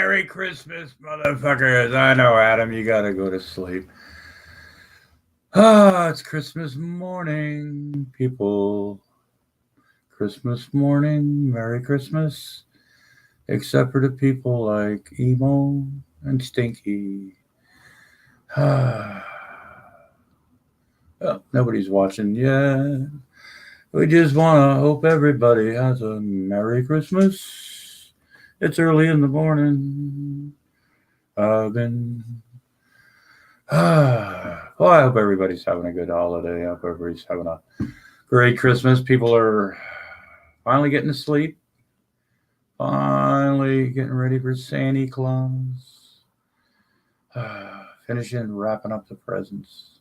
Merry Christmas, motherfuckers. I know, Adam, you gotta go to sleep. It's Christmas morning, people. Christmas morning, Merry Christmas. Except for the people like Emo and Stinky. Well, nobody's watching yet. We just want to hope everybody has a Merry Christmas. It's early in the morning. I've been. Well, I hope everybody's having a good holiday. I hope everybody's having a great Christmas. People are finally getting to sleep. Finally getting ready for Santa Claus. Finishing wrapping up the presents.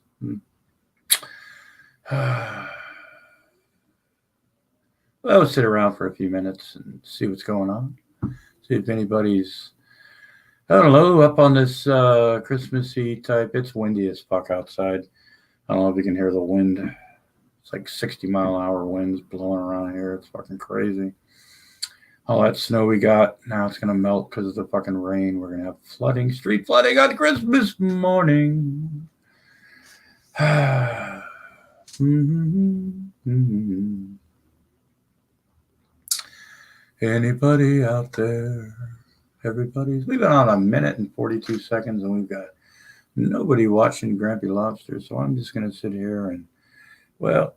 Well, we'll sit around for a few minutes and see what's going on. See if anybody's, I don't know, up on this Christmassy type. It's windy as fuck outside. I don't know if you can hear the wind. It's like 60-mile-an-hour winds blowing around here. It's fucking crazy. All that snow we got, now it's going to melt because of the fucking rain. We're going to have flooding, street flooding on Christmas morning. Anybody out there? We've been on a minute and 42 seconds and we've got nobody watching Grampy Lobster. So I'm just going to sit here and, well,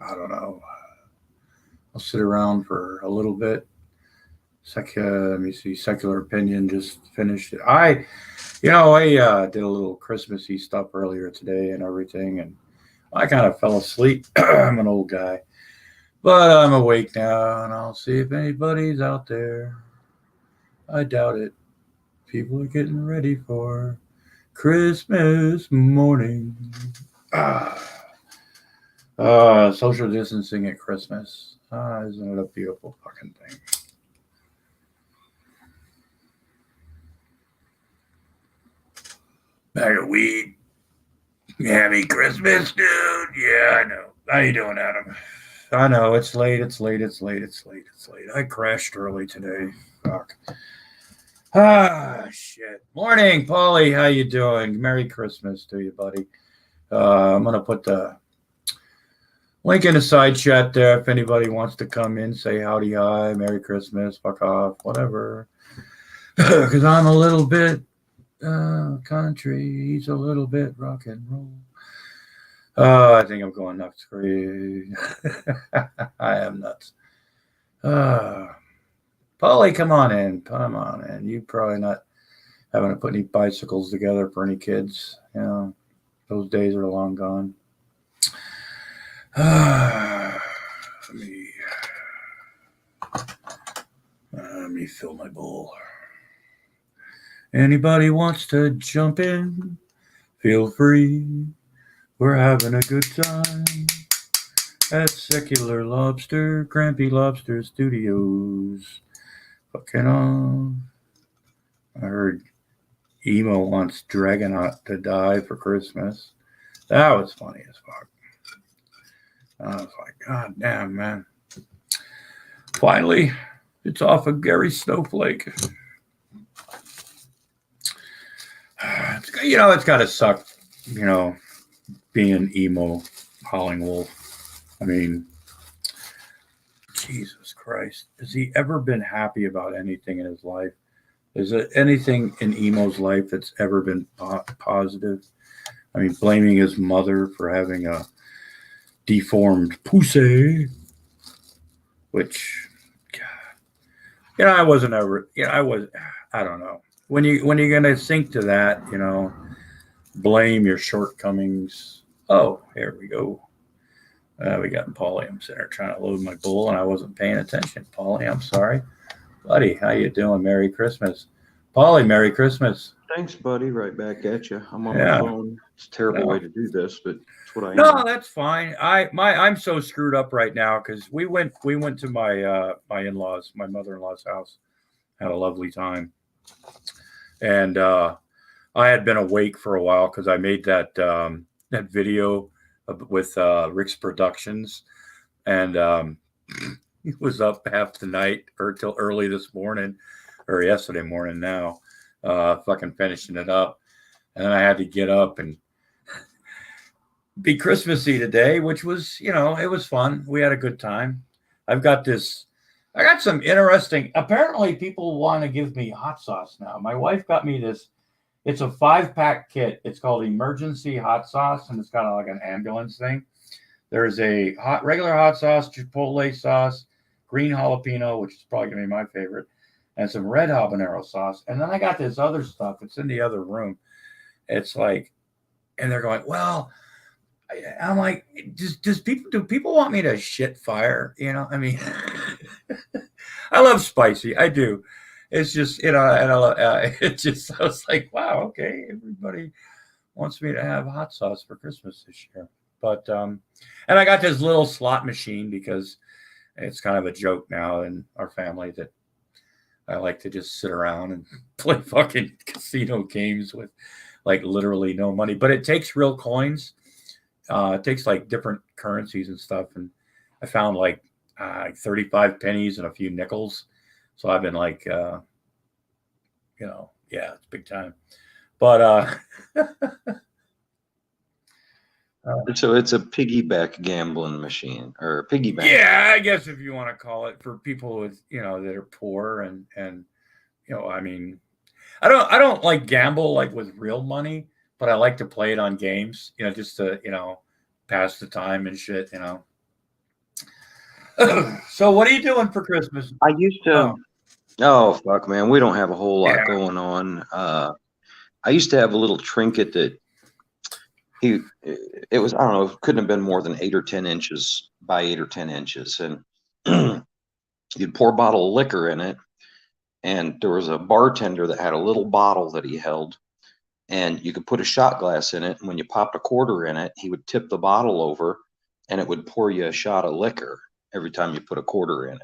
I don't know. I'll sit around for a little bit. Let me see. Secular Opinion just finished it. I did a little Christmassy stuff earlier today and everything, and I kind of fell asleep. I'm an old guy, but I'm awake now, and I'll see if anybody's out there. I doubt it. People are getting ready for Christmas morning. Social distancing at Christmas. Isn't it a beautiful fucking thing? Bag of weed. Happy Christmas, dude. Yeah, I know. How you doing, Adam? I know, it's late. I crashed early today. Fuck. Shit. Morning, Paulie. How you doing? Merry Christmas to you, buddy. I'm going to put the link in the side chat there if anybody wants to come in, say howdy, hi, Merry Christmas, fuck off, whatever. Because I'm a little bit country, he's a little bit rock and roll. I think I'm going nuts. I am nuts. Polly, come on in. You probably not having to put any bicycles together for any kids. You know, those days are long gone. Let me fill my bowl. Anybody wants to jump in? Feel free. We're having a good time at Secular Lobster, Grampy Lobster Studios. Fucking on. I heard Emo wants Dragonaut to die for Christmas. That was funny as fuck. I was like, God damn, man. Finally, it's off of Gary Snowflake. It's got to suck, being emo, howling wolf. I mean, Jesus Christ. Has he ever been happy about anything in his life? Is there anything in emo's life that's ever been positive? I mean, blaming his mother for having a deformed pussy, which, God, I wasn't ever, I don't know. When you're gonna sink to that, blame your shortcomings. Oh, here we go. We got Paulie. I'm sitting there trying to load my bowl, and I wasn't paying attention. Paulie, I'm sorry, buddy. How you doing? Merry Christmas, Paulie. Merry Christmas. Thanks, buddy. Right back at you. I'm on my phone. It's a terrible way to do this, but it's what I am. No, that's fine. I'm so screwed up right now because we went to my my in-laws, my mother-in-law's house. Had a lovely time. And I had been awake for a while because I made that video with Rick's Productions, and he was up half the night or till early this morning, or yesterday morning now, fucking finishing it up. And then I had to get up and be Christmassy today, which was, it was fun. We had a good time. I got some interesting, apparently people want to give me hot sauce now. My wife got me this. It's a 5-pack kit. It's called Emergency Hot Sauce, and it's kind of like an ambulance thing. There's a regular hot sauce, chipotle sauce, green jalapeno, which is probably going to be my favorite, and some red habanero sauce. And then I got this other stuff. It's in the other room. It's like, and they're going, well, I'm like, do people want me to shit fire? I mean, I love spicy. I do. It's just, and I was like, wow, okay, everybody wants me to have hot sauce for Christmas this year. But, and I got this little slot machine because it's kind of a joke now in our family that I like to just sit around and play fucking casino games with like literally no money, but it takes real coins. It takes like different currencies and stuff. And I found like 35 pennies and a few nickels. So I've been like, yeah, it's big time. But so it's a piggyback gambling machine or piggy bank. Yeah, I guess if you want to call it, for people with that are poor and I mean, I don't like gamble like with real money, but I like to play it on games, just to pass the time and shit, So what are you doing for Christmas? I used to. Oh fuck, man, we don't have a whole lot going on. I used to have a little trinket that it was, I don't know, it couldn't have been more than 8 or 10 inches by 8 or 10 inches. And you'd pour a bottle of liquor in it. And there was a bartender that had a little bottle that he held, and you could put a shot glass in it. And when you popped a quarter in it, he would tip the bottle over and it would pour you a shot of liquor every time you put a quarter in it.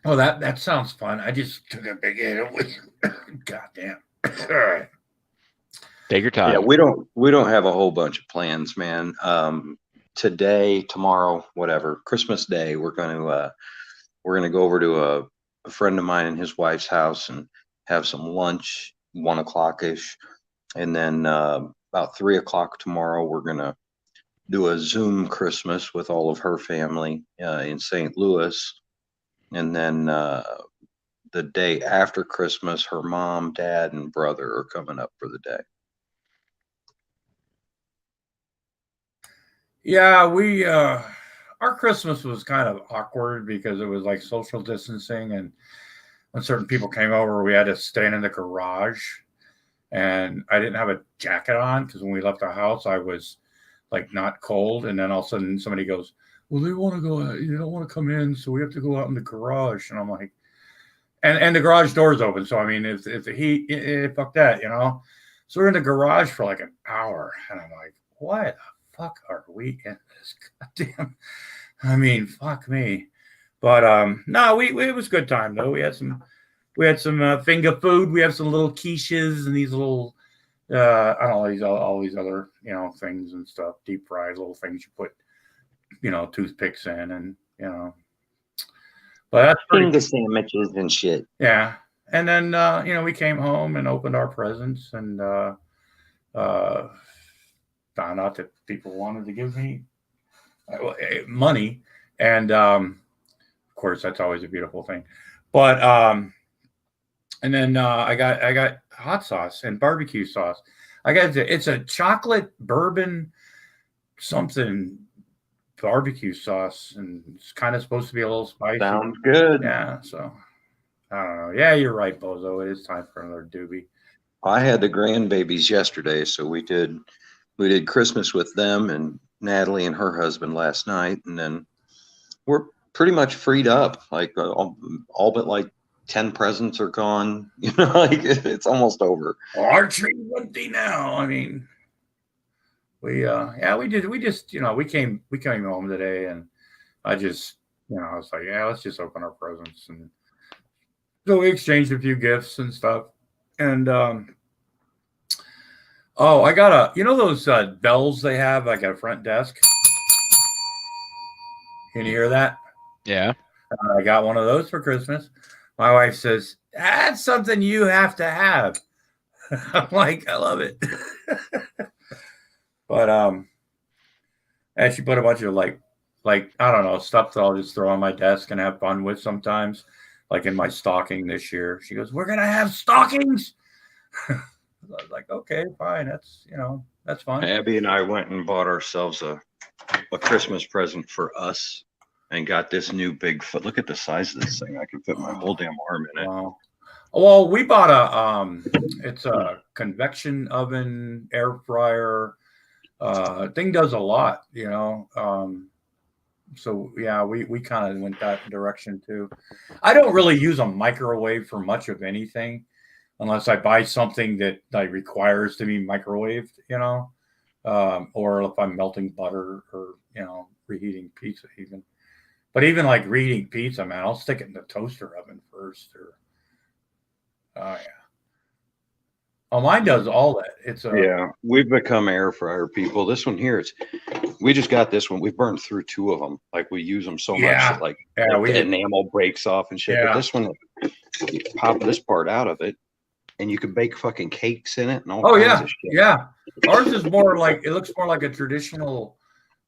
Oh, that sounds fun. I just took a big hit. Goddamn. Take your time. Yeah, we don't have a whole bunch of plans, man. Today, tomorrow, whatever, Christmas Day, we're gonna go over to a friend of mine and his wife's house and have some lunch, 1 o'clock ish, and then about 3 o'clock tomorrow, we're gonna do a Zoom Christmas with all of her family in St. Louis. And then the day after Christmas, her mom, dad, and brother are coming up for the day. Yeah, our Christmas was kind of awkward because it was like social distancing, and when certain people came over, we had to stand in the garage, and I didn't have a jacket on because when we left the house, I was like not cold, and then all of a sudden somebody goes, well, they want to go out, you don't want to come in, so we have to go out in the garage. And I'm like, and the garage door's open, so I mean, if the heat, fuck that, So we're in the garage for like an hour, and I'm like, what the fuck are we in this goddamn? I mean, fuck me. But no, it was a good time though. We had some finger food. We have some little quiches and these little I don't know, all these other things and stuff, deep fried little things you put toothpicks in, and but that's finger sandwiches and shit. Yeah. And then we came home and opened our presents and found out that people wanted to give me money, and of course that's always a beautiful thing. But and then I got hot sauce and barbecue sauce. It's a chocolate bourbon something barbecue sauce, and it's kind of supposed to be a little spicy. Sounds good. Yeah, so I don't know. Yeah, you're right, Bozo. It is time for another doobie. I had the grandbabies yesterday, so we did Christmas with them and Natalie and her husband last night, and then we're pretty much freed up. Like all but like 10 presents are gone. Like it's almost over. Our tree's empty now. I mean, we came home today, and I just I was like, yeah, let's just open our presents, and so we exchanged a few gifts and stuff. And I got those bells they have like at a front desk. Can you hear that? Yeah. I got one of those for Christmas. My wife says, that's something you have to have. I'm like, I love it. But and she put a bunch of like I don't know, stuff that I'll just throw on my desk and have fun with sometimes. Like in my stocking this year. She goes, we're gonna have stockings. I was like, okay, fine. That's fun. Abby and I went and bought ourselves a Christmas present for us and got this new Bigfoot. Look at the size of this thing. I can fit my whole damn arm in it. Wow. Well, we bought it's a convection oven, air fryer. Thing does a lot, so yeah, we kind of went that direction too. I don't really use a microwave for much of anything unless I buy something that like requires to be microwaved, or if I'm melting butter or reheating pizza even. But even like reheating pizza, man, I'll stick it in the toaster oven first. Or oh yeah, oh mine does all that. It's Yeah, we've become air fryer people. This one here, we just got this one. We burned through 2 of them. Like we use them so much that like the enamel breaks off and shit. Yeah. But this one, you pop this part out of it, and you can bake fucking cakes in it and all kinds of shit. Yeah. Ours is more like it looks more like a traditional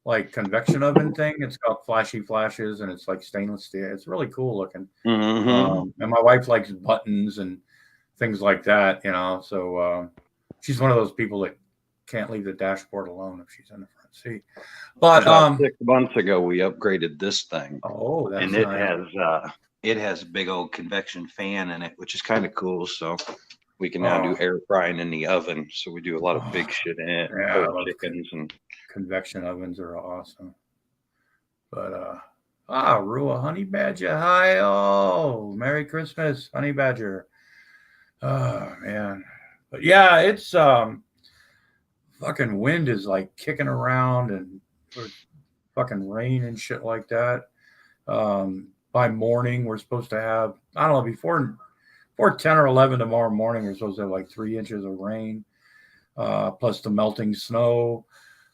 like convection oven thing. It's got flashy flashes and it's like stainless steel. It's really cool looking. And my wife likes buttons and things like that, So she's one of those people that can't leave the dashboard alone if she's in the front seat. But about 6 months ago, we upgraded this thing. Oh, that's and it has a big old convection fan in it, which is kind of cool. So we can now do air frying in the oven. So we do a lot of big shit in it. Yeah, chickens and convection ovens are awesome. But Rua Honey Badger, hi, oh, Merry Christmas, Honey Badger. Oh man, but yeah, it's fucking wind is like kicking around and fucking rain and shit like that. By morning, we're supposed to have, I don't know, before 10 or 11 tomorrow morning, we're supposed to have like 3 inches of rain, plus the melting snow,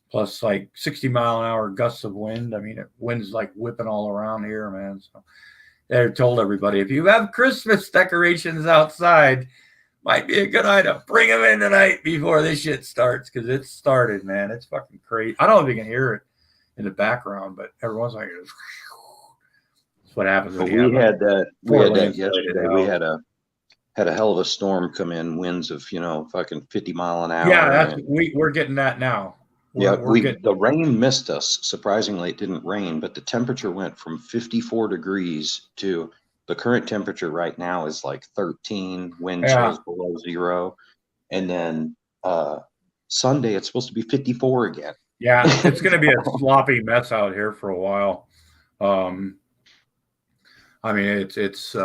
plus like 60-mile-an-hour gusts of wind. I mean, wind's like whipping all around here, man. So they told everybody, if you have Christmas decorations outside, might be a good idea. Bring them in tonight before this shit starts, because it's started, man. It's fucking crazy. I don't know if you can hear it in the background, but every once in a while, that's what happens when we had that yesterday. We had a hell of a storm come in, winds of fucking 50 mile an hour. Yeah, we're getting that now. The rain missed us. Surprisingly, it didn't rain, but the temperature went from 54 degrees to the current temperature right now is like 13, wind chills below 0. And then Sunday, it's supposed to be 54 again. Yeah, it's going to be a sloppy mess out here for a while. I mean, it's it's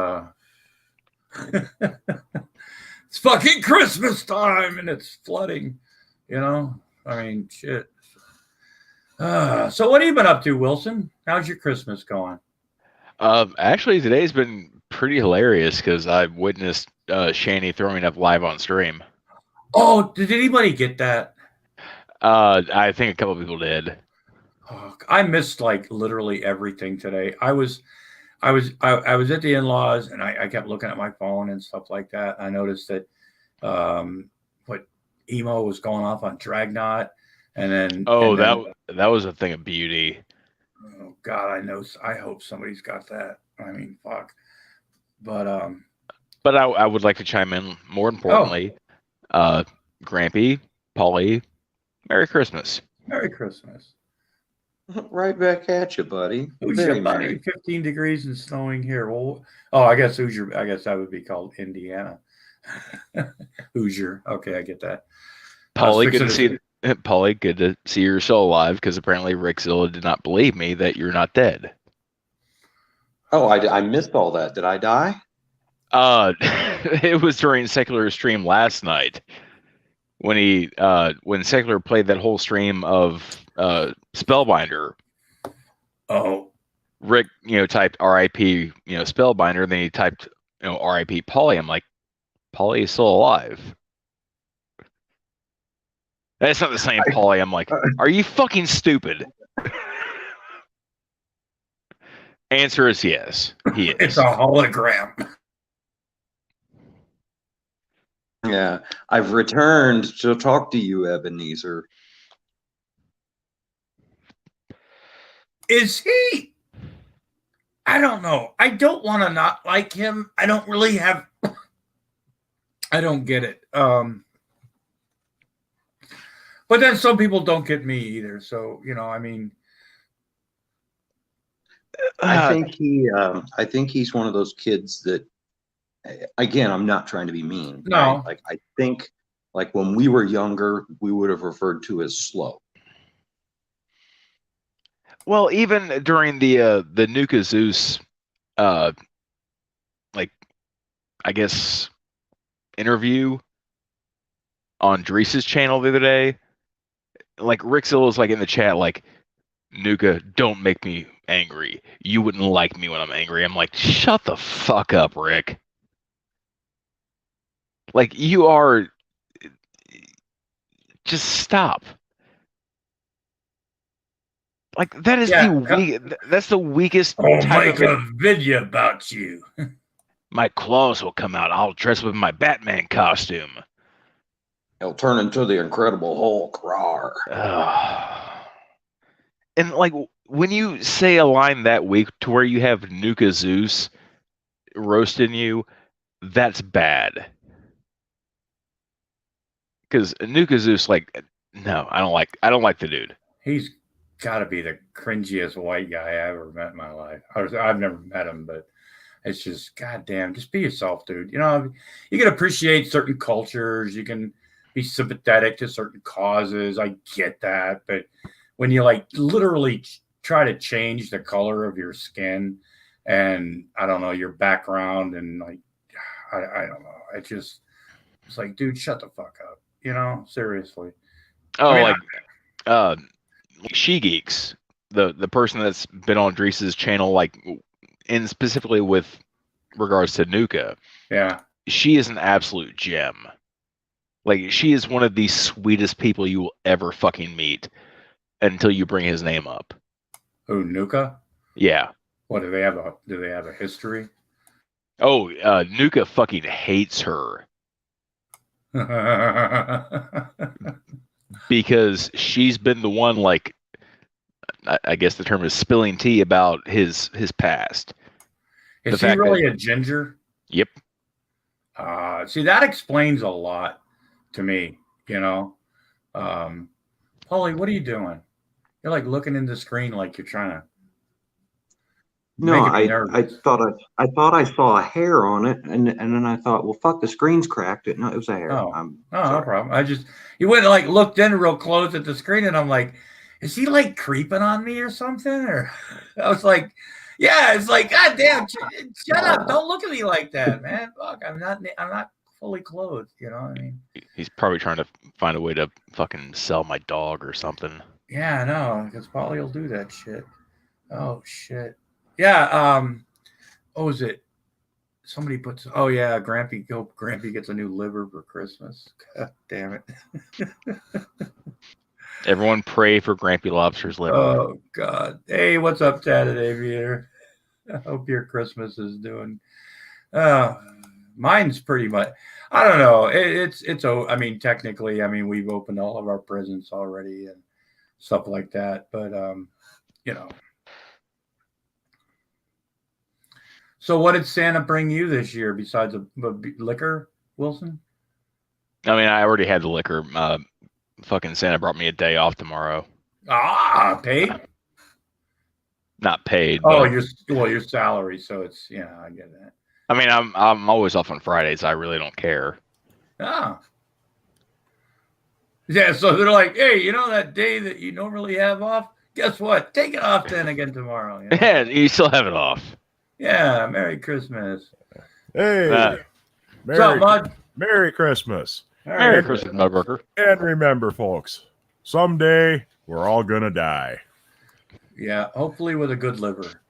fucking Christmas time and it's flooding, I mean, shit. So what have you been up to, Wilson? How's your Christmas going? Actually, today's been pretty hilarious because I witnessed Shani throwing up live on stream. Oh, did anybody get that? I think a couple people did. Oh, I missed like literally everything today. I was at the in-laws and I kept looking at my phone and stuff like that. I noticed that what emo was going off on Dragnaut, and then that was a thing of beauty. Oh God, I hope somebody's got that. I mean, fuck. But I would like to chime in. More importantly, Grampy, Polly, Merry Christmas. Merry Christmas. Right back at you, buddy. Hoosier, buddy. 15 degrees and snowing here. Well, I guess Hoosier. I guess that would be called Indiana. Hoosier. Okay, I get that. Polly, good to see you're still alive, because apparently Rick Zilla did not believe me that you're not dead. Oh, I missed all that. Did I die? It was during Secular's stream last night when when Secular played that whole stream of Spellbinder. Oh, Rick, typed R.I.P. Spellbinder, then he typed R.I.P. Polly. I'm like, Polly is still alive. That's not the same Polly. I'm like, are you fucking stupid? Answer is yes. He is. It's a hologram. Yeah, I've returned to talk to you, Ebenezer. Is he? I don't know. I don't want to not like him. I don't really have. I don't get it. But then some people don't get me either. So I mean, I think he's one of those kids that, again, I'm not trying to be mean, No. right? Like, I think, like, when we were younger, we would have referred to as slow. Well, even during the Nuka Zeus, like, I guess, interview on Dreese's channel the other day, like Rick Sill was like in the chat, like, Nuka, don't make me angry. You wouldn't like me when I'm angry. I'm like, shut the fuck up, Rick. Like, you are. Just stop. Like, that is that's the weakest I'll type make of a video about you. My claws will come out. I'll dress with my Batman costume. He'll turn into the Incredible Hulk. Rawr. And like, when you say a line that weak to where you have Nuka Zeus roasting you, that's bad. Because Nuka Zeus, like, no, I don't like the dude. He's got to be the cringiest white guy I ever met in my life. I've never met him, but it's just, goddamn, just be yourself, dude. You can appreciate certain cultures. You can be sympathetic to certain causes. I get that. But when you like literally try to change the color of your skin and I don't know, your background and like, I don't know. It's like, dude, shut the fuck up. Seriously. Oh, She Geeks, the person that's been on Dreese's channel, like, and specifically with regards to Nuka. Yeah. She is an absolute gem. Like, she is one of the sweetest people you will ever fucking meet until you bring his name up. Who, Nuka? Yeah. What, do they have a history? Oh, Nuka fucking hates her. Because she's been the one, like, I guess the term is spilling tea about his past. Is he really a ginger? Yep. See, that explains a lot to me, Paulie, what are you doing? You're like looking into the screen like you're trying to. No, I thought I saw a hair on it, and then I thought, well, fuck, the screen's cracked. No, it was a hair. No problem. You went and like looked in real close at the screen, and I'm like, is he like creeping on me or something? Or I was like, yeah, it's like, God damn, shut up! Don't look at me like that, man. Fuck, I'm not fully clothed. You know what I mean? He's probably trying to find a way to fucking sell my dog or something. Yeah, I know, because Paulie will do that shit. Oh shit. Yeah, what was it? Somebody puts, oh yeah, Grampy gets a new liver for Christmas. God damn it. Everyone pray for Grampy Lobster's liver. Oh God. Hey, what's up, Tatted Aviator? I hope your Christmas is doing mine's pretty much, I don't know. I mean, technically, we've opened all of our presents already and stuff like that, but So what did Santa bring you this year besides a liquor, Wilson? I mean, I already had the liquor. Fucking Santa brought me a day off tomorrow. Paid? Not paid. Oh, your salary. So it's, I get that. I mean, I'm always off on Fridays. I really don't care. Yeah, so they're like, hey, that day that you normally have off, guess what? Take it off then again tomorrow. Yeah, you still have it off. Yeah, Merry Christmas. Hey, what's up, Mud? Merry Christmas. Merry Christmas, Mudworker. And remember, folks, someday we're all gonna die. Yeah, hopefully with a good liver.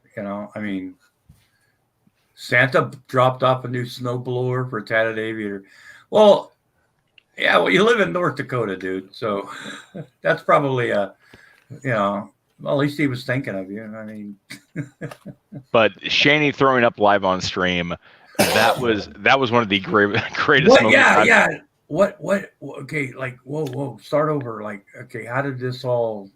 Santa dropped off a new snowblower for Tatted Aviator. Well, yeah, you live in North Dakota, dude. So that's probably Well, at least he was thinking of you. I mean, But Shani throwing up live on stream, that was one of the greatest what? moments. Yeah. What? Okay, like, whoa. Start over. Like, okay, how did this all?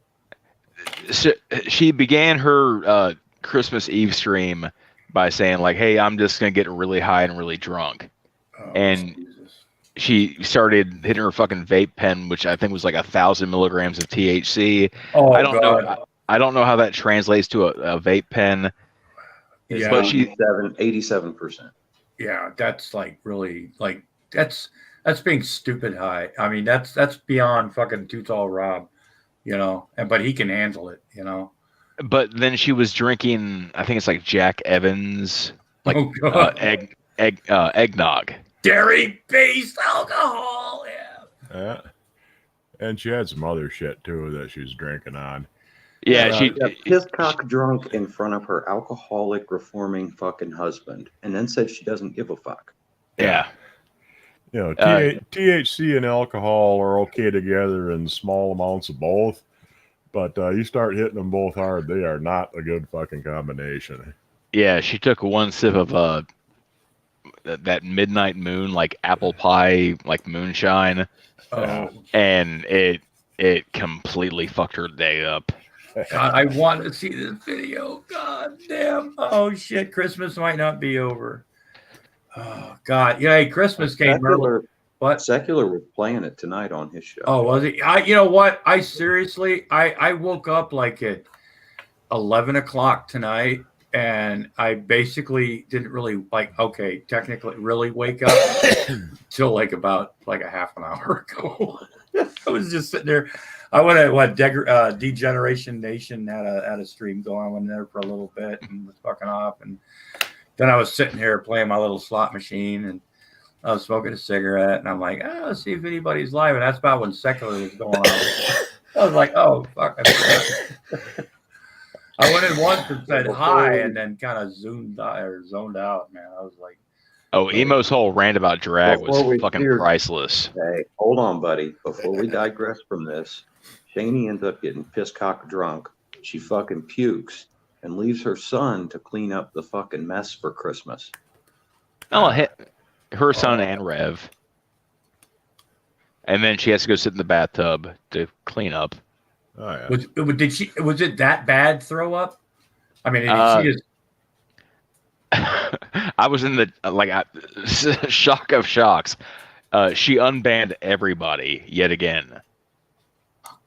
She began her Christmas Eve stream by saying like, "Hey, I'm just gonna get really high and really drunk," Oh, and Jesus. she started hitting her fucking vape pen, which I think was like 1,000 milligrams of THC. Oh, I don't God. know. I don't know how that translates to a vape pen. It's But she- 87%. Yeah, that's like really like that's being stupid high. I mean, that's beyond fucking too tall Rob, you know. And but he can handle it, you know. But then she was drinking, I think it's like Jack Evans, like Oh, God. eggnog. Dairy-based alcohol. Yeah. Yeah. And she had some other shit too that she's drinking on. Yeah, she pissed cock drunk in front of her alcoholic reforming fucking husband, and then said she doesn't give a fuck. yeah. You know, THC and alcohol are okay together in small amounts of both, but you start hitting them both hard, they are not a good fucking combination. Yeah, she took one sip of that midnight moon, like apple pie, like moonshine, Oh, and it completely fucked her day up. God, I want to see this video. God damn. Oh shit, Christmas might not be over. Oh God. Yeah, hey, Christmas came early. What? Secular was playing it tonight on his show. Oh, was it? You know what? I seriously, I woke up like at 11 o'clock tonight, and I basically didn't really okay, technically really wake up till like about like a half an hour ago. I was just sitting there. I went at Degeneration Nation had a stream going. I went there for a little bit and was fucking off, and then I was sitting here playing my little slot machine, and I was smoking a cigarette, and I'm like, let's see if anybody's live. And that's about when Secular was going on. I was like, oh, fuck. I went in once and said hi, and then kind of zoned out, man. I was like, oh, Emo's whole rant about drag was fucking priceless. Hey, hold on, buddy. Before we digress from this, Shani ends up getting pissed cock drunk. She fucking pukes and leaves her son to clean up the fucking mess for Christmas. Oh, her son and Rev. And then she has to go sit in the bathtub to clean up. Oh yeah. was it that bad throw up? I mean, she is. I was in the shock of shocks. She unbanned everybody yet again.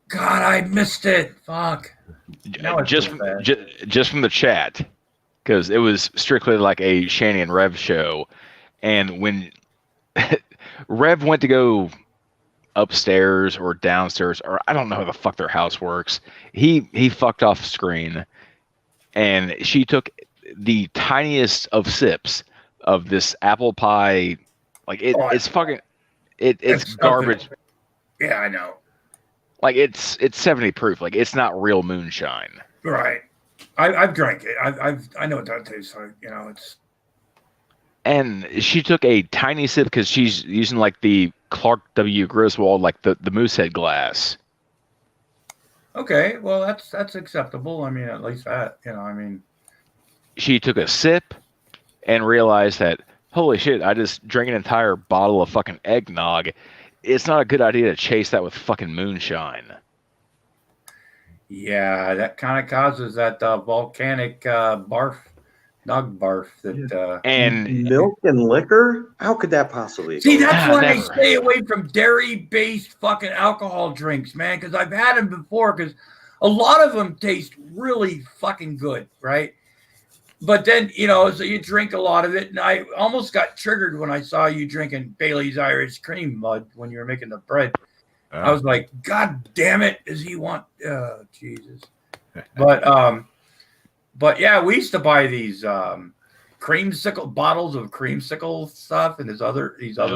God, I missed it. Fuck. Just from the chat, because it was strictly like a Shani and Rev show, and when Rev went to go upstairs or downstairs, or I don't know how the fuck their house works, he fucked off screen, and she took the tiniest of sips of this apple pie. Like it's fucking it's garbage. Yeah, I know. Like it's 70 proof. Like it's not real moonshine. Right. I've drank it. I know what that tastes like. You know, it's. And she took a tiny sip because she's using like the Clark W. Griswold, like the Moosehead glass. Okay, well that's acceptable. I mean, at least that, you know, I mean. She took a sip and realized that, holy shit, I just drank an entire bottle of fucking eggnog. It's not a good idea to chase that with fucking moonshine. Yeah, that kind of causes that volcanic dog barf. And milk and liquor? How could that possibly? See, that's why I never. stay away from dairy-based fucking alcohol drinks, man, because I've had them before. Because a lot of them taste really fucking good, right? But then, you know, so you drink a lot of it, and I almost got triggered when I saw you drinking Bailey's Irish Cream Mud when you were making the bread. I was like, God damn it, does he want? Jesus. But yeah, we used to buy these creamsicle bottles of creamsicle stuff, and these other drinks.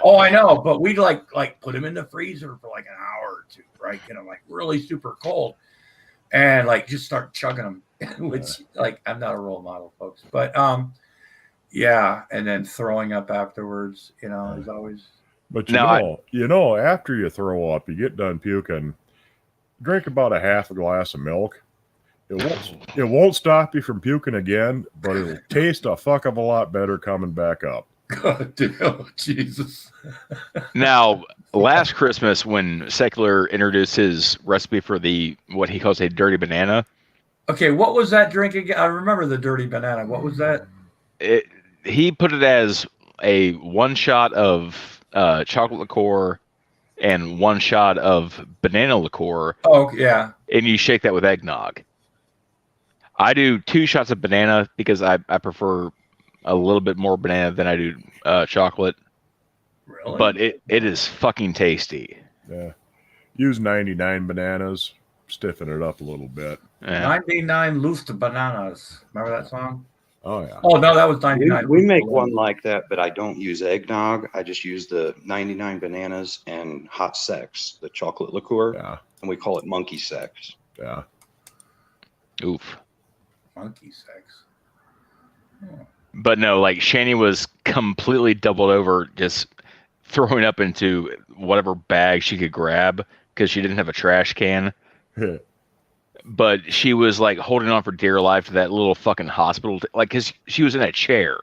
Oh, I know, but we'd like put them in the freezer for like an hour or two, right? You know, like really super cold, and like just start chugging them. Which, like, I'm not a role model, folks, but yeah, and then throwing up afterwards, you know, is always. But you know, after you throw up, you get done puking, drink about a half a glass of milk. It won't stop you from puking again, but it'll taste a fuck of a lot better coming back up. God damn, Jesus. Now, last Christmas, when Secular introduced his recipe for what he calls a dirty banana, Okay, what was that drink again? I remember the dirty banana. What was that? he put it as a 1 shot of chocolate liqueur and 1 shot of banana liqueur, Oh, yeah. and you shake that with eggnog. I do 2 shots of banana because I prefer a little bit more banana than I do chocolate. Really? But it is fucking tasty. Yeah. Use 99 bananas, stiffen it up a little bit. Yeah. 99 loose bananas. Remember that song? Oh, yeah. Oh, no, that was 99. We make one like that, but I don't use eggnog. I just use the 99 bananas and hot sex, the chocolate liqueur, Yeah. and we call it monkey sex. Yeah. Oof. Monkey sex. Oh. But no, like Shani was completely doubled over, just throwing up into whatever bag she could grab because she didn't have a trash can. But she was like holding on for dear life to that little fucking hospital, like because she was in a chair.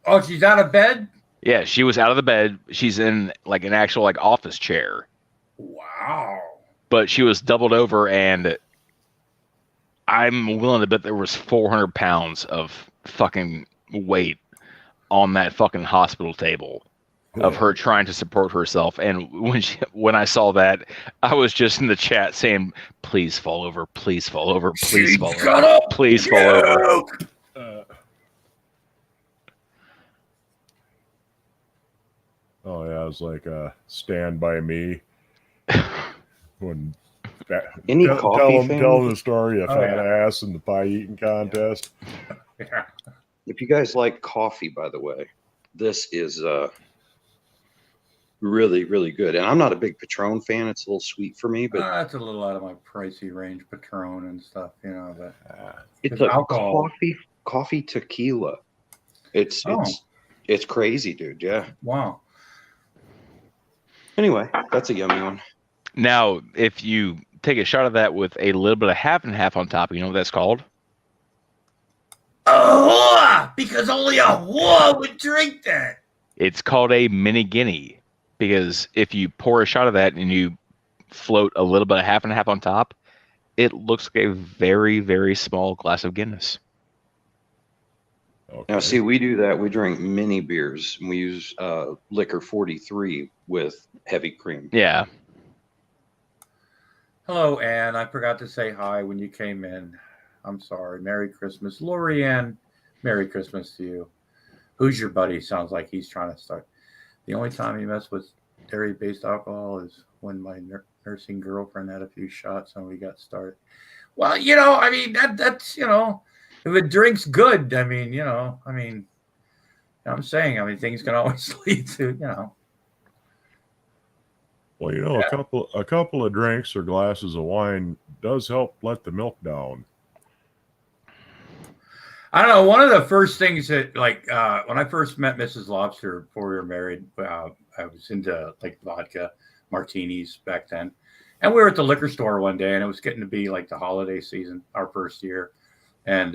Oh, she's out of bed? Yeah, she was out of the bed. She's in like an actual like office chair. Wow. But she was doubled over, and I'm willing to bet there was 400 pounds of fucking weight on that fucking hospital table of her trying to support herself. And when I saw that, I was just in the chat saying, "Please fall over, please fall over, please fall over, please fall over." Oh yeah, it was like Stand By Me. When Any coffee fan? tell the story of Oh, fat yeah. ass in the pie eating contest. Yeah. If you guys like coffee, by the way, this is really, really good. And I'm not a big Patron fan. It's a little sweet for me, but That's a little out of my pricey range, Patron and stuff, But it's With a alcohol. coffee tequila. It's crazy, dude. Yeah. Wow. Anyway, that's a yummy one. Now, if you take a shot of that with a little bit of half and half on top, you know what that's called? Oh, because only a whore would drink that. It's called a mini guinea, because if you pour a shot of that and you float a little bit of half and half on top, it looks like a very, very small glass of Guinness. Okay. Now, see, we do that. We drink mini beers. And we use liquor 43 with heavy cream. Yeah. Hello, Ann. I forgot to say hi when you came in. I'm sorry. Merry Christmas. Lori Ann, Merry Christmas to you. Who's your buddy? Sounds like he's trying to start. The only time you mess with dairy-based alcohol is when my nursing girlfriend had a few shots and we got started. Well, I mean, that's, if it drinks good, I mean, I'm saying, things can always lead to, Well, Yeah. a couple of drinks or glasses of wine does help let the milk down. I don't know. One of the first things that, when I first met Mrs. Lobster before we were married, I was into like vodka martinis back then, and we were at the liquor store one day, and it was getting to be like the holiday season, our first year, and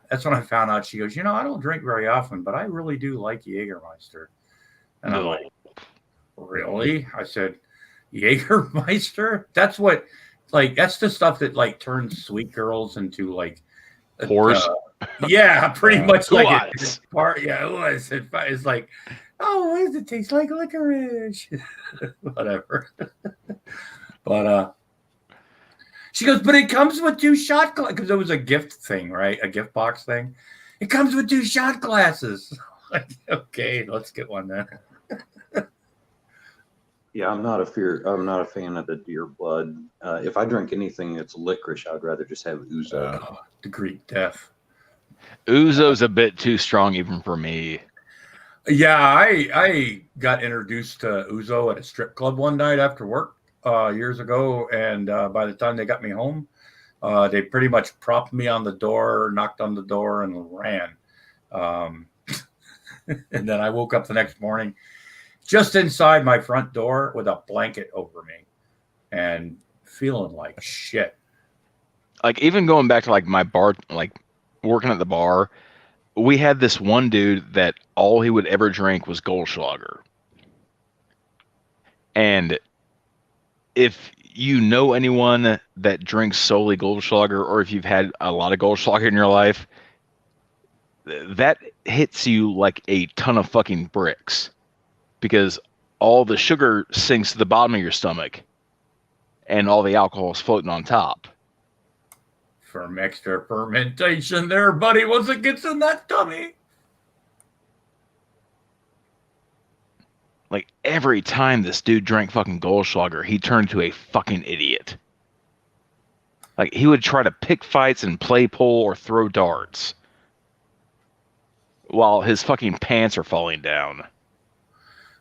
that's when I found out. She goes, I don't drink very often, but I really do like Jägermeister, and I'm like, really? I said, Jägermeister? That's what, that's the stuff that turns sweet girls into Whores? Yeah, pretty much like What? Yeah, it was. It's like, oh, what does it taste like? Licorice. Whatever. But she goes, but it comes with 2 shot glasses, because it was a gift thing, right? A gift box thing. It comes with 2 shot glasses. Like, okay, let's get one then. Yeah, I'm not a fan of the deer blood. If I drink anything that's licorice, I'd rather just have ouzo. Oh, the Greek death. Ouzo's a bit too strong even for me. Yeah, I got introduced to ouzo at a strip club one night after work years ago, and by the time they got me home, they pretty much propped me on the door, knocked on the door, and ran. And then I woke up the next morning just inside my front door with a blanket over me and feeling like shit. Like even going back to like my bar, like working at the bar, we had this one dude that all he would ever drink was Goldschlager. And if you know anyone that drinks solely Goldschlager, or if you've had a lot of Goldschlager in your life, that hits you like a ton of fucking bricks, because all the sugar sinks to the bottom of your stomach and all the alcohol is floating on top. From extra fermentation there, buddy, once it gets in that tummy. Like every time this dude drank fucking Goldschlager, he turned to a fucking idiot. Like he would try to pick fights and play pool or throw darts while his fucking pants are falling down.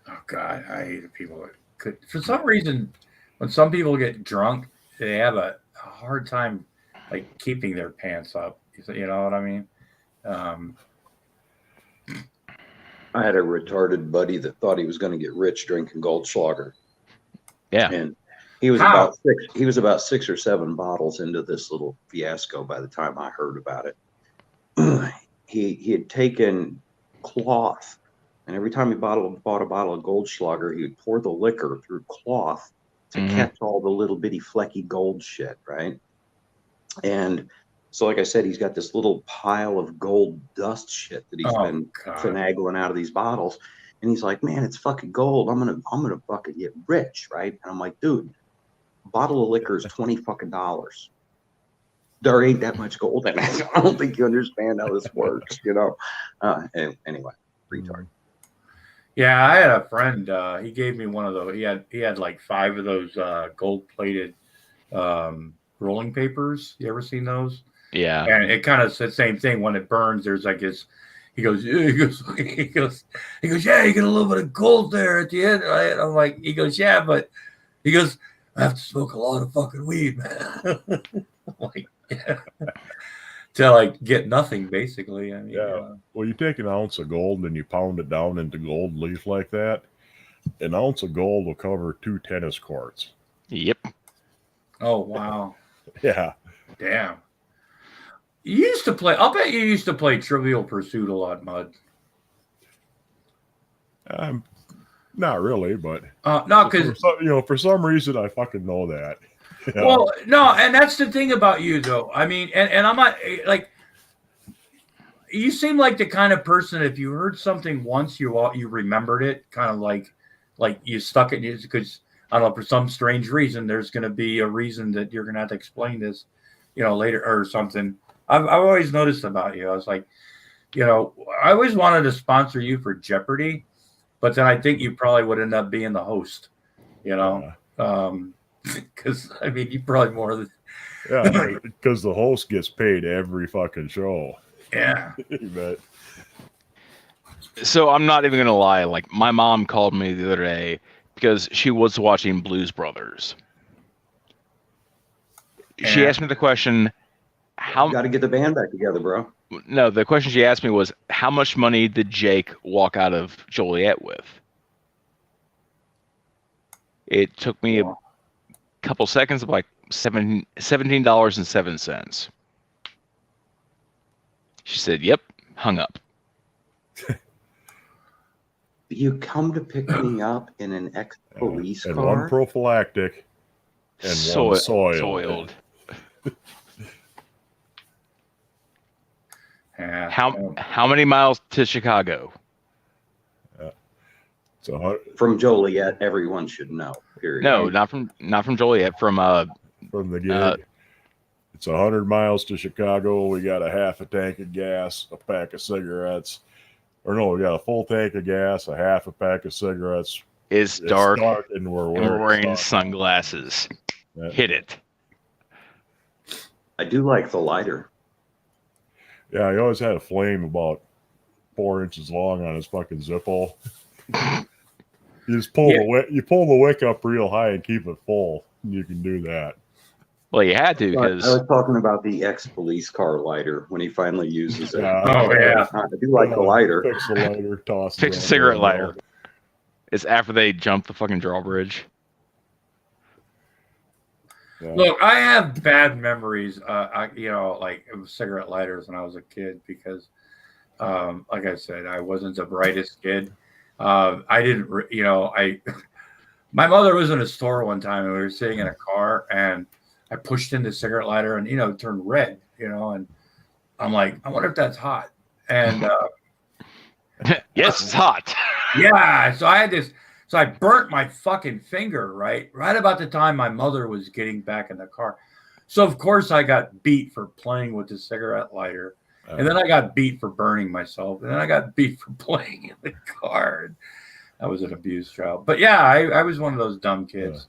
Oh God, I hate people that could. For some reason, when some people get drunk, they have a hard time like keeping their pants up. You know what I mean? I had a retarded buddy that thought he was going to get rich drinking Goldschlager. Yeah. And he was about 6 or 7 bottles into this little fiasco by the time I heard about it. He had taken cloth, and every time he bought a bottle of Goldschlager, he would pour the liquor through cloth to catch all the little bitty flecky gold shit, right? And so, like I said, he's got this little pile of gold dust shit that he's been finagling out of these bottles. And he's like, man, it's fucking gold. I'm gonna fucking get rich, right? And I'm like, dude, a bottle of liquor is $20 fucking. There ain't that much gold in it. I don't think you understand how this works, you know. Anyway, retard. Yeah, I had a friend. He gave me one of those. He had like 5 of those gold-plated rolling papers. You ever seen those? Yeah. And it kind of the same thing. When it burns, there's like this. He goes, yeah, you get a little bit of gold there at the end. I'm like, he goes, yeah, but he goes, I have to smoke a lot of fucking weed, man. I'm like, yeah. To like get nothing, basically. I mean, yeah. Well, you take an ounce of gold and you pound it down into gold leaf like that. An ounce of gold will cover 2 tennis courts. Yep. Oh wow. Yeah. Damn. You used to play. I'll bet you used to play Trivial Pursuit a lot, Mud. Not really, but no, because for some reason I fucking know that. You know? Well, no, and that's the thing about you, though. I mean, and I'm not like. You seem like the kind of person, if you heard something once, you remembered it, kind of like you stuck it because I don't know, for some strange reason, there's going to be a reason that you're going to have to explain this, later or something. I've always noticed about you. I was like, I always wanted to sponsor you for Jeopardy, but then I think you probably would end up being the host, because I mean, you probably more than. Yeah, because the host gets paid every fucking show. Yeah. But So I'm not even gonna lie. Like my mom called me the other day because she was watching Blues Brothers. She asked me the question, "How?" Got to get the band back together, bro. No, the question she asked me was, "How much money did Jake walk out of Joliet with?" It took me a couple seconds of like $17.07. She said, "Yep," hung up. You come to pick me up in an ex-police car? And one prophylactic and one soiled. Yeah. How many miles to Chicago? From Joliet, everyone should know. Period. No, not from Joliet. From the gig. It's 100 miles to Chicago. We got a half a tank of gas, a pack of cigarettes. Or no, we got a full tank of gas, a half a pack of cigarettes. It's dark and we're wearing sunglasses. Yeah. Hit it. I do like the lighter. Yeah, he always had a flame about 4 inches long on his fucking Zippo. You just pull the wick up real high and keep it full. You can do that. Well, you had to because I was talking about the ex-police car lighter when he finally uses it. Oh yeah, I do like the lighter. Fix the lighter, toss. Fix the cigarette lighter. It's after they jump the fucking drawbridge. Yeah. Look, I have bad memories. Like of cigarette lighters when I was a kid because, like I said, I wasn't the brightest kid. I didn't, I. My mother was in a store one time and we were sitting in a car and I pushed in the cigarette lighter and it turned red. And I'm like, I wonder if that's hot. And Yes, it's hot. yeah, so I had this. So I burnt my fucking finger, right about the time my mother was getting back in the car. So of course I got beat for playing with the cigarette lighter, and then I got beat for burning myself, and then I got beat for playing in the car. That was an abuse child. But yeah, I was one of those dumb kids,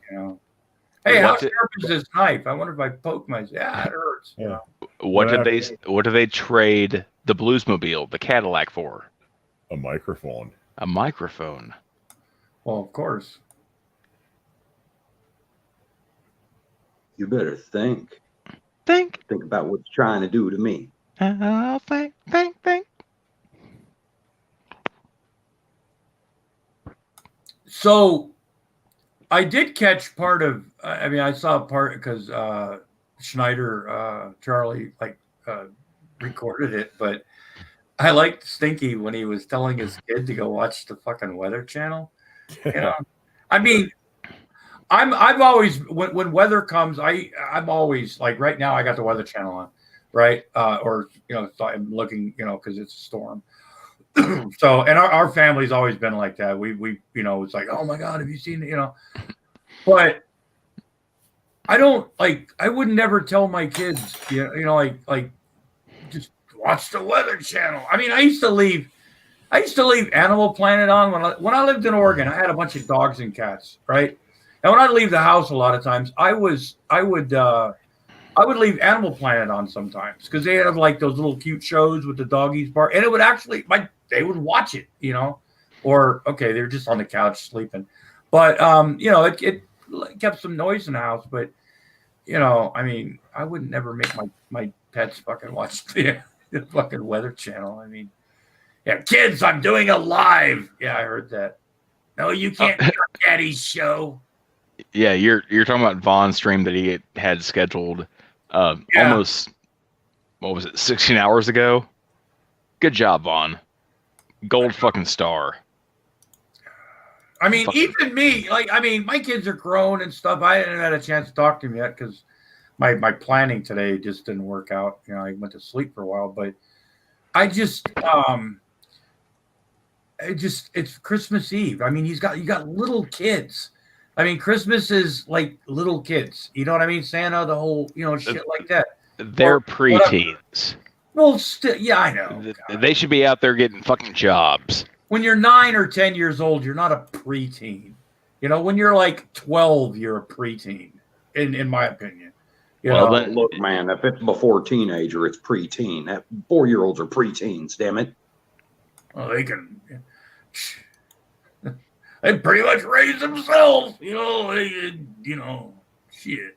Hey, how sharp is this knife? I wonder if I poke myself. Yeah, it hurts. What did they trade the Bluesmobile, the Cadillac for? A microphone. A microphone. Well, of course. You better think. Think about what you're trying to do to me. Think. So I did catch part of, I saw part because Schneider, Charlie, recorded it, but I liked Stinky when he was telling his kid to go watch the fucking Weather Channel. I've always, when weather comes, I'm always like right now I got the Weather Channel on, right? I'm looking, because it's a storm. So, and our family's always been like that. We it's like, oh my God, have you seen it? But I don't I would never tell my kids, just watch the Weather Channel. I used to leave Animal Planet on when I lived in Oregon. I had a bunch of dogs and cats, right? And when I'd leave the house, a lot of times I would leave Animal Planet on sometimes because they have those little cute shows with the doggies bark, and it would actually they would watch it, or okay, they're just on the couch sleeping, but it kept some noise in the house, but I would never make my pets fucking watch the fucking Weather Channel. Yeah, kids, I'm doing a live. Yeah, I heard that. No, you can't be on Daddy's show. Yeah, you're talking about Vaughn's stream that he had scheduled almost, what was it, 16 hours ago? Good job, Vaughn. Gold fucking star. Even me, my kids are grown and stuff. I haven't had a chance to talk to them yet because my planning today just didn't work out. I went to sleep for a while, but I just it's Christmas Eve. You got little kids. Christmas is like little kids. You know what I mean? Santa, the whole, shit like that. They're preteens. Well, still, yeah, I know. They should be out there getting fucking jobs. When you're 9 or 10 years old, you're not a preteen. When you're 12, you're a preteen, in my opinion. Look, man, if it's before teenager, it's preteen. That 4-year-olds are preteens, damn it. Well, they can. They pretty much raise themselves, shit.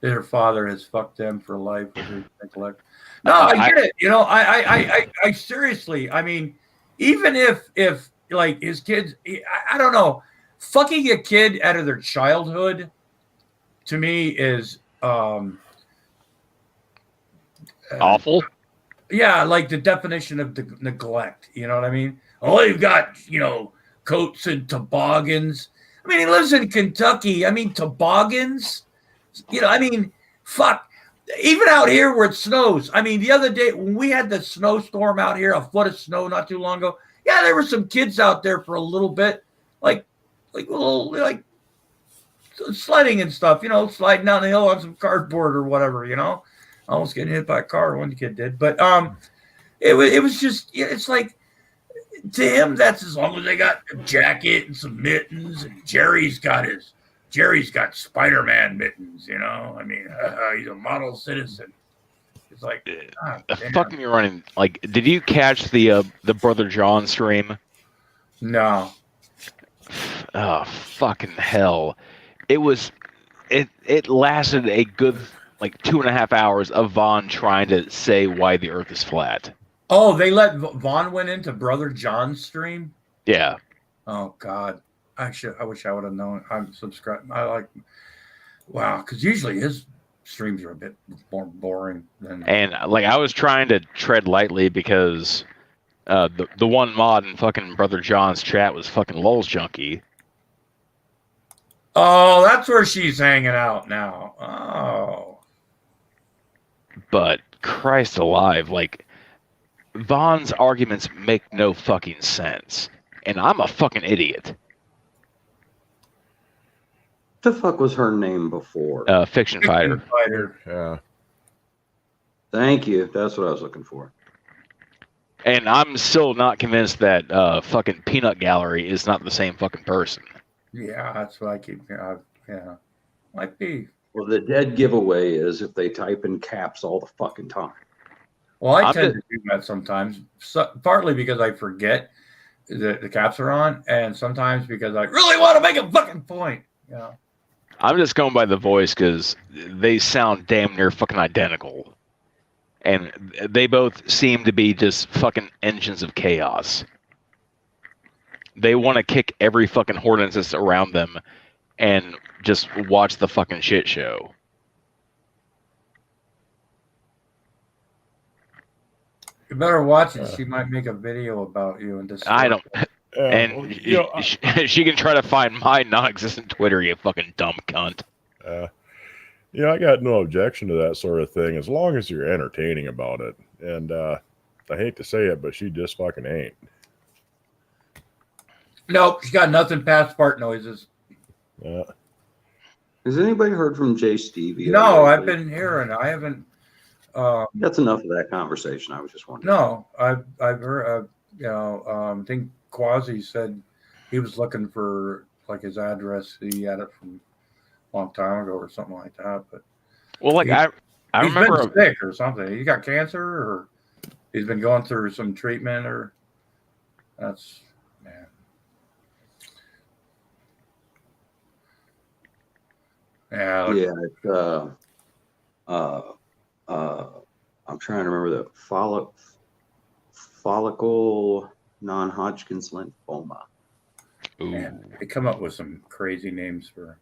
Their father has fucked them for life with his neglect. No, I get it. I seriously, even if his kids, I don't know, fucking a kid out of their childhood to me is awful. Yeah, the definition of neglect. You know what I mean? Oh, you've got, coats and toboggans. He lives in Kentucky. Toboggans. Fuck. Even out here where it snows. The other day when we had the snowstorm out here, a foot of snow not too long ago. Yeah, there were some kids out there for a little bit, sledding and stuff. Sliding down the hill on some cardboard or whatever. Almost getting hit by a car. One kid did, but it was just. It's to him, that's as long as they got a jacket and some mittens, and Jerry's got Spider-Man mittens, he's a model citizen. It's fucking you're running. Did you catch the Brother John stream? No. Oh, fucking hell. It lasted a good 2.5 hours of Vaughn trying to say why the earth is flat. Oh, they let Vaughn went into Brother John's stream? Yeah. Oh God. I wish I would have known. I'm subscribed. Wow, because usually his streams are a bit more boring than. And like I was trying to tread lightly because the one mod in fucking Brother John's chat was fucking Lulz Junkie. Oh, that's where she's hanging out now. Oh. But Christ alive, like Vaughn's arguments make no fucking sense. And I'm a fucking idiot. The fuck was her name before? Fiction Fighter. Yeah. Thank you. That's what I was looking for. And I'm still not convinced that fucking Peanut Gallery is not the same fucking person. Yeah, that's what I keep hearing. Yeah. Might be. Well, the dead giveaway is if they type in caps all the fucking time. Well, I tend to do that sometimes, partly because I forget that the caps are on, and sometimes because I really want to make a fucking point. Yeah. I'm just going by the voice because they sound damn near fucking identical. And they both seem to be just fucking engines of chaos. They want to kick every fucking hornet that's around them and just watch the fucking shit show. You better watch it. She might make a video about you and just. I don't. Yeah, And well, she can try to find my non-existent Twitter, you fucking dumb cunt. I got no objection to that sort of thing as long as you're entertaining about it. And I hate to say it, but she just fucking ain't. Nope, she's got nothing past fart noises. Yeah. Has anybody heard from Jay Stevie? No, I've been hearing. I haven't. That's enough of that conversation. I was just wondering. No, I've heard. I think Quasi said he was looking for like his address. He had it from a long time ago or something like that. But Well, like I he's remember been sick or something. He got cancer, or he's been going through some treatment, or that's man. Yeah. Yeah, it's, I'm trying to remember the follicle non-Hodgkin's lymphoma. Man, they come up with some crazy names for.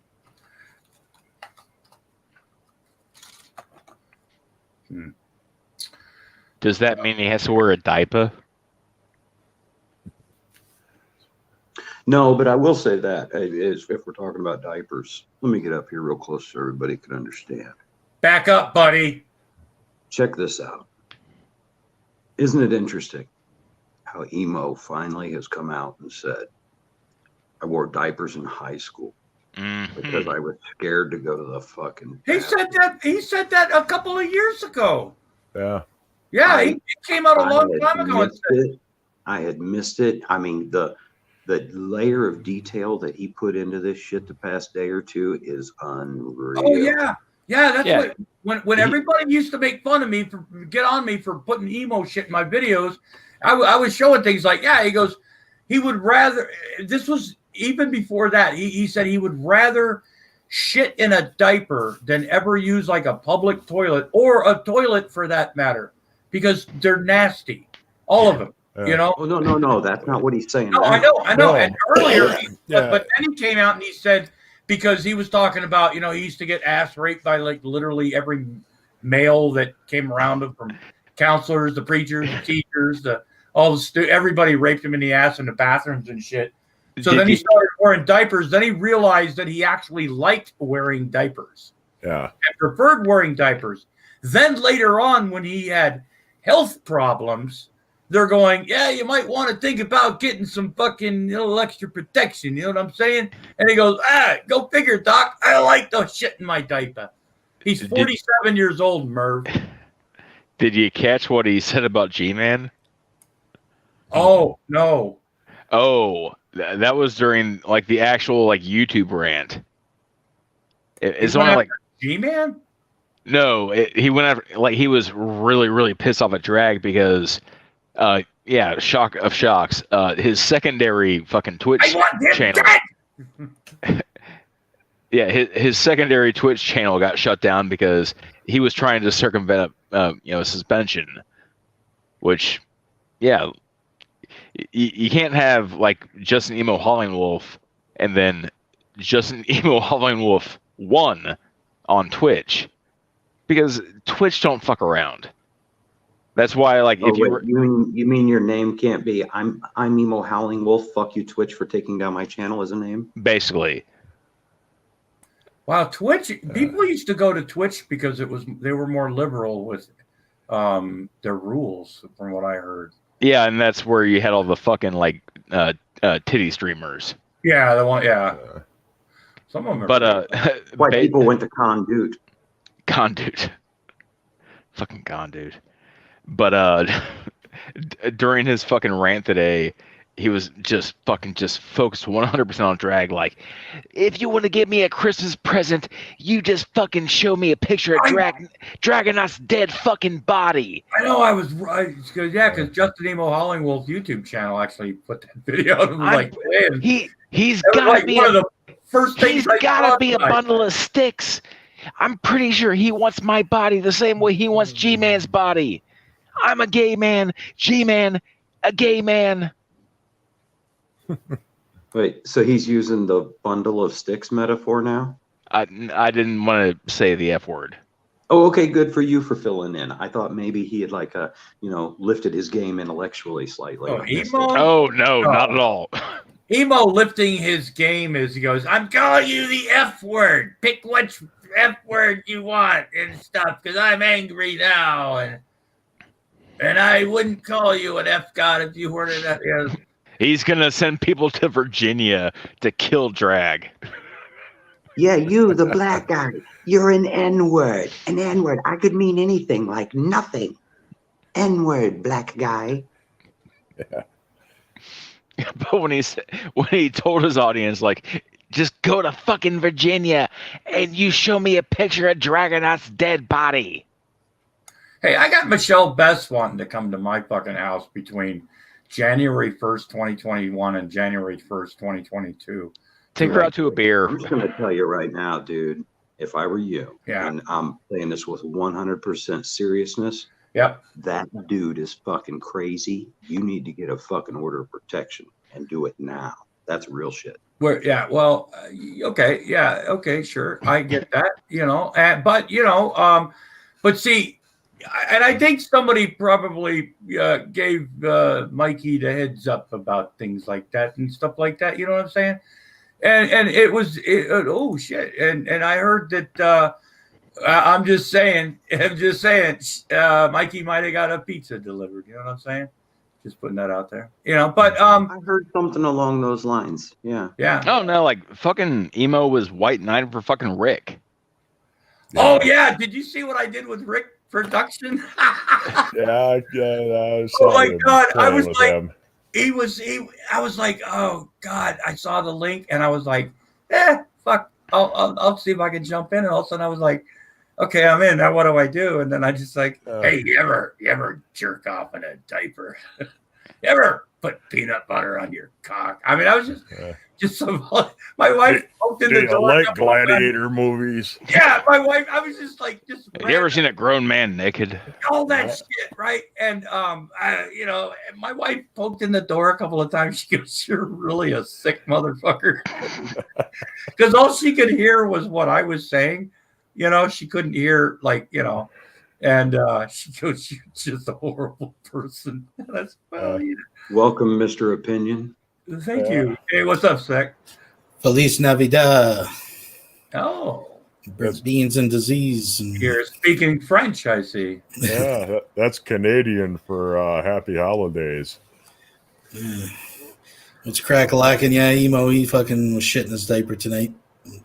Does that mean he has to wear a diaper? No, but I will say that is if we're talking about diapers, let me get up here real close so everybody can understand. Back up, buddy. Check this out. Isn't it interesting how emo finally has come out and said, I wore diapers in high school because I was scared to go to the fucking bathroom. He said that a couple of years ago. Yeah. Yeah, he came out a long time ago and said I had missed it. I mean, the layer of detail that he put into this shit the past day or two is unreal. Oh yeah. Yeah, that's what when everybody used to make fun of me for get on me for putting emo shit in my videos, I was showing things like, he goes, he would rather, this was even before that, he said he would rather shit in a diaper than ever use like a public toilet or a toilet for that matter, because they're nasty. All of them. Yeah. You know? Oh, no, that's not what he's saying. No, I know. No. And earlier, Yeah. but then he came out and he said, because he was talking about, he used to get ass raped by like literally every male that came around him, from counselors, the preachers, the teachers, everybody raped him in the ass in the bathrooms and shit. So then he started wearing diapers. Then he realized that he actually liked wearing diapers. Yeah. And preferred wearing diapers. Then later on, when he had health problems, they're going, you might want to think about getting some fucking little extra protection. You know what I'm saying? And he goes, go figure, doc. I like the shit in my diaper. He's 47 years old, Merv. Did you catch what he said about G-Man? Oh, no. Oh, that was during like the actual like YouTube rant. It's only like G-Man? No, he went after, like, he was really, really pissed off at Drag because, shock of shocks, his secondary fucking Twitch channel. His secondary Twitch channel got shut down because he was trying to circumvent, suspension, which, you can't have, like, Justin Emo Hollingwolf and then Justin Emo Hollingwolf 1 on Twitch because Twitch don't fuck around. That's why, like, Oh, if you wait, were you mean your name can't be I'm Emo Howling Wolf. Fuck you, Twitch, for taking down my channel as a name. basically, Wow, Twitch. People used to go to Twitch because they were more liberal with their rules, from what I heard. yeah, and that's where you had all the fucking like titty streamers. Yeah, the one. Yeah, some of them. But Why people went to Conduit. Conduit, fucking Conduit. But during his fucking rant today, he was just focused 100% on drag. Like, if you want to give me a Christmas present, you just fucking show me a picture of Dragonaut's dead fucking body. I know I was right. Because Justin Emo Howling Wolf YouTube channel actually put that video out. It was like, man, he's that was gotta like be one of the first things. he's gotta be a bundle of sticks. I'm pretty sure he wants my body the same way he wants G-Man's body. I'm a gay man, G-Man, a gay man. Wait, so he's using the bundle of sticks metaphor now? I didn't want to say the F word. Oh, okay, good for you for filling in. I thought maybe he had lifted his game intellectually slightly. Oh, Emo? Oh no, not at all. Emo lifting his game is he goes, I'm calling you the F word. Pick which F word you want and stuff, because I'm angry now. And I wouldn't call you an F god if you were that. Yeah. He's gonna send people to Virginia to kill drag. Yeah, you, the black guy. You're an N-word. An N-word. I could mean anything, like nothing. N-word, black guy. Yeah. But when he told his audience, like, just go to fucking Virginia and you show me a picture of Dragonaut's dead body. Hey, I got Michelle Best wanting to come to my fucking house between January 1st, 2021 and January 1st, 2022. Take her out to a beer. I'm just going to tell you right now, dude, if I were you, yeah, and I'm saying this with 100% seriousness, yep, that dude is fucking crazy. You need to get a fucking order of protection and do it now. That's real shit. Okay, sure. I get that, but see, and I think somebody probably gave Mikey the heads up about things like that and stuff like that. You know what I'm saying? And it was oh shit! And I heard that. I'm just saying. Mikey might have got a pizza delivered. You know what I'm saying? Just putting that out there. But I heard something along those lines. Yeah. Yeah. Oh no, like fucking Emo was white knighted for fucking Rick. Oh yeah, did you see what I did with Rick Production? I Oh my god, I was like, him. I was like, oh god, I saw the link and I was like, fuck, I'll see if I can jump in. And all of a sudden I was like, okay, I'm in. Now what do I do? And then I just like, hey, you ever jerk off in a diaper? You ever put peanut butter on your cock? I mean, I was just some. My wife poked in the door. I like gladiator movies. Yeah, my wife. I was just like, Have you ever seen a grown man naked? All that shit, right? And my wife poked in the door a couple of times. She goes, "You're really a sick motherfucker," because all she could hear was what I was saying. She couldn't hear and she goes, "You're just a horrible person." That's Welcome, Mr. Opinion. Thank you. Hey, what's up, Sec? Feliz Navidad. Oh. Beans and disease. You're speaking French, I see. Yeah, that's Canadian for happy holidays. Yeah. It's crack-a-lacking. Yeah, Emo, he fucking was shitting his diaper tonight.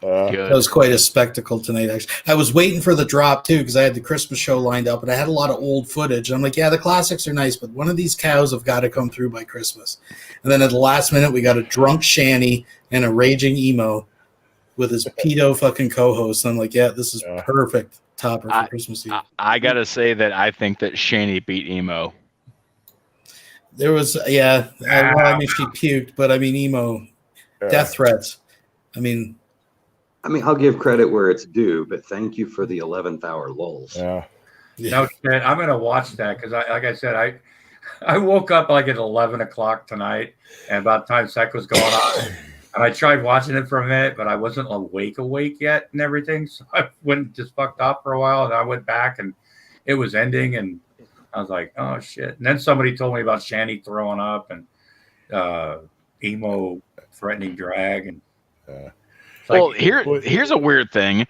That was quite a spectacle tonight, actually. I was waiting for the drop, too, because I had the Christmas show lined up, and I had a lot of old footage. I'm like, yeah, the classics are nice, but one of these cows have got to come through by Christmas. And then at the last minute, we got a drunk Shanny and a raging Emo with his pedo fucking co-host. I'm like, yeah, this is perfect topper for Christmas Eve. I got to say that I think that Shanny beat Emo. There was, I mean, she puked, but I mean, Emo, death threats. I mean, I'll give credit where it's due, but thank you for the 11th hour lulls. Yeah. No shit. I'm gonna watch that because like I said, I woke up like at 11 o'clock tonight, and about the time Sec was going on, And I tried watching it for a minute, but I wasn't awake yet and everything. So I went just fucked off for a while, and I went back, and it was ending, and I was like, oh shit. And then somebody told me about Shanny throwing up and emo threatening drag, and well, here's a weird thing.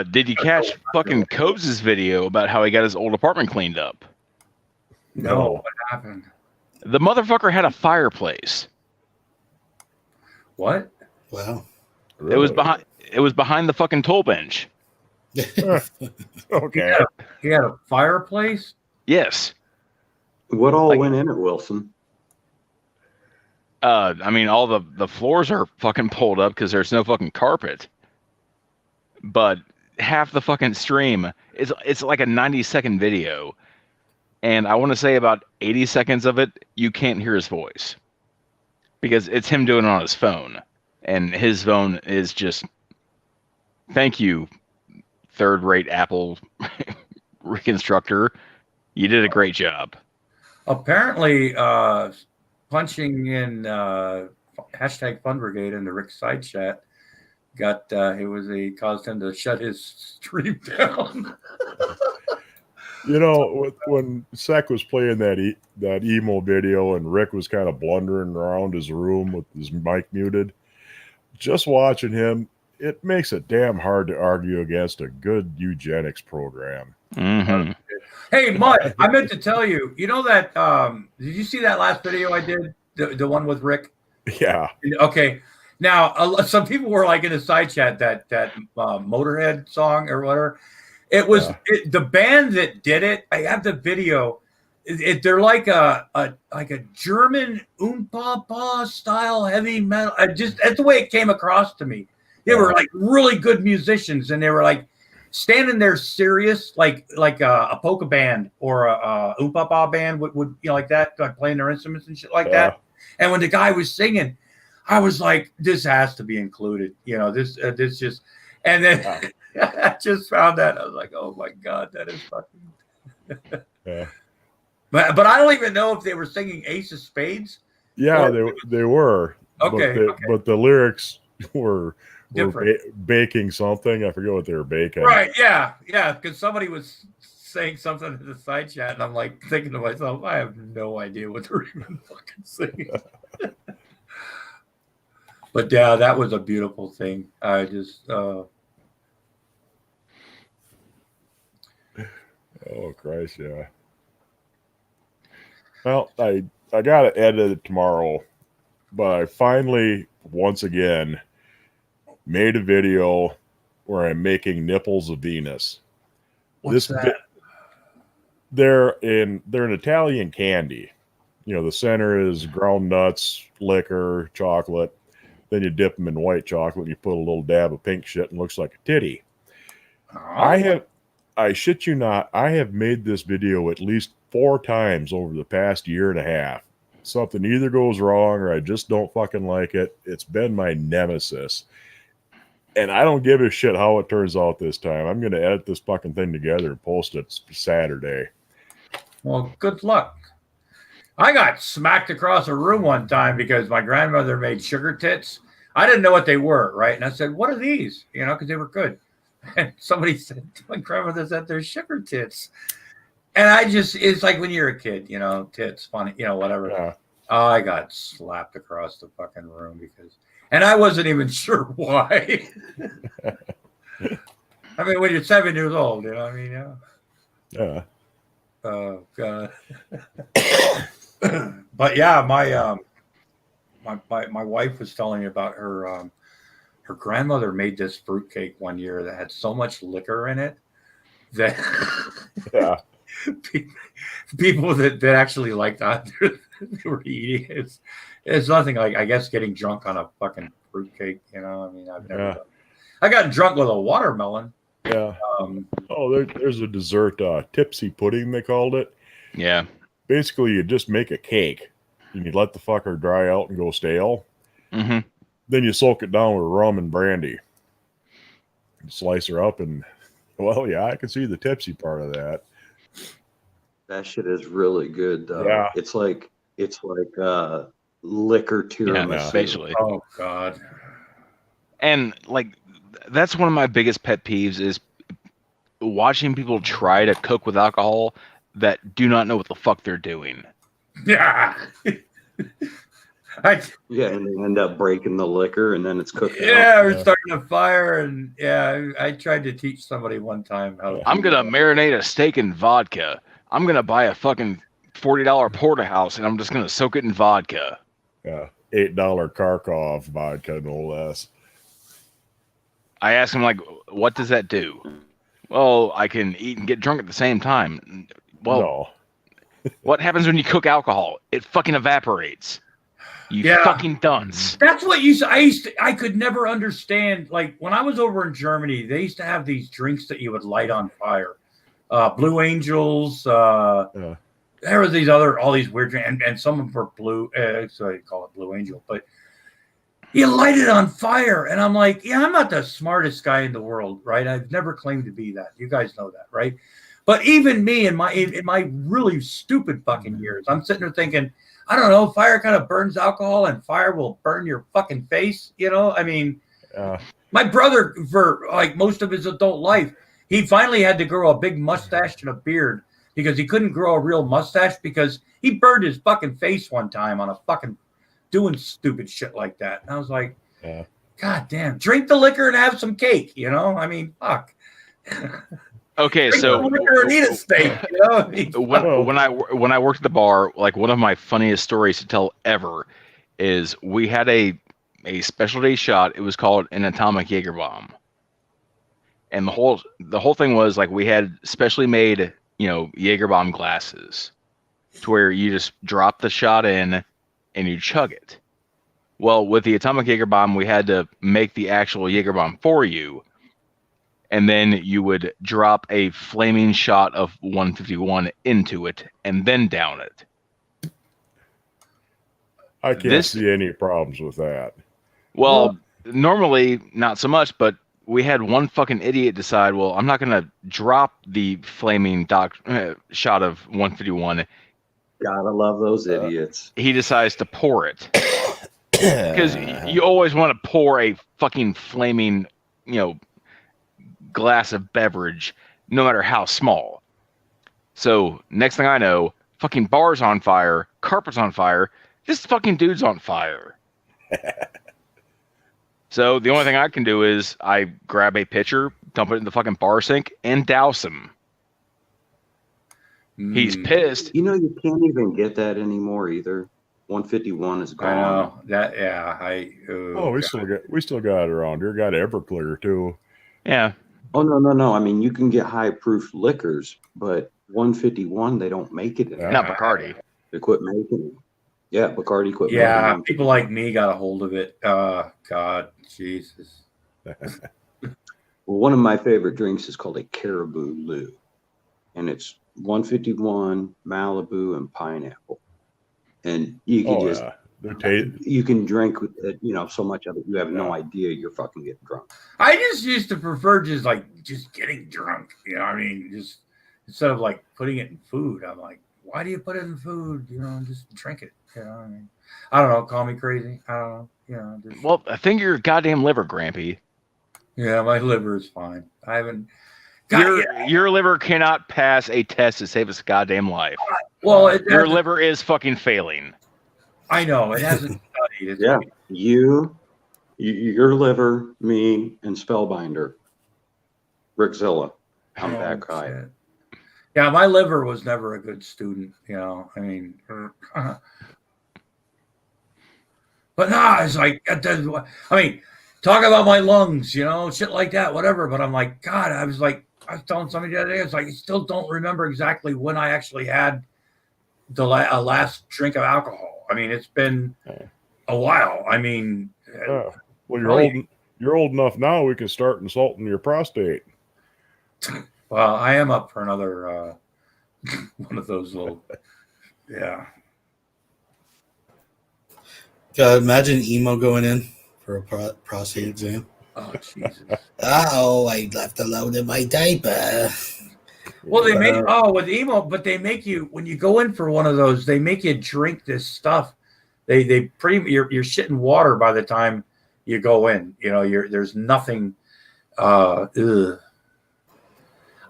Did you catch fucking Cobes' video about how he got his old apartment cleaned up? No, what happened? The motherfucker had a fireplace. What? Wow. It was behind the fucking toll bench. Okay. He had a fireplace? Yes. What all went in it, Wilson? I mean, all the floors are fucking pulled up because there's no fucking carpet. But half the fucking stream it's like a 90-second video, and I want to say about 80 seconds of it you can't hear his voice because it's him doing it on his phone, and his phone is just thank you, third-rate Apple reconstructor. You did a great job. Apparently, punching in hashtag Fun Brigade in the Rick side chat caused him to shut his stream down. When Sec was playing that emo video and Rick was kind of blundering around his room with his mic muted, just watching him, it makes it damn hard to argue against a good eugenics program. Mm-hmm. Hey, Mud, I meant to tell you, you know that, did you see that last video I did? The one with Rick? Yeah. Okay. Now, some people were like in the side chat that Motorhead song or whatever. It was the band that did it. I have the video. They're like a German Oompa style heavy metal. That's the way it came across to me. They were like really good musicians, and they were like standing there serious, like a polka band or a Oompa band would like that, like playing their instruments and shit like that. And when the guy was singing, I was like, this has to be included. This just, and then I just found that. I was like, oh my God, that is fucking. Yeah. But I don't even know if they were singing Ace of Spades. Yeah, they were. Okay. But the lyrics were different. Baking something. I forget what they were baking. Right. Yeah. Because somebody was saying something in the side chat, and I'm like thinking to myself, I have no idea what they're even fucking saying. But yeah, that was a beautiful thing. I just oh Christ, yeah. Well, I gotta edit it tomorrow, but I finally once again made a video where I'm making nipples of Venus. What's that? They're an Italian candy. The center is ground nuts, liquor, chocolate. Then you dip them in white chocolate and you put a little dab of pink shit and it looks like a titty. Oh. I shit you not, I have made this video at least 4 times over the past year and a half. Something either goes wrong or I just don't fucking like it. It's been my nemesis. And I don't give a shit how it turns out this time. I'm going to edit this fucking thing together and post it Saturday. Well, good luck. I got smacked across a room one time because my grandmother made sugar tits. I didn't know what they were, right? And I said, what are these? Because they were good. And somebody said, my grandmother said they're sugar tits. And it's like when you're a kid, tits, funny, whatever. Yeah. I got slapped across the fucking room and I wasn't even sure why. I mean, when you're 7 years old, you know what I mean? Yeah. Oh, God. But yeah, my wife was telling me about her grandmother made this fruitcake one year that had so much liquor in it that people that actually liked that they were eating it. It's nothing like, I guess, getting drunk on a fucking fruitcake. I mean, I've never done. I got drunk with a watermelon. Yeah. There's a dessert, tipsy pudding they called it. Yeah. Basically, you just make a cake and you let the fucker dry out and go stale. Mm-hmm. Then you soak it down with rum and brandy. You slice her up and, well, yeah, I can see the tipsy part of that. That shit is really good, though. Yeah. It's like liquor tiramisu. basically. Oh God. And like, that's one of my biggest pet peeves is watching people try to cook with alcohol that do not know what the fuck they're doing. Yeah. Yeah, and they end up breaking the liquor, and then it's cooked Yeah, out. we're starting a fire, and yeah, I tried to teach somebody one time how to. I'm gonna marinate a steak in vodka. I'm gonna buy a fucking $40 porterhouse, and I'm just gonna soak it in vodka. Yeah, $8 Kharkov vodka, no less. I asked him, like, what does that do? Well, I can eat and get drunk at the same time. Well, No. what happens when you cook alcohol? It fucking evaporates. You Yeah. fucking dunce. That's what I could never understand. Like when I was over in Germany, they used to have these drinks that you would light on fire. Blue Angels. Yeah. There was all these weird drinks, and some of them were blue. So they call it Blue Angel, but you light it on fire, and I'm like, yeah, I'm not the smartest guy in the world, right? I've never claimed to be that. You guys know that, right? But even me, in my really stupid fucking years, I'm sitting there thinking, I don't know, fire kind of burns alcohol, and fire will burn your fucking face. You know, I mean, my brother, for like most of his adult life, he finally had to grow a big mustache and a beard because he couldn't grow a real mustache because he burned his fucking face one time on a fucking doing stupid shit like that. And I was like, God damn, drink the liquor and have some cake, you know? I mean, fuck. Okay, Drink so the liquor and eat a steak, you know? I mean, when I worked at the bar, like one of my funniest stories to tell ever is we had a specialty shot. It was called an atomic Jaeger bomb. And the whole thing was like we had specially made, Jaeger bomb glasses to where you just drop the shot in and you chug it. Well, with the atomic Jaeger bomb, we had to make the actual Jaeger bomb for you. And then you would drop a flaming shot of 151 into it and then down it. I can't see any problems with that. Well, normally not so much, but we had one fucking idiot decide, well, I'm not going to drop the flaming shot of 151. Gotta love those idiots. He decides to pour it. Because you always want to pour a fucking flaming, glass of beverage, no matter how small. So next thing I know, fucking bar's on fire, carpet's on fire, this fucking dude's on fire. So the only thing I can do is I grab a pitcher, dump it in the fucking bar sink, and douse him. He's pissed. You can't even get that anymore either. 151 is gone. I know that. Yeah, we still got it around here. Got Everclear too. Yeah. Oh no! I mean, you can get high proof liquors, but 151 they don't make it anymore. Not Bacardi. They quit making it. Yeah, Bacardi quit. Yeah, making people like me got a hold of it. God, Jesus. Well, one of my favorite drinks is called a Caribou Lou, and it's 151, Malibu, and pineapple. And you can you can drink so much of it you have no idea you're fucking getting drunk. I just used to prefer just getting drunk. I mean, just instead of like putting it in food. I'm like, why do you put it in food? Just drink it. I mean, I don't know. Call me crazy. I don't know. Well, I think your goddamn liver, Grampy. Yeah, my liver is fine. I haven't. Your liver cannot pass a test to save its goddamn life. Well, your liver is fucking failing. I know it hasn't studied. Yeah, your liver, me, and Spellbinder, Rickzilla. I'm back high. Shit. Yeah, my liver was never a good student. I mean, but nah, it's like talk about my lungs, shit like that, whatever. But I'm like, God, I was telling somebody the other day, it's like, I still don't remember exactly when I actually had the last drink of alcohol. I mean, it's been a while. I mean, well, you're old enough now. We can start insulting your prostate. Well, I am up for another one of those little, yeah. God, imagine emo going in for a prostate exam. Oh, Jesus. Oh, I left a load in my diaper. Well, they with emo, but they make you, when you go in for one of those, they make you drink this stuff you're shitting water by the time you go in. You know, there's nothing. Ugh.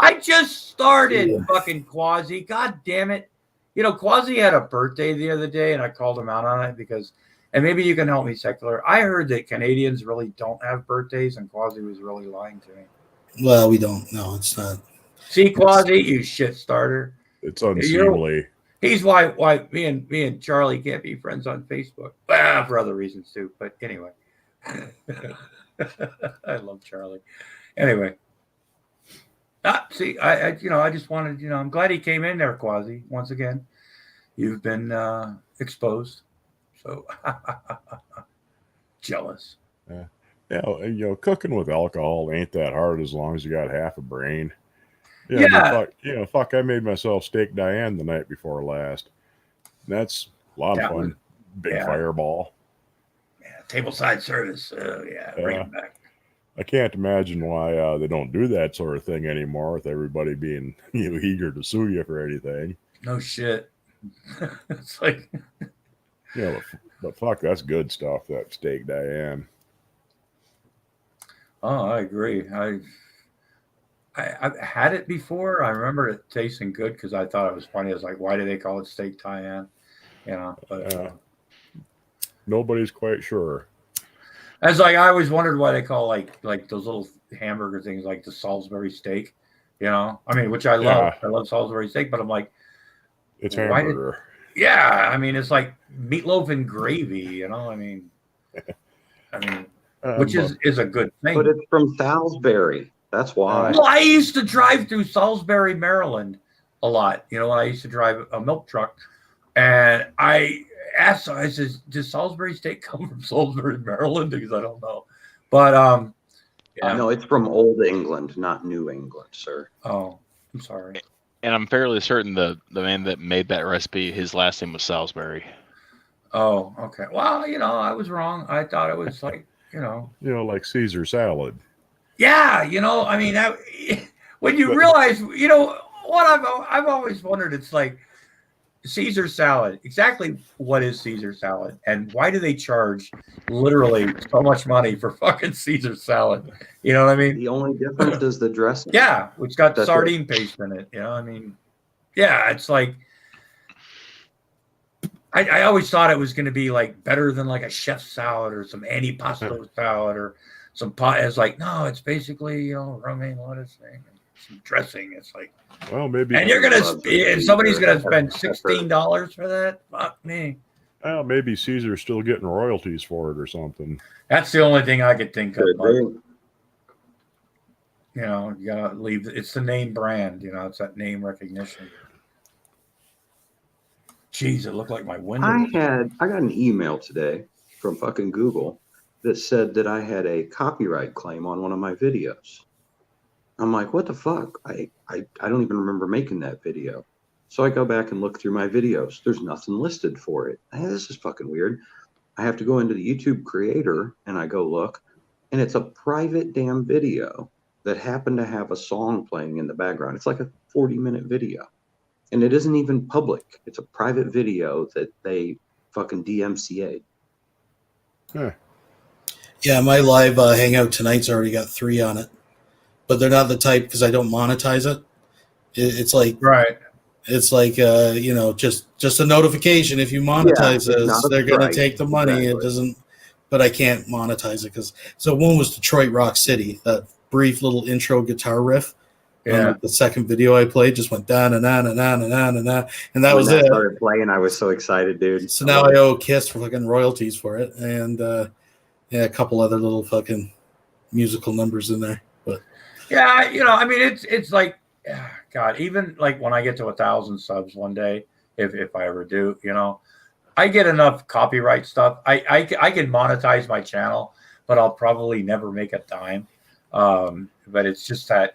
I just started fucking Quasi. God damn it. You know, Quasi had a birthday the other day, and I called him out on it because, and maybe you can help me, Secular. I heard that Canadians really don't have birthdays, and Quasi was really lying to me. Well, we don't. No, it's not. See, Quasi, you shit starter. It's unseemly. He's why me and Charlie can't be friends on Facebook. Well, for other reasons too. But anyway, I love Charlie. Anyway. See, I just wanted, I'm glad he came in there, Quasi. Once again, you've been exposed. So jealous. Yeah, cooking with alcohol ain't that hard as long as you got half a brain. Yeah. I mean, fuck, I made myself steak Diane the night before last. That's a lot of fun. Big fireball. Yeah, tableside service. Bring it back. I can't imagine why they don't do that sort of thing anymore with everybody being eager to sue you for anything. No shit. It's like, but fuck, that's good stuff. That steak Diane. Oh, I agree. I've had it before. I remember it tasting good because I thought it was funny. I was like, why do they call it steak Diane? But nobody's quite sure. As like I always wondered why they call like those little hamburger things like the Salisbury steak, I mean, which I love. Yeah. I love Salisbury steak, but I'm like, it's hamburger. I mean, it's like meatloaf and gravy, I mean, which is a good thing. But it's from Salisbury. That's why. Well, I used to drive through Salisbury, Maryland a lot. When I used to drive a milk truck, and I asked, I said, does Salisbury steak come from Salisbury, Maryland? Because I don't know. But no, it's from Old England, not New England, sir. Oh, I'm sorry. And I'm fairly certain the man that made that recipe, his last name was Salisbury. Oh, okay. Well, I was wrong. I thought it was like, like Caesar salad. Yeah, I mean, when you realize, what I've always wondered, it's like Caesar salad. Exactly what is Caesar salad, and why do they charge literally so much money for fucking Caesar salad? You know what I mean? The only difference is the dressing. Yeah, which got sardine paste in it. I mean, yeah, it's like I always thought it was going to be like better than like a chef salad or some antipasto salad or some pot. It's like, no, it's basically romaine lettuce and some dressing. It's like, well, maybe, and somebody's gonna spend $16 for that. Fuck me. Well, maybe Caesar's still getting royalties for it or something. That's the only thing I could think of. You gotta leave. It's the name brand. It's that name recognition. Jeez, it looked like my window. I got an email today from fucking Google that said that I had a copyright claim on one of my videos. I'm like, what the fuck? I don't even remember making that video. So I go back and look through my videos. There's nothing listed for it. Hey, this is fucking weird. I have to go into the YouTube creator and I go look, and it's a private damn video that happened to have a song playing in the background. It's like a 40-minute video. And it isn't even public. It's a private video that they fucking DMCA'd. Huh. Yeah, my live hangout tonight's already got 3 on it. But they're not the type, because I don't monetize it. It's like, right. It's like just a notification. If you monetize this, they're going to take the money. Exactly. It doesn't, but I can't monetize it so one was Detroit Rock City, that brief little intro guitar riff. Yeah. The second video I played just went da na na na na na na na, and that was it. When started playing, I was so excited, dude. So now I owe Kiss for fucking royalties for it, and a couple other little fucking musical numbers in there. But yeah, I mean, it's like, God, even like when I get to 1,000 subs one day, if I ever do, I get enough copyright stuff. I can monetize my channel, but I'll probably never make a dime. But it's just that,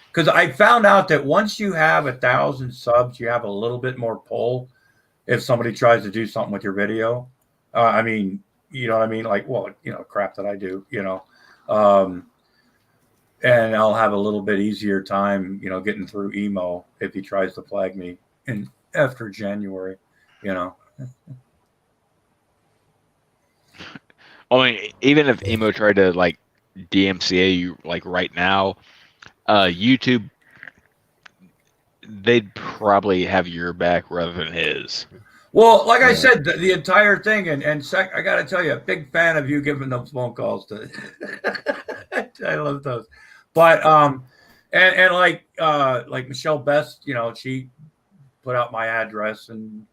because I found out that once you have 1,000 subs, you have a little bit more pull if somebody tries to do something with your video. I mean, you know what I mean? Like, well, crap that I do, and I'll have a little bit easier time, getting through emo if he tries to flag me after January, I mean, even if emo tried to like DMCA you like right now, YouTube, they'd probably have your back rather than his. Well, like I said, the entire thing, and I got to tell you, a big fan of you giving those phone calls to. I love those, but and like Michelle Best, you know, she put out my address and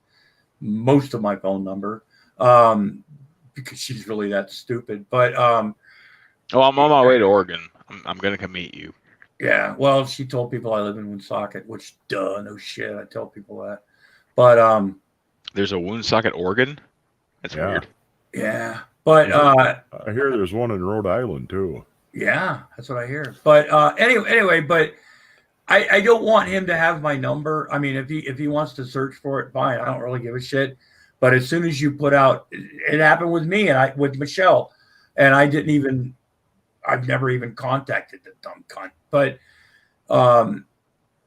most of my phone number, because she's really that stupid. But oh, I'm on my way to Oregon. I'm gonna come meet you. Yeah, well, she told people I live in Woonsocket, which no shit, I tell people that. But there's a Woonsocket, Oregon. That's weird. Yeah, but I hear there's one in Rhode Island too. Yeah, that's what I hear. But anyway, but I don't want him to have my number. I mean, if he wants to search for it, fine. I don't really give a shit. But as soon as you put out, it happened with me and with Michelle, and I've never even contacted the dumb cunt. But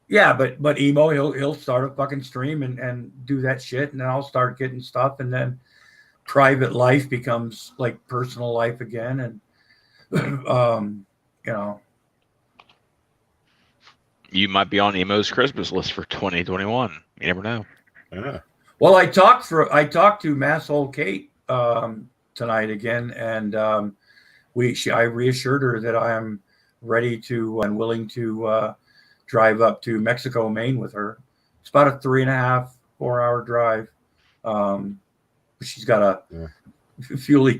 yeah, but emo, he'll start a fucking stream and do that shit, and then I'll start getting stuff, and then private life becomes like personal life again, and you know, you might be on emo's Christmas list for 2021. You never know. Yeah. Well, I talked to Masshole Kate tonight again, and I reassured her that I am ready to and willing to drive up to Mexico, Maine with her. It's about a 3.5, 4-hour drive. She's got a fuel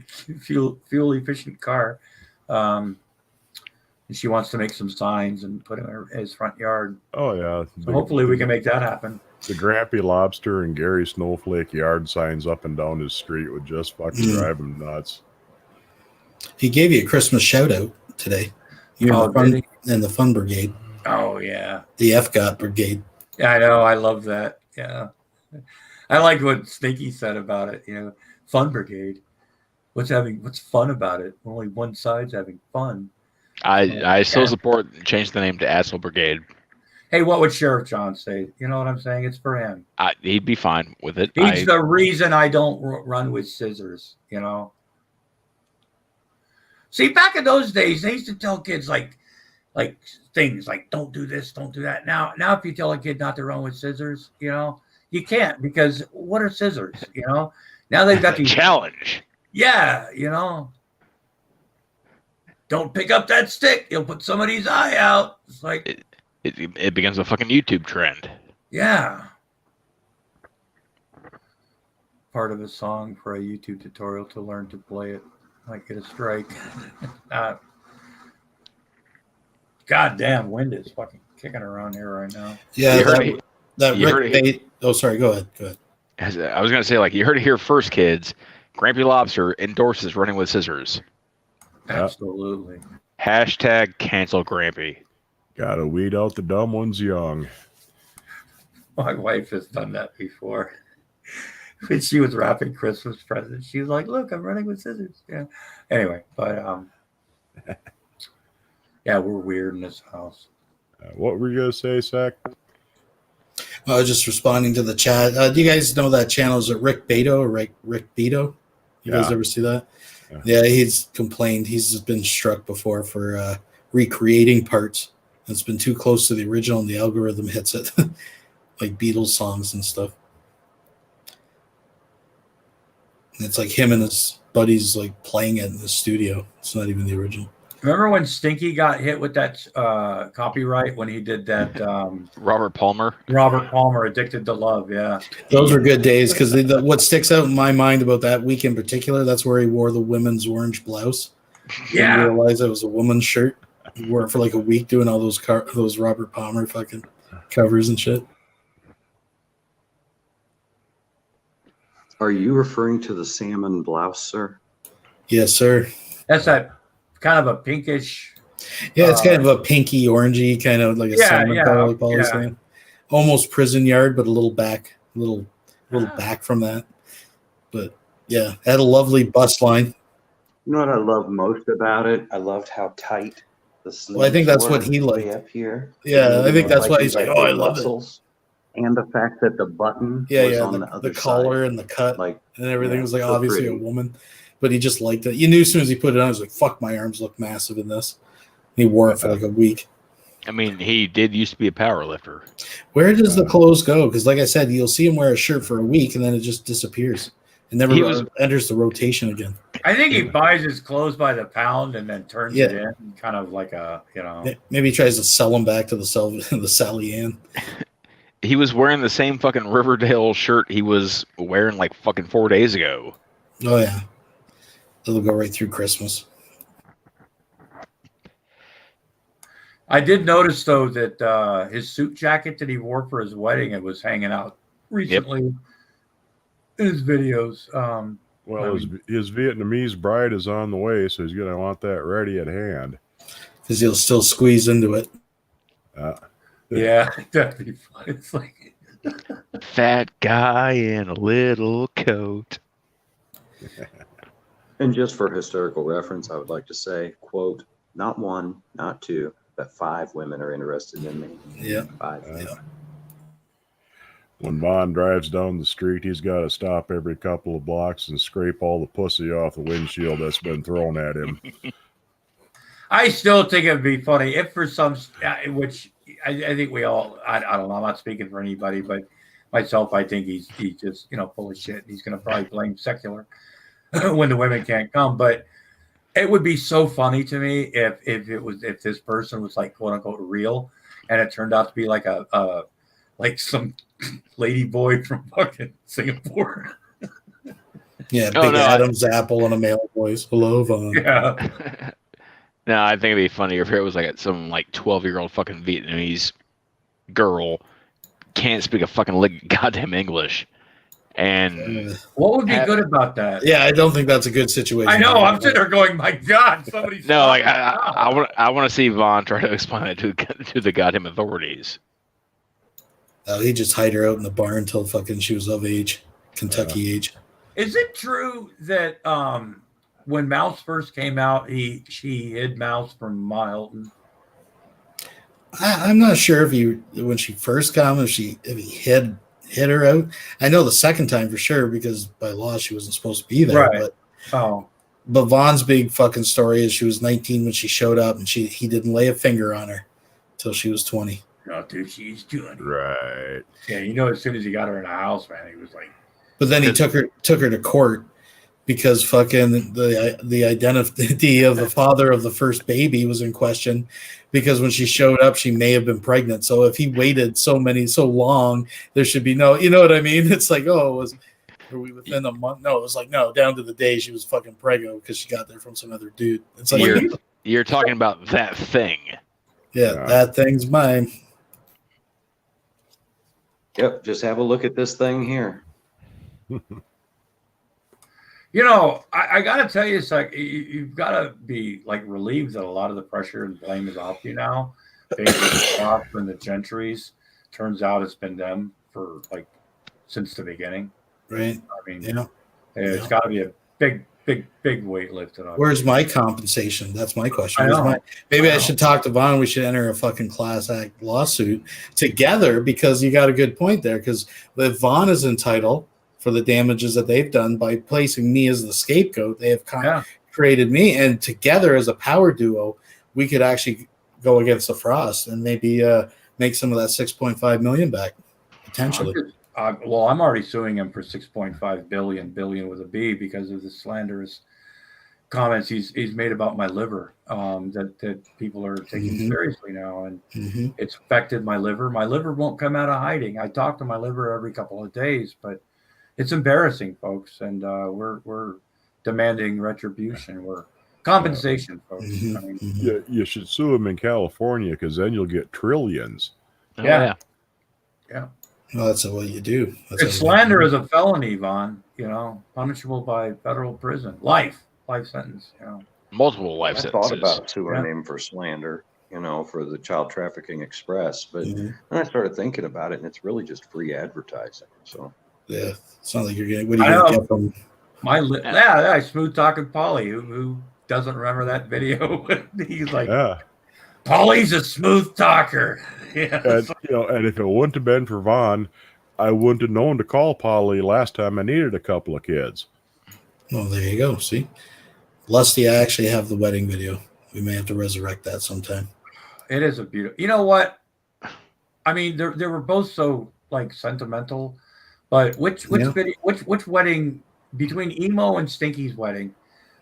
efficient car. And she wants to make some signs and put in his front yard. Oh yeah. So hopefully we can make that happen. The Grampy Lobster and Gary Snowflake yard signs up and down his street would just fucking drive him nuts. He gave you a Christmas shout out today. You're in the Fun Brigade. Oh yeah. The FGOT Brigade. Yeah, I know. I love that. Yeah. I like what Stinky said about it. You know, Fun Brigade. What's fun about it? Only one side's having fun. I still support change the name to Asshole Brigade. Hey, what would Sheriff John say? You know what I'm saying? It's for him. He'd be fine with it. He's the reason I don't run with scissors, you know? See, back in those days, they used to tell kids like things like, don't do this, don't do that. Now if you tell a kid not to run with scissors, you know, you can't, because what are scissors, you know? Now they've got these challenge. Yeah, you know. Don't pick up that stick. You'll put somebody's eye out. It's like it becomes a fucking YouTube trend. Yeah. Part of a song for a YouTube tutorial to learn to play it. Might get a strike. Goddamn wind is fucking kicking around here right now. Yeah, Rick Bait. Oh, sorry. Go ahead. I was gonna say, like, you heard it here first, kids. Grampy Lobster endorses running with scissors. Absolutely. Hashtag cancel Grampy. Gotta weed out the dumb ones young. My wife has done that before. When she was wrapping Christmas presents, she was like, "Look, I'm running with scissors." Yeah. Anyway, but yeah, we're weird in this house. What were you gonna say, Zach? I was just responding to the chat. Do you guys know that channel? Is it Rick Beto or Rick Beto? You guys ever see that? Yeah, he's complained. He's been struck before for recreating parts. It's been too close to the original, and the algorithm hits it, like Beatles songs and stuff. And it's like him and his buddies like playing it in the studio. It's not even the original. Remember when Stinky got hit with that copyright when he did that? Robert Palmer, Addicted to Love. Yeah, those were good days, because what sticks out in my mind about that week in particular, that's where he wore the women's orange blouse. Yeah, didn't realize it was a woman's shirt. He wore it for like a week doing all those Robert Palmer fucking covers and shit. Are you referring to the salmon blouse, sir? Yes, sir. That's that kind of a pinkish. Yeah, it's kind of a pinky orangey, kind of like a salmon color, like Paul was saying. Almost prison yard, but a little back from that. But yeah, had a lovely bust line. You know what I love most about it? I loved how tight the sleeves I think that's what he liked up here. Yeah, I think that's why he's like, "Oh, I love it." And the fact that the button Yeah, was yeah, on the the other collar side. and the cut Like, and everything yeah, was like so obviously pretty. a woman, but he just liked it. You knew as soon as he put it on, he was like, "Fuck, my arms look massive in this." He wore it for like a week. I mean, he did used to be a power lifter. Where does the clothes go? Because, like I said, you'll see him wear a shirt for a week and then it just disappears. It never enters the rotation again. I think he buys his clothes by the pound and then turns Yeah. it in, kind of like a, Maybe he tries to sell them back to the Sally Ann. He was wearing the same fucking Riverdale shirt he was wearing like fucking 4 days ago. Oh yeah, it'll go right through Christmas. I did notice though that his suit jacket that he wore for his wedding, it was hanging out recently in his videos. Well, his Vietnamese bride is on the way, so he's going to want that ready at hand. Because he'll still squeeze into it. Yeah, that'd be fun. It's like fat guy in a little coat. And just for historical reference, I would like to say, quote, not one, not two, but 5 women are interested in me. Yeah. 5. Yeah. When Vaughn drives down the street, he's got to stop every couple of blocks and scrape all the pussy off the windshield that's been thrown at him. I still think it'd be funny if for some, which I think we all, I don't know, I'm not speaking for anybody, but myself, I think he's just, full of shit. He's going to probably blame secular when the women can't come. But it would be so funny to me if this person was like, quote unquote, real. And it turned out to be like like some lady boy from fucking Singapore. Yeah, big Adam's apple and a male voice. Hello, Vaughn. Yeah. No, I think it'd be funnier if it was like some like 12-year-old fucking Vietnamese girl can't speak a fucking goddamn English. And what would be good about that? Yeah, I don't think that's a good situation. I know. I'm sitting there going, "My God, somebody's." No, like I want to see Vaughn try to explain it to the goddamn authorities. He just hide her out in the barn until fucking she was of age, Kentucky age. Is it true that when Mouse first came out, she hid Mouse from Ma Hilton? I'm not sure when she first got him, if he hid her out. I know the second time for sure because by law she wasn't supposed to be there. Right. But Vaughn's big fucking story is she was 19 when she showed up, and he didn't lay a finger on her until she was 20. No, dude, she's doing it. Right. Yeah, as soon as he got her in the house, man, he was like. But then he took her to court because fucking the identity of the father of the first baby was in question. Because when she showed up, she may have been pregnant. So if he waited so long, there should be no. You know what I mean? It's like, were we within a month? No, it was like down to the day she was fucking pregnant because she got there from some other dude. It's like you're talking about that thing. Yeah, that thing's mine. Yep, just have a look at this thing here. I got to tell you, it's like you've got to be like relieved that a lot of the pressure and blame is off you now. When the Gentrys, turns out it's been them for like since the beginning. Right. I mean, it's got to be a big weight lifted on. Where's my compensation? That's my question. I should talk to Vaughn. We should enter a fucking class act lawsuit together because you got a good point there. Because if Vaughn is entitled for the damages that they've done by placing me as the scapegoat, they have created me, and together as a power duo, we could actually go against the Frost and maybe make some of that $6.5 million back potentially. I'm already suing him for 6.5 billion with a B because of the slanderous comments he's made about my liver that people are taking seriously now, and it's affected my liver. My liver won't come out of hiding. I talk to my liver every couple of days, but it's embarrassing, folks, and we're demanding retribution. We're compensation, folks. I mean, you should sue him in California because then you'll get trillions. Yeah. Well, that's what you do. Slander is a felony, Vaughn. Punishable by federal prison, life sentence. Multiple life sentences. I thought about suing him for slander, for the Child Trafficking Express, but then I started thinking about it, and it's really just free advertising. So yeah, it's not like you're getting. What are you going to get from smooth talking Polly, who doesn't remember that video. He's like, Paulie's a smooth talker. Yeah. And, and if it wouldn't have been for Vaughn, I wouldn't have known to call Polly last time I needed a couple of kids. Oh, there you go. See, Lusty, I actually have the wedding video. We may have to resurrect that sometime. It is a beautiful. You know what? I mean, they were both so like sentimental, but which video, which wedding between Emo and Stinky's wedding,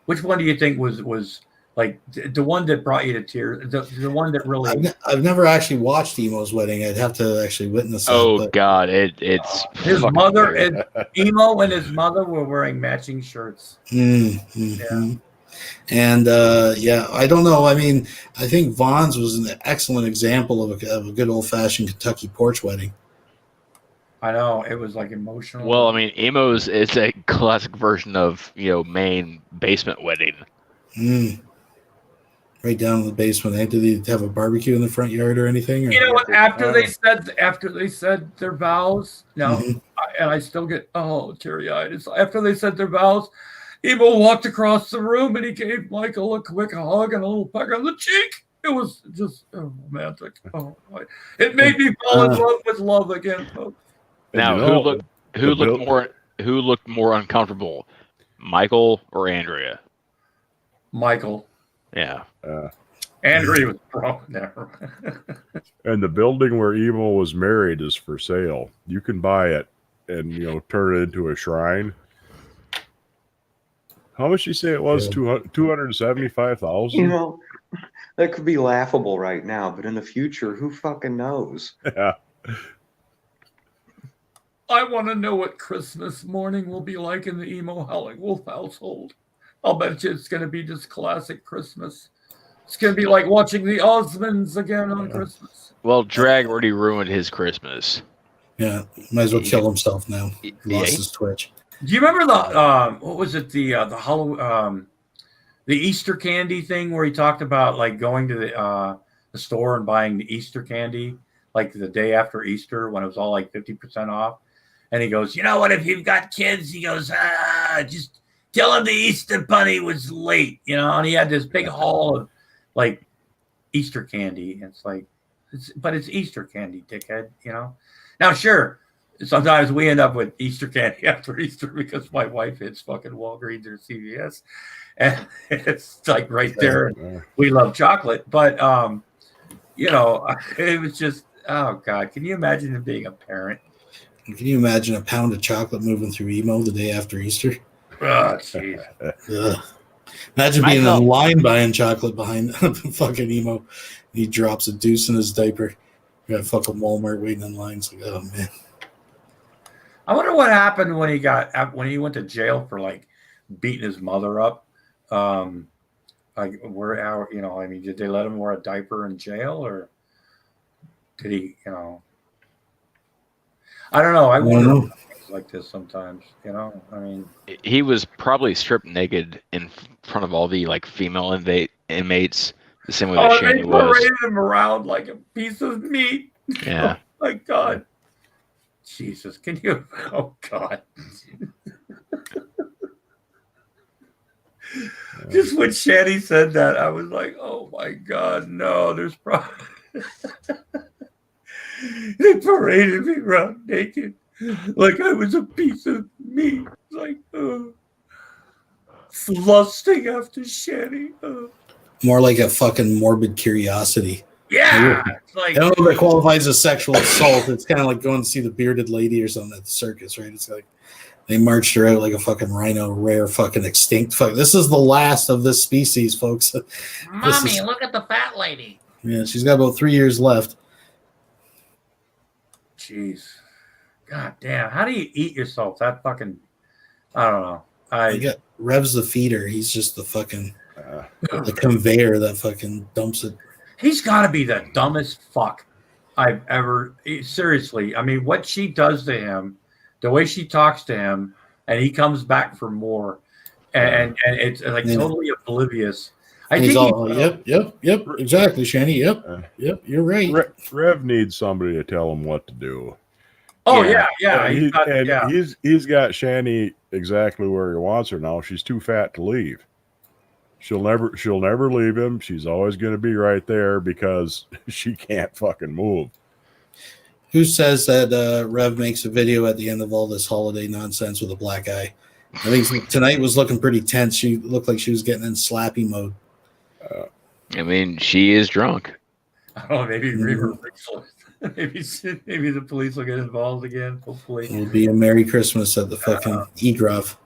which one do you think was like the one that brought you to tears? The one that really. I've never actually watched Emo's wedding. I'd have to actually witness it. Oh God, it's his mother and Emo and his mother were wearing matching shirts. Yeah. And I don't know. I mean, I think Vaughn's was an excellent example of a good old fashioned Kentucky porch wedding. I know, it was like emotional. Well, I mean, Emo's is a classic version of Maine basement wedding. Right down in the basement. Did they have a barbecue in the front yard or anything? Or? You know what? After they said their vows, and I still get teary eyed. After they said their vows, Emo walked across the room and he gave Michael a quick hug and a little peck on the cheek. It was just romantic. Oh my! It made me fall in love with love again, folks. Now, who looked more uncomfortable, Michael or Andrea? Michael. Yeah. Andrea was broken there. And the building where Emo was married is for sale. You can buy it and turn it into a shrine. How much did you say it was? 275,000. That could be laughable right now, but in the future, who fucking knows? Yeah. I want to know what Christmas morning will be like in the Emo Howling Wolf household. I'll bet you it's going to be just classic Christmas. It's going to be like watching the Osmonds again on Christmas. Well, Drag already ruined his Christmas. Yeah, might as well kill himself now. He lost his Twitch. Do you remember the what was it, the Easter candy thing where he talked about like going to the store and buying the Easter candy like the day after Easter when it was all like 50% off, and he goes, you know what, if you've got kids, he goes, just tell him the Easter bunny was late, and he had this big haul of like Easter candy. It's like, but it's Easter candy, dickhead, Now, sure, sometimes we end up with Easter candy after Easter because my wife hits fucking Walgreens or CVS, and it's like right there. We love chocolate, but it was just, oh God, can you imagine him being a parent? Can you imagine a pound of chocolate moving through Emo the day after Easter? Oh, jeez. Imagine being in line buying chocolate behind fucking Emo. He drops a deuce in his diaper. You got fucking Walmart waiting in line. It's like, oh man. I wonder what happened when he went to jail for like beating his mother up. Did they let him wear a diaper in jail, or did he? I don't know. I wonder things like this sometimes. He was probably stripped naked in front of all the like female inmates, the same way that Shani was. They paraded him around like a piece of meat. Yeah. Oh my God. Jesus, can you? Oh God. Just when Shani said that, I was like, oh my God, no, there's probably. They paraded me around naked like I was a piece of meat. Like, lusting after Shani. More like a fucking morbid curiosity. Yeah. It's like, I don't know if it qualifies as sexual assault. It's kind of like going to see the bearded lady or something at the circus, right? It's like they marched her out like a fucking rhino, rare fucking extinct. This is the last of this species, folks. Mommy, look at the fat lady. Yeah, she's got about 3 years left. Jeez. God damn. How do you eat yourself? That fucking, I don't know. You got Revs the feeder. He's just the fucking the conveyor that fucking dumps it. He's got to be the dumbest fuck I've ever. Seriously, I mean, what she does to him, the way she talks to him, and he comes back for more, and it's like totally oblivious. I think yep, exactly, Shani. Yep, you're right. Rev needs somebody to tell him what to do. Oh yeah. He's got Shani exactly where he wants her now. She's too fat to leave. She'll never leave him. She's always going to be right there because she can't fucking move. Who says that Rev makes a video at the end of all this holiday nonsense with a black eye? I think tonight was looking pretty tense. She looked like she was getting in slappy mode. I mean, she is drunk. I don't know, maybe maybe the police will get involved again, hopefully. It'll be a Merry Christmas at the fucking Egrove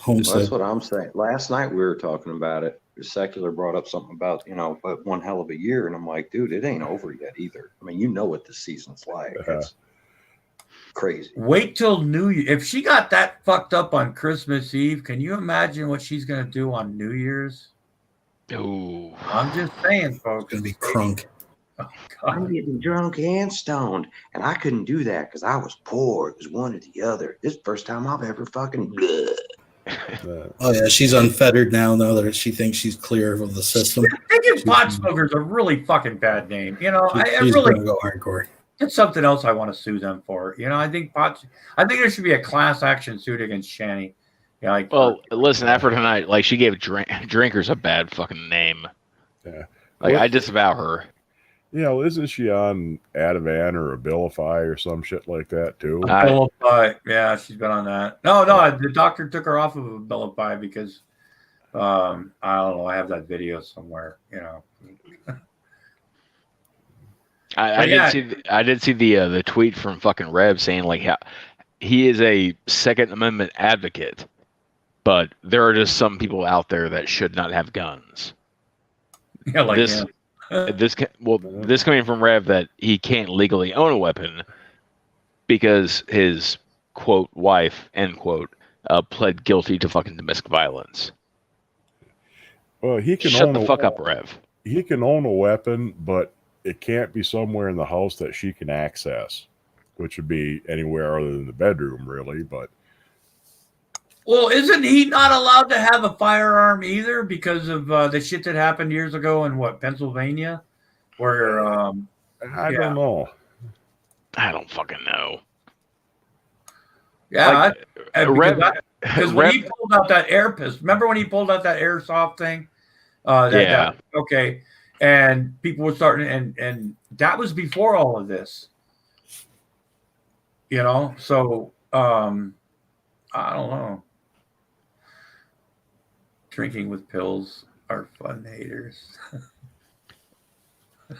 Well, homestead. that's what I'm saying. Last night we were talking about it. Secular brought up something about, but one hell of a year. And I'm like, dude, it ain't over yet either. I mean, you know what the season's like. It's crazy. Wait till New Year. If she got that fucked up on Christmas Eve, can you imagine what she's going to do on New Year's? Ooh. I'm just saying, folks. It's going to be crunk. Oh, I'm God. getting drunk and stoned, and I couldn't do that because I was poor. It was one or the other. This is the first time I've ever fucking. Oh, yeah, she's unfettered now that she thinks she's clear of the system. They give pot smokers a really fucking bad name. I She's really going to go hardcore. it's something else I want to sue them for. I think there should be a class action suit against Shani. Yeah, Well, listen, after tonight, like she gave drinkers a bad fucking name. Yeah. Like I disavow her. Isn't she on Ativan or Abilify or some shit like that too? Abilify. Yeah, she's been on that. No, the doctor took her off of Abilify because I don't know. I have that video somewhere. I did see the tweet from fucking Rev saying like how he is a Second Amendment advocate, but there are just some people out there that should not have guns. Yeah, like this. him. This coming from Rev that he can't legally own a weapon because his quote wife end quote pled guilty to fucking domestic violence. Well, he can shut the fuck up, Rev. He can own a weapon, but it can't be somewhere in the house that she can access, which would be anywhere other than the bedroom, really. But well, isn't he not allowed to have a firearm either because of the shit that happened years ago in Pennsylvania, where I don't know. I don't fucking know. Yeah, Like, because when he pulled out that air pistol, remember when he pulled out that airsoft thing? Okay, and people were starting, and that was before all of this. So I don't know. Drinking with pills are fun haters.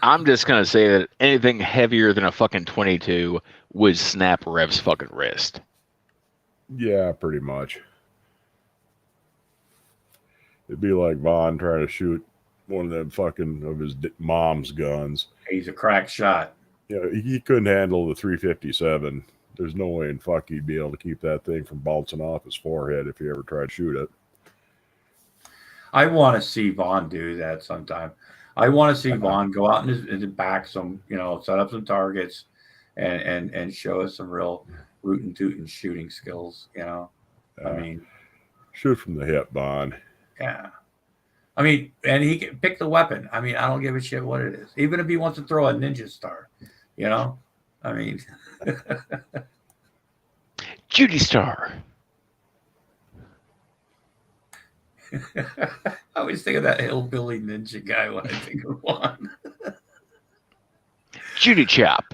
I'm just gonna say that anything heavier than a fucking 22 would snap Rev's fucking wrist. Yeah, pretty much. It'd be like Vaughn trying to shoot one of them fucking of his mom's guns. He's a crack shot. He couldn't handle the 357. There's no way in fuck he'd be able to keep that thing from bouncing off his forehead if he ever tried to shoot it. I want to see Vaughn do that sometime. I want to see Vaughn go out in the back, set up some targets, and show us some real rootin' tootin' shooting skills. I mean, shoot from the hip, Vaughn. Yeah, I mean, and he can pick the weapon. I mean, I don't give a shit what it is, even if he wants to throw a ninja star. I mean, Judy Star. I always think of that hillbilly ninja guy when I think of one. Judy Chop.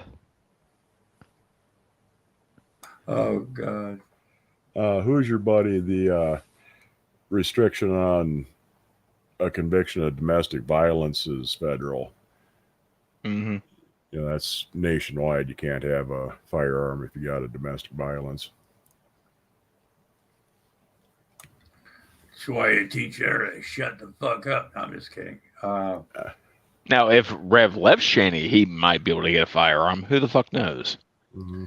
Oh God. Who's your buddy? The restriction on a conviction of domestic violence is federal. Mm-hmm. That's nationwide. You can't have a firearm if you got a domestic violence. That's why you teach her to shut the fuck up. No, I'm just kidding. Now, if Rev left Shani, he might be able to get a firearm. Who the fuck knows? Mm-hmm.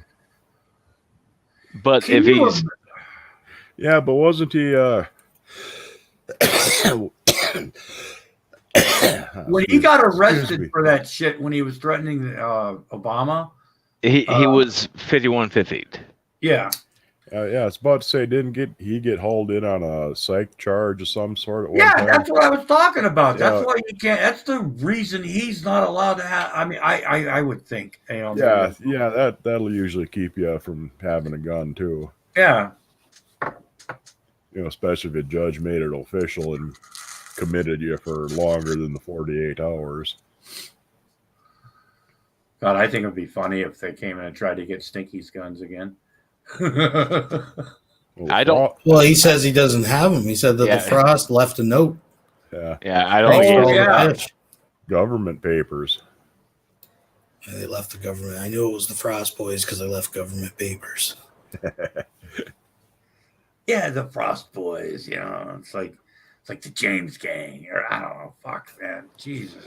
But if he's... Yeah, but wasn't he... when he got arrested for that shit when he was threatening Obama... He was 5150'd. Yeah. I was about to say, didn't he get hauled in on a psych charge of some sort? That's what I was talking about. That's why he can't. That's the reason he's not allowed to have. I mean, I would think. That'll usually keep you from having a gun too. Yeah. Especially if a judge made it official and committed you for longer than the 48 hours. God, I think it'd be funny if they came in and tried to get Stinky's guns again. I don't- Well, he says he doesn't have them. He said that Yeah. the Frost left a note. Yeah. Yeah, I don't. Thanks for Oh, all the yeah. fish. Government papers. And they left the government. I knew it was the Frost boys because they left government papers. Yeah, the Frost Boys, you know, it's like the James Gang, or I don't know, fuck, man, Jesus.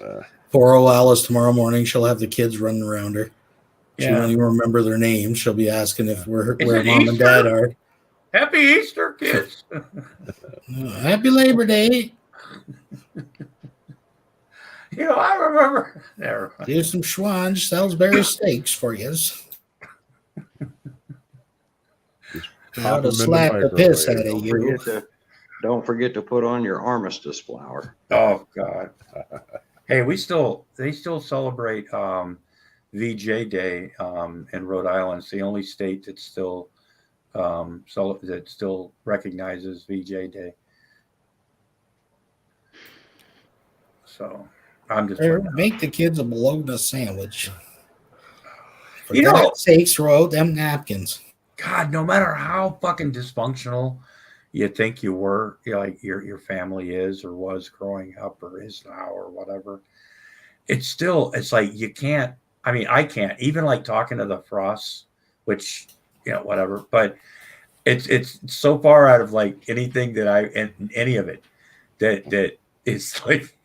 Poor old Alice tomorrow morning, she'll have the kids running around her. She Yeah. won't even remember their names. She'll be asking if where Is where it mom and Easter? dad are. Happy Easter, kids. Happy Labor Day. You know, I remember. Never mind. Do some Schwan's Salisbury steaks for you. How Pop to 'em in the slap the piss out microwave. of you. Don't forget to put on your armistice flower. Oh God. Hey, they still celebrate VJ Day in Rhode Island. It's the only state that still recognizes VJ Day. So I'm just There, make the kids a bologna sandwich. For You know- God's sakes, throw out them napkins. God, no matter how fucking dysfunctional you think you were, you know, like your family is or was growing up or is now or whatever, it's like you can't. I mean, I can't even like talking to the Frosts, which, you know, whatever. But it's so far out of like anything that any of it that is like,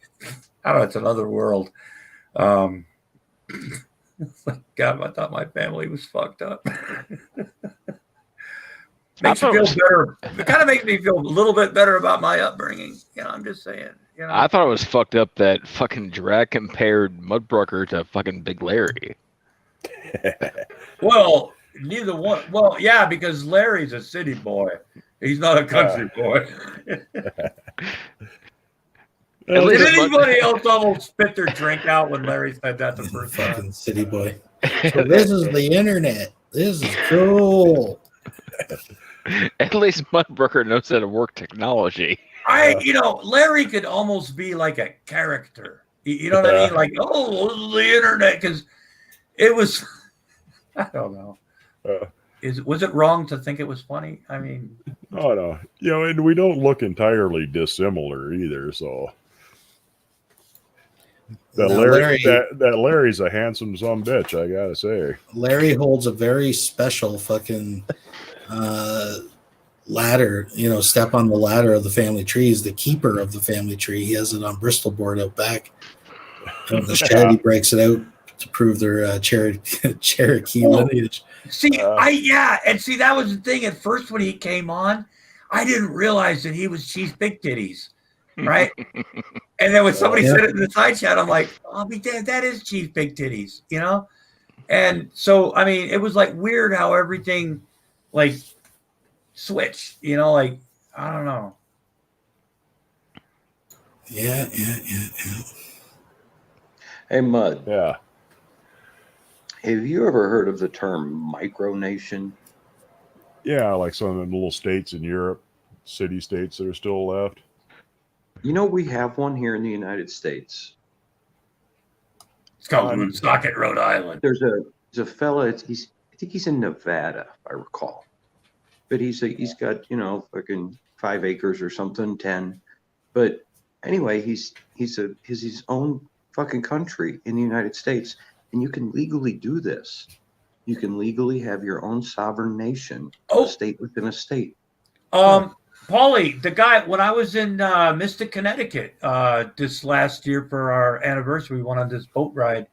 I don't know, it's another world. It's like, God, I thought my family was fucked up. Makes I you feel thought better. It kind of makes me feel a little bit better about my upbringing. You know, I'm just saying. You know, I thought it was fucked up that fucking Drac compared Mudbrucker to fucking Big Larry. well, neither one. Well, yeah, because Larry's a city boy. He's not a country boy. At Did least anybody else almost spit their drink out when Larry said that the first time? Fucking city boy. So this is the internet. This is cool. At least Mudbrucker knows how to work technology. Larry could almost be like a character. You know what I mean? Like, oh, this is the internet, because it was. I don't know. Was it wrong to think it was funny? I mean, Oh no, and we don't look entirely dissimilar either. So that Now, Larry's a handsome son bitch, I gotta say. Larry holds a very special fucking ladder, step on the ladder of the family tree. He's the keeper of the family tree. He has it on Bristol board out back. And the shed, he breaks it out to prove their Cherokee lineage. see, and see, that was the thing. At first, when he came on, I didn't realize that he was Chief Big Titties, right? And then when somebody said it in the side chat, I'm like, I'll be dead. That is Chief Big Titties, And so, I mean, it was like weird how everything like switched, like, I don't know. Yeah. Hey, Mud. Yeah. Have you ever heard of the term micronation? Yeah, like some of the little states in Europe, city states that are still left. We have one here in the United States. It's called Woonsocket, Rhode Island. There's a fella. I think he's in Nevada, if I recall. But he's got fucking 5 acres or something, 10. But anyway, he's his own fucking country in the United States, and you can legally do this. You can legally have your own sovereign nation, a state within a state. Paulie, the guy, when I was in Mystic, Connecticut this last year for our anniversary, we went on this boat ride.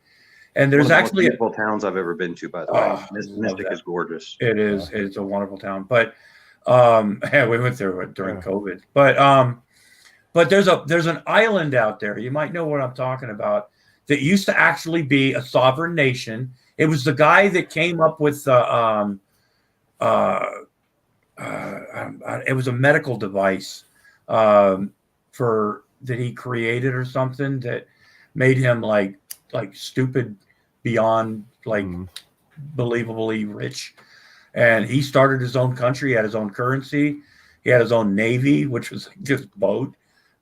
And there's one of the actually most beautiful towns I've ever been to, by the way. Mystic is gorgeous. It is. It's a wonderful town. But we went there during COVID. But there's an island out there. You might know what I'm talking about. That used to actually be a sovereign nation. It was the guy that came up with it was a medical device that he created or something that made him like stupid beyond believably rich. And he started his own country, he had his own currency, he had his own navy, which was just boat.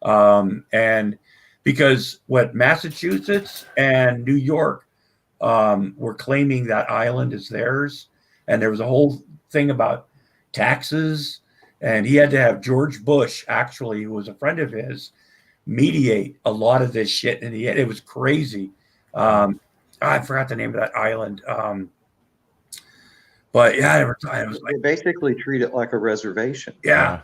And because what Massachusetts and New York were claiming that island is theirs, and there was a whole thing about taxes, and he had to have George Bush, actually, who was a friend of his, mediate a lot of this shit, and it was crazy. I forgot the name of that island. But yeah, it was They basically treat it like a reservation. yeah.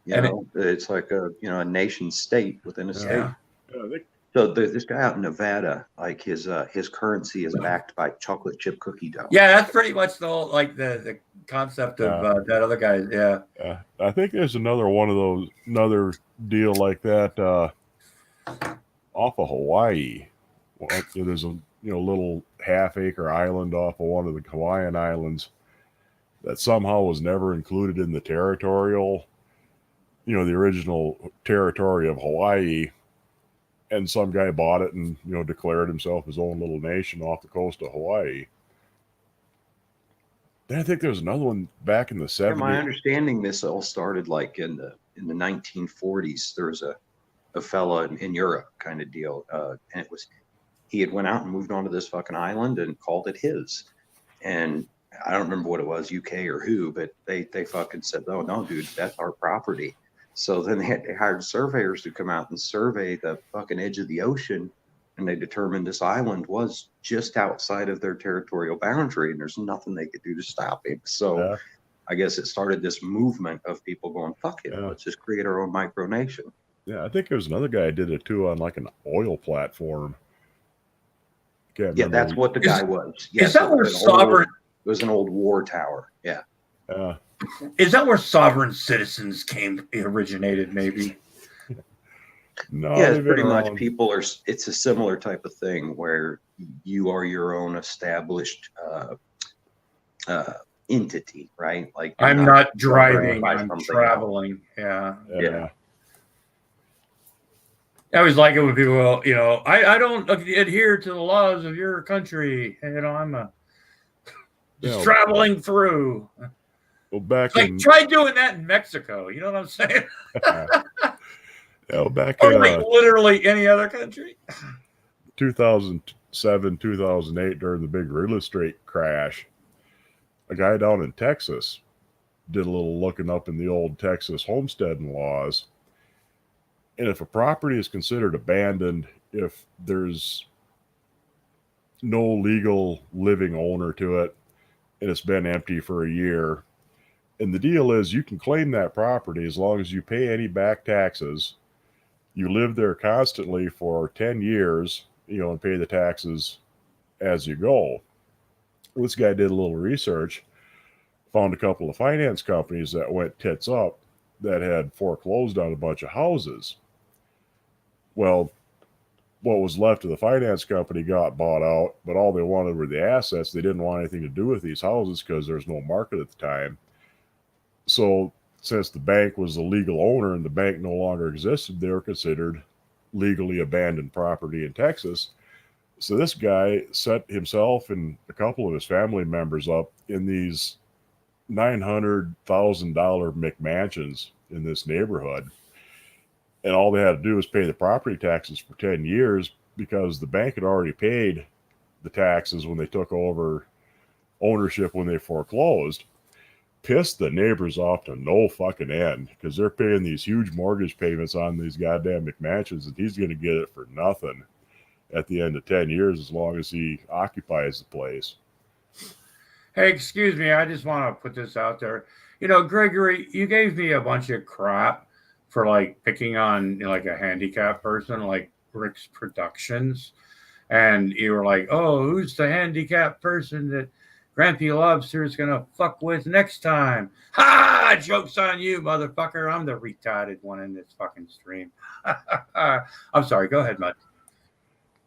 It's like a nation state within a state. Yeah. So this guy out in Nevada, like his currency is backed by chocolate chip cookie dough. Yeah, that's pretty much the whole, like the concept of that other guy. Yeah. I think there's another deal like that off of Hawaii. Well, there's a little half-acre island off of one of the Hawaiian islands that somehow was never included in the territorial, the original territory of Hawaii. And some guy bought it and, declared himself his own little nation off the coast of Hawaii. Then I think there was another one back in the 70s. My understanding, this all started like in the 1940s. There was a fella in Europe kind of deal. And he had went out and moved onto this fucking island and called it his. And I don't remember what it was, UK or who, but they fucking said, oh, no, dude, that's our property. So then they hired surveyors to come out and survey the fucking edge of the ocean, and they determined this island was just outside of their territorial boundary, and there's nothing they could do to stop it. So I guess it started this movement of people going, fuck it, let's just create our own micronation. Yeah, I think there was another guy who did it too on like an oil platform. Yeah, that's what the guy was. Is that where sovereign? It was an old war tower. Yeah. Is that where sovereign citizens originated? Maybe. No. Yeah, it's pretty much people are. It's a similar type of thing where you are your own established entity, right? Like I'm not driving. I'm traveling. Yeah. I always like it when people, I don't adhere to the laws of your country. I'm just traveling through. Well, try doing that in Mexico. You know what I'm saying? Back or like literally any other country. 2007, 2008, during the big real estate crash, a guy down in Texas did a little looking up in the old Texas homesteading laws. And if a property is considered abandoned, if there's no legal living owner to it, and it's been empty for a year, and the deal is you can claim that property as long as you pay any back taxes, you live there constantly for 10 years, and pay the taxes as you go. This guy did a little research, found a couple of finance companies that went tits up that had foreclosed on a bunch of houses. Well, what was left of the finance company got bought out, but all they wanted were the assets. They didn't want anything to do with these houses because there's no market at the time. So since the bank was the legal owner and the bank no longer existed, they were considered legally abandoned property in Texas. So this guy set himself and a couple of his family members up in these $900,000 McMansions in this neighborhood. And all they had to do was pay the property taxes for 10 years because the bank had already paid the taxes when they took over ownership when they foreclosed. Pissed the neighbors off to no fucking end because they're paying these huge mortgage payments on these goddamn McMansions, and he's going to get it for nothing at the end of 10 years as long as he occupies the place. Hey, excuse me. I just want to put this out there. Gregory, you gave me a bunch of crap for like picking on like a handicapped person, like Rick's Productions. And you were like, oh, who's the handicapped person that Grampy Lobster is going to fuck with next time? Ha! Joke's on you, motherfucker. I'm the retarded one in this fucking stream. I'm sorry. Go ahead, Mud.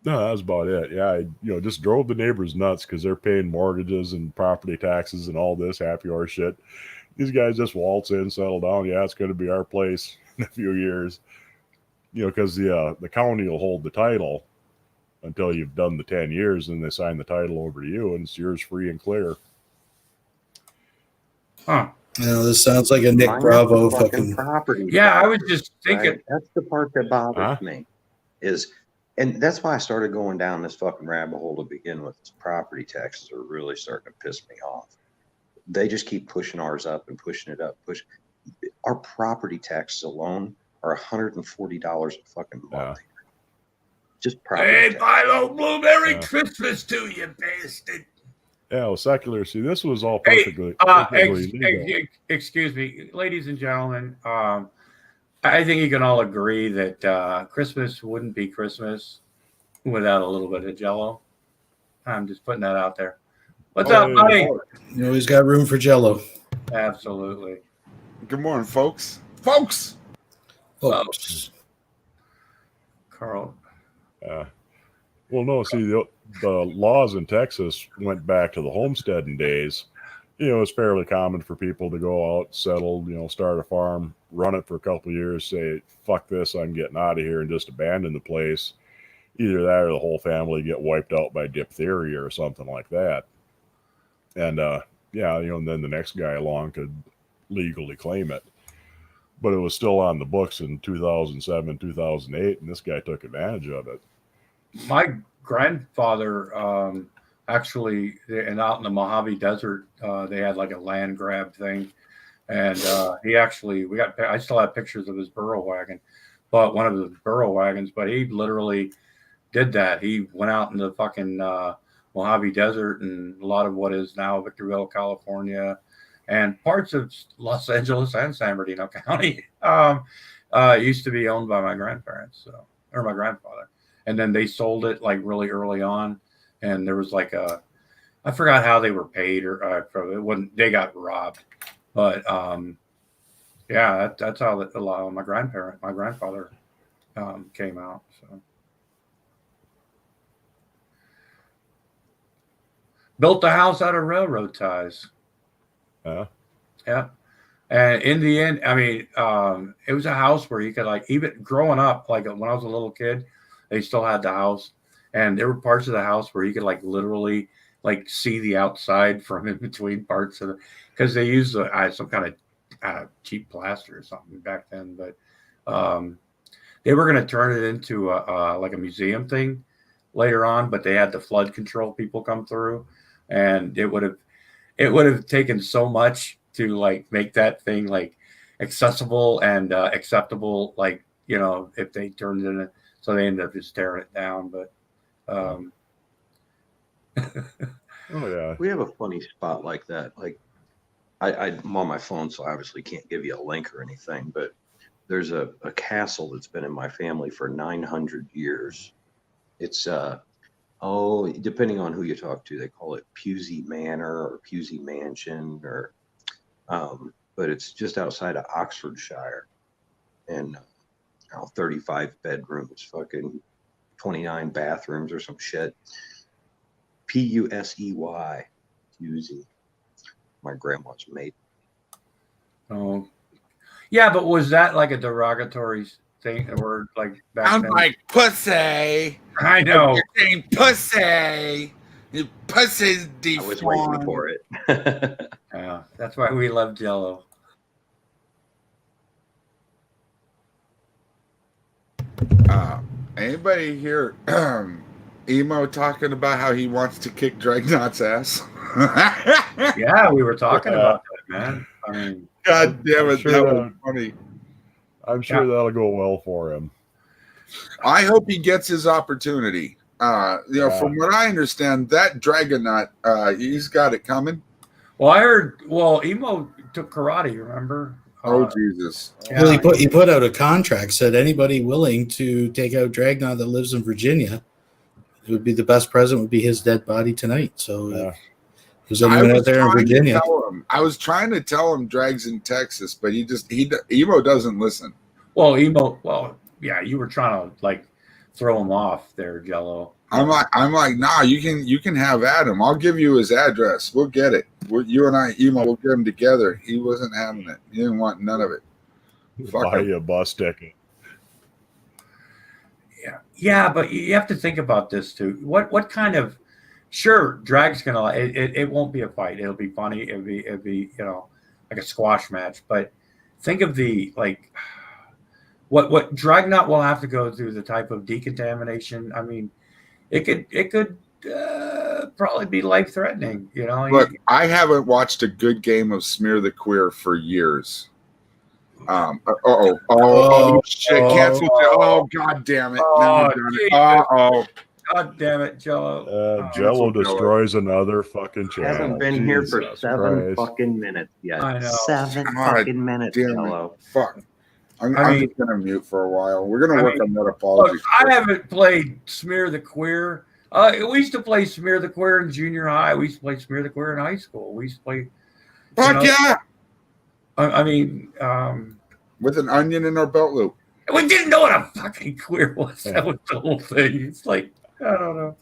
No, that was about it. Yeah, I just drove the neighbors nuts because they're paying mortgages and property taxes and all this happy hour shit. These guys just waltz in, settle down. Yeah, it's going to be our place in a few years. Because the county will hold the title until you've done the 10 years, and they sign the title over to you, and it's yours free and clear. Huh. This sounds like a Nick Minus Bravo the fucking. property. Yeah, I was taxes, just thinking. right? That's the part that bothers Huh? me. And that's why I started going down this fucking rabbit hole to begin with. Property taxes are really starting to piss me off. They just keep pushing ours up and pushing it up. Our property taxes alone are $140 a fucking month. Yeah. Just property Hey, tax. Philo Blue, Merry Yeah. Christmas to you, bastard. Yeah, well, secular. See, this was all Hey, perfectly legal. excuse me, ladies and gentlemen. I think you can all agree that Christmas wouldn't be Christmas without a little bit of Jello. I'm just putting that out there. What's Oh, up, yeah, buddy? You always got room for Jello. Absolutely. Good morning, folks. Folks. Folks. Carl. Well, no, see, the laws in Texas went back to the homesteading days. It's fairly common for people to go out, settle, start a farm, run it for a couple of years, say, fuck this, I'm getting out of here, and just abandon the place. Either that or the whole family get wiped out by diphtheria or something like that. And, and then the next guy along could legally claim it. But it was still on the books in 2007, 2008, and this guy took advantage of it. My grandfather actually, and out in the Mojave Desert, they had like a land grab thing, and I still have pictures of his burro wagon, but one of the burro wagons. But he literally did that. He went out in the fucking Mojave Desert and a lot of what is now Victorville, California, and parts of Los Angeles and San Bernardino County used to be owned by my grandparents, or my grandfather. And then they sold it like really early on. And there was like I forgot how they were paid, or it wasn't, they got robbed. But yeah, that's how a lot of my grandfather came out. So built the house out of railroad ties. Yeah. And in the end, I mean, it was a house where you could, like, even growing up, like when I was a little kid, they still had the house, and there were parts of the house where you could like literally like see the outside from in between parts of it, because they used some kind of cheap plaster or something back then. But they were going to turn it into like a museum thing later on, but they had the flood control people come through, and it would have taken so much to like make that thing like accessible and acceptable, like, if they turned it in. So they ended up just tearing it down. But Oh yeah. We have a funny spot like that. Like I'm on my phone, so I obviously can't give you a link or anything, but there's a castle that's been in my family for 900 years. It's depending on who you talk to, they call it Pusey Manor or Pusey Mansion, or but it's just outside of Oxfordshire, and 35 bedrooms, fucking 29 bathrooms or some shit. Pusey, Pusey. My grandma's maid. oh, yeah, but was that like a derogatory thing, or like back I'm then? like pussy. I know. You're saying pussy. You pussy's I was waiting deformed. for it. Yeah, that's why we love Jello. Anybody hear Emo talking about how he wants to kick Dragnot's ass? Yeah, we were talking about that, man. I mean, God damn it, Sure, that was funny. I'm sure that'll go well for him. I hope he gets his opportunity. Yeah. From what I understand, that Dragonaut, he's got it coming. well, I heard. Well, Emo took karate. Remember? Oh Jesus! Yeah, Well, he put out a contract, said anybody willing to take out Dragnot that lives in Virginia, it would be the best present would be his dead body tonight. So Yeah. there's anyone out there in Virginia. I was trying to tell him Drag's in Texas, but Emo doesn't listen. Well, Emo. Well, yeah, you were trying to like throw him off there, Jello. I'm like, nah, you can have Adam. I'll give you his address. We'll get it. You and I, Emo, we'll get him together. He wasn't having it. He didn't want none of it. Fuck Buy him. you a bus ticket. Yeah, but you have to think about this too. What kind of, sure, Drag's gonna, it won't be a fight. It'll be funny. It'll be like a squash match. But think of the what Dragnet will have to go through, the type of decontamination. I mean, it could probably be life threatening. You know. Look, I haven't watched a good game of Smear the Queer for years. Shit, canceled. Oh, god damn it. God damn it, Jello. Jello destroys another fucking channel. Haven't been here for Jesus 7 Christ. fucking minutes yet. I know. 7 God fucking minutes, damn it. Jello. Fuck. I'm mean- just gonna mute for a while. We're gonna I work mean, on that apology. Look, I haven't played Smear the Queer. We used to play Smear the Queer in junior high. We used to play Smear the Queer in high school. We used to play. Fuck yeah! I mean, With an onion in our belt loop. we didn't know what a fucking queer was. That was the whole thing. It's like, I don't know.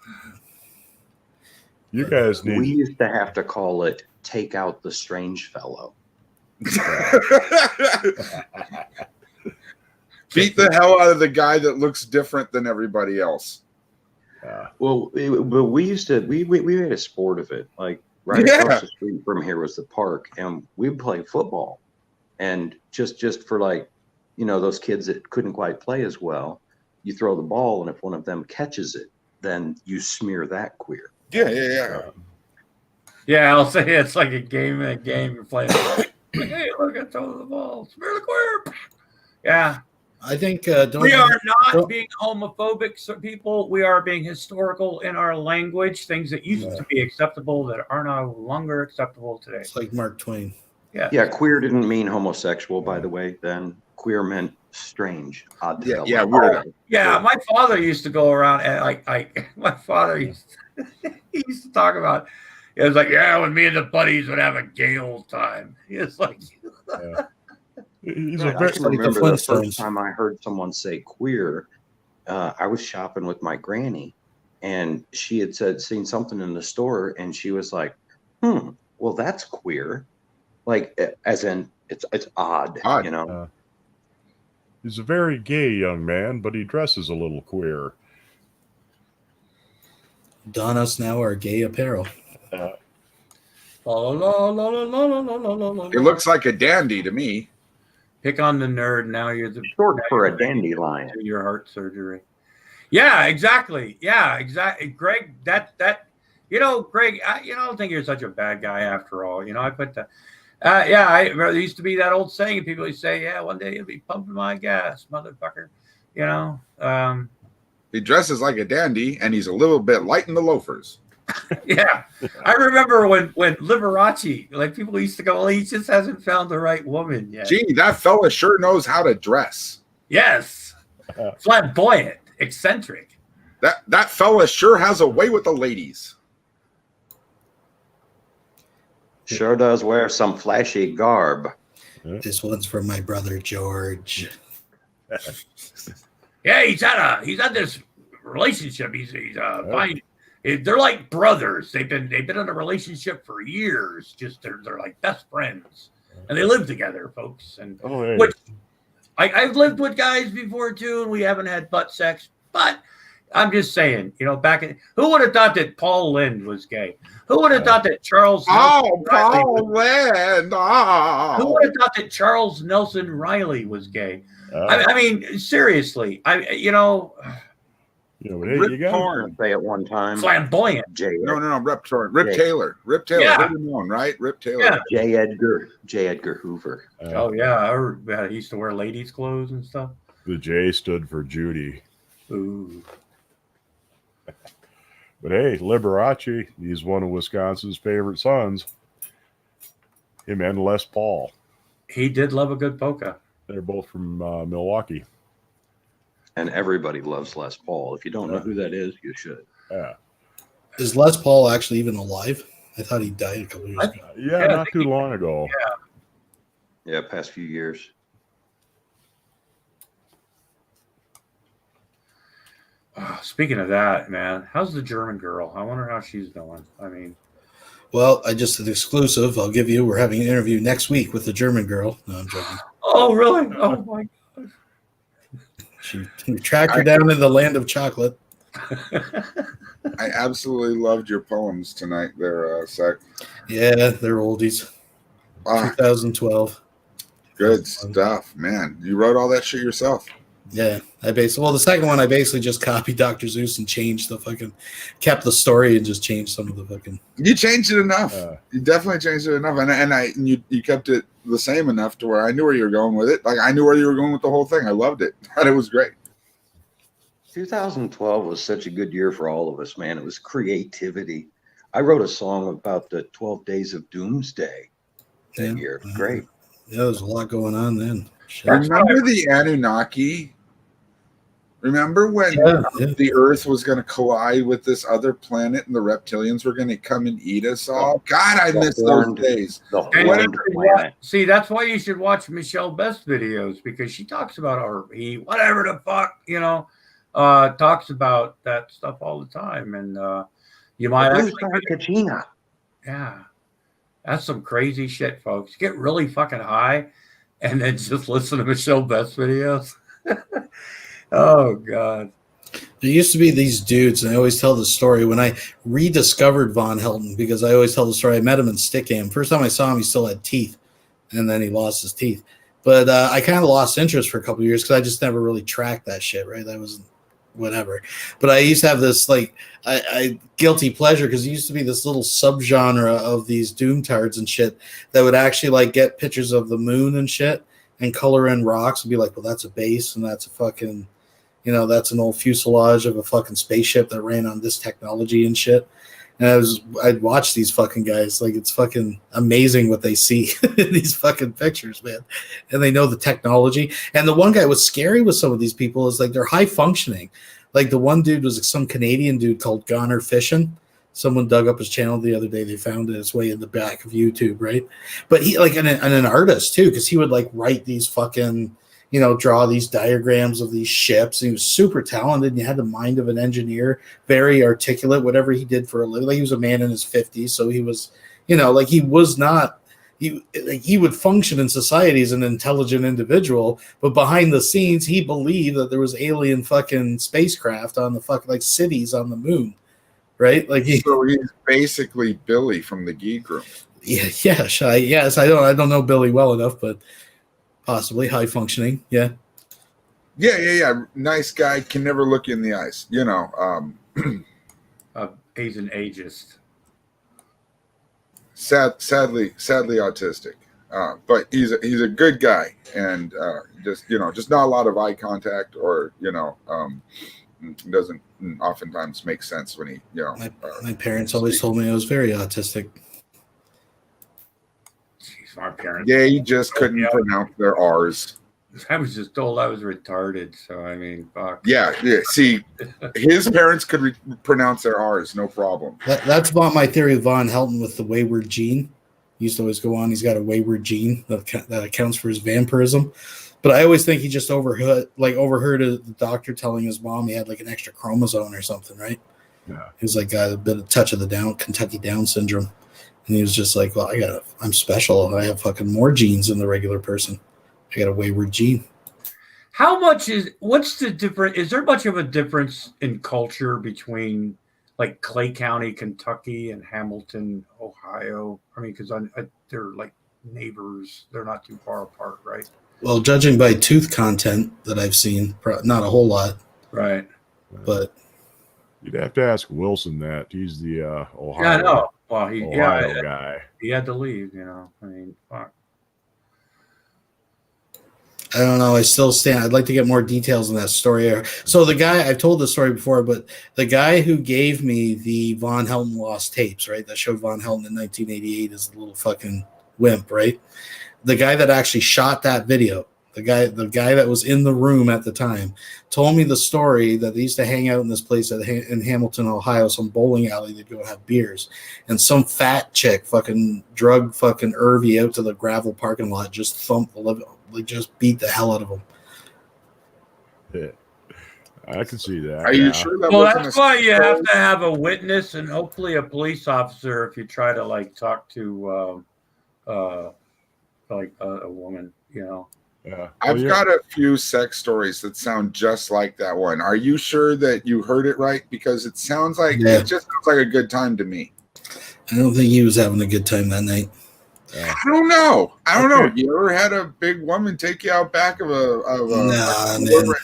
You guys We need. used to have to call it "Take Out the Strange Fellow." Beat the hell out of the guy that looks different than everybody else. Well, but we used to we made a sport of it. Like right Yeah. across the street from here was the park, and we'd play football. And just for like, you know, those kids that couldn't quite play as well, you throw the ball, and if one of them catches it, then you smear that queer. Yeah. Yeah, I'll say it's like a game you're playing. Like, hey, look, I throw the ball. Smear the Queer. Yeah. I think We are not don't- being homophobic, people. We are being historical in our language. Things that used to be acceptable that are no longer acceptable today. It's like Mark Twain. Yeah, queer didn't mean homosexual, by the way. Then queer meant strange, odd. Yeah, fellow. yeah, weird. Yeah, my father used to go around and my father used he used to talk about. It was like, yeah, when me and the buddies would have a gay old time. It's like, He's I a very. can like the remember the Flintstones. first time I heard someone say queer. I was shopping with my granny, and she had seen something in the store, and she was like, well, that's queer. Like, as in, it's odd, Odd. you know? He's a very gay young man, but he dresses a little queer. Don us now our gay apparel. la, la, la, la, la, la, la, la, la, la. It looks like a dandy to me. Pick on the nerd. Now you're the Short now for you're a dandelion. to your heart surgery. Yeah, exactly. Yeah, exactly. Greg, that Greg, I don't think you're such a bad guy after all. You know, I put the there used to be that old saying. People would say, "Yeah, one day you'll be pumping my gas, motherfucker." You know, He dresses like a dandy, and he's a little bit light in the loafers. yeah. I remember when Liberace, like people used to go, "Well, he just hasn't found the right woman yet." Gee, that fella sure knows how to dress. Yes, flamboyant, eccentric. That fella sure has a way with the ladies. Sure does wear some flashy garb. This one's from my brother George. Yeah, he's had this relationship. He's fine. They're like brothers. They've been in a relationship for years. Just they're like best friends, and they live together, folks. And Hey. which I've lived with guys before too, and we haven't had butt sex. But I'm just saying, you know, who would have thought that Paul Lynde was gay? Who would have thought that Charles? Oh, Nelson Riley Paul Lynde. Oh. Who would have thought that Charles Nelson Riley was gay? I mean, seriously. but hey, you got Torn say at one time. Flamboyant. No, Rip Taylor. Rip Taylor. Yeah. Who known, right? Rip Taylor. Yeah. J. Edgar Hoover. Oh yeah, he used to wear ladies' clothes and stuff. the J stood for Judy. Ooh. But hey, Liberace, he's one of Wisconsin's favorite sons. Him and Les Paul. He did love a good polka. They're both from Milwaukee. And everybody loves Les Paul. If you don't know who that is, you should. Yeah. Is Les Paul actually even alive? I thought he died a couple years ago. Yeah, not too long ago. Yeah, past few years. Speaking of that, man, how's the German girl? I wonder how she's doing. I mean, Well, I just an exclusive. I'll give you. We're having an interview next week with the German girl. No, I'm joking. oh really? Oh my We tracked her down in the land of chocolate. I absolutely loved your poems tonight there, Sec. Yeah, they're oldies. 2012. Good stuff, man. You wrote all that shit yourself. Yeah, the second one I basically just copied Dr. Zeus and kept the story and just changed some of the fucking. You changed it enough. You definitely changed it enough, and you kept it the same enough to where I knew where you were going with it. Like I knew where you were going with the whole thing. I loved it. Thought it was great. 2012 was such a good year for all of us, man. It was creativity. I wrote a song about the 12 days of doomsday that year. Great. Yeah, there's a lot going on then. Remember the Anunnaki? Remember when the Earth was going to collide with this other planet and the reptilians were going to come and eat us all? God, I miss those days. See, that's why you should watch Michelle Best's videos, because she talks about our whatever the fuck, talks about that stuff all the time. And you might actually, yeah, that's some crazy shit, folks. Get really fucking high and then just listen to Michelle Best's videos. Oh God. There used to be these dudes, and I always tell the story when I rediscovered Von Helton, because I always tell the story. I met him in Stickham. First time I saw him, he still had teeth, and then he lost his teeth. But I kind of lost interest for a couple of years because I just never really tracked that shit, right? That was whatever. But I used to have this I guilty pleasure, because it used to be this little subgenre of these doomtards and shit that would actually get pictures of the moon and shit and color in rocks and be like, well, that's a base and that's a fucking, that's an old fuselage of a fucking spaceship that ran on this technology and shit. And I'd watch these fucking guys. It's fucking amazing what they see in these fucking pictures, man. And they know the technology. And the one guy, what's scary with some of these people is they're high functioning. The one dude was some Canadian dude called Goner Fishing. Someone dug up his channel the other day. They found it its way in the back of YouTube, right? But he and an artist too, because he would write these fucking, draw these diagrams of these ships. He was super talented. And he had the mind of an engineer, very articulate. Whatever he did for a living, he was a man in his 50s, so he was, he was not. He would function in society as an intelligent individual, but behind the scenes, he believed that there was alien fucking spacecraft on the fucking cities on the moon. Right, so he's basically Billy from the Geek Room. Yes, I don't know Billy well enough, but possibly high functioning. Yeah. Nice guy, can never look you in the eyes. He's an ageist. Sadly autistic, but he's a good guy, and just not a lot of eye contact, or doesn't oftentimes make sense when he my parents always told me I was very autistic. Jeez, my parents, you just couldn't pronounce their R's. I was just told I was retarded, so I mean, fuck. Yeah. See, his parents could pronounce their R's, no problem. That's about my theory of Von Helton with the wayward gene. He used to always go on. He's got a wayward gene that accounts for his vampirism. But I always think he just overheard the doctor telling his mom he had an extra chromosome or something, right? Yeah. He was got a bit of touch of the Kentucky Down syndrome. And he was just well, I'm special. I have fucking more genes than the regular person. I got a wayward gene. What's the difference? Is there much of a difference in culture between Clay County, Kentucky and Hamilton, Ohio? I mean, because they're neighbors. They're not too far apart, right? Well, judging by tooth content that I've seen, not a whole lot. Right. But you'd have to ask Wilson that. He's the Ohio. Yeah, I know. Well, Ohio guy. He had to leave, I mean, fuck. I don't know. I still stand. I'd like to get more details on that story. So the guy, I've told this story before, but the guy who gave me the Von Helton lost tapes, right? That showed Von Helton in 1988 as a little fucking wimp, right? The guy that actually shot that video, the guy that was in the room at the time, told me the story that they used to hang out in this place in Hamilton, Ohio, some bowling alley. They'd go have beers, and some fat chick fucking drug fucking Irvy out to the gravel parking lot, just thumped the living. Just beat the hell out of him. Yeah, I can see that. Are you sure that? Well, that's why you have to have a witness and hopefully a police officer if you try to talk to a woman. Yeah. I've got a few sex stories that sound just like that one. Are you sure that you heard it right? Because it sounds like it just sounds like a good time to me. I don't think he was having a good time that night. Yeah. I don't know. Okay. You ever had a big woman take you out back of a Nah, man.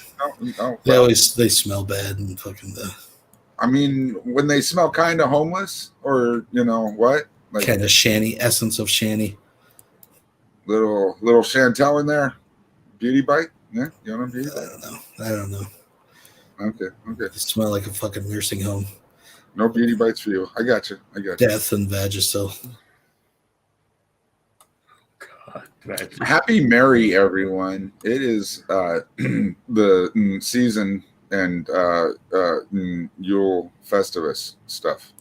No. They smell bad and fucking I mean, when they smell kind of homeless, or what, like kind of shanty essence of shanty. little Chantel in there, beauty bite. Yeah, you want a beauty bite? I don't know. Okay. They smell like a fucking nursing home. No beauty bites for you. I got you. Death and Vagisil. God, that's- Happy Merry, everyone. It is the season and Yule Festivus stuff.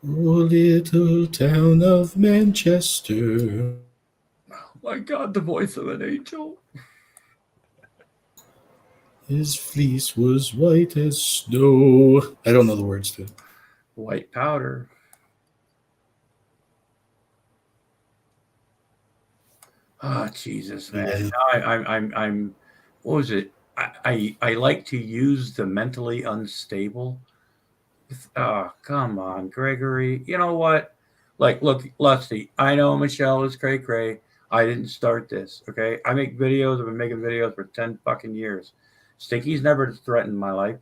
Oh, little town of Manchester. oh my God, the voice of an angel. His fleece was white as snow. I don't know the words to it. White powder. Oh, Jesus, man. Yeah. Now I'm. What was it? I like to use the mentally unstable. Oh, come on, Gregory. You know what? Like, look, Lusty. I know Michelle is cray cray. I didn't start this. Okay, I make videos. I've been making videos for 10 fucking years. Stinky's never threatened my life.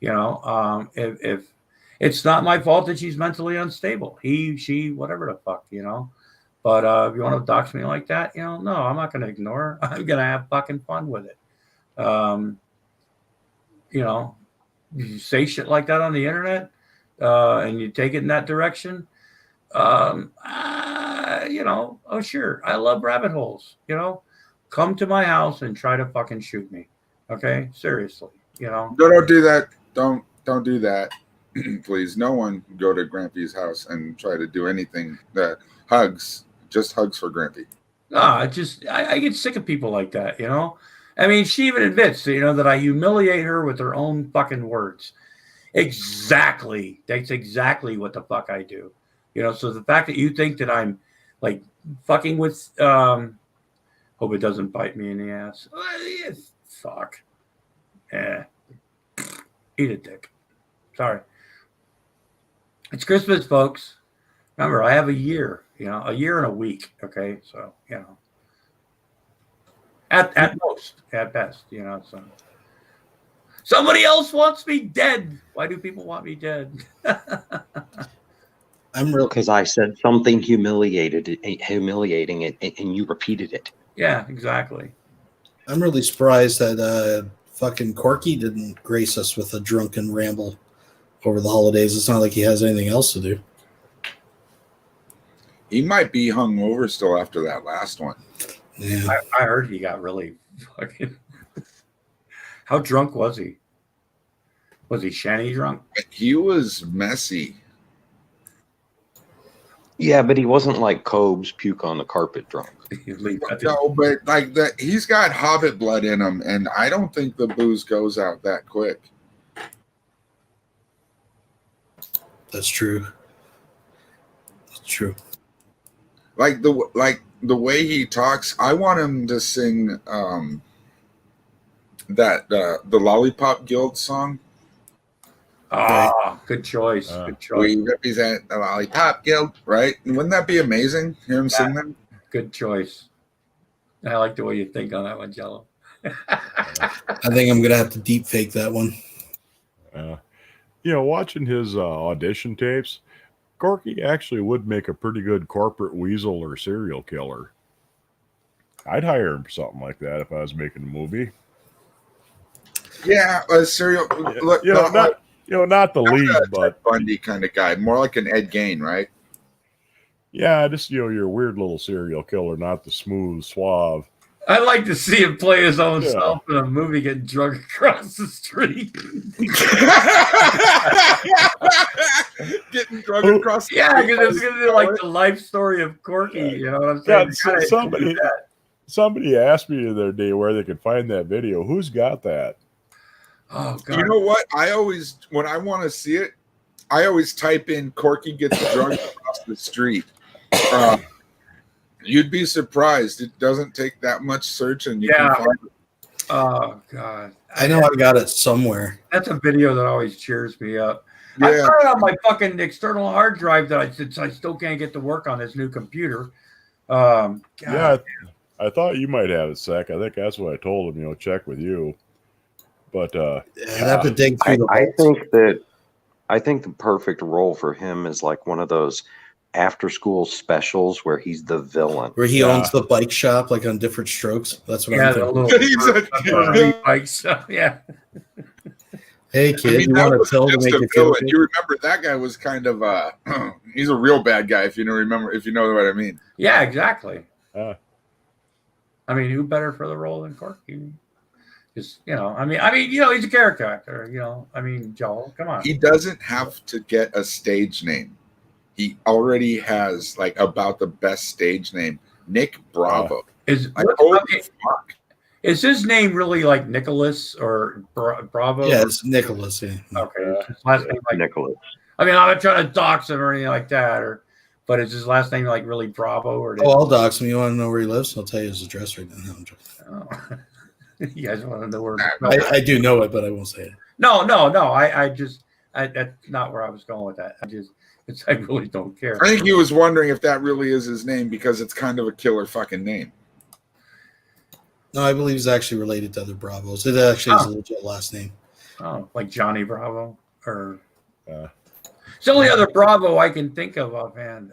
If it's not my fault that she's mentally unstable. He, she, whatever the fuck. But if you want to dox me like that, no, I'm not going to ignore her. I'm going to have fucking fun with it. You say shit like that on the internet and you take it in that direction. Oh, sure. I love rabbit holes. Come to my house and try to fucking shoot me. Okay? Seriously. Don't do that. Don't do that. Please. No one go to Grampy's house and try to do anything that hugs. Just hugs for Grampy. I get sick of people like that, I mean, she even admits, that I humiliate her with her own fucking words. Exactly. That's exactly what the fuck I do. So the fact that you think that I'm like fucking with, hope it doesn't bite me in the ass. Fuck. Yeah. Eat a dick. Sorry. It's Christmas, folks. Remember, I have a year and a week. Okay. So, at most, at best, so somebody else wants me dead. Why do people want me dead? I'm real Because I said something humiliating it, and you repeated it. Yeah, exactly. I'm really surprised that fucking Corky didn't grace us with a drunken ramble over the holidays. It's not like he has anything else to do. He might be hungover still after that last one. Yeah. I heard he got really fucking. How drunk was he? Was he shanty drunk? He was messy. Yeah, but he wasn't like Cobes puke on the carpet drunk. No, but like that, he's got Hobbit blood in him, and I don't think the booze goes out that quick. That's true. That's true. Like the way he talks, I want him to sing that the Lollipop Guild song. Ah, good choice. Good choice. We represent the Lollipop Guild, right? Wouldn't that be amazing? Hear him sing that? Good choice. I like the way you think on that one, Jello. I think I'm gonna have to deep fake that one. Watching his audition tapes, Corky actually would make a pretty good corporate weasel or serial killer. I'd hire him for something like that if I was making a movie. Yeah, a serial. Look, not the lead, but Bundy kind of guy, more like an Ed Gein, right? Yeah, just your weird little serial killer, not the smooth, suave. I'd like to see him play his own self in a movie, getting drug across the street. Getting drug across the street. Yeah, because it's going to be like the life story of Corky. You know what I'm saying? Yeah, somebody asked me the other day where they could find that video. Who's got that? Oh, God. You know what? When I want to see it, I always type in Corky gets drugged across the street. You'd be surprised. It doesn't take that much searching. You can find it. Oh, God. I know I got it somewhere. That's a video that always cheers me up. I Yeah. got it on my fucking external hard drive that I still can't get to work on this new computer. God. Yeah, I thought you might have it, Sec. I think that's what I told him. Check with you. But I'd have to dig through the I vaults. think the perfect role for him is like one of those after school specials where he's the villain. Where he Yeah. owns the bike shop, like on Different Strokes. That's what Yeah, I'm the thinking. little He's a- bikes. Yeah. Hey, I kid, mean, you that want a was pill to just make a you feel villain. good? You remember that guy was kind of he's a real bad guy if you know what I mean. Yeah, exactly. uh, I mean, who better for the role than Corky? Just I mean, he's a character actor. I mean, Joel, come on. He doesn't have to get a stage name. He already has like about the best stage name, Nick Bravo. Is Like, holy fuck. is his name really like Nicholas or Bravo? Yeah, it's Nicholas. Yeah. Okay. Is his last name like? Nicholas. I mean, I'm not trying to dox him or anything like that, but is his last name like really Bravo or? Oh, I'll dox him. You want to know where he lives? I'll tell you his address right now. No, I'm joking. Oh. You guys want to know where? I do know it, but I won't say it. No. That's not where I was going with that. I really don't care. I think he was wondering if that really is his name because it's kind of a killer fucking name. No, I believe he's actually related to other Bravos. It actually is a legit last name. Oh, like Johnny Bravo or. uh, It's the only other Bravo I can think of offhand.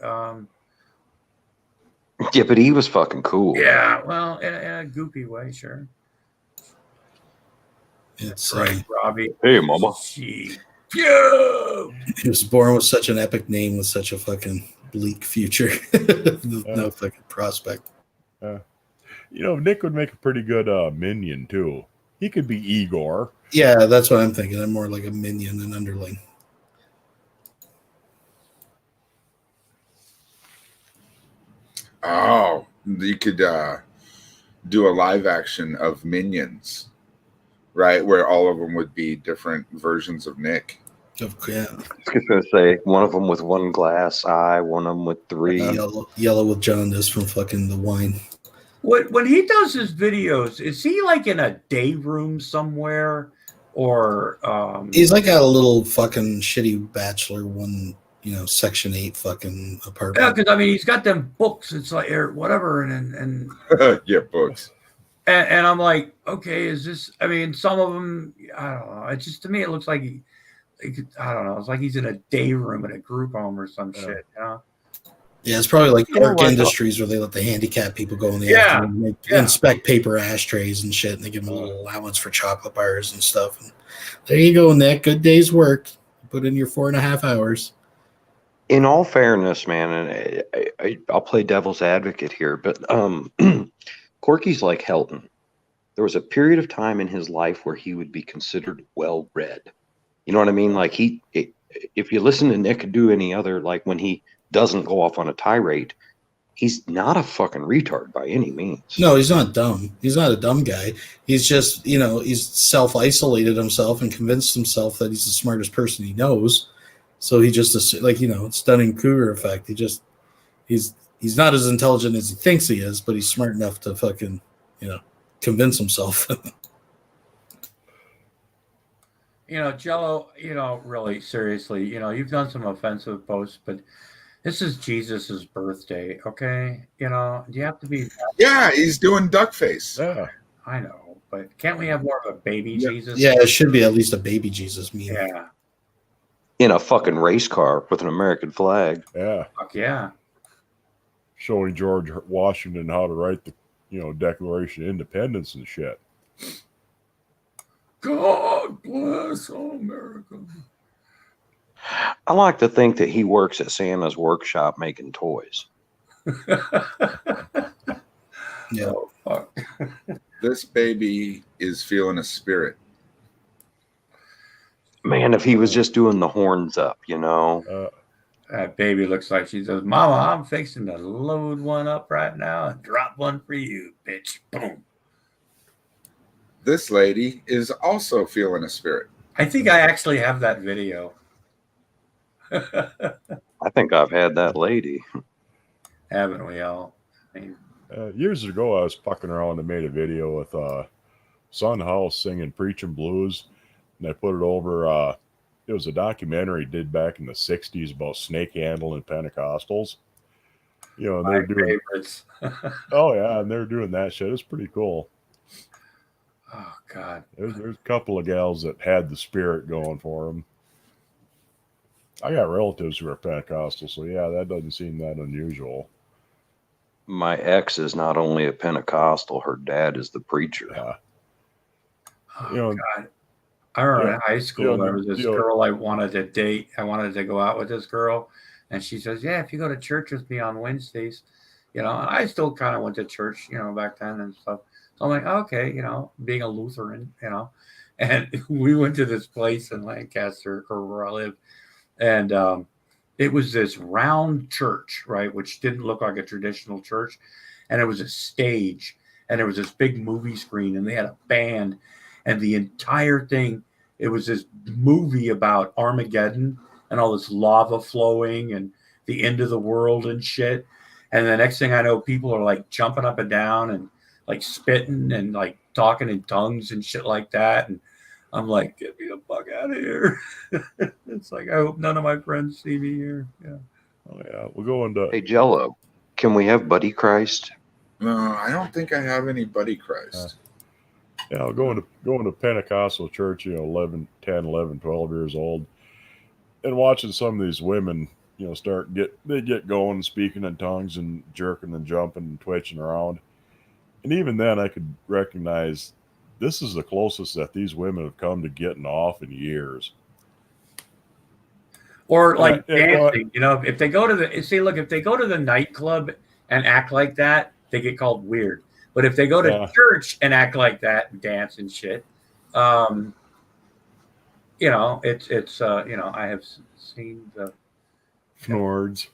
Yeah, but he was fucking cool. Yeah, well, in a goofy way, sure. It's Right, Robbie. Hey, mama. She. Yeah. he was born with such an epic name with such a fucking bleak future. No fucking prospect. Nick would make a pretty good minion too. He could be Igor. Yeah, that's what I'm thinking. I'm more like a minion than underling. Oh, you could do a live action of Minions, right? Where all of them would be different versions of Nick. Yeah, I was going to say one of them with one glass eye, one of them with three. yellow with jaundice from fucking the wine. When he does his videos, is he like in a day room somewhere, or He's like got a little fucking shitty bachelor one, Section 8 fucking Yeah, apartment. because I mean he's got them books. It's like or whatever, and Yeah, books. and I'm like, okay, is this? I mean, some of them, I don't know. It's just to me, it looks like I don't know. It's like he's in a day room at a group home or some shit. Yeah, it's probably like You know Park what, Industries where they let the handicapped people go in the Yeah, afternoon and yeah. inspect paper ashtrays and shit, and they give them a little allowance for chocolate bars and stuff. And there you go, Nick. Good day's work. Put in your 4.5 hours. In all fairness, man, and I'll play devil's advocate here, but Corky's like Helton. There was a period of time in his life where he would be considered well-read. You know what I mean? Like if you listen to Nick do any other, like when he doesn't go off on a tirade, he's not a fucking retard by any means. No, he's not dumb. He's not a dumb guy. He's just, he's self-isolated himself and convinced himself that he's the smartest person he knows. So he just, like, it's Dunning-Kruger effect. He's not as intelligent as he thinks he is, but he's smart enough to fucking, convince himself. Jello, really seriously, you've done some offensive posts, but this is Jesus's birthday, okay? Do you have to be? Yeah, he's doing duck face. Yeah. I know, but can't we have more of a baby Jesus? Yeah, it should be at least a baby Jesus meme. Yeah. In a fucking race car with an American flag. Yeah. Fuck yeah. Showing George Washington how to write the, Declaration of Independence and shit. God bless America. I like to think that he works at Santa's workshop making toys. Yeah. Oh, fuck. This baby is feeling a spirit. Man, if he was just doing the horns up, That baby looks like she says, Mama, I'm fixing to load one up right now and drop one for you, bitch. Boom. This lady is also feeling a spirit. I think I actually have that video. I think I've had that lady. Haven't we all? I mean, Years ago, I was fucking around and made a video with Son House singing Preaching Blues, and I put it over. it was a documentary did back in the 60s about snake handling Pentecostals. You know, and they're doing favorites. oh yeah, and they're doing that shit. It's pretty cool. Oh God. There's a couple of gals that had the spirit going for them. I got relatives who are Pentecostal, so yeah, that doesn't seem that unusual. My ex is not only a Pentecostal, her dad is the preacher. Yeah. Oh You know, God. I remember in high school there was this girl I wanted to date. I wanted to go out with this girl, and she says, "Yeah, if you go to church with me on Wednesdays, you know." And I still kind of went to church, you know, back then and stuff. So I'm like, okay, you know, being a Lutheran, you know, and we went to this place in Lancaster, or where I live, and it was this round church, right, which didn't look like a traditional church, and it was a stage, and there was this big movie screen, and they had a band, and the entire thing, it was this movie about Armageddon and all this lava flowing and the end of the world and shit. And the next thing I know, people are like jumping up and down and like spitting and like talking in tongues and shit like that. And I'm like, get me the fuck out of here. It's like, I hope none of my friends see me here. Yeah. Oh yeah, we're going to. Hey, Jello, can we have Buddy Christ? No, I don't think I have any Buddy Christ. Yeah, going to Pentecostal church, you know, 11, 10, 11, 12 years old, and watching some of these women, you know, they get going, speaking in tongues and jerking and jumping and twitching around. And even then I could recognize this is the closest that these women have come to getting off in years. Or like dancing, you know, if they go to if they go to the nightclub and act like that, they get called weird. But if they go to church and act like that and dance and shit, you know, it's you know, I have seen the Fnords.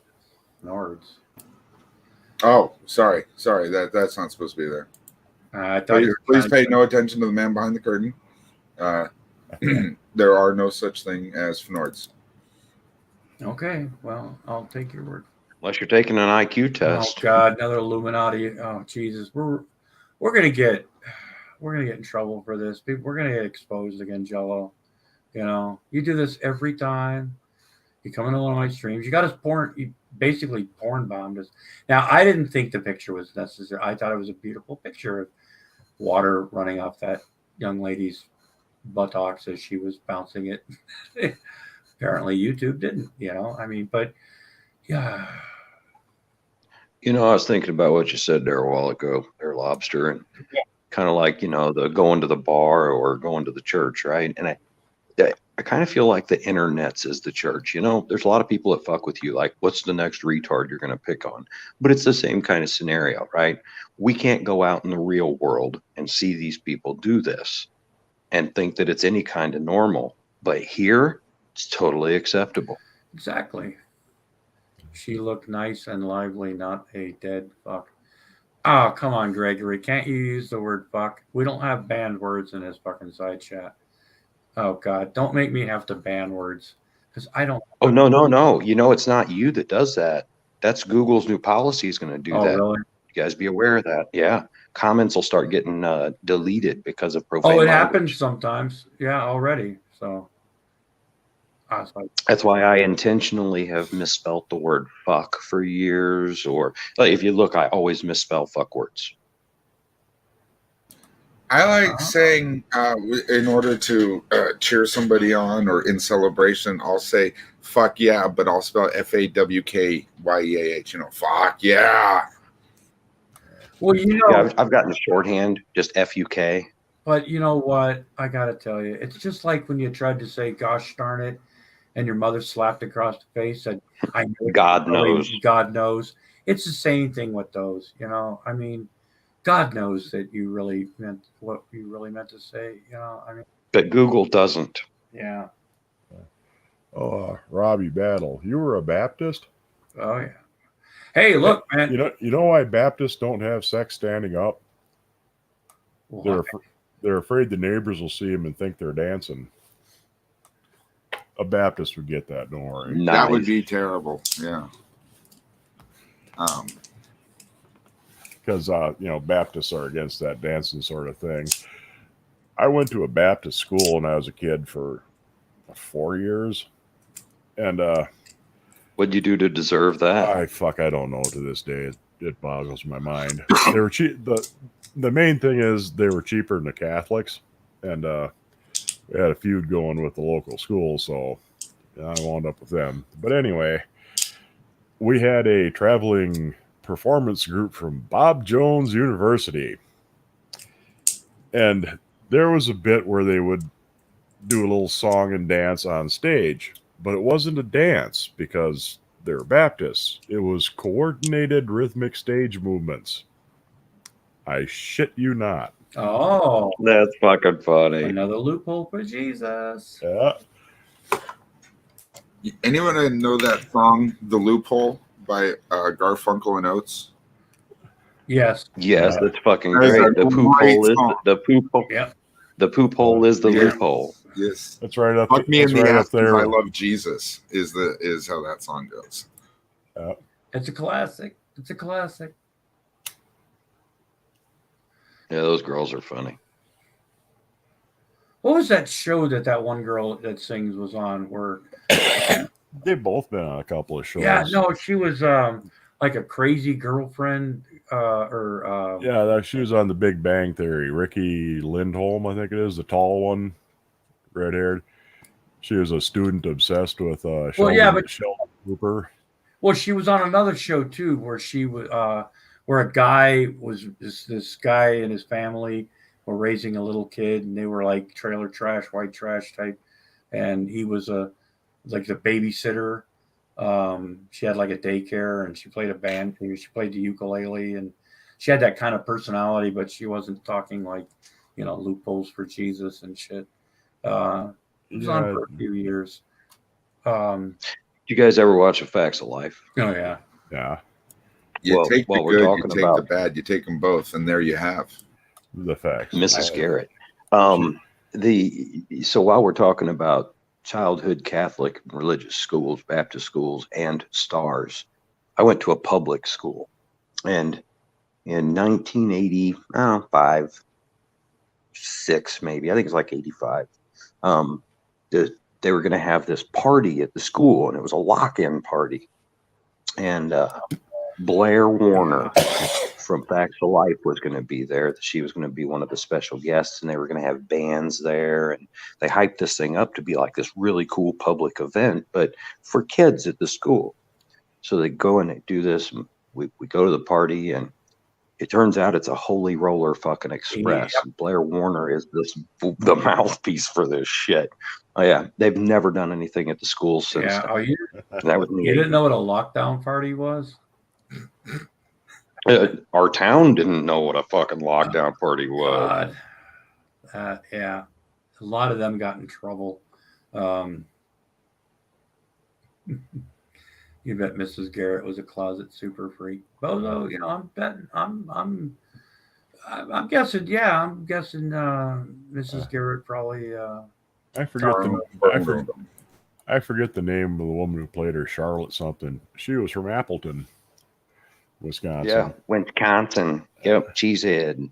Oh, sorry. That's not supposed to be there. I thought please pay no attention to the man behind the curtain. There are no such thing as Fnords. Okay, well, I'll take your word. Unless you're taking an IQ test. Oh God, another Illuminati. Oh Jesus, we're gonna get in trouble for this. We're gonna get exposed again, Jello. You know, you do this every time. You come into one of my streams. You got us you basically porn bombed us. Now, I didn't think the picture was necessary. I thought it was a beautiful picture of water running off that young lady's buttocks as she was bouncing it. Apparently YouTube didn't, you know. I mean, but yeah. You know, I was thinking about what you said there a while ago, there, Lobster, and kind of like, you know, the going to the bar or going to the church, right? And I kind of feel like the internet's is the church. You know, there's a lot of people that fuck with you, like, what's the next retard you're going to pick on? But it's the same kind of scenario, right? We can't go out in the real world and see these people do this and think that it's any kind of normal. But here, it's totally acceptable. Exactly. She looked nice and lively, not a dead fuck. Oh, come on, Gregory. Can't you use the word fuck? We don't have banned words in this fucking side chat. Oh, God. Don't make me have to ban words because I don't. Oh, no. You know, it's not you that does that. That's Google's new policy is going to do that. Really? You guys be aware of that. Yeah. Comments will start getting deleted because of profane language. language. Happens sometimes. Yeah, already. So. That's why I intentionally have misspelt the word fuck for years. Or like, if you look, I always misspell fuck words. I like saying, in order to cheer somebody on or in celebration, I'll say fuck yeah, but I'll spell FAWKYEAH, you know, fuck yeah. Well, you know, yeah, I've gotten shorthand, just FUK. But you know what? I got to tell you, it's just like when you tried to say, gosh darn it, and your mother slapped across the face and I know God knows. God knows. It's the same thing with those, you know. I mean, God knows that you really meant what you really meant to say, you know. I mean, but Google doesn't. Yeah. Oh, Robbie Battle, you were a Baptist? Oh yeah. Hey, look, man. You know why Baptists don't have sex standing up? What? They're afraid the neighbors will see them and think they're dancing. A Baptist would get that, don't worry. Nice. That would be terrible. Yeah. Because you know, Baptists are against that dancing sort of thing. I went to a Baptist school when I was a kid for 4 years. And What'd you do to deserve that? I don't know to this day. It boggles my mind. They were cheap. The main thing is they were cheaper than the Catholics, and we had a feud going with the local school, so I wound up with them. But anyway, we had a traveling performance group from Bob Jones University, and there was a bit where they would do a little song and dance on stage, but it wasn't a dance because they're Baptists. It was coordinated rhythmic stage movements. I shit you not. Oh, That's fucking funny. another loophole for Jesus. Yeah. Anyone know that song, "The Loophole" by Garfunkel and Oates? Yes. Yes, that's fucking That is great. a The poop great hole is song. the poop hole. Yep. The poop hole is the Yeah. loophole. Yes. That's right up. Fuck me in that's the right ass up because there. I love Jesus is how that song goes. It's a classic. It's a classic. Yeah, those girls are funny. What was that show that one girl that sings was on? Where They've both been on a couple of shows. yeah, no, she was like a crazy girlfriend Yeah, she was on The Big Bang Theory. Ricky Lindholm, I think it is, the tall one, red haired. She was a student obsessed with Sheldon Cooper. Well, she was on another show too, where she was where a guy was this guy and his family were raising a little kid, and they were like trailer trash, white trash type, and he was like the babysitter. She had like a daycare, and she played a band. She played the ukulele, and she had that kind of personality, but she wasn't talking like, loopholes for Jesus and shit. It was on for a few years. You guys ever watch The Facts of Life? Oh yeah. Yeah. You Well, take the while we're good, you talking take about- the bad, you take them both, and there you have. The Facts. Mrs. Garrett. So while we're talking about childhood Catholic religious schools, Baptist schools, and stars, I went to a public school, and in 1985, 6 maybe, I think it's like 85. They were going to have this party at the school, and it was a lock-in party, and Blair Warner from Facts of Life was going to be there. She was going to be one of the special guests, and they were going to have bands there. And they hyped this thing up to be like this really cool public event, but for kids at the school. So they go and they do this. And we go to the party, and it turns out it's a Holy Roller fucking Express. Yep. And Blair Warner is the mouthpiece for this shit. Oh yeah, they've never done anything at the school since. Yeah. then. Oh, you That was in the didn't 80s. know what a lockdown party was? Our town didn't know what a fucking lockdown party was. God. Yeah. A lot of them got in trouble. You bet Mrs. Garrett was a closet super freak. Bozo, I'm betting. I'm guessing. Yeah, I'm guessing. Mrs. Garrett probably. I forget the name of the woman who played her, Charlotte something. She was from Appleton, Wisconsin. Yeah, Wisconsin. Yep, cheesehead.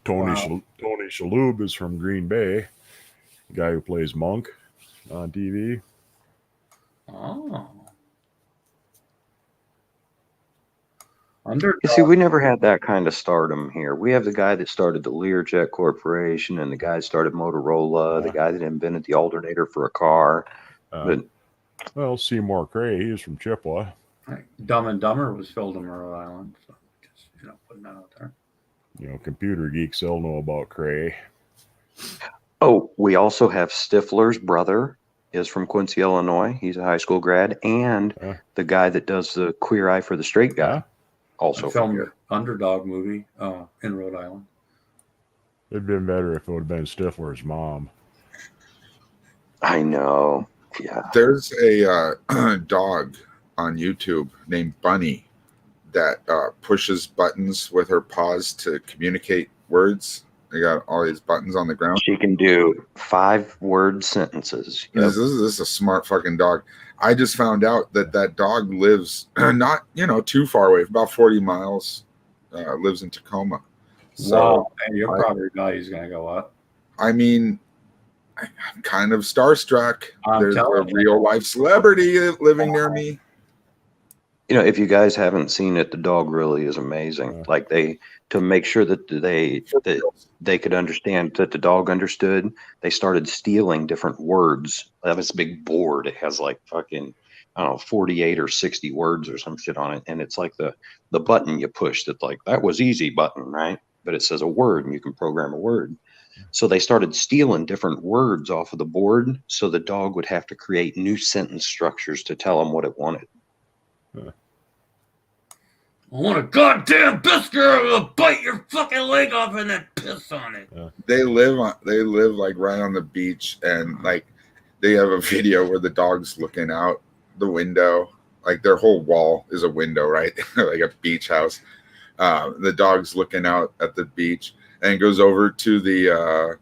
Tony Shalhoub is from Green Bay, the guy who plays Monk on TV. Oh. You see, we never had that kind of stardom here. We have the guy that started the Learjet Corporation, and the guy that started Motorola, the guy that invented the alternator for a car. Well, Seymour Cray, he's from Chippewa. Dumb and Dumber was filmed in Rhode Island. So just putting that out there. Computer geeks, they'll know about Cray. Oh, we also have Stifler's brother is from Quincy, Illinois. He's a high school grad, and the guy that does the Queer Eye for the Straight Guy, also filmed from here. Underdog movie in Rhode Island. It'd been better if it would have been Stifler's mom. I know. Yeah. There's a dog on YouTube named Bunny that pushes buttons with her paws to communicate words. They got all these buttons on the ground. She can do 5-word sentences. Yep. This is a smart fucking dog. I just found out that dog lives not too far away, about 40 miles. Lives in Tacoma. So Wow, and your property value is going to go up. I mean, I'm kind of starstruck. I'm There's a telling you. real life celebrity living near me. You know, if you guys haven't seen it, the dog really is amazing. Like to make sure that they could understand, that the dog understood, they started stealing different words. They have this big board. It has like fucking, I don't know, 48 or 60 words or some shit on it. And it's like the button you push that, like, that was easy button, right? But it says a word and you can program a word. So they started stealing different words off of the board so the dog would have to create new sentence structures to tell them what it wanted. I want a goddamn biscuit. I'm gonna bite your fucking leg off and then piss on it. They live like right on the beach, and like they have a video where the dog's looking out the window. Like their whole wall is a window, right? Like a beach house. The dog's looking out at the beach and goes over to the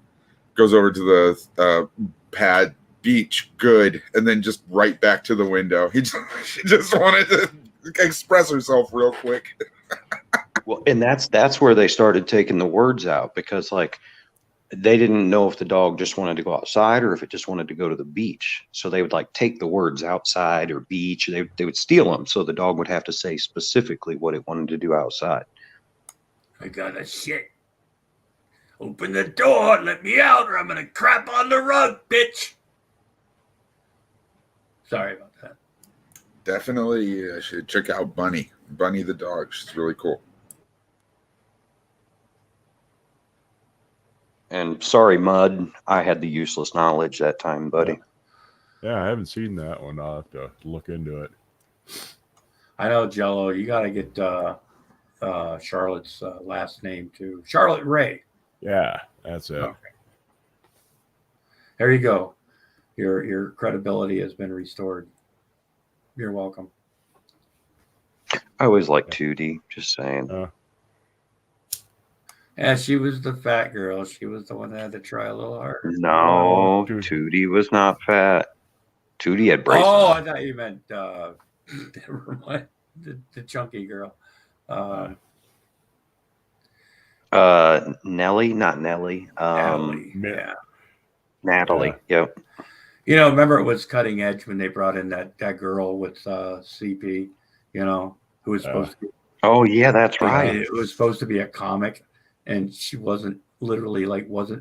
pad. Beach, good, and then just right back to the window. She just wanted to express herself real quick. Well, and that's where they started taking the words out, because like they didn't know if the dog just wanted to go outside or if it just wanted to go to the beach. So they would like take the words outside or beach. They would steal them. So the dog would have to say specifically what it wanted to do outside. I gotta shit. Open the door, let me out, or I'm gonna crap on the rug, bitch. Sorry about that. Definitely should check out Bunny the dog. She's really cool. And sorry, Mud, I had the useless knowledge that time, buddy. Yeah, I haven't seen that one. I'll have to look into it. I know, Jello. You gotta get Charlotte's last name too. Charlotte Ray. Yeah, that's it. Okay. There you go. Your credibility has been restored. You're welcome. I always liked Tootie, just saying. Yeah, she was the fat girl. She was the one that had to try a little harder. No, Tootie was not fat. Tootie had braces. Oh, I thought you meant never mind. The chunky girl. Nellie, not Nellie. Natalie. Yeah. Natalie. Yep. You know, remember it was cutting edge when they brought in that girl with CP, you know, who was supposed to be. Oh, yeah, that's right. It was supposed to be a comic, and she wasn't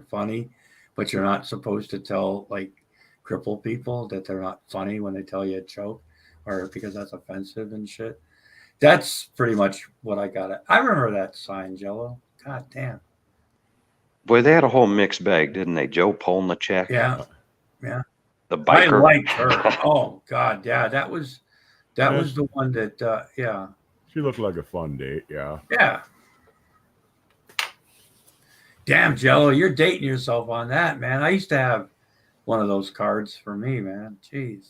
funny, but you're not supposed to tell like crippled people that they're not funny when they tell you a joke, or because that's offensive and shit. That's pretty much what I got. I remember that sign, Jello. God damn. Boy, they had a whole mixed bag, didn't they? Joe Polnicek. Yeah. Yeah. The biker. I liked her. Oh God, yeah, that was the one that yeah. She looked like a fun date, yeah. Yeah. Damn, Jello, you're dating yourself on that, man. I used to have one of those cards for me, man. Jeez.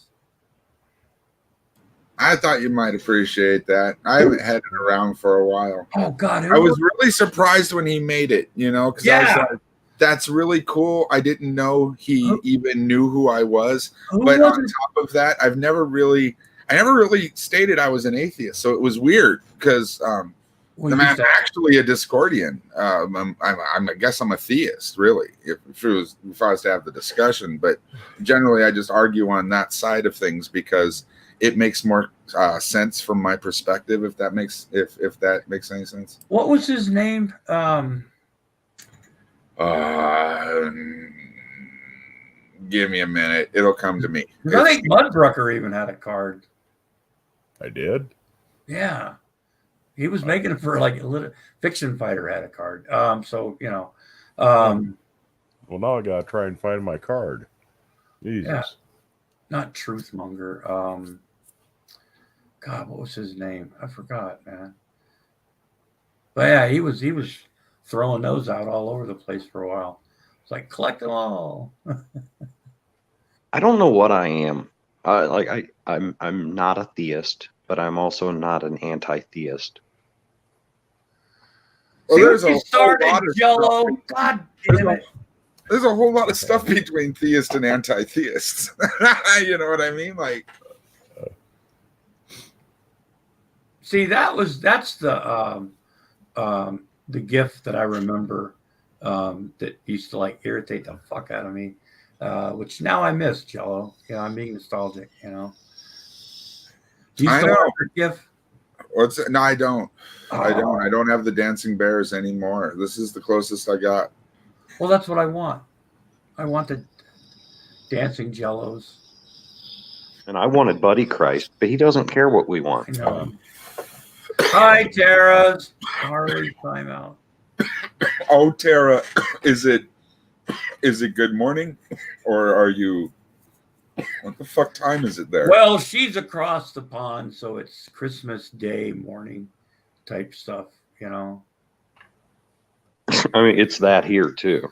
I thought you might appreciate that. I haven't had it around for a while. Oh God, I was really surprised when he made it, you know, because I was like, that's really cool. I didn't know he even knew who I was. But on top of that, I never really stated I was an atheist. So it was weird because I'm actually a Discordian. I guess I'm a theist, really, if I was to have the discussion. But generally, I just argue on that side of things because it makes more sense from my perspective. If that makes any sense. What was his name? Give me a minute. It'll come to me. I think Mudbrucker even had a card. I did? Yeah. He was making it for like a little Fiction Fighter had a card. So, you know. Well, now I got to try and find my card. Jesus. Yeah. Not Truthmonger. God, what was his name? I forgot, man. But yeah, he was throwing those out all over the place for a while. It's like, collect them all. I don't know what I am. I'm not a theist, but I'm also not an anti-theist. Well, there's a started, Jello. God damn it. There's a whole lot of stuff between theists and anti-theists. You know what I mean? Like, see, that's the gift that I remember that used to like irritate the fuck out of me which now I miss Jello. I'm being nostalgic. Do you I still know. have your GIF? What's it? No, I don't. I Oh. don't. I don't have the dancing bears anymore. This is the closest I got. Well, that's what I want. I want the dancing Jellos. And I wanted Buddy Christ, but he doesn't care what we I want. know. Hi, Tara's. Harley timeout. Oh, Tara, is it good morning, or are you? What the fuck time is it there? Well, she's across the pond, so it's Christmas Day morning type stuff. I mean, it's that here too.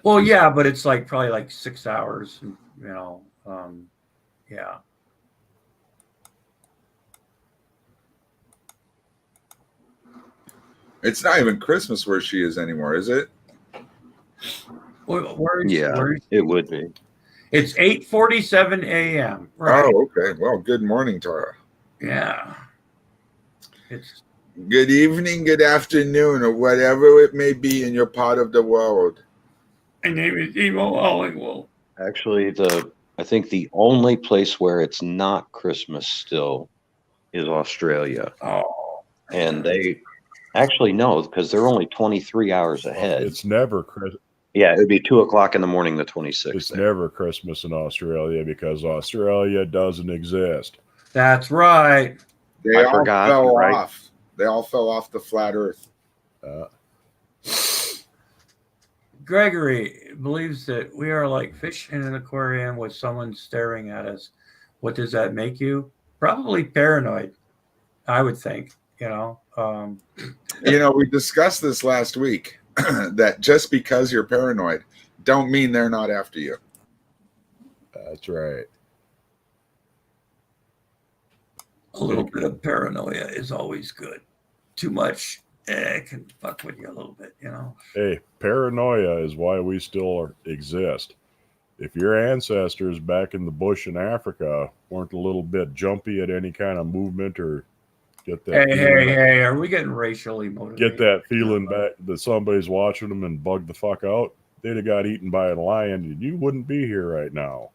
Well, yeah, but it's probably like 6 hours. Yeah. It's not even Christmas where she is anymore, is it? Where is Yeah, it would be. It's 8:47 a.m. Right. Oh, okay. Well, good morning, Tara. Yeah. It's Good evening, good afternoon, or whatever it may be in your part of the world. my name is Emo Hollingwell. Actually, I think the only place where it's not Christmas still is Australia. Oh. And they actually know because they're only 23 hours ahead. It's never Christmas. Yeah, it would be 2:00 in the morning, the 26th. It's never Christmas in Australia because Australia doesn't exist. That's right. They I all forgot, fell right? off. They all fell off the flat Earth. Gregory believes that we are like fish in an aquarium with someone staring at us. What does that make you? Probably paranoid, I would think. We discussed this last week. That just because you're paranoid, don't mean they're not after you. That's right. A little bit of paranoia is always good. Too much can fuck with you a little bit. Hey, paranoia is why we still exist. If your ancestors back in the bush in Africa weren't a little bit jumpy at any kind of movement or get that Hey, are we getting racially motivated? get that feeling back that somebody's watching them and bug the fuck out, they'd have got eaten by a lion and you wouldn't be here right now.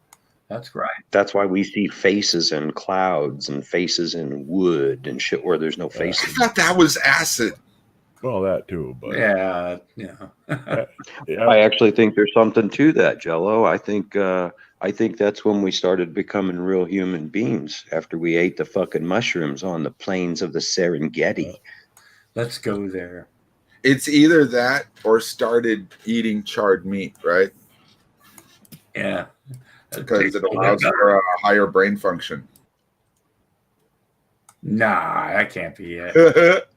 That's right. That's why we see faces in clouds and faces in wood and shit where there's no I faces. thought that was acid. Well, that too, but Yeah. I actually think there's something to that, Jello. I think that's when we started becoming real human beings after we ate the fucking mushrooms on the plains of the Serengeti. Let's go there. It's either that or started eating charred meat, right? Yeah. Because it allows for a higher brain function. Nah, that can't be it.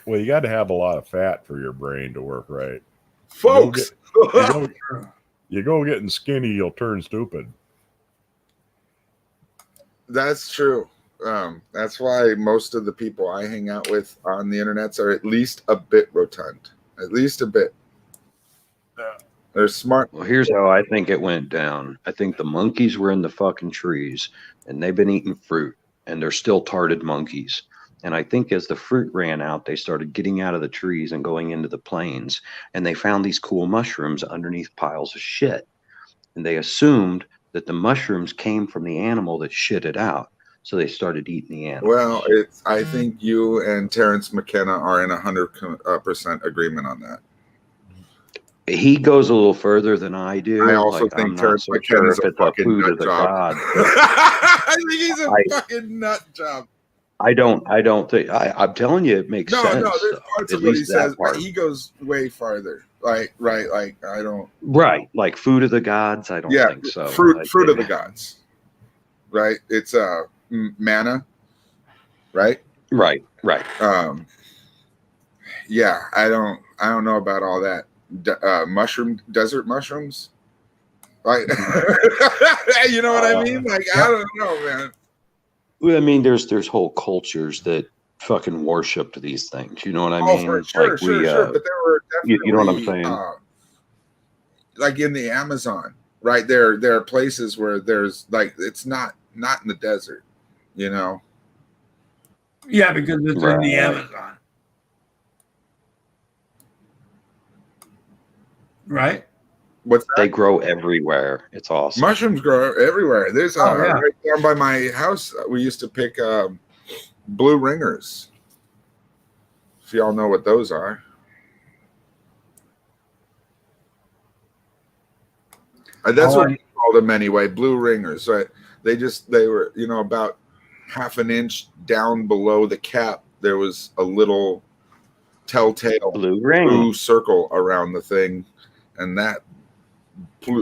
well, you got to have a lot of fat for your brain to work right. Folks, You go getting skinny, you'll turn stupid. that's true. That's why most of the people I hang out with on the internets are at least a bit rotund. At least a bit. They're smart. Well, here's how I think it went down. I think the monkeys were in the fucking trees and they've been eating fruit and they're still tarted monkeys. And I think as the fruit ran out, they started getting out of the trees and going into the plains. And they found these cool mushrooms underneath piles of shit. And they assumed that the mushrooms came from the animal that shit it out. So they started eating the animal. Well, I think you and Terrence McKenna are in 100% agreement on that. He goes a little further than I do. I also think I'm not Terrence so McKenna sure is if a it's a fucking food nut of the job. god. I think he's a fucking nut job. I don't think. I'm telling you, it makes sense. No, there's parts of what he says, but he goes way farther. Like I don't. Right, like food of the gods. I don't think so. Fruit of the gods. Right, it's manna. Right. Right. Yeah, I don't know about all that. Desert mushrooms. Like, you know what I mean? Like, I don't know, man. Well, I mean, there's whole cultures that fucking worshipped these things. You know what I mean? For sure, like sure. But there were definitely, you know what I'm saying? Like in the Amazon, right? There are places where there's like it's not in the desert, you know. Yeah, because it's in the Amazon. Right? What's that? They grow everywhere. It's awesome. Mushrooms grow everywhere. There's right down by my house. We used to pick blue ringers. If y'all know what those are. That's what we called them anyway. Blue ringers. Right? They were about half an inch down below the cap. There was a little telltale blue circle around the thing, and that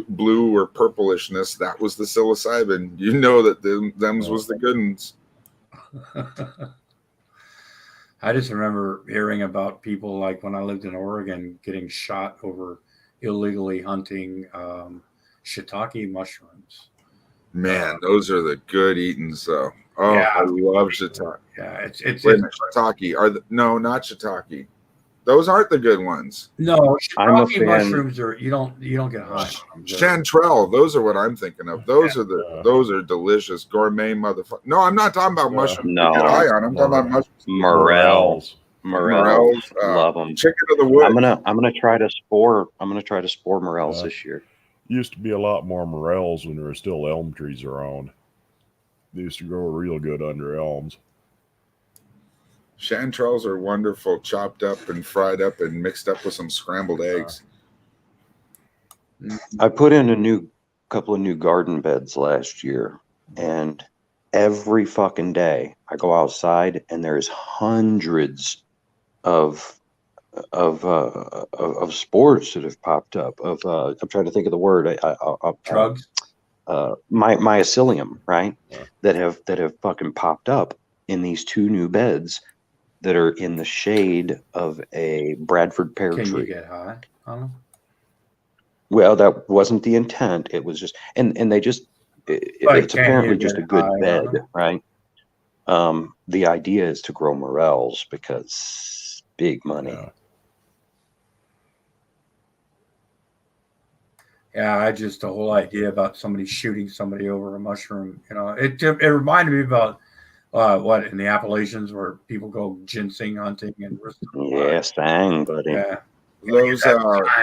blue or purplishness, that was the psilocybin. You know that them's was the good ones. I just remember hearing about people like when I lived in Oregon getting shot over illegally hunting shiitake mushrooms. Man, those are the good eatings, though. Oh, yeah. I love shiitake. Yeah, it's shiitake. No, not shiitake. Those aren't the good ones. No, shiitake mushrooms are you don't get high. Chanterelle, those are what I'm thinking of. Those are delicious gourmet motherfuckers. No, I'm not talking about mushrooms. No, to get high on. I'm talking about mushrooms. Morels, love them. Chicken of the woods. I'm gonna try to spore. I'm gonna try to spore morels this year. Used to be a lot more morels when there were still elm trees around. They used to grow real good under elms. Chanterelles are wonderful, chopped up and fried up and mixed up with some scrambled eggs. I put in a couple of new garden beds last year, and every fucking day I go outside and there's hundreds of spores that have popped up. I'm trying to think of the word. Drugs. Mycelium, right? Yeah. That have fucking popped up in these two new beds that are in the shade of a Bradford pear tree. Can you get high on them? Well, that wasn't the intent. It was just, and they just, it's apparently just a good bed, right? The idea is to grow morels because big money. Yeah, the whole idea about somebody shooting somebody over a mushroom, it reminded me about what in the Appalachians where people go ginseng hunting and sang, buddy. Yeah, those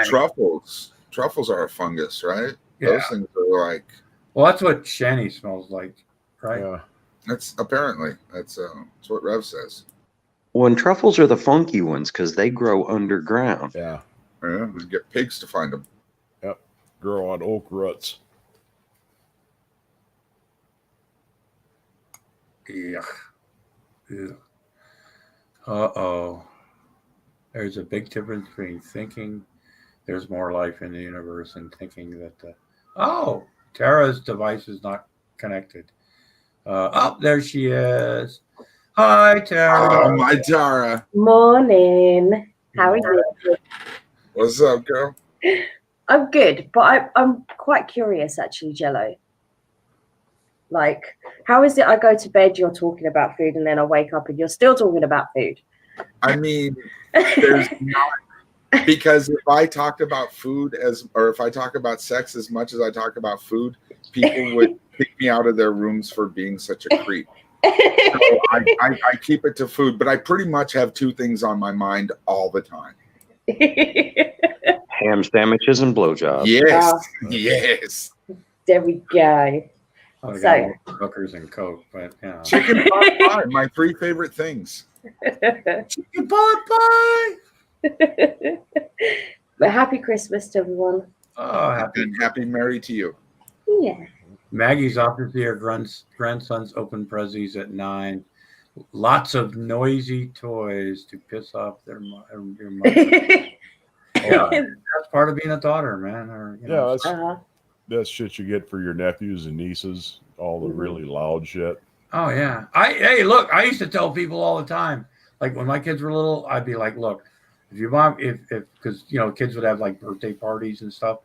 truffles. Truffles are a fungus, right? Yeah. Those things are like. Well, that's what shanny smells like, right? Yeah, that's what Rev says. Well, and truffles are the funky ones because they grow underground. Yeah, we get pigs to find them. Yep, grow on oak roots. Yeah. Uh-oh. There's a big difference between thinking there's more life in the universe and thinking that Tara's device is not connected. There she is. Hi, Tara. Oh, my Tara. Morning. How are you? What's up, girl? I'm good, but I'm quite curious, actually, Jello. Like, how is it I go to bed, you're talking about food, and then I wake up and you're still talking about food? I mean, there's not, because if I talked about food or if I talk about sex as much as I talk about food, people would kick me out of their rooms for being such a creep. So I keep it to food, but I pretty much have two things on my mind all the time. Ham sandwiches and blowjobs. Yes, yes. There we go. So hookers and coke, but chicken pot pie, my three favorite things. Chicken pot pie. But happy Christmas to everyone. Oh, happy Merry to you. Yeah. Maggie's off to see her grandson's open prezzies at 9. Lots of noisy toys to piss off your mother. That's part of being a daughter, man. That's shit you get for your nephews and nieces. All the really loud shit. Oh yeah. I used to tell people all the time, like when my kids were little, I'd be like, look, if your mom, because kids would have like birthday parties and stuff,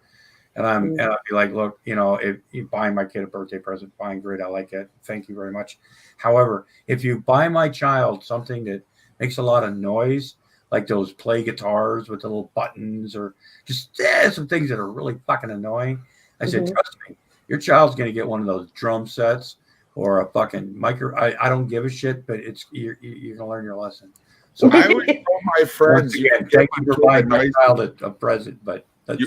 and I'd be like, look, if you buying my kid a birthday present, fine, great, I like it, thank you very much. However, if you buy my child something that makes a lot of noise, like those play guitars with the little buttons, or just some things that are really fucking annoying, I said, trust me, your child's gonna get one of those drum sets or a fucking micro. I don't give a shit, but you're gonna learn your lesson. So I would tell my friends, thank you for buying my child a present, but that's,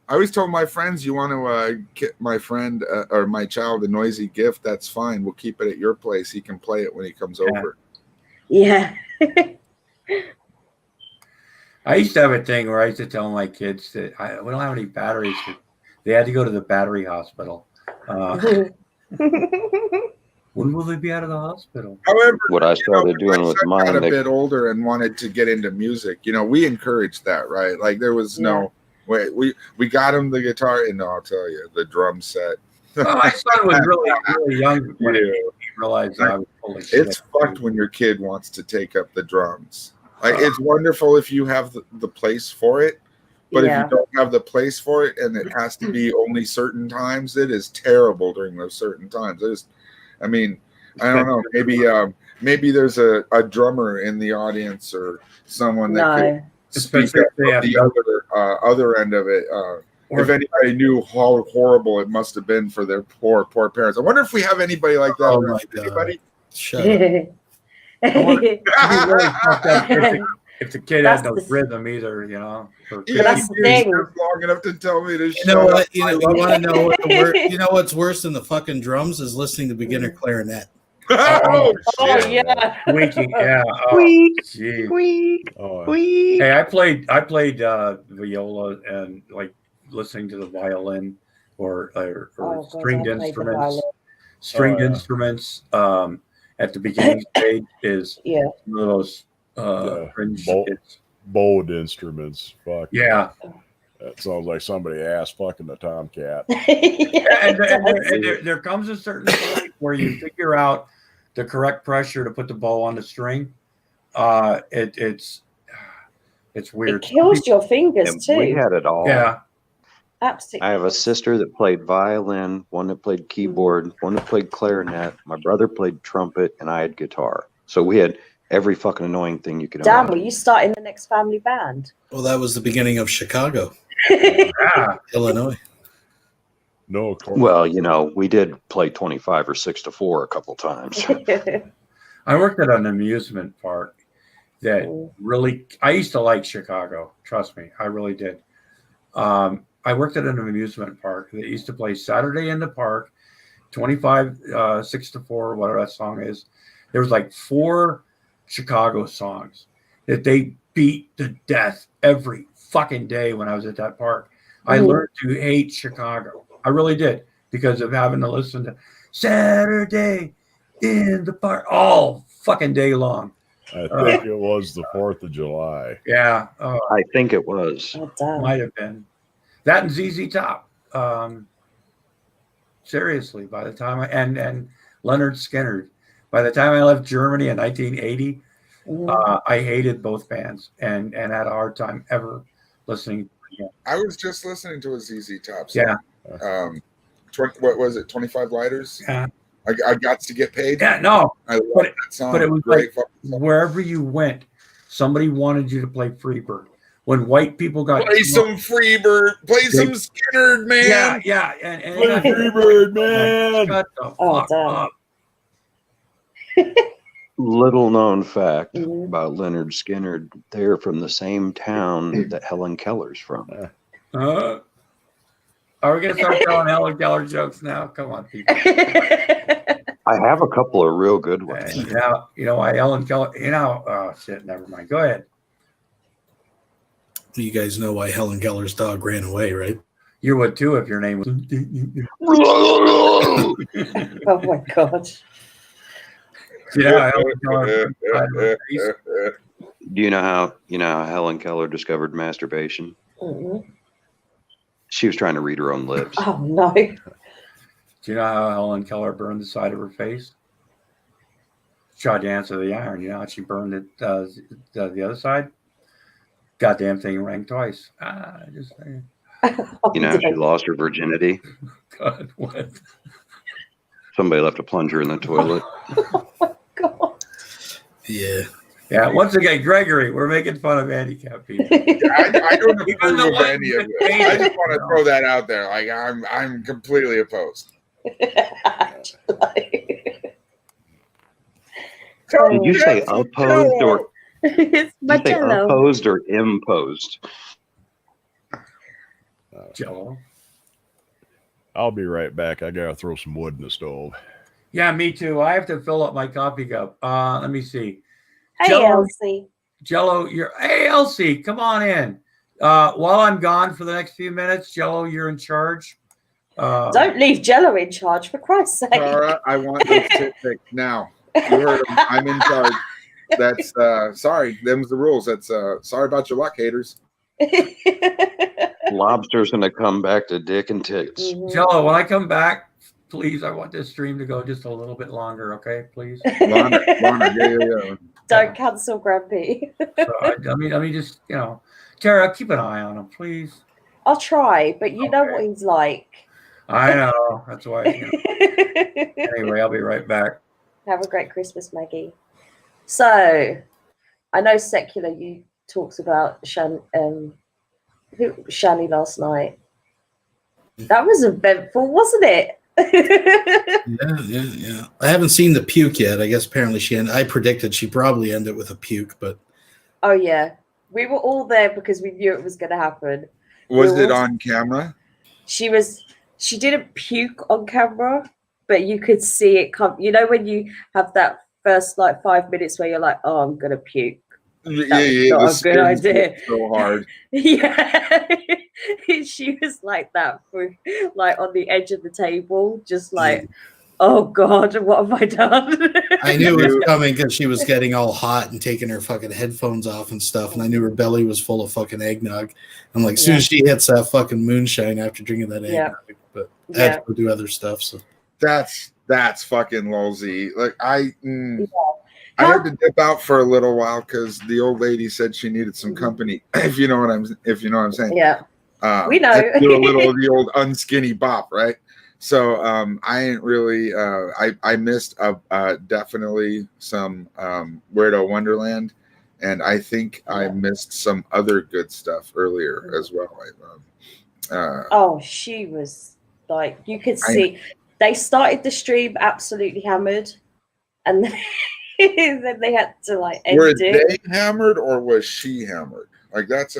I always told my friends, you want to get my friend or my child a noisy gift, that's fine. We'll keep it at your place. He can play it when he comes over. Yeah. I used to have a thing where I used to tell my kids that we don't have any batteries. They had to go to the battery hospital. When will they be out of the hospital? However, What I started when my doing with son got mine, a they, bit older and wanted to get into music, we encouraged that, right? Like there was no way. We got him the guitar, and I'll tell you, the drum set. Well, my son was really young when he realized I was full of shit. It's fucked when your kid wants to take up the drums. Like it's wonderful if you have the place for it, but if you don't have the place for it and it has to be only certain times, it is terrible during those certain times. I don't know. Maybe there's a drummer in the audience or someone that could speak up the other end of it. If anybody knew how horrible it must have been for their poor parents. I wonder if we have anybody like that. Oh my God. Anybody? Shut up. If the kid had no rhythm either, That's the thing. Long enough to tell me to You know what? You want to know what you know what's worse than the fucking drums is listening to beginner clarinet. Oh yeah. Squeaking, yeah. Squeak. Hey, I played viola and like listening to the violin or stringed instruments. Stringed instruments at the beginning stage is one of those fringe. Bowed instruments. Fuck. Yeah. That sounds like somebody ass fucking the tomcat. and there comes a certain point where you figure out the correct pressure to put the bow on the string. It's weird. It kills your fingers too. we had it all. Yeah. Absolutely. I have a sister that played violin, one that played keyboard, one that played clarinet. My brother played trumpet, and I had guitar. So we had every fucking annoying thing you could Damn, imagine. will you start in the next family band? Well, that was the beginning of Chicago, Yeah. Illinois. No, of course. Well, we did play 25 or 6-4 a couple times. I worked at an amusement park that really, I used to like Chicago. Trust me, I really did. I worked at an amusement park that used to play Saturday in the Park, 25, 6-4, whatever that song is. There was like 4 Chicago songs that they beat to death every fucking day when I was at that park. I learned to hate Chicago. I really did, because of having to listen to Saturday in the Park all fucking day long. I think it was the 4th of July. Yeah. I think it was. Might have been. That and ZZ Top. Seriously, by the time and Leonard Skinner. By the time I left Germany in 1980, I hated both bands and had a hard time ever listening to them. I was just listening to a ZZ Top song. Yeah. What was it? 25 Lighters? Yeah. I got to get paid. Yeah, no. I love that song. But it was great. like wherever you went, somebody wanted you to play Freebird. When white people got play some Freebird, play some Skinner, man. Yeah. And play Freebird, man. Shut the fuck up. Little known fact about Leonard Skinner, they're from the same town that Helen Keller's from. Are we going to start telling Helen Keller jokes now? Come on, people. I have a couple of real good ones. You know why Helen Keller, oh, shit, never mind. Go ahead. You guys know why Helen Keller's dog ran away, right? You would too if your name was. Oh my God. Yeah. Do you know how Helen Keller discovered masturbation? She was trying to read her own lips. Oh no. Do you know how Helen Keller burned the side of her face? She tried to answer the iron. You know how she burned it the other side? Goddamn thing rang twice. Just saying. You know how she lost her virginity? God, what? Somebody left a plunger in the toilet. Oh my God. Yeah. Yeah, once again, Gregory, we're making fun of handicapped people. I don't approve of any of it. I just want to throw that out there. Like I'm completely opposed. Did you say opposed or it's opposed or imposed? Jello. I'll be right back. I gotta throw some wood in the stove. Yeah, me too. I have to fill up my coffee cup. Let me see. Hey, Jello, Elsie. Jello, hey Elsie, come on in. While I'm gone for the next few minutes, Jello, you're in charge. Don't leave Jello in charge, for Christ's sake. Tara, I want those tit pics now. You heard him. I'm in charge. That's sorry. Them's the rules. That's sorry about your luck, haters. Lobster's gonna come back to dick and tits. Mhm. Jello, when I come back, please, I want this stream to go just a little bit longer, okay? Please. Lana, yeah. Don't cancel Grumpy. So, I mean, just, Tara, keep an eye on him, please. I'll try, but you know Okay. what he's like. I know. That's why. Anyway, I'll be right back. Have a great Christmas, Maggie. So, I know Secular, you talked about Shani last night. That was eventful, wasn't it? Yeah. I haven't seen the puke yet. I guess apparently I predicted she probably ended with a puke, but Oh, yeah. We were all there because we knew it was going to happen. Was it on camera? She didn't puke on camera, but you could see it come. You know when you have that first 5 minutes where you're like, "Oh, I'm gonna puke." Yeah. Not a good idea. So hard. Yeah, she was like that, on the edge of the table, just like, "Oh God, what have I done?" I knew it was coming because she was getting all hot and taking her fucking headphones off and stuff, and I knew her belly was full of fucking eggnog. I'm like, as soon as she hits that fucking moonshine after drinking that eggnog, but I had to go do other stuff. So that's fucking lolsy. Like I had to dip out for a little while because the old lady said she needed some company. If you know what I'm saying. Yeah, we know. I had to do a little of the old unskinny bop, right? So I ain't really. I missed definitely some Weirdo Wonderland, and I think I missed some other good stuff earlier as well. Oh, she was like, you could see. They started the stream absolutely hammered, and then then they had to end Were it. they hammered or was she hammered? Like that's.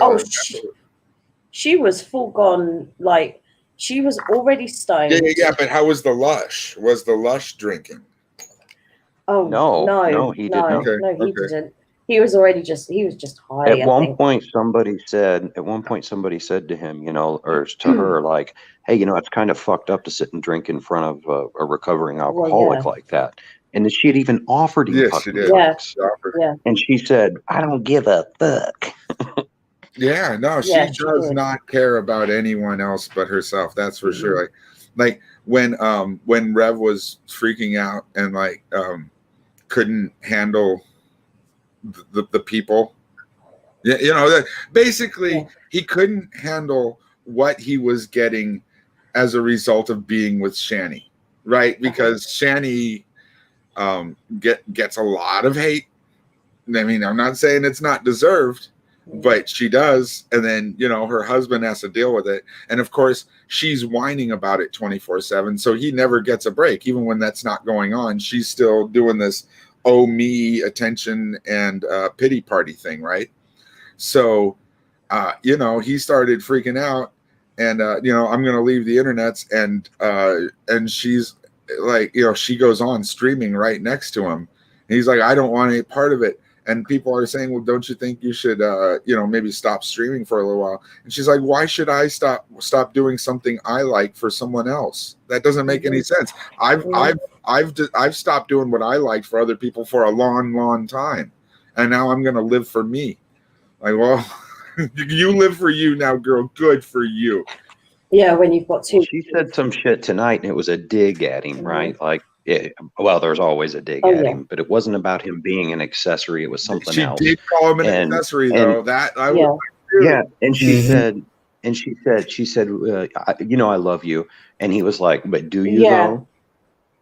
She was full gone. She was already stoned. Yeah. But how was the lush? Was the lush drinking? Oh no, he didn't. No, he didn't. He was just high. At one point, somebody said to him, or to her, like, hey, it's kind of fucked up to sit and drink in front of a recovering alcoholic like that. And then she had even offered him fucking drinks. Yeah. And she said, I don't give a fuck. Yeah, no, she does not care about anyone else but herself. That's for sure. Like when Rev was freaking out and couldn't handle the people. Yeah, basically he couldn't handle what he was getting as a result of being with Shani, right? Because Shani gets a lot of hate. I mean, I'm not saying it's not deserved, but she does. And then, her husband has to deal with it. And of course, she's whining about it 24/7. So he never gets a break. Even when that's not going on, she's still doing this, oh, me attention and pity party thing, right? So, he started freaking out and, I'm going to leave the internets. And she's like, she goes on streaming right next to him. And he's like, I don't want any part of it. And people are saying, well, don't you think you should, maybe stop streaming for a little while? And she's like, why should I stop doing something I like for someone else? That doesn't make any sense. I've stopped doing what I like for other people for a long, long time, and now I'm gonna live for me. Like, well, you live for you now, girl. Good for you. Yeah, when you've got two. She said some shit tonight, and it was a dig at him, right? There's always a dig at him, but it wasn't about him being an accessory. It was something else. She did call him an accessory, though. And she said, I love you. And he was like, but do you though?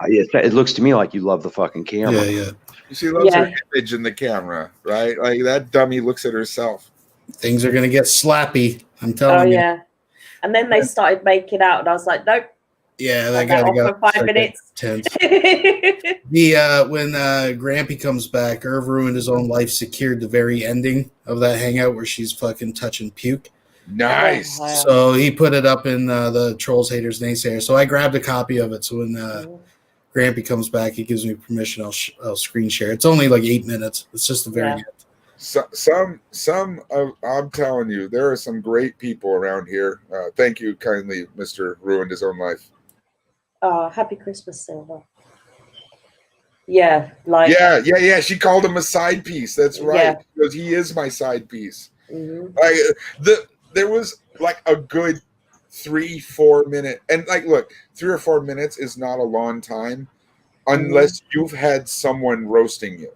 It looks to me like you love the fucking camera. Yeah. She loves her image in the camera, right? Like that dummy looks at herself. Things are gonna get slappy. I'm telling you. Oh yeah. And then they started making out, and I was like, nope. Yeah, that gotta go for 5 minutes. Tense. When Grampy comes back, Irv ruined his own life, secured the very ending of that hangout where she's fucking touching puke. Nice. Oh, wow. So he put it up in the Trolls Haters Naysayer. So I grabbed a copy of it. So when Grampy comes back, he gives me permission. I'll screen share. It's only like 8 minutes. It's just the very end. So, I'm telling you, there are some great people around here. Thank you kindly, Mr. Ruined His Own Life. Oh, happy Christmas, Silver. Yeah, like yeah. She called him a side piece. That's right. Yeah. Because he is my side piece. mhm. Like there was like a good 3-4 minute, and like look, 3 or 4 minutes is not a long time unless you've had someone roasting you,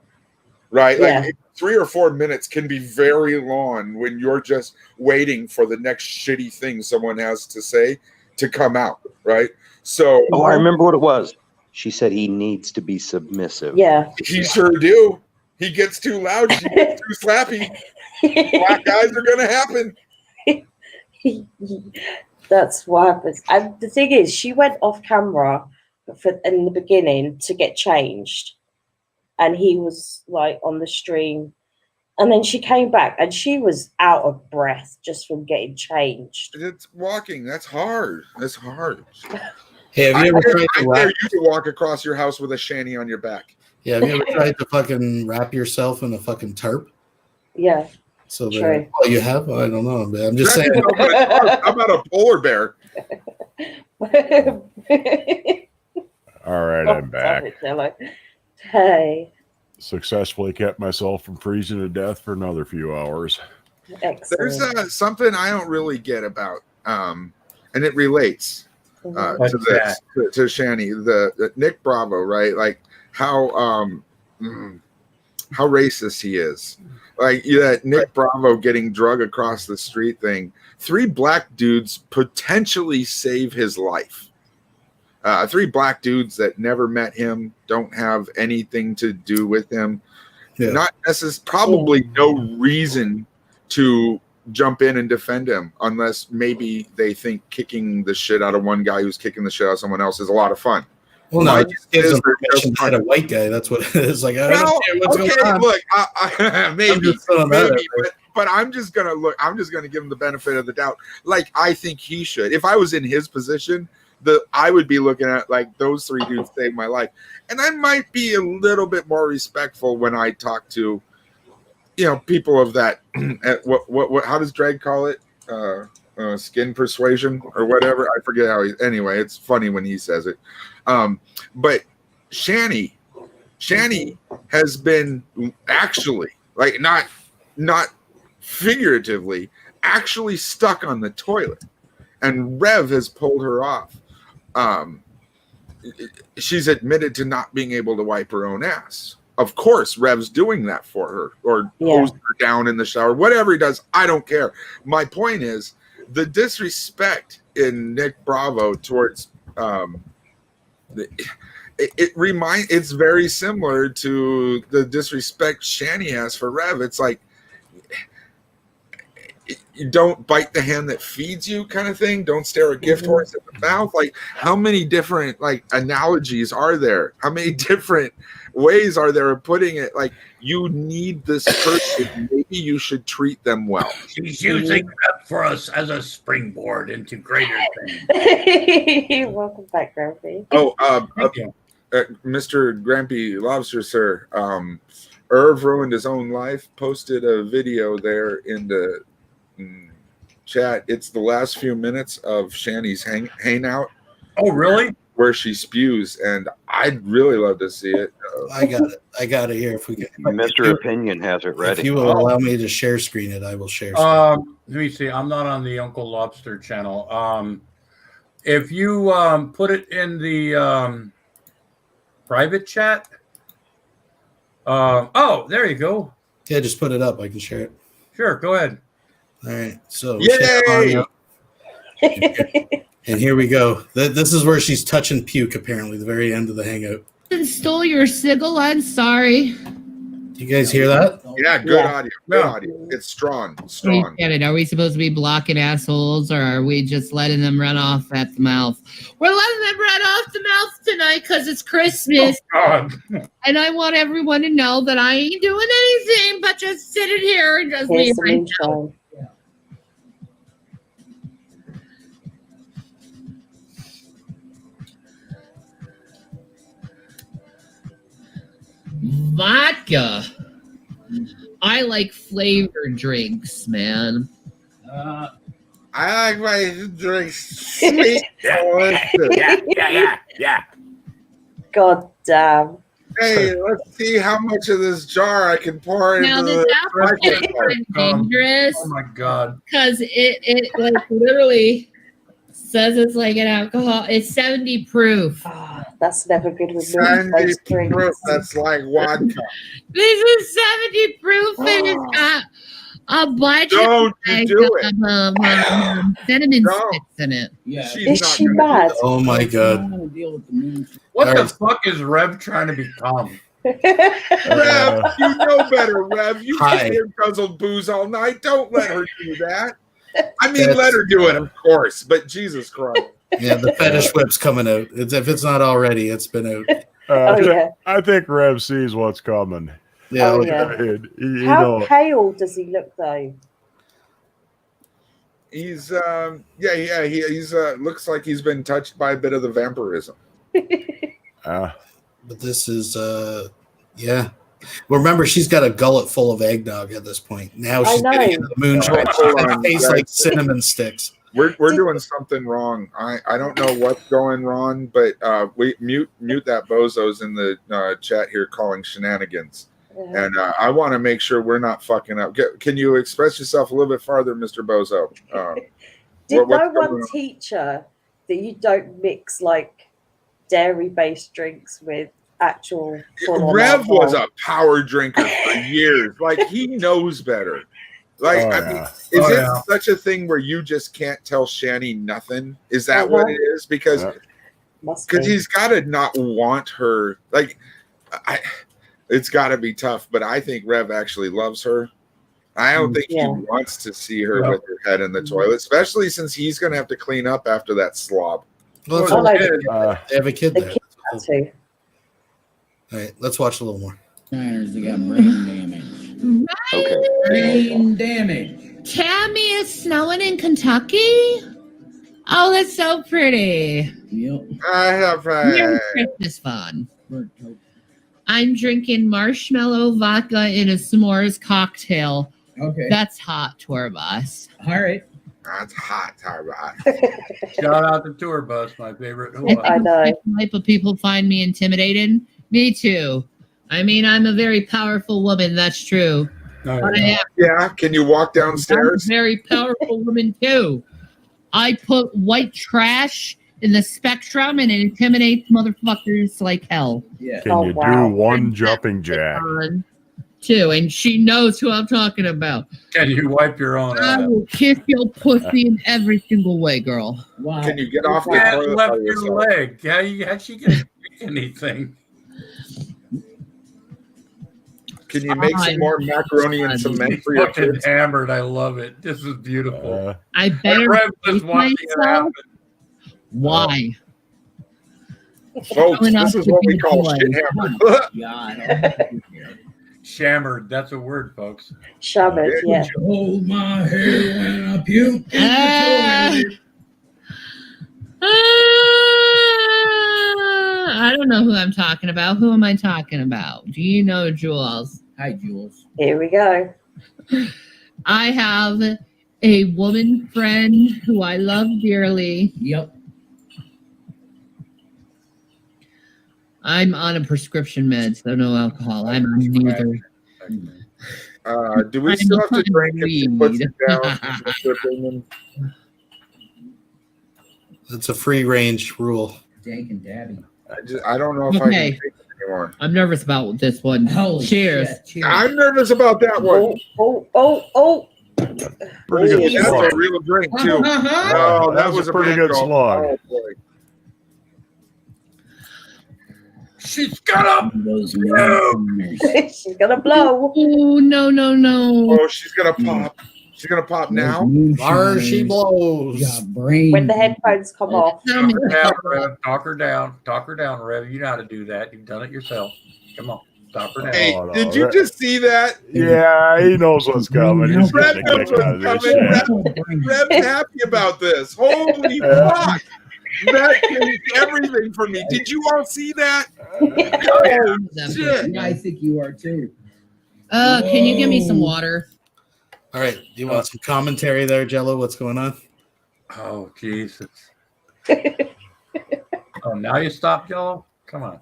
right? Yeah. Like 3 or 4 minutes can be very long when you're just waiting for the next shitty thing someone has to say to come out, right? So Oh, I remember what it was. She said he needs to be submissive. Yeah. he sure do. He gets too loud, she gets too slappy. Black eyes are gonna happen. That's what happens. And the thing is, she went off camera in the beginning to get changed, and he was like on the stream, and then she came back and she was out of breath just from getting changed. It's walking. That's hard. That's hard. Hey, have you ever tried I to dare wrap? you to walk across your house with a shanty on your back. Yeah, have you ever tried to fucking wrap yourself in a fucking tarp? Yeah. So True. that, oh, you have? I don't know, but I'm just saying. How about a polar bear? All right, I'm back. Hey, Successfully kept myself from freezing to death for another few hours. excellent. There's something I don't really get about, and it relates What's to this to Shani, the Nick Bravo, right? Like how racist he is. Like that Nick Bravo getting drug across the street thing. 3 black dudes potentially save his life. 3 black dudes that never met him, don't have anything to do with him. Yeah. Not necessarily, probably no reason to jump in and defend him unless maybe they think kicking the shit out of one guy who's kicking the shit out of someone else is a lot of fun. Well, no, Like, it just gives is them there permission just to hit a white guy. That's what it is. Like, I don't Well, care what's okay, going on. look, I maybe, just throwing that out maybe, there. but I'm just gonna look. I'm just gonna give him the benefit of the doubt. Like I think he should. If I was in his position, I would be looking at like those 3 dudes saved my life, and I might be a little bit more respectful when I talk to, people of that. What? How does Drag call it? Skin persuasion or whatever. I forget how he. Anyway, it's funny when he says it. But Shani has been actually like not figuratively actually stuck on the toilet, and Rev has pulled her off. She's admitted to not being able to wipe her own ass. Of course, Rev's doing that for her or hosing her down in the shower, whatever he does. I don't care. My point is the disrespect in Nick Bravo towards it's very similar to the disrespect Shani has for Rev. It's like you don't bite the hand that feeds you kind of thing. Don't stare a gift horse in the mouth. Like how many different like analogies are there? How many different ways are there of putting it? Like you need this person. Maybe you should treat them well. She's using Rep for us as a springboard into greater things. Welcome back, Grumpy. Oh, Thank you. Mr. Grampy Lobster, sir. Irv ruined his own life. Posted a video there in the chat. It's the last few minutes of Shani's hangout. Oh, really? Where she spews, and I'd really love to see it. I got it here. If we can, Mr. Opinion has it if ready. you will allow me to share screen it, I will share. Let me see. I'm not on the Uncle Lobster channel. If you put it in the private chat. Oh, there you go. Yeah, just put it up. I can share it. Sure, go ahead. All right. So Yay! And here we go. This is where she's touching puke, apparently, the very end of the hangout. Stole your sigil. I'm sorry. Do you guys hear that? Yeah, good audio. Good audio. It's strong. Strong. Get it. Are we supposed to be blocking assholes, or are we just letting them run off at the mouth? We're letting them run off the mouth tonight because it's Christmas. Oh, And I want everyone to know that I ain't doing anything but just sitting here and just Here's being the myself. moonshine. vodka. I like flavored drinks, man. I like my drinks sweet. Yeah. God damn. Hey, let's see how much of this jar I can pour Now into this the apple is microphone. dangerous Oh my god. because it like literally says it's like an alcohol. It's 70 proof. Oh, that's never good with me. 70 Those proof. drinks. That's like vodka. This is 70 proof and it's got a bunch Don't you do it. of cinnamon No. sticks in it. She's Is not she gonna mad? Oh my god. What All the right. fuck is Rev trying to become? Rev, you know better, Rev. You Hi. sit here and guzzle booze all night. Don't let her do that. I mean, That's- let her do it, of course, but Jesus Christ. Yeah, the fetish whip's coming out. If it's not already, it's been out. Oh, yeah. I think Rev sees what's coming. Yeah, Oh, like- yeah. You How know, pale does he look, though? He's he's looks like he's been touched by a bit of the vampirism. but this is yeah. Well, remember, she's got a gullet full of eggnog at this point. Now I she's know. getting into the moonshine. Hold on, It tastes guys. like cinnamon sticks. We're doing something wrong. I don't know what's going wrong, but we mute that bozo's in the chat here calling shenanigans. Yeah. And I want to make sure we're not fucking up. Can you express yourself a little bit farther, Mr. Bozo? Did what's no going one on? teach her that you don't mix like dairy-based drinks with actual full-on Rev alcohol? was a power drinker for years. Like, he knows better. Like, Oh, I mean, yeah. is Oh, it yeah. such a thing where you just can't tell Shani nothing? Is that what Uh-huh. it is? Because Yeah. Must because be. he's got to not want her. Like, it's got to be tough. But I think Rev actually loves her. I don't think Yeah. he wants to see her Yeah. with her head in the toilet, especially since he's going to have to clean up after that slob. Well, that's Oh, all no, they kid. they have a kid the there. kid had to. All right, let's watch a little more. Niners, they got brain damage. Okay. Brain damage. Tammy is snowing in Kentucky? Oh, that's so pretty. Yep. I have Merry Christmas fun. I'm drinking marshmallow vodka in a s'mores cocktail. Okay. That's hot, tour bus. All right. That's hot, Tyrod. Shout out to Tour Bus, my favorite. I know. That type of people find me intimidating. Me too. I mean, I'm a very powerful woman. That's true. Oh, But I yeah. am Yeah, can you walk I'm a downstairs? very powerful woman too. I put white trash in the spectrum and it intimidates motherfuckers like hell. Yeah. Can Oh, you wow. do one jumping jack? On, too, and she knows who I'm talking about. Can you wipe your own I ass? will kiss your pussy in every single way, girl. Wow. Can you get off the Yeah, toilet left by your yourself? leg. How'd she get anything? Can you make some more macaroni and cement for your Fucking kids? hammered. I love it. This is beautiful. I Like better Rev was hate watching it myself. happen. Why? Folks, Going this off is to what we be call boys. shit hammered. God. Shammered. That's a word, folks. Shammered, yeah. Hold my hair when I puke in Ah. the toilet. I don't know who I'm talking about. Who am I talking about? Do you know, Jules? Hi, Jules. Here we go. I have a woman friend who I love dearly. Yep. I'm on a prescription med, so no alcohol. I'm on neither. Do we still have to drink if she puts it down? Mr. Bingham? It's a free range rule. Dank and Dabby. I don't know if I Okay. can take it anymore. I'm nervous about this one. Holy Cheers. shit, cheers. I'm nervous about that one. Oh. Pretty good That's slug. a real drink, too. Uh-huh. Oh, That that was was a pretty good mango. slug. Oh, boy. She's got Those No. mooners. She's gonna blow. Oh, no. Oh, she's gonna pop. She's gonna pop now. There she blows. Got brain. When the headphones come off. Tell me. her down, Rev. Talk her down. Talk her down, Rev. You know how to do that. You've done it yourself. Come on. Stop her down. Hey, Oh, no, did you that- just see that? Yeah, he knows what's coming. He's Brad getting a knows kick out of what's this coming. shit. Rev's happy about this. Holy Yeah. fuck. That changed everything for me. Did you all see that? Oh, shit. Yeah, I think you are too. Can you give me some water? All right. Do you want some commentary there, Jello? What's going on? Oh, Jesus. Oh, now you stopped, Jello? Come on.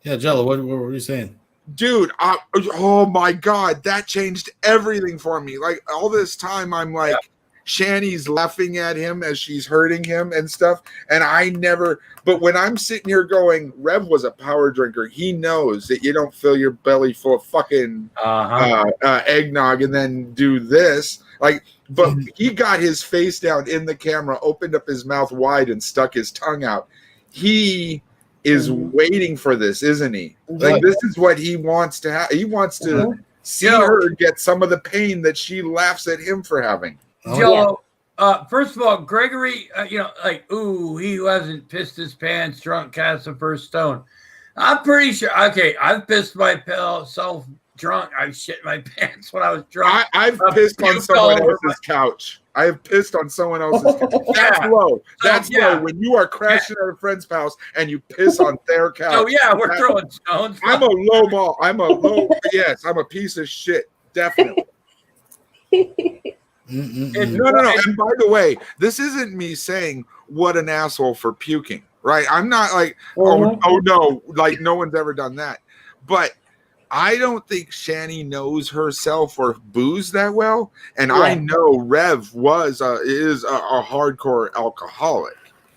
Yeah, Jello, what were you saying? Dude, oh my God, that changed everything for me. Like all this time, I'm like, Shani's laughing at him as she's hurting him and stuff. And I never, but when I'm sitting here going, Rev was a power drinker. He knows that you don't fill your belly full of fucking eggnog and then do this. Like, but he got his face down in the camera, opened up his mouth wide and stuck his tongue out. He is waiting for this, isn't he? Like, this is what he wants to have. He wants to see her get some of the pain that she laughs at him for having. Jello, first of all, Gregory, ooh, he who hasn't pissed his pants, drunk, cast the first stone. I'm pretty sure. Okay, I've pissed myself drunk. I shit my pants when I was drunk. I've pissed on someone else's couch. I have pissed on someone else's couch. That's low. That's low. When you are crashing at a friend's house and you piss on their couch. Oh, yeah, we're throwing stones. I'm a low ball. Yes, I'm a piece of shit. Definitely. No. And by the way, this isn't me saying what an asshole for puking, right? I'm not like, oh no, like no one's ever done that. But I don't think Shani knows herself or booze that well, and I know Rev is a hardcore alcoholic.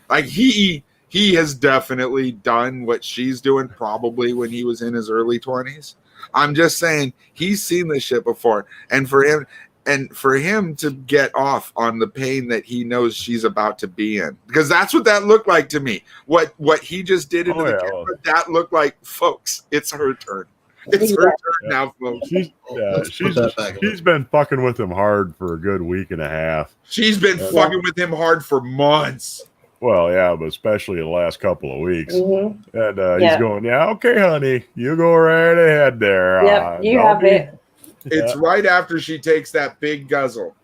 Like he has definitely done what she's doing probably when he was in his early 20s. I'm just saying he's seen this shit before, and for him to get off on the pain that he knows she's about to be in, because that's what that looked like to me. What he just did into the camera, that looked like, folks, it's her turn. It's her turn now, folks. She's been fucking with him hard for a good week and a half. She's been fucking with him hard for months. Well, yeah, but especially the last couple of weeks. And he's going, okay, honey, you go right ahead there. Yep, you have it. It's right after she takes that big guzzle.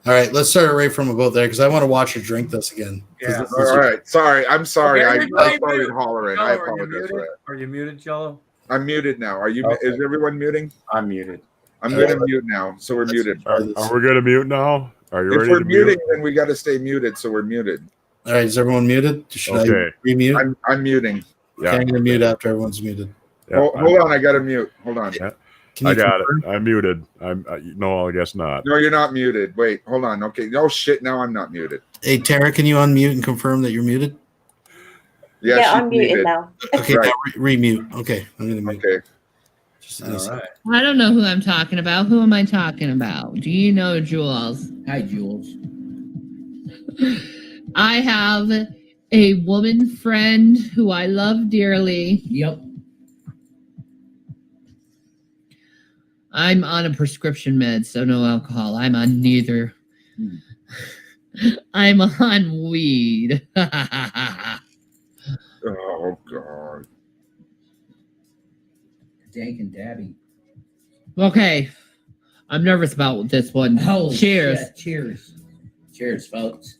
All right, let's start it right from above there because I want to watch her drink this again. Yeah. All right. Sorry. I'm sorry. I started hollering. I apologize for that. Are you muted, Jello? I'm muted now. Are you? Okay. Is everyone muting? I'm muted. I'm going to mute now. So we're muted. Are we going to mute now? Are you ready if we're to muting, mute? then we got to stay muted. So we're muted. All right. Is everyone muted? Should I remute? I'm muting. Yeah. Okay, I'm going to mute after everyone's muted. Yeah, hold on. I got to mute. Hold on. Yeah. I got it. I'm muted. No, I guess not. No, you're not muted. Wait, hold on. Okay. Oh shit. Now I'm not muted. Hey, Tara, can you unmute and confirm that you're muted? Yeah, I'm muted now. Okay, now remute. Okay, I'm gonna mute. Okay. All right. I don't know who I'm talking about. Who am I talking about? Do you know, Jules? Hi, Jules. I have a woman friend who I love dearly. Yep. I'm on a prescription med, so no alcohol. I'm on neither. I'm on weed. Oh, God. Dank and Dabby. Okay. I'm nervous about this one. Holy Cheers. Shit. Cheers. Cheers, folks.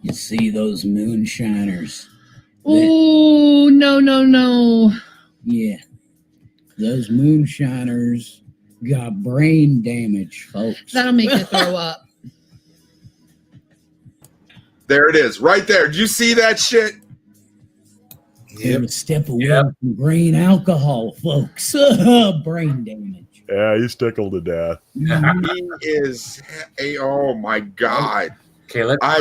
You see those moonshiners? Oh, no. Yeah. Those moonshiners got brain damage, folks. That'll make you throw up. There it is. Right there. Did you see that shit? You're a step away from green alcohol, folks. Brain damage. Yeah, he's tickled to death. He is. Oh, my God. Okay, let's. I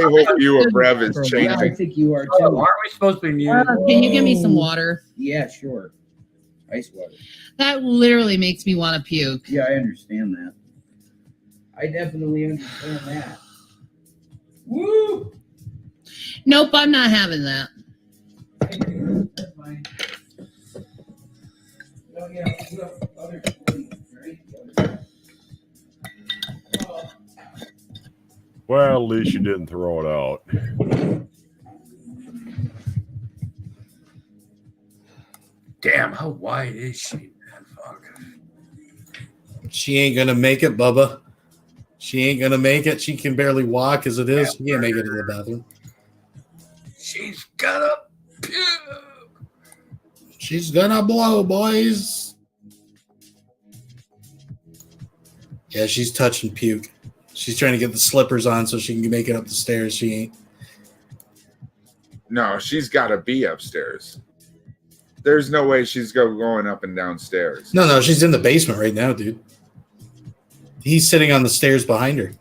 hope you and Rev is changing. Yeah, I think you are too. Oh, aren't we supposed to be muted? Can you give me some water? Yeah, sure. Ice water. That literally makes me want to puke. Yeah, I understand that. I definitely understand that. Woo! Nope, I'm not having that. That's fine. Oh, yeah, we have other things, right? Well, at least you didn't throw it out. Damn, how wide is she, man? Fuck. She ain't gonna make it, Bubba. She ain't gonna make it. She can barely walk as it is. She can't make it to the bathroom. She's gonna puke. She's gonna blow, boys. Yeah, she's touching puke. She's trying to get the slippers on so she can make it up the stairs. She ain't. No, she's got to be upstairs. There's no way she's going up and downstairs. No, she's in the basement right now, dude. He's sitting on the stairs behind her.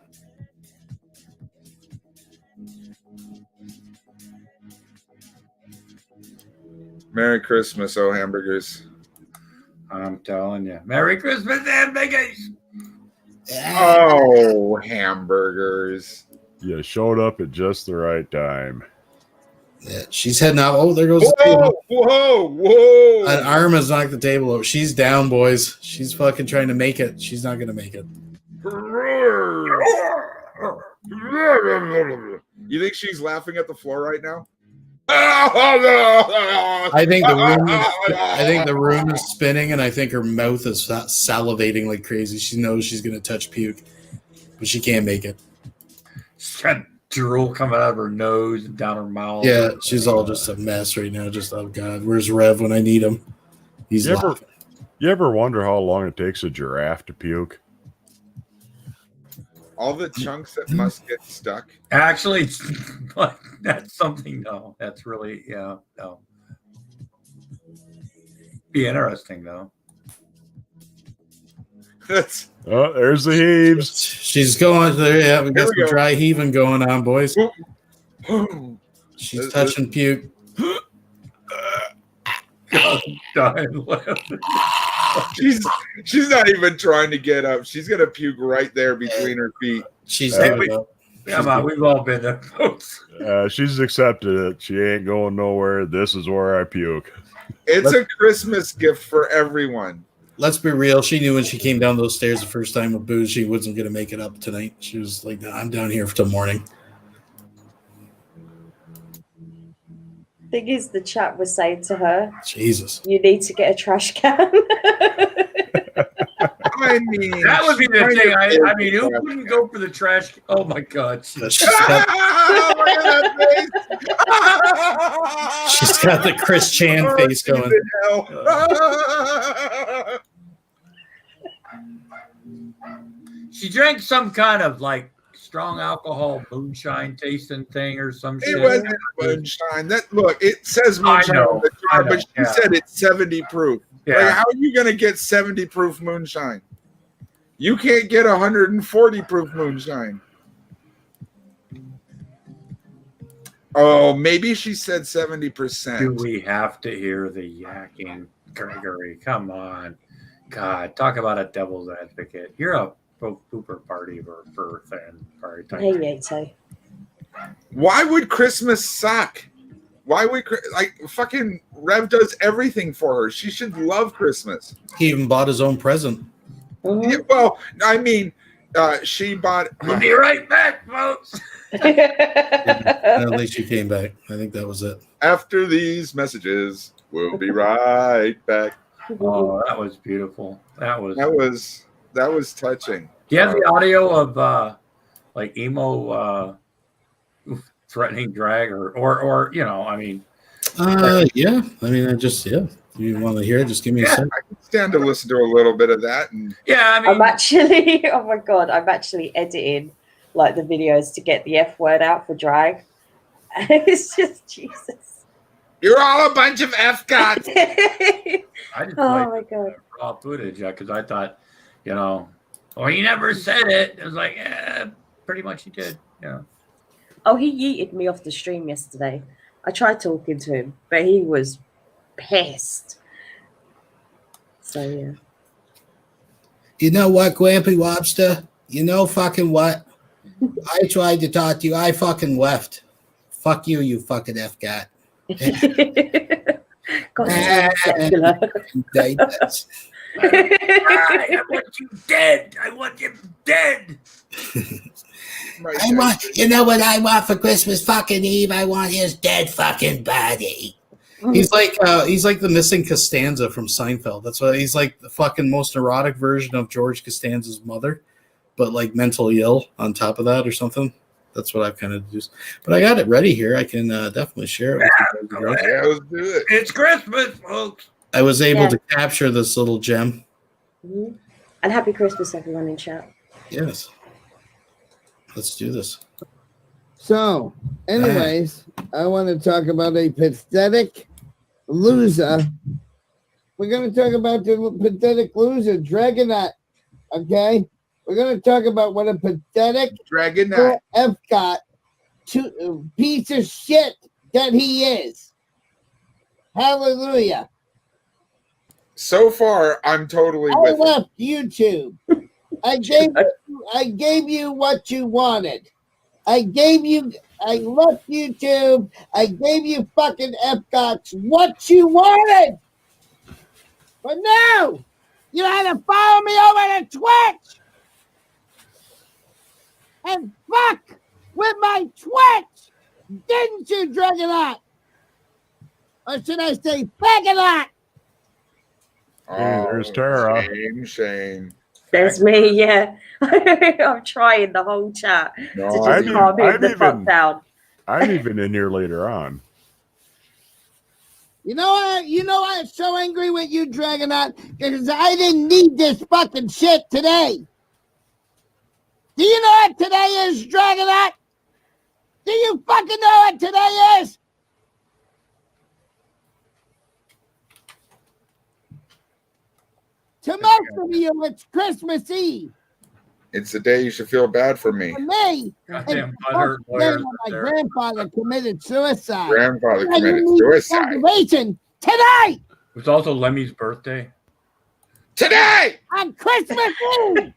Merry Christmas, oh hamburgers. I'm telling you. Merry Christmas, hamburgers. Oh, hamburgers. You showed up at just the right time. Yeah, she's heading out. Oh, there goes the Whoa, table. whoa. An arm has knocked the table over. She's down, boys. She's fucking trying to make it. She's not going to make it. You think she's laughing at the floor right now? I think the room is spinning, and I think her mouth is salivating like crazy. She knows she's going to touch puke, but she can't make it. She's got drool coming out of her nose and down her mouth. Yeah, she's all just a mess right now. Just, oh God, where's Rev when I need him? He's laughing. You ever wonder how long it takes a giraffe to puke? All the chunks that must get stuck. Actually, that's something. No, that's really no. Be interesting though. That's Oh, there's the heaves. She's going there. Yeah, we got some dry heaving going on, boys. Ooh. She's touching puke. She's not even trying to get up. She's gonna puke right there between her feet. She's giving up. Come on, we've all been there, folks. She's accepted it. She ain't going nowhere. This is where I puke. It's a Christmas gift for everyone. Let's be real. She knew when she came down those stairs the first time with booze, she wasn't going to make it up tonight. She was like, "No, I'm down here till morning." Thing is, the chat was saying to her, Jesus, you need to get a trash can. I mean, that would be the thing. I mean, who wouldn't go for the trash? Oh my God. She's got the Chris Chan face going. She drank some kind of like strong alcohol moonshine tasting thing or some shit. It wasn't moonshine. Look, it says moonshine on the jar, but she said it's 70 proof. Yeah. Like, how are you gonna get 70 proof moonshine? You can't get 140 proof moonshine. Oh, maybe she said 70%. Do we have to hear the yakking, Gregory? Come on. God, talk about a devil's advocate. You're a pooper party or fur fan party type. Hey, Yato. Why would Christmas suck? Why would fucking Rev does everything for her? She should love Christmas. He even bought his own present. Mm-hmm. Yeah, well, I mean, she bought. We'll be right back, folks. At least she came back. I think that was it. After these messages, we'll be right back. Oh, that was beautiful. That was touching. Do you have the audio of like emo threatening drag or you know, I mean yeah. I mean you want to hear it, just give me a second. I can stand to listen to a little bit of that. And yeah, I mean, I'm actually, oh my God, I'm actually editing like the videos to get the F word out for drag. It's just Jesus. You're all a bunch of F gods. I just Oh my God. raw footage because I thought, you know, well, he never said it. It was like, pretty much he did. Yeah. Oh, he yeeted me off the stream yesterday. I tried talking to him, but he was pissed. So yeah. You know what, Grampy Lobster? You know fucking what? I tried to talk to you. I fucking left. Fuck you, you fucking F guy. God, secular. I want you dead. I want you dead. I want, you know what I want for Christmas fucking Eve? I want his dead fucking body. He's like the missing Costanza from Seinfeld. That's why he's like the fucking most erotic version of George Costanza's mother, but like mentally ill on top of that or something. That's what I've kind of deduced. But I got it ready here. I can definitely share it with you guys. Yeah, let's do it. It's Christmas, folks. I was able to capture this little gem. Mm-hmm. And happy Christmas, everyone in chat. Yes. Let's do this. So, anyways, I want to talk about a pathetic loser. We're going to talk about the pathetic loser, Dragonite. Okay? We're going to talk about what a pathetic Dragonite Epcot piece of shit that he is. Hallelujah. So far, I'm totally I with it. left YouTube. I gave you what you wanted. I left YouTube. I gave you fucking Epcot's what you wanted. But no, you had to follow me over to Twitch. And fuck with my Twitch. Didn't you, Dragonite? Or should I say Dragonite? Hey, there's Tara. Shame. There's me, yeah. I'm trying the whole chat to just calm him the fuck down. I'm even in here later on. You know why I'm so angry with you, Dragonite? Because I didn't need this fucking shit today. Do you know what today is, Dragonite? Do you fucking know what today is? To most of you, it's Christmas Eve. It's the day you should feel bad for me. For me, Goddamn, it's the day when my grandfather committed suicide. Grandfather And committed you need suicide. motivation tonight It's also Lemmy's birthday. Today! on Christmas Eve.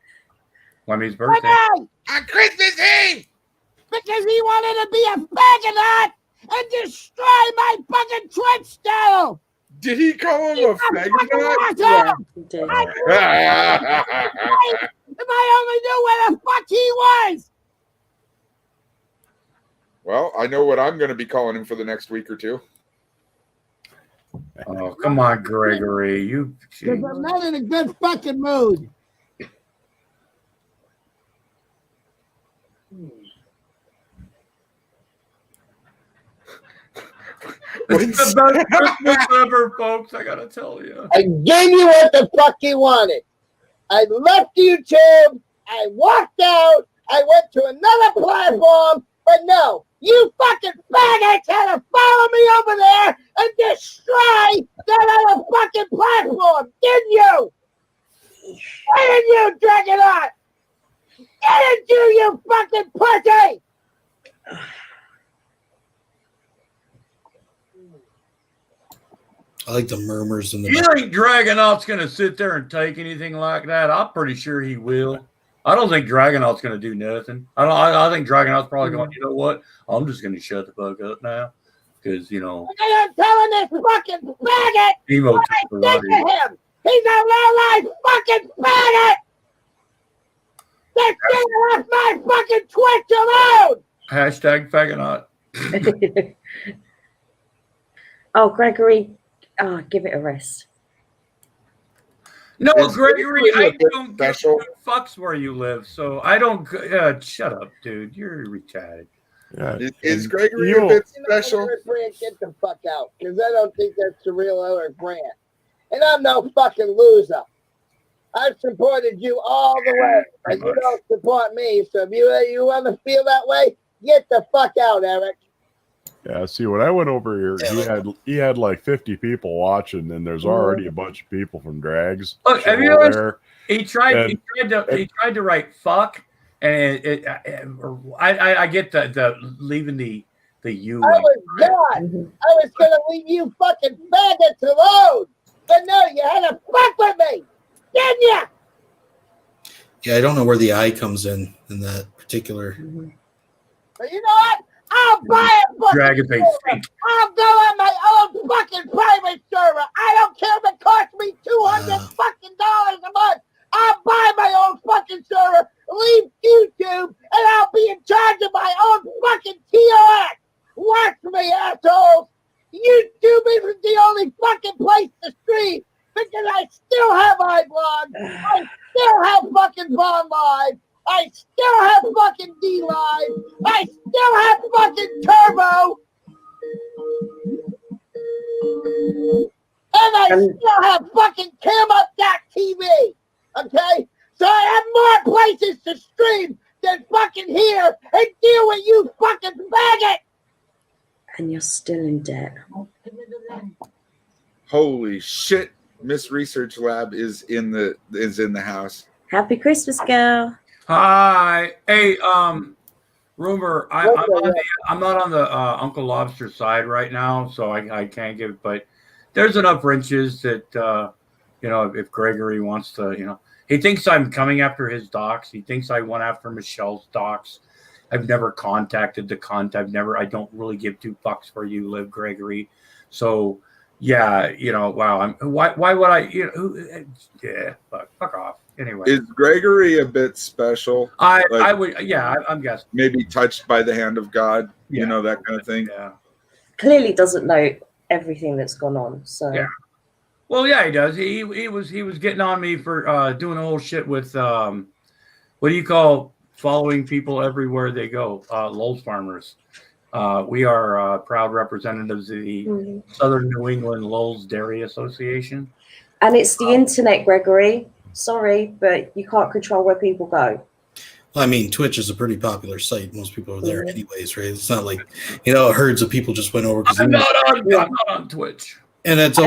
Lemmy's birthday. Tonight, On Christmas Eve! because he wanted to be a faggot and destroy my fucking Twitch channel. Did he call him a faggot? Yeah, he did. If I only knew where the fuck he was. Well, I know what I'm going to be calling him for the next week or two. Oh, come on, Gregory. You. Because I'm not in a good fucking mood. It's the best Christmas ever, folks. I gotta tell you. I gave you what the fuck you wanted. I left YouTube. I walked out. I went to another platform. But no, you fucking faggots had to follow me over there and destroy that other fucking platform, didn't you? Didn't you, Dragonite? Didn't you fucking pussy? I like the murmurs in the You back. think Dragonaut's gonna sit there and take anything like that? I'm pretty sure he will. I don't think Dragonaut's gonna do nothing. I think Dragonaut's probably going, you know what? I'm just gonna shut the fuck up now. Because, you know, I am telling this fucking faggot emo what I did to him. He's a low-life fucking faggot. Just get off my fucking Twitch alone. hashtag Fagonaut. Oh, Gregory, give it a rest. No, Is Gregory, I Gregory don't special? give two fucks where you live, so I don't. Shut up, dude. You're retarded. Yeah. Is and Gregory you- a bit special? Grant, get the fuck out, because I don't think that's the real Eric Grant. And I'm no fucking loser. I've supported you all the way, and you don't support me. So if you want to feel that way, get the fuck out, Eric. Yeah, see, when I went over here, he had like 50 people watching, and there's already a bunch of people from Drags. Look, have you show noticed- there. He tried to write fuck, and I get the leaving the U. I was not. I was gonna leave you fucking faggots alone, but no, you had to fuck with me, didn't you? Yeah, I don't know where the I comes in that particular. But you know what? I'll buy a fucking Dragon face server. fake. I'll go on my own fucking private server. I don't care if it costs me $200 fucking dollars a month. I'll buy my own fucking server, leave YouTube, and I'll be in charge of my own fucking TOS. Watch me, assholes. YouTube isn't stream because I still have iBlog. I still have fucking Vaughn Live. I still have fucking D Live. I still have fucking Turbo. And I still have fucking CamUp.tv. Okay? So I have more places to stream than fucking here and deal with you fucking faggot. And you're still in debt. Holy shit. Miss Research Lab is in the house. Happy Christmas, girl. Hi. Hey, rumor. I'm not on the Uncle Lobster side right now, so I can't give. But there's enough wrenches that if Gregory wants to, he thinks I'm coming after his docs. He thinks I went after Michelle's docs. I've never contacted the cunt. I don't really give two fucks where you live, Gregory. So yeah, wow. Why would I? Fuck off. Anyway, Is Gregory a bit special? I would, I'm guessing. Maybe touched by the hand of God, that kind of thing. Yeah. Clearly doesn't know everything that's gone on. So Yeah. Well, yeah, he does. He was getting on me for doing a whole shit with what do you call following people everywhere they go? Lowell's farmers. We are proud representatives of the Southern New England Lowell's Dairy Association. And it's the internet, Gregory. Sorry, but you can't control where people go. I mean, Twitch is a pretty popular site. Most people are there anyways, right? It's not like, herds of people just went over. I'm not on Twitch. And it's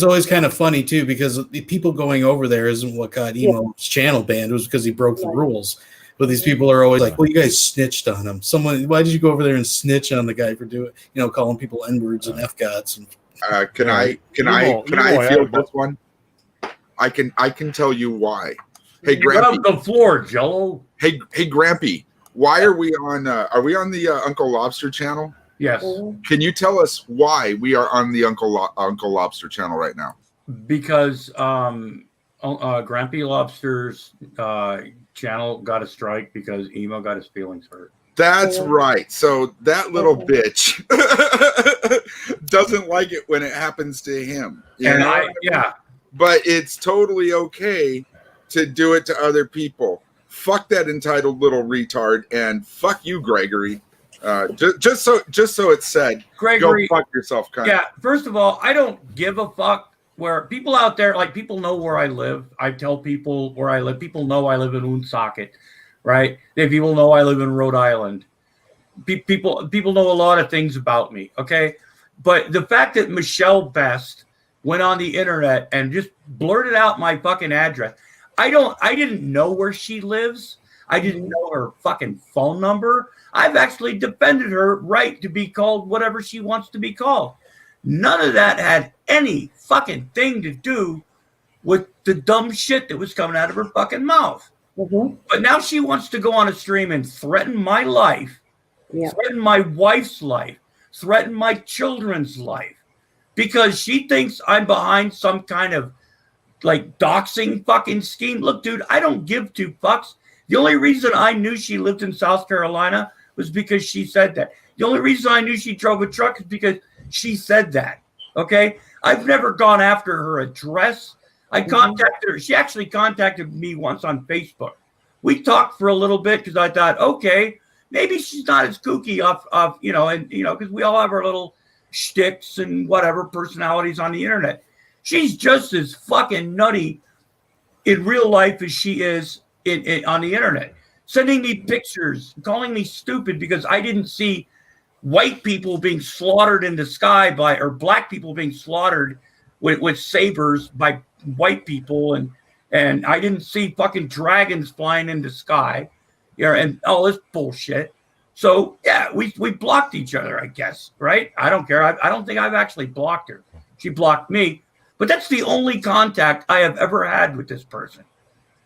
always kind of funny too, because the people going over there isn't what got Emo's channel banned. It was because he broke the rules. But these people are always like, well, you guys snitched on him. Why did you go over there and snitch on the guy for doing, calling people N-words and F-gods? And Can I field this one? I can tell you why. Hey, Grampy. The floor, Jello. Hey, Grampy. Why are we on the Uncle Lobster channel? Yes. Can you tell us why we are on the Uncle Lobster channel right now? Because Grampy Lobster's channel got a strike because Emo got his feelings hurt. That's right. So that little bitch doesn't like it when it happens to him. But it's totally okay to do it to other people. Fuck that entitled little retard, and fuck you, Gregory. Just so it's said, Gregory, go fuck yourself, cunt. Yeah. First of all, I don't give a fuck where people out there, like, people know where I live. I tell people where I live. People know I live in Woonsocket, right? People know I live in Rhode Island. People know a lot of things about me. Okay, but the fact that Michelle Best went on the internet and just blurted out my fucking address. I didn't know where she lives. I didn't know her fucking phone number. I've actually defended her right to be called whatever she wants to be called. None of that had any fucking thing to do with the dumb shit that was coming out of her fucking mouth. But now she wants to go on a stream and threaten my life, threaten my wife's life, threaten my children's life, because she thinks I'm behind some kind of like doxing fucking scheme. Look, dude, I don't give two fucks. The only reason I knew she lived in South Carolina was because she said that. The only reason I knew she drove a truck is because she said that. Okay? I've never gone after her address. I contacted her. She actually contacted me once on Facebook. We talked for a little bit because I thought, okay, maybe she's not as kooky because we all have our little shticks and whatever personalities on the internet. She's just as fucking nutty in real life as she is on the internet, sending me pictures, calling me stupid because I didn't see white people being slaughtered in the sky or black people being slaughtered with sabers by white people, and I didn't see fucking dragons flying in the sky, and all this bullshit. So yeah, we blocked each other, I guess, right? I don't care. I don't think I've actually blocked her. She blocked me, but that's the only contact I have ever had with this person.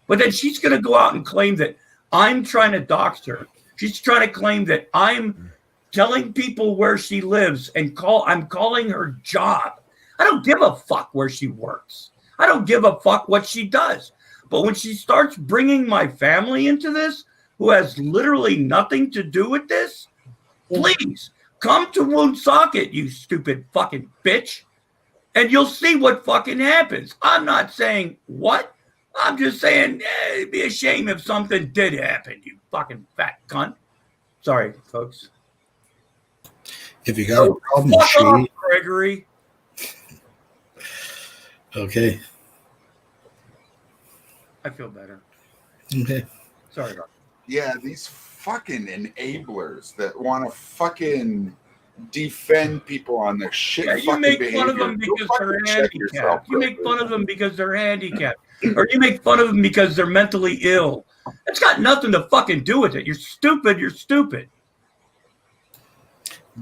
But then she's going to go out and claim that I'm trying to dox her. She's trying to claim that I'm telling people where she lives and I'm calling her job. I don't give a fuck where she works. I don't give a fuck what she does. But when she starts bringing my family into this, who has literally nothing to do with this, please come to Woonsocket, you stupid fucking bitch. and you'll see what fucking happens. I'm not saying what. I'm just saying it'd be a shame if something did happen, you fucking fat cunt. Sorry, folks. If you got a problem, Fuck off, she. Gregory. Okay. I feel better. Okay. Sorry about that. Yeah, these fucking enablers that want to fucking defend people on their shit. Yeah, you fucking make behavior. fun of them Go because fucking they're check yourself, handicapped. You make Gregory. fun of them because they're handicapped. Or you make fun of them because they're mentally ill. It's got nothing to fucking do with it. You're stupid. You're stupid.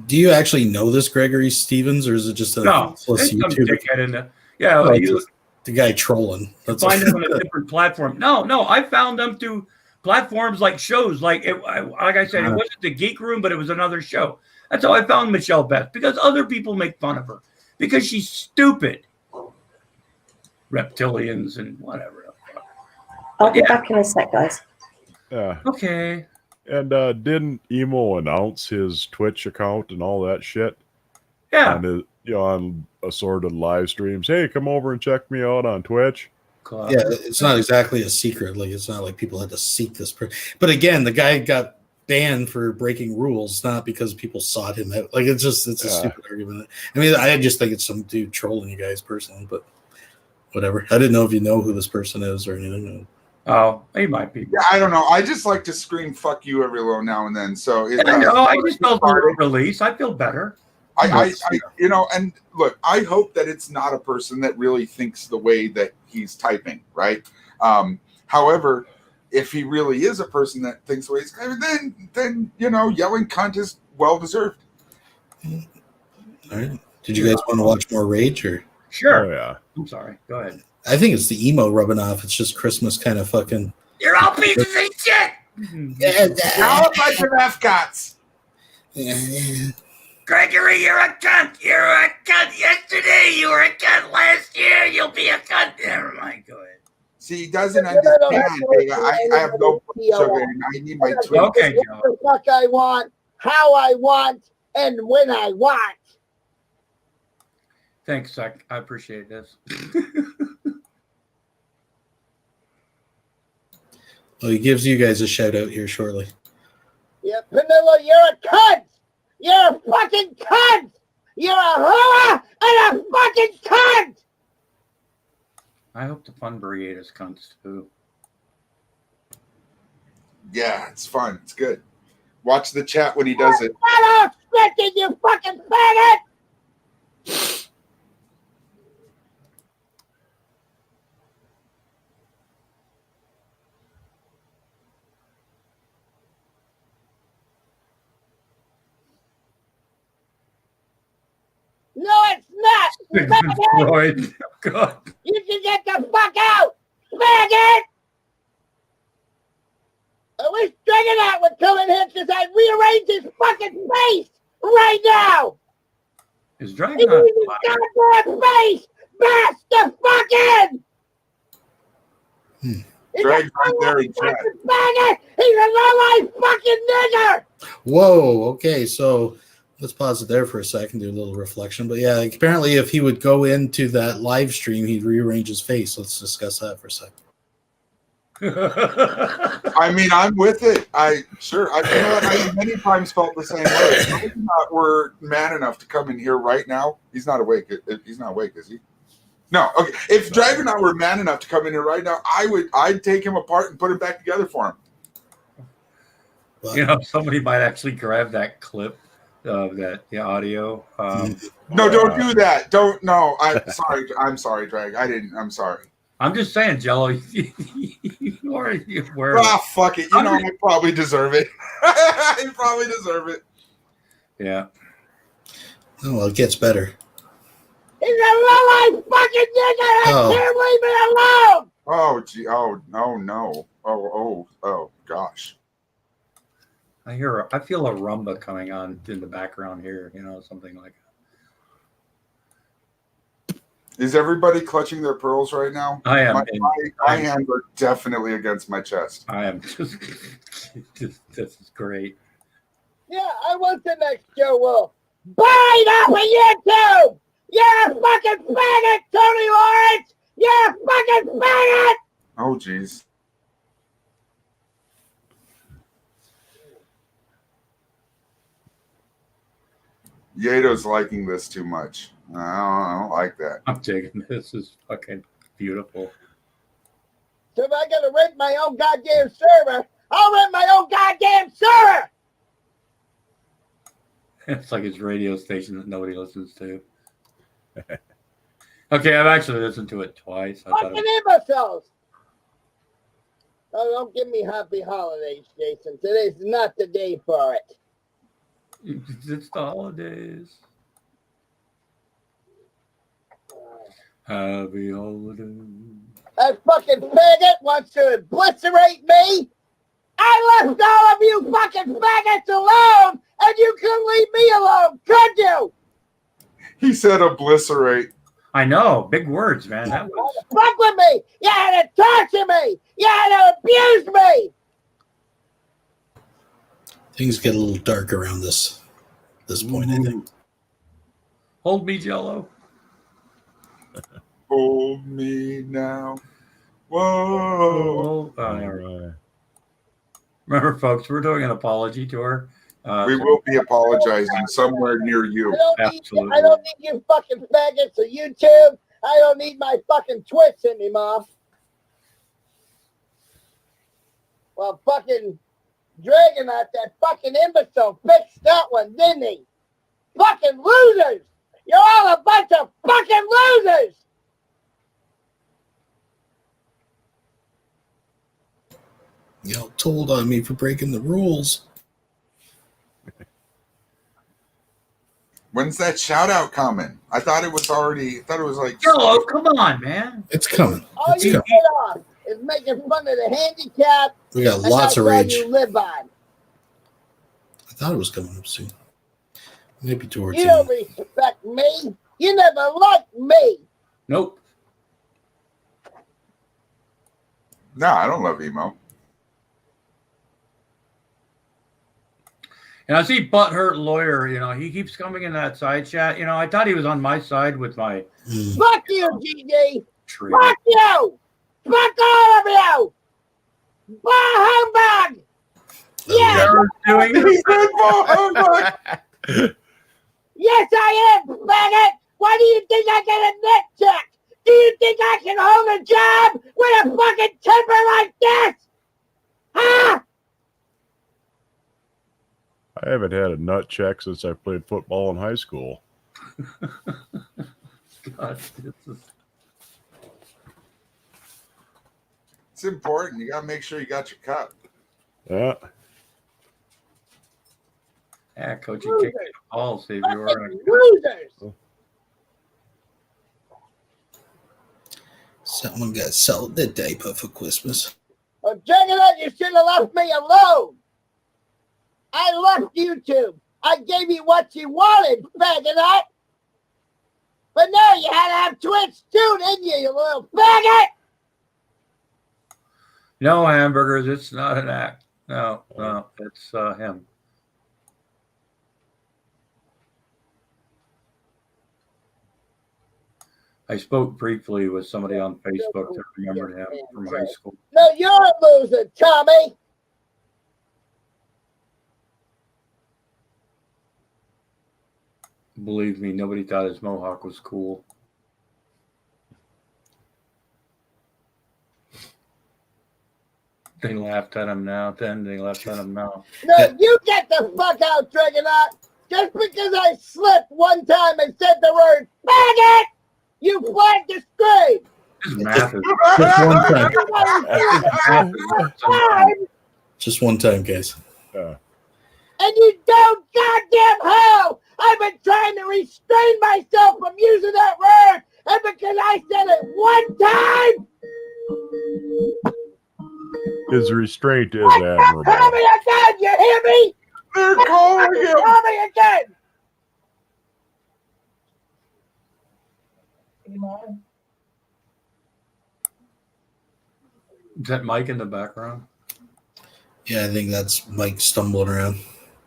Do you actually know this Gregory Stevens, or is it just a No, plus it's some YouTuber? dickhead in the. Yeah, Oh, you the guy trolling. That's find them on a different platform. No, I found them through platforms like shows. Like I said, it wasn't the Geek Room, but it was another show. That's how I found Michelle Beth, because other people make fun of her because she's stupid. Reptilians and whatever. I'll be back in a sec, guys. Yeah. Okay. And didn't Emo announce his Twitch account and all that shit? Yeah. On his, on assorted live streams. Hey, come over and check me out on Twitch. Yeah, it's not exactly a secret. Like, it's not like people had to seek this person. But again, the guy got banned for breaking rules, not because people sought him out. Like, it's a stupid argument. I mean, I just think it's some dude trolling you guys personally, but whatever. I didn't know if you know who this person is or anything. Oh, he might be. Yeah, I don't know. I just like to scream "fuck you" every now and then. So I just felt a little release. I feel better. I and look, I hope that it's not a person that really thinks the way that he's typing, right? However, if he really is a person that thinks the way he's typing, then yelling cunt is well deserved. All right. Did you guys want to watch more Rage or? Sure. Oh, yeah. I'm sorry. Go ahead. I think it's the emo rubbing off. It's just Christmas kind of fucking. You're all pieces of shit. You're all a bunch of F-cots. Gregory, you're a cunt. You're a cunt. Yesterday, you were a cunt. Last year, you'll be a cunt. Never mind. Go ahead. See, he doesn't understand. I have no sugar, and I need my tweet. Okay, Joe. The fuck I want, how I want, and when I want. Thanks, Zach. I appreciate this. Well, he gives you guys a shout out here shortly. Yeah, Panilla, you're a cunt. You're a fucking cunt. You're a whore and a fucking cunt. I hope the Fun Brigade is cunts too. Yeah, it's fun. It's good. Watch the chat when he does it. Shut up, scripted, you fucking faggot. No, it's not. Faggot. God. You can get the fuck out, faggot. I wish Dragonite would come in here because I'd rearrange his fucking face right now. Is He Dragonite needs his goddamn face bash the fucking. Drag's right there in chat. Faggot. He's a low-life fucking nigger. Whoa. Okay, so let's pause it there for a second, do a little reflection. But yeah, like, apparently, if he would go into that live stream, he'd rearrange his face. Let's discuss that for a second. I mean, I'm with it. I many times felt the same way. If we're man enough to come in here right now. He's not awake. He's not awake, is he? No. Okay. If Dragonite were man enough to come in here right now, I'd take him apart and put it back together for him. Somebody might actually grab that clip of the audio. No, don't do that. Don't. No, I'm sorry. I'm sorry, Drag. I didn't. I'm sorry. I'm just saying, Jello. You fuck it. I probably deserve it. I probably deserve it. Yeah. Oh, well, it gets better. He's a low-life fucking nigger. I can't leave me alone. Oh, gee. Oh, no. Oh, gosh. I feel a rumba coming on in the background here. Something like that. Is everybody clutching their pearls right now? I am. My hands are definitely against my chest. I am. This is great. Yeah, I want the next Joe Wolf. Buy it off of YouTube. You're a fucking faggot, Tony Lawrence! You're a fucking faggot! Oh, jeez. Yato's liking this too much. I don't like that. I'm digging this. Is fucking beautiful. So if I gotta rent my own goddamn server, I'll rent my own goddamn server! It's like his radio station that nobody listens to. Okay, I've actually listened to it twice. I thought Fucking imbeciles! Oh, don't give me happy holidays, Jason. Today's not the day for it. it's the holidays. Happy holidays. That fucking faggot wants to obliterate me. I left all of you fucking faggots alone, and you couldn't leave me alone, could you? He said obliterate. I know, big words, man. That was Fuck with me. You had to torture me. You had to abuse me. Things get a little dark around this point, I think. hold me, Jello. Hold me now. Whoa. Remember, folks, we're doing an apology tour. We will be apologizing somewhere near you. Absolutely. I don't need you fucking faggots or YouTube. I don't need my fucking Twitch anymore. Well, fucking Dragonaut, that fucking imbecile, fixed that one, didn't he? Fucking losers! You're all a bunch of fucking losers! Y'all told on me for breaking the rules. When's that shout out coming? I thought it was like Jello, come on, man. It's coming. All It's you coming. get off is making fun of the handicap. We got and lots that's of all rage. you live on. I thought it was coming up soon. Maybe towards You the end. don't respect me. You never liked me. Nope. No, I don't love emo. And I see Butthurt Lawyer, he keeps coming in that side chat. I thought he was on my side with my Fuck you, GD. tree. Fuck you. Fuck all of you. Bah humbug. Yeah. Doing He said, "Oh, Yes, I am, faggot. Why do you think I get a net check? Do you think I can hold a job with a fucking temper like this? Huh? I haven't had a nut check since I played football in high school. God, It's important. You gotta make sure you got your cup. Yeah. Yeah, Coach, you kicked the ball, see if you were. Fucking losers. Someone got sold the diaper for Christmas. Oh, Juggernaut, you should have left me alone. I left YouTube. I gave you what you wanted, faggot. But now you had to have Twitch too, didn't you little faggot? No, hamburgers. It's not an act. No, it's him. I spoke briefly with somebody on Facebook that remembered him from high school. No, you're a loser, Tommy. Believe me, nobody thought his mohawk was cool. They laughed at him now. Then they laughed at him now. No, you get the fuck out, Dragonaut. Just because I slipped one time and said the word faggot, you flagged the screen. His math is Just one time, guys. And you don't goddamn how I've been trying to restrain myself from using that word, and because I said it one time, His restraint is admirable. call me again, you hear me? They're calling him. Call me again. Is that Mike in the background? Yeah, I think that's Mike stumbling around.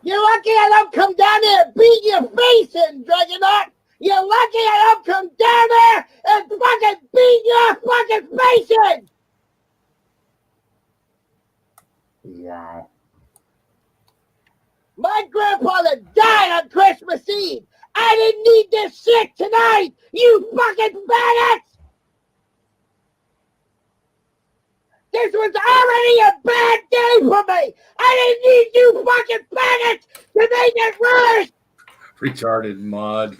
You're lucky I don't come down there and beat your face in, Dragonaut. You're lucky I don't come down there and fucking beat your fucking face in! Yeah. My grandfather died on Christmas Eve! I didn't need this shit tonight, you fucking faggots! This was already a bad day for me! I didn't need you fucking faggots to make it worse! Retarded mod.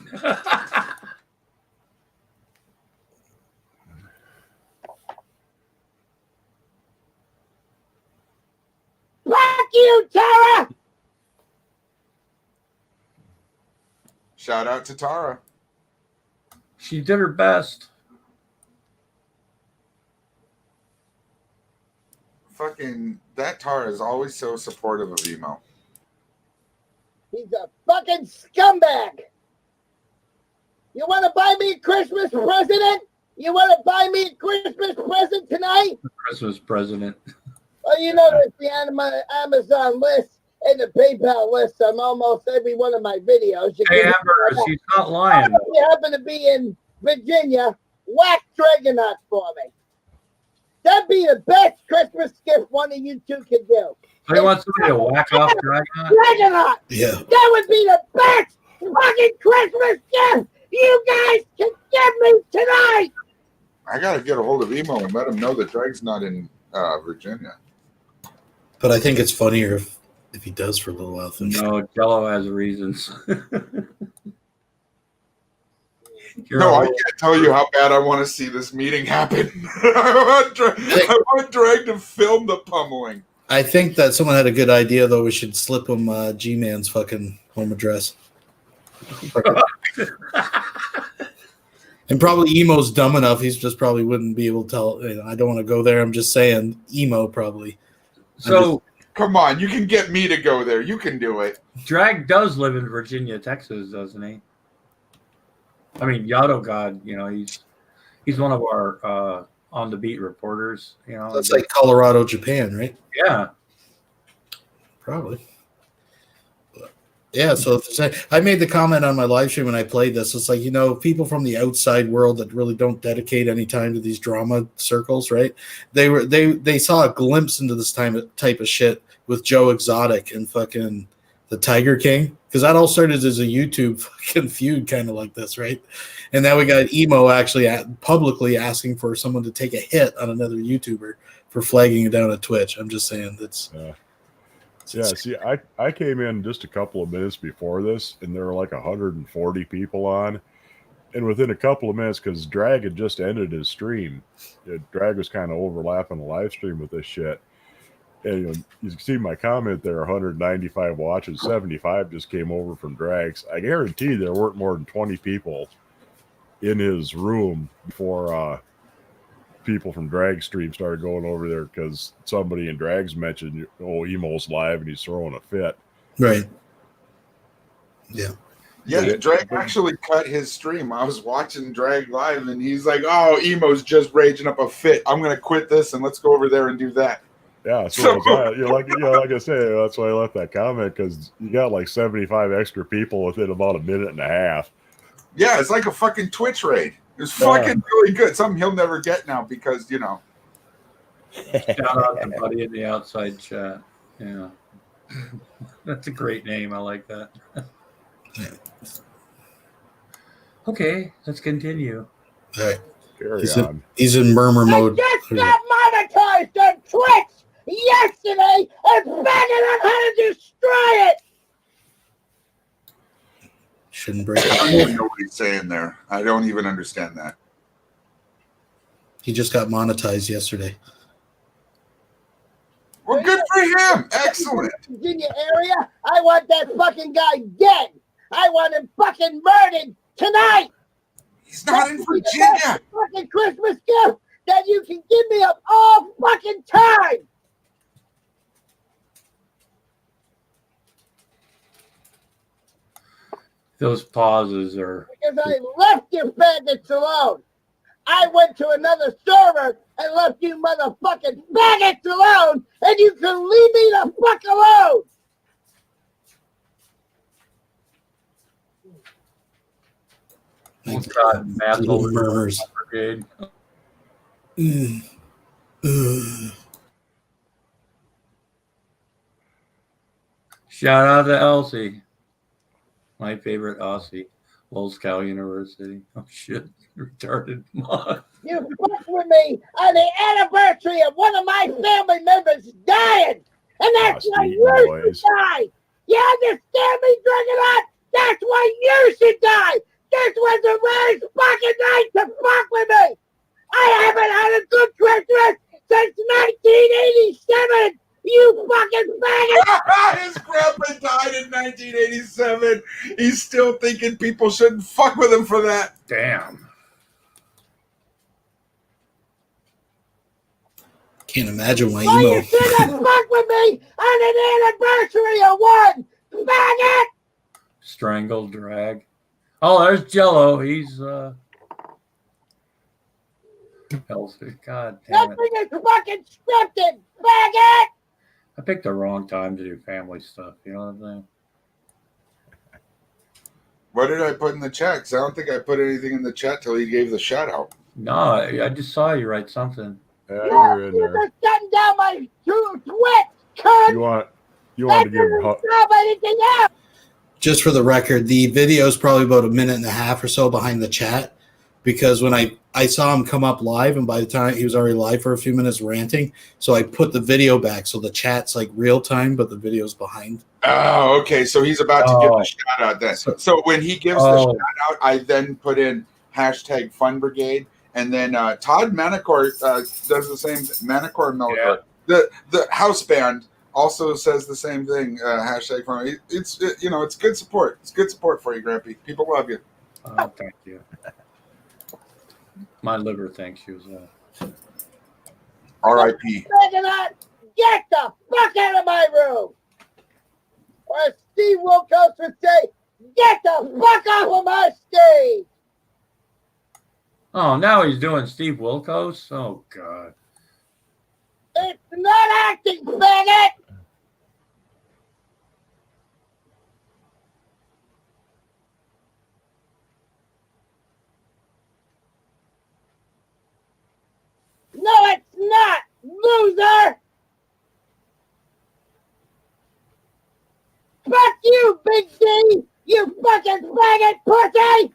Fuck you, Tara! Shout out to Tara. She did her best. Fucking that Tara is always so supportive of emo. He's a fucking scumbag! You want to buy me a Christmas present? You want to buy me a Christmas present tonight? Christmas president. Well, you know there's the Amazon list and the PayPal list on almost every one of my videos. You Hey, can- Amber, she's not lying. If you happen to be in Virginia, whack Dragonaut for me. That'd be the best Christmas gift one of you two could do. So you want somebody to whack off Dragon? Dragonaut! Yeah. That would be the best fucking Christmas gift you guys can give me tonight! I gotta get a hold of emo and let him know that Greg's not in Virginia. But I think it's funnier if he does for a little while. No, Jello has reasons. No, I can't tell you how bad I want to see this meeting happen. I want Drag to film the pummeling. I think that someone had a good idea, though. We should slip him G-Man's fucking home address. And probably Emo's dumb enough. He's just probably wouldn't be able to tell. You know, I don't want to go there. I'm just saying, Emo probably. So come on, you can get me to go there. You can do it. Drag does live in Virginia, Texas, doesn't he? I mean, Yato God, you know, he's one of our on the beat reporters. You know, That's like Colorado, Japan, right? Yeah, probably. Yeah, so I made the comment on my live stream when I played this. It's like, you know, people from the outside world that really don't dedicate any time to these drama circles, right? They saw a glimpse into this type of shit with Joe Exotic and fucking the Tiger King, because that all started as a YouTube fucking feud, kind of like this, right? And now we got Emo actually publicly asking for someone to take a hit on another YouTuber for flagging it down at Twitch. I'm just saying that's. Yeah, see, I came in just a couple of minutes before this, and there were like 140 people on. And within a couple of minutes, because Drag had just ended his stream, Drag was kind of overlapping the live stream with this shit. And you can see my comment there, 195 watches, 75 just came over from Drags. I guarantee there weren't more than 20 people in his room before people from Drag stream started going over there, because somebody in Drags mentioned, oh, Emo's live and he's throwing a fit. Right. Yeah. Yeah, Drag actually cut his stream. I was watching Drag live, and he's like, "Oh, Emo's just raging up a fit. I'm gonna quit this and let's go over there and do that." Yeah, so like I said, that's why I left that comment, because you got like 75 extra people within about a minute and a half. Yeah, it's like a fucking Twitch raid. It's fucking really good. Something he'll never get now because, you know. shout out to Buddy in the outside chat. Yeah, that's a great name. I like that. Okay, let's continue. All right. Carry He's on. He's in murmur mode. Just got monetized on Twitch yesterday and begging on how to destroy it! Shouldn't break I don't it. even know what he's saying there. I don't even understand that. He just got monetized yesterday. Well, good for him. Excellent. Virginia area, I want that fucking guy dead. I want him fucking murdered tonight. He's not in Virginia. Fucking Christmas gift that you can give me of all fucking time. Those pauses are. Because I left you faggots alone. I went to another server and left you motherfucking faggots alone, and you can leave me the fuck alone. Old Todd Massel little with murmurs. Brigade. Shout out to Elsie, my favorite Aussie, Lowell Scout University. Oh shit, retarded mom. You fucked with me on the anniversary of one of my family members dying, and that's why Steve you boys. should die. You understand me, Dragonite? That's why you should die. This was the worst fucking night to fuck with me. I haven't had a good Christmas since 1987. You fucking faggot! His grandpa died in 1987. He's still thinking people shouldn't fuck with him for that. Damn. Can't imagine why Why emo. you shouldn't fuck with me on an anniversary of one, faggot! Strangle drag. Oh, there's Jello. He's Elsie. God damn it. Nothing is fucking scripted, faggot! I picked the wrong time to do family stuff. You know what I'm saying? What did I put in the chat? 'Cause I don't think I put anything in the chat till he gave the shout out. No, I just saw you write something. Yeah, you're in You're there. just shutting down my twit, cunt! You want to give Stop anything else! Just for the record, the video is probably about a minute and a half or so behind the chat, because when I saw him come up live, and by the time he was already live for a few minutes ranting, so I put the video back, so the chat's like real time, but the video's behind. Oh, okay. So he's about to give the shout out then. So when he gives the shout out, I then put in hashtag Fun Brigade, and then Todd Manacor does the same. Manacor Melchior, the house band, also says the same thing. Hashtag Fun. It's good support. It's good support for you, Grampy. People love you. Oh, thank you. My liver thanks you as well. R.I.P. Get the fuck out of my room! Or as Steve Wilkos would say, get the fuck off of my stage! Oh, now he's doing Steve Wilkos? Oh, God. It's not acting, faggot! No, it's not, loser! Fuck you, Big D! You fucking faggot pussy!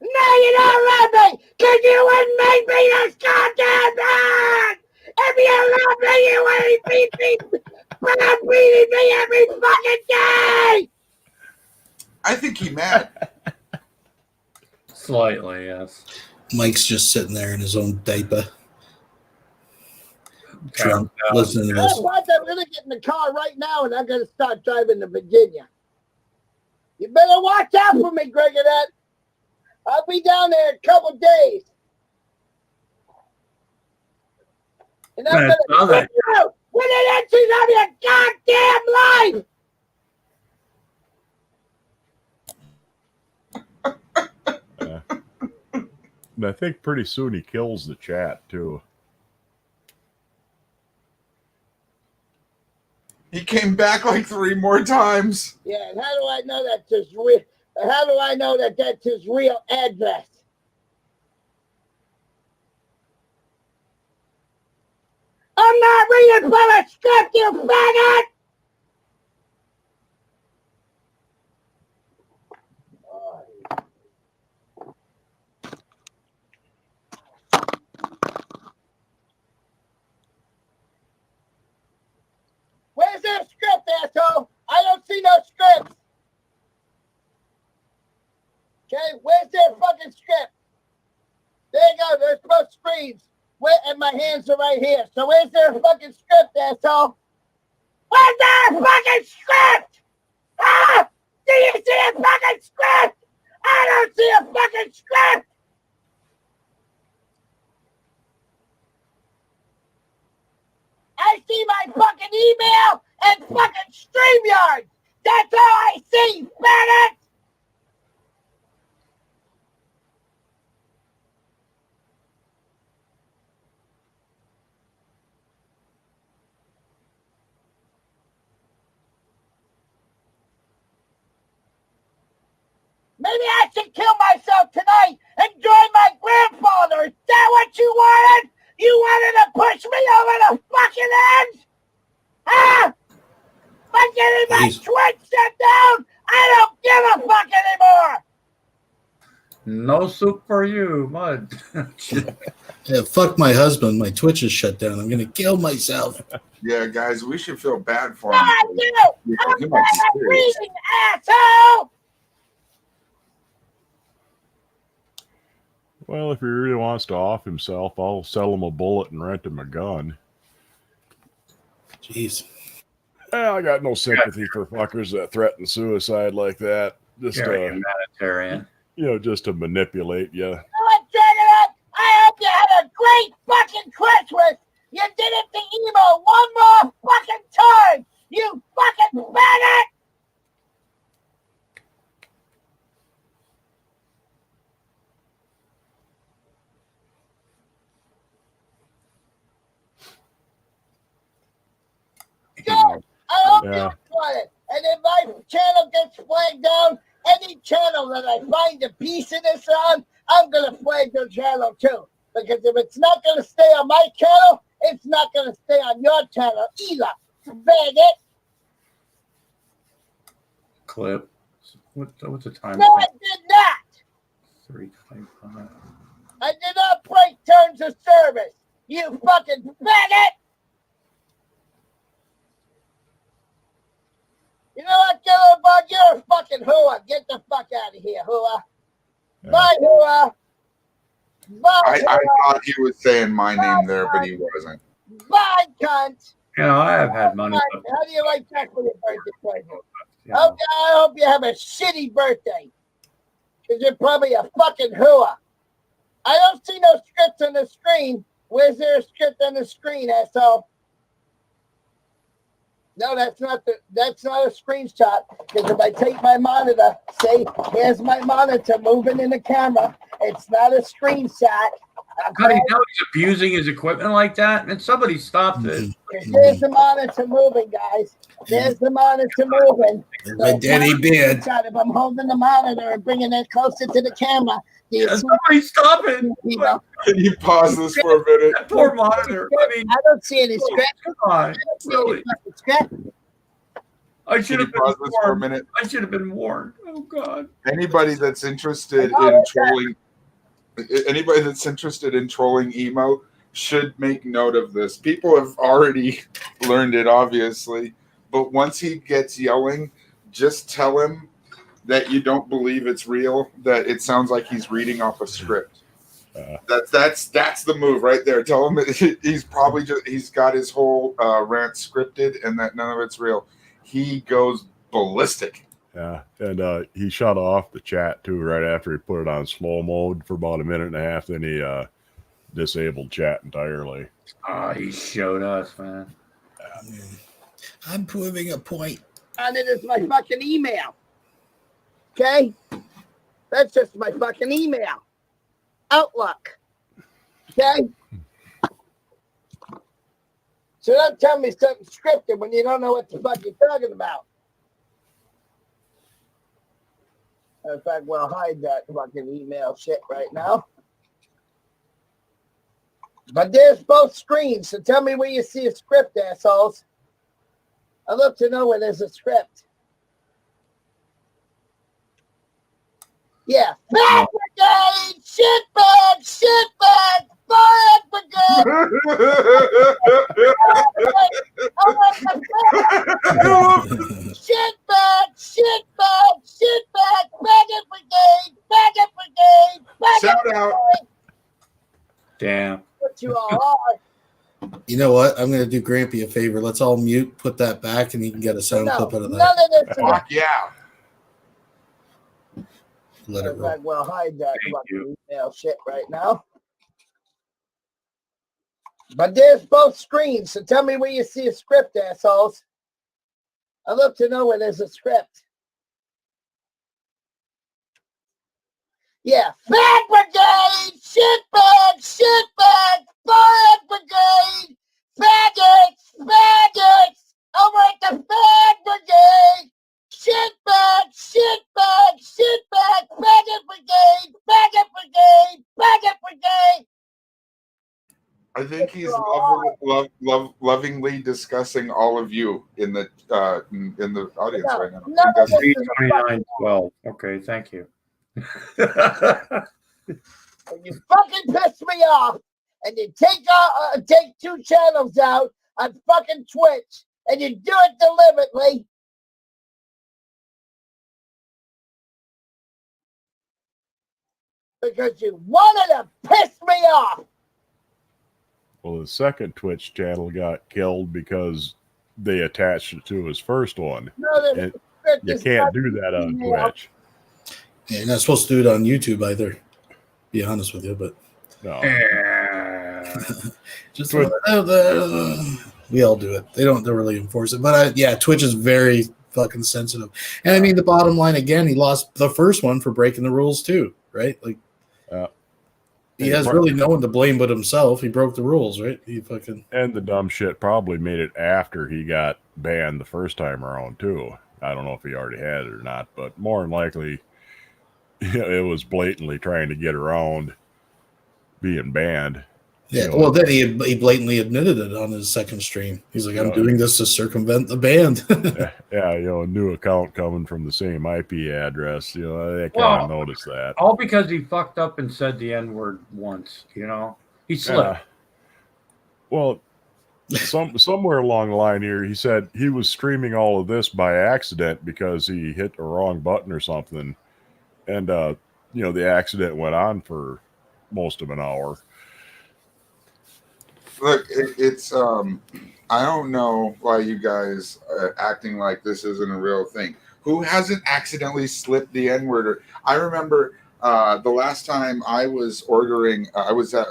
No, you don't love me! Cause you wouldn't make me this goddamn bad! If you love me, you wouldn't be beating me every fucking day! I think he mad. Slightly, yes. Mike's just sitting there in his own diaper. Drunk. Listening to this. I'm gonna get in the car right now and I'm gonna start driving to Virginia. You better watch out for me, Gregoret. I'll be down there in a couple days. And I'm gonna put you within inches of your goddamn life! And I think pretty soon he kills the chat too. He came back like 3 more times. Yeah, and how do I know that's his real? How do I know that that's his real address? I'm not reading from a script, you faggot! Where's their script, asshole? I don't see no script. Okay, where's their fucking script? There you go, there's both screens. And my hands are right here. So where's their fucking script, asshole? Where's their fucking script? Ah! Do you see a fucking script? I don't see a fucking script! I see my fucking email and fucking StreamYard. That's all I see, faggot! should kill myself tonight and join my grandfather. Is that what you wanted? You wanted to push me over the fucking edge? Ah! By getting my Twitch shut down, I don't give a fuck anymore. No soup for you, Mud. Yeah, fuck my husband. My Twitch is shut down. I'm gonna kill myself. Yeah, guys, we should feel bad for him. I'm He might be serious. reading, asshole. Well, if he really wants to off himself, I'll sell him a bullet and rent him a gun. Jeez. I got no sympathy for fuckers that threaten suicide like that. Just humanitarian. Just to manipulate you. You know what, Dragonite? I hope you had a great fucking Christmas. You did it to Emo one more fucking time. You fucking faggot. Good. I hope you enjoyed it. And if my channel gets flagged down, any channel that I find a piece of this on, I'm going to flag their channel too. Because if it's not going to stay on my channel, it's not going to stay on your channel either. Faggot. Clip. What's the time? No, I did not. 3:25. I did not break terms of service. You fucking faggot. You know what, Killer Bug? You're a fucking hooah. Get the fuck out of here, hooah. Yeah. Bye, hooah. Bye, I hooah. thought he was saying my name there, but he wasn't. Bye, cunt. I have had money. How do you like that for your birthday present? Yeah. Okay, I hope you have a shitty birthday. Because you're probably a fucking hooah. I don't see no script on the screen. Where's there a script on the screen, asshole? No, that's not a screenshot. Because if I take my monitor, say, here's my monitor moving in the camera, it's not a screenshot. How do you know he's abusing his equipment like that? And somebody stopped it. There's the monitor moving, guys. There's the monitor moving. My daddy beard. If I'm holding the monitor and bringing it closer to the camera, Somebody stop it. Can you pause this for a minute? That poor monitor. I mean, I don't see any scratch. come on. Really? I should Can have you been pause this for a warned. minute? I should have been warned. Oh God. Anybody that's interested in trolling emo should make note of this. People have already learned it, obviously, but once he gets yelling, just tell him that you don't believe it's real, that it sounds like he's reading off a script. That's the move right there. Tell him that he's got his whole rant scripted and that none of it's real. He goes ballistic. Yeah, and he shut off the chat too right after he put it on slow mode for about a minute and a half. Then he disabled chat entirely. He showed us, man. I'm proving a point. And it is my fucking email. Okay? That's just my fucking email. Outlook. Okay? So don't tell me something scripted when you don't know what the fuck you're talking about. In fact, we'll hide that fucking email shit right now. But there's both screens, so tell me where you see a script, assholes. I'd love to know where there's a script. Yeah. Fag brigade! Shitbag! Fag brigade! Shitbag! Faggot brigade! Shout out. Damn. What you all are. You know what? I'm going to do Grampy a favor. Let's all mute, put that back, and he can get a sound clip out of None that. of this. Fuck yeah. Let it In roll. fact, we'll hide that Thank fucking email shit right now. But there's both screens, so tell me where you see a script, assholes. I'd love to know where there's a script. Yeah. Fag brigade! Shitbag! Fag brigade! Faggots! Over at the fag brigade! Shitbag! Faggot I think he's lovingly discussing all of you in the audience right now. None of this is 2912. Okay, thank you. You fucking piss me off, and you take 2 channels out on fucking Twitch, and you do it deliberately. Because you wanted to piss me off. Well, the second Twitch channel got killed because they attached it to his first one. No, And you can't do that on Twitch. Yeah, you're not supposed to do it on YouTube either. Be honest with you, but No. just we all do it. They don't really enforce it, but yeah, Twitch is very fucking sensitive. And I mean, the bottom line again, he lost the first one for breaking the rules too, right? Like, he has really no one to blame but himself. He broke the rules, right? He fucking and the dumb shit probably made it after he got banned the first time around too. I don't know if he already had it or not, but more than likely, it was blatantly trying to get around being banned. Yeah, well, then he blatantly admitted it on his second stream. He's like, I'm doing this to circumvent the ban. Yeah, a new account coming from the same IP address. They kind of noticed that. All because he fucked up and said the N-word once, He slipped. Well, somewhere along the line here, he said he was streaming all of this by accident because he hit the wrong button or something. And, the accident went on for most of an hour. Look, it's I don't know why you guys are acting like this isn't a real thing. Who hasn't accidentally slipped the N-word? I remember the last time I was ordering, I was at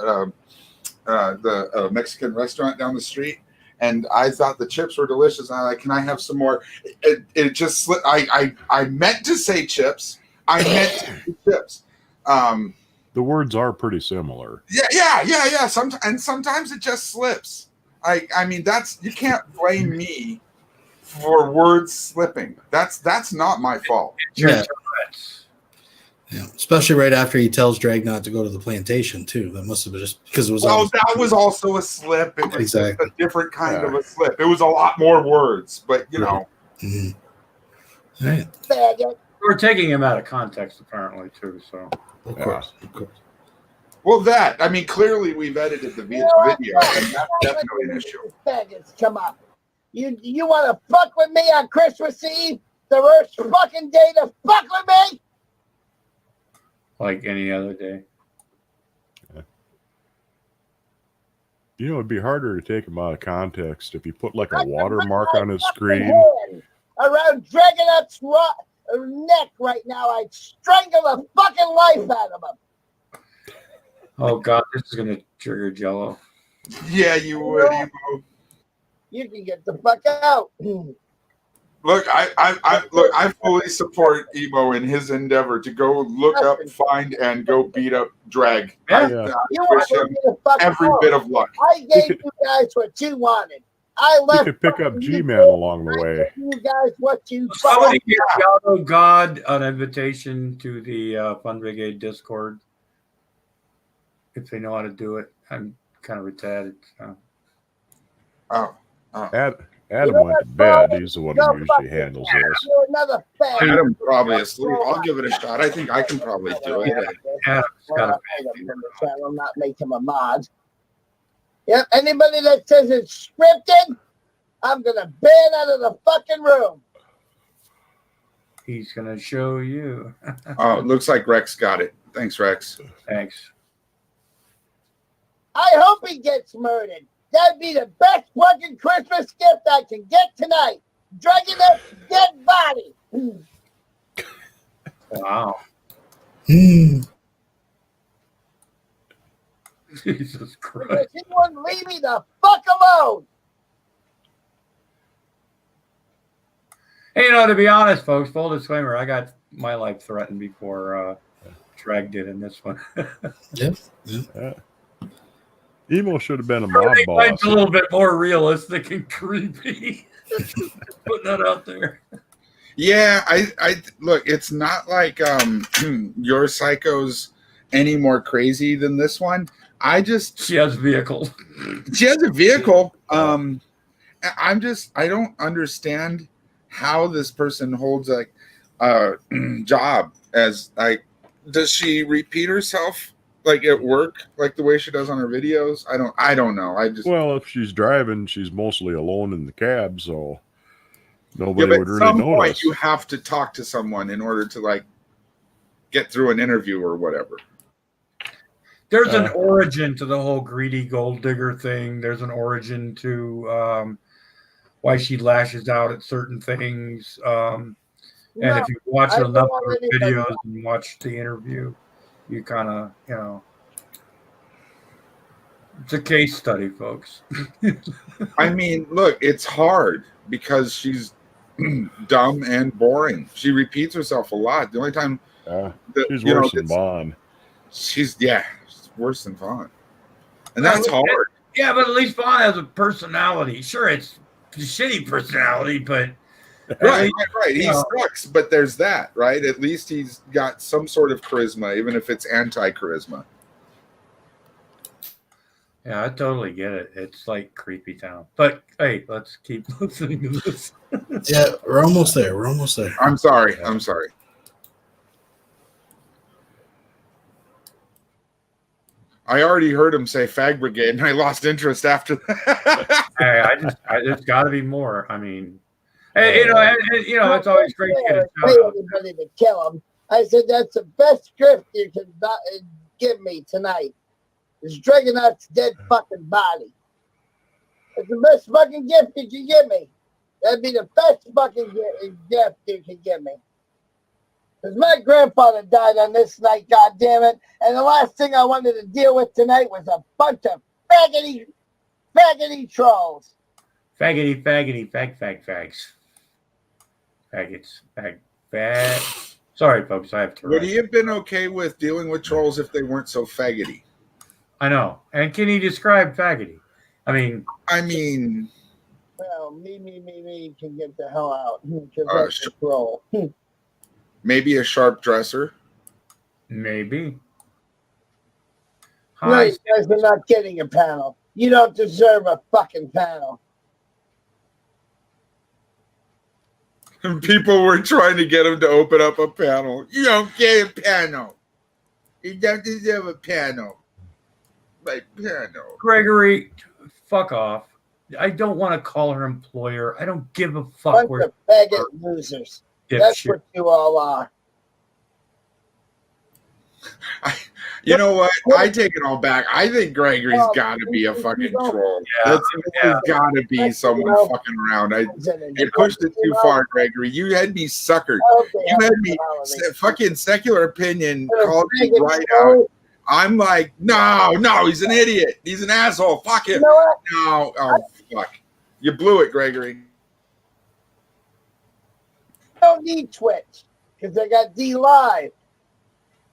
the Mexican restaurant down the street, and I thought the chips were delicious. And I'm like, can I have some more? It just slipped. I meant to say chips. I meant to say chips. The words are pretty similar. Yeah. Sometimes it just slips. I mean, you can't blame me for words slipping. That's not my fault. Yeah. Especially right after he tells Drag not to go to the plantation too. That must have been just because it was. Well, that was also a slip. It was exactly a different kind of a slip. It was a lot more words, but Mm-hmm. Right. We're taking him out of context apparently too. So of course. Well, clearly we've edited the video, and that's definitely an issue. Faggots, come on. You want to fuck with me on Christmas Eve? The worst fucking day to fuck with me? Like any other day. It'd be harder to take him out of context if you put like a watermark on his screen. Around Dragonut's neck right now, I'd strangle the fucking life out of him. Oh God, this is gonna trigger Jello. Yeah, you would. You can get the fuck out. Look, I fully support Emo in his endeavor to go look up, find, and go beat up Drag. I wish him every bit of luck. I gave you guys what you wanted. I left. You could pick up G-Man along the way. You guys, what you Somebody give Jello God an invitation to the Fun Brigade Discord. If they know how to do it. I'm kind of retarded. So. Adam went to bed. He's the one who usually handles this. Adam probably asleep. I'll give it a shot. I think I can probably do it. Yeah, I'm not making a mod. Yep. Anybody that says it's scripted, I'm gonna ban out of the fucking room. He's gonna show you. Oh, it looks like Rex got it. Thanks, Rex. Thanks. I hope he gets murdered. That'd be the best fucking Christmas gift I can get tonight. Dragging that dead body. Wow. Jesus Christ. Because he wouldn't leave me the fuck alone. Hey, to be honest, folks, full disclaimer, I got my life threatened before Drag did in this one. Yep. Emo should have been a mob boss. It's a little bit more realistic and creepy. Putting that out there. Yeah, I look. It's not like your psychos any more crazy than this one. She has a vehicle. She has a vehicle. I don't understand how this person holds a job as like. Does she repeat herself like at work, like the way she does on her videos? I don't know. Well, if she's driving, she's mostly alone in the cab, so nobody would really notice. Point, you have to talk to someone in order to like get through an interview or whatever. There's an origin to the whole greedy gold digger thing. There's an origin to why she lashes out at certain things. And if you watch enough of her videos and watch the interview, you kind of, it's a case study, folks. I mean, look, it's hard because she's dumb and boring. She repeats herself a lot. The only time she's worse than Vaughn. She's worse than Vaughn. And that's hard. Yeah, but at least Vaughn has a personality. Sure, it's a shitty personality, but Right. He sucks, but there's that, right? At least he's got some sort of charisma, even if it's anti-charisma. Yeah, I totally get it. It's like Creepy Town. But hey, let's keep listening to this. Yeah, we're almost there. I'm sorry. I already heard him say Fag Brigade, and I lost interest after that. Hey, there's got to be more. I mean, it's always great to get a shout out. Anybody to kill him. I said, that's the best gift you can give me tonight. Is Dragonaut's dead fucking body. It's the best fucking gift you can give me. That'd be the best fucking gift you can give me. Because my grandfather died on this night, goddammit, and the last thing I wanted to deal with tonight was a bunch of faggoty trolls. Faggity, fags. Faggots, fag. Sorry, folks, I have to. Would he have been okay with dealing with trolls if they weren't so faggoty? I know. And can he describe faggoty? I mean, well, me can get the hell out. That's a troll. Maybe a sharp dresser. Maybe. No, you guys are not getting a panel. You don't deserve a fucking panel. People were trying to get him to open up a panel. You don't get a panel. You don't deserve a panel. Like panel. Gregory, fuck off. I don't want to call her employer. I don't give a fuck. Bunch of faggot losers. That's what you all are. You know what? I take it all back. I think Gregory's got to be a fucking troll. There's got to be someone fucking around. You pushed it too far, Gregory. You had me suckered. You had me fucking secular opinion called me right out. I'm like, no, he's an idiot. He's an asshole. Fuck him. No, oh, fuck. You blew it, Gregory. I don't need Twitch because I got D Live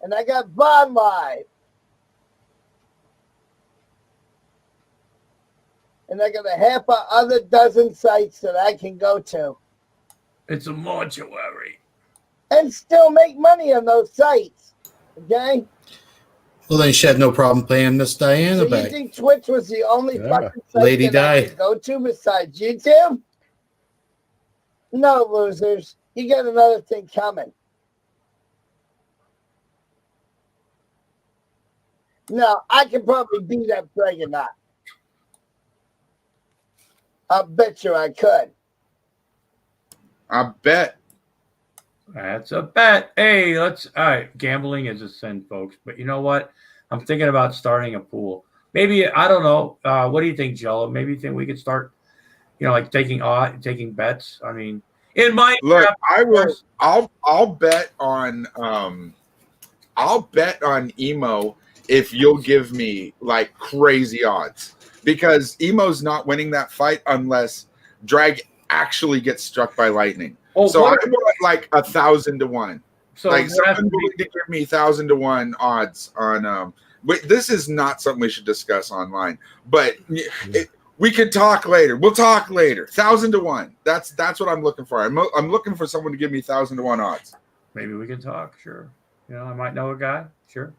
and I got Vaughn Live. And I got a half a other dozen sites that I can go to. It's a mortuary. And still make money on those sites. Okay? Well, then she had no problem paying Miss Diana so back. You think Twitch was the only fucking site Lady that I Di. could go to besides YouTube? No, losers. You got another thing coming. No, I can probably beat that Dragonaut. I bet you I could. I bet. That's a bet. Hey, all right. Gambling is a sin, folks. But you know what? I'm thinking about starting a pool. Maybe, I don't know. What do you think, Jello? Maybe you think we could start, like taking bets? I mean, in my look, I'll bet on Emo if you'll give me like crazy odds, because Emo's not winning that fight unless Drag actually gets struck by lightning. So I want like 1,000 to 1. So like someone willing to give me 1,000 to 1 odds on Wait, this is not something we should discuss online, but we could talk later. We'll talk later. 1,000 to 1. That's what I'm looking for. I'm looking for someone to give me 1,000 to 1 odds. Maybe we can talk. Sure. I might know a guy. Sure.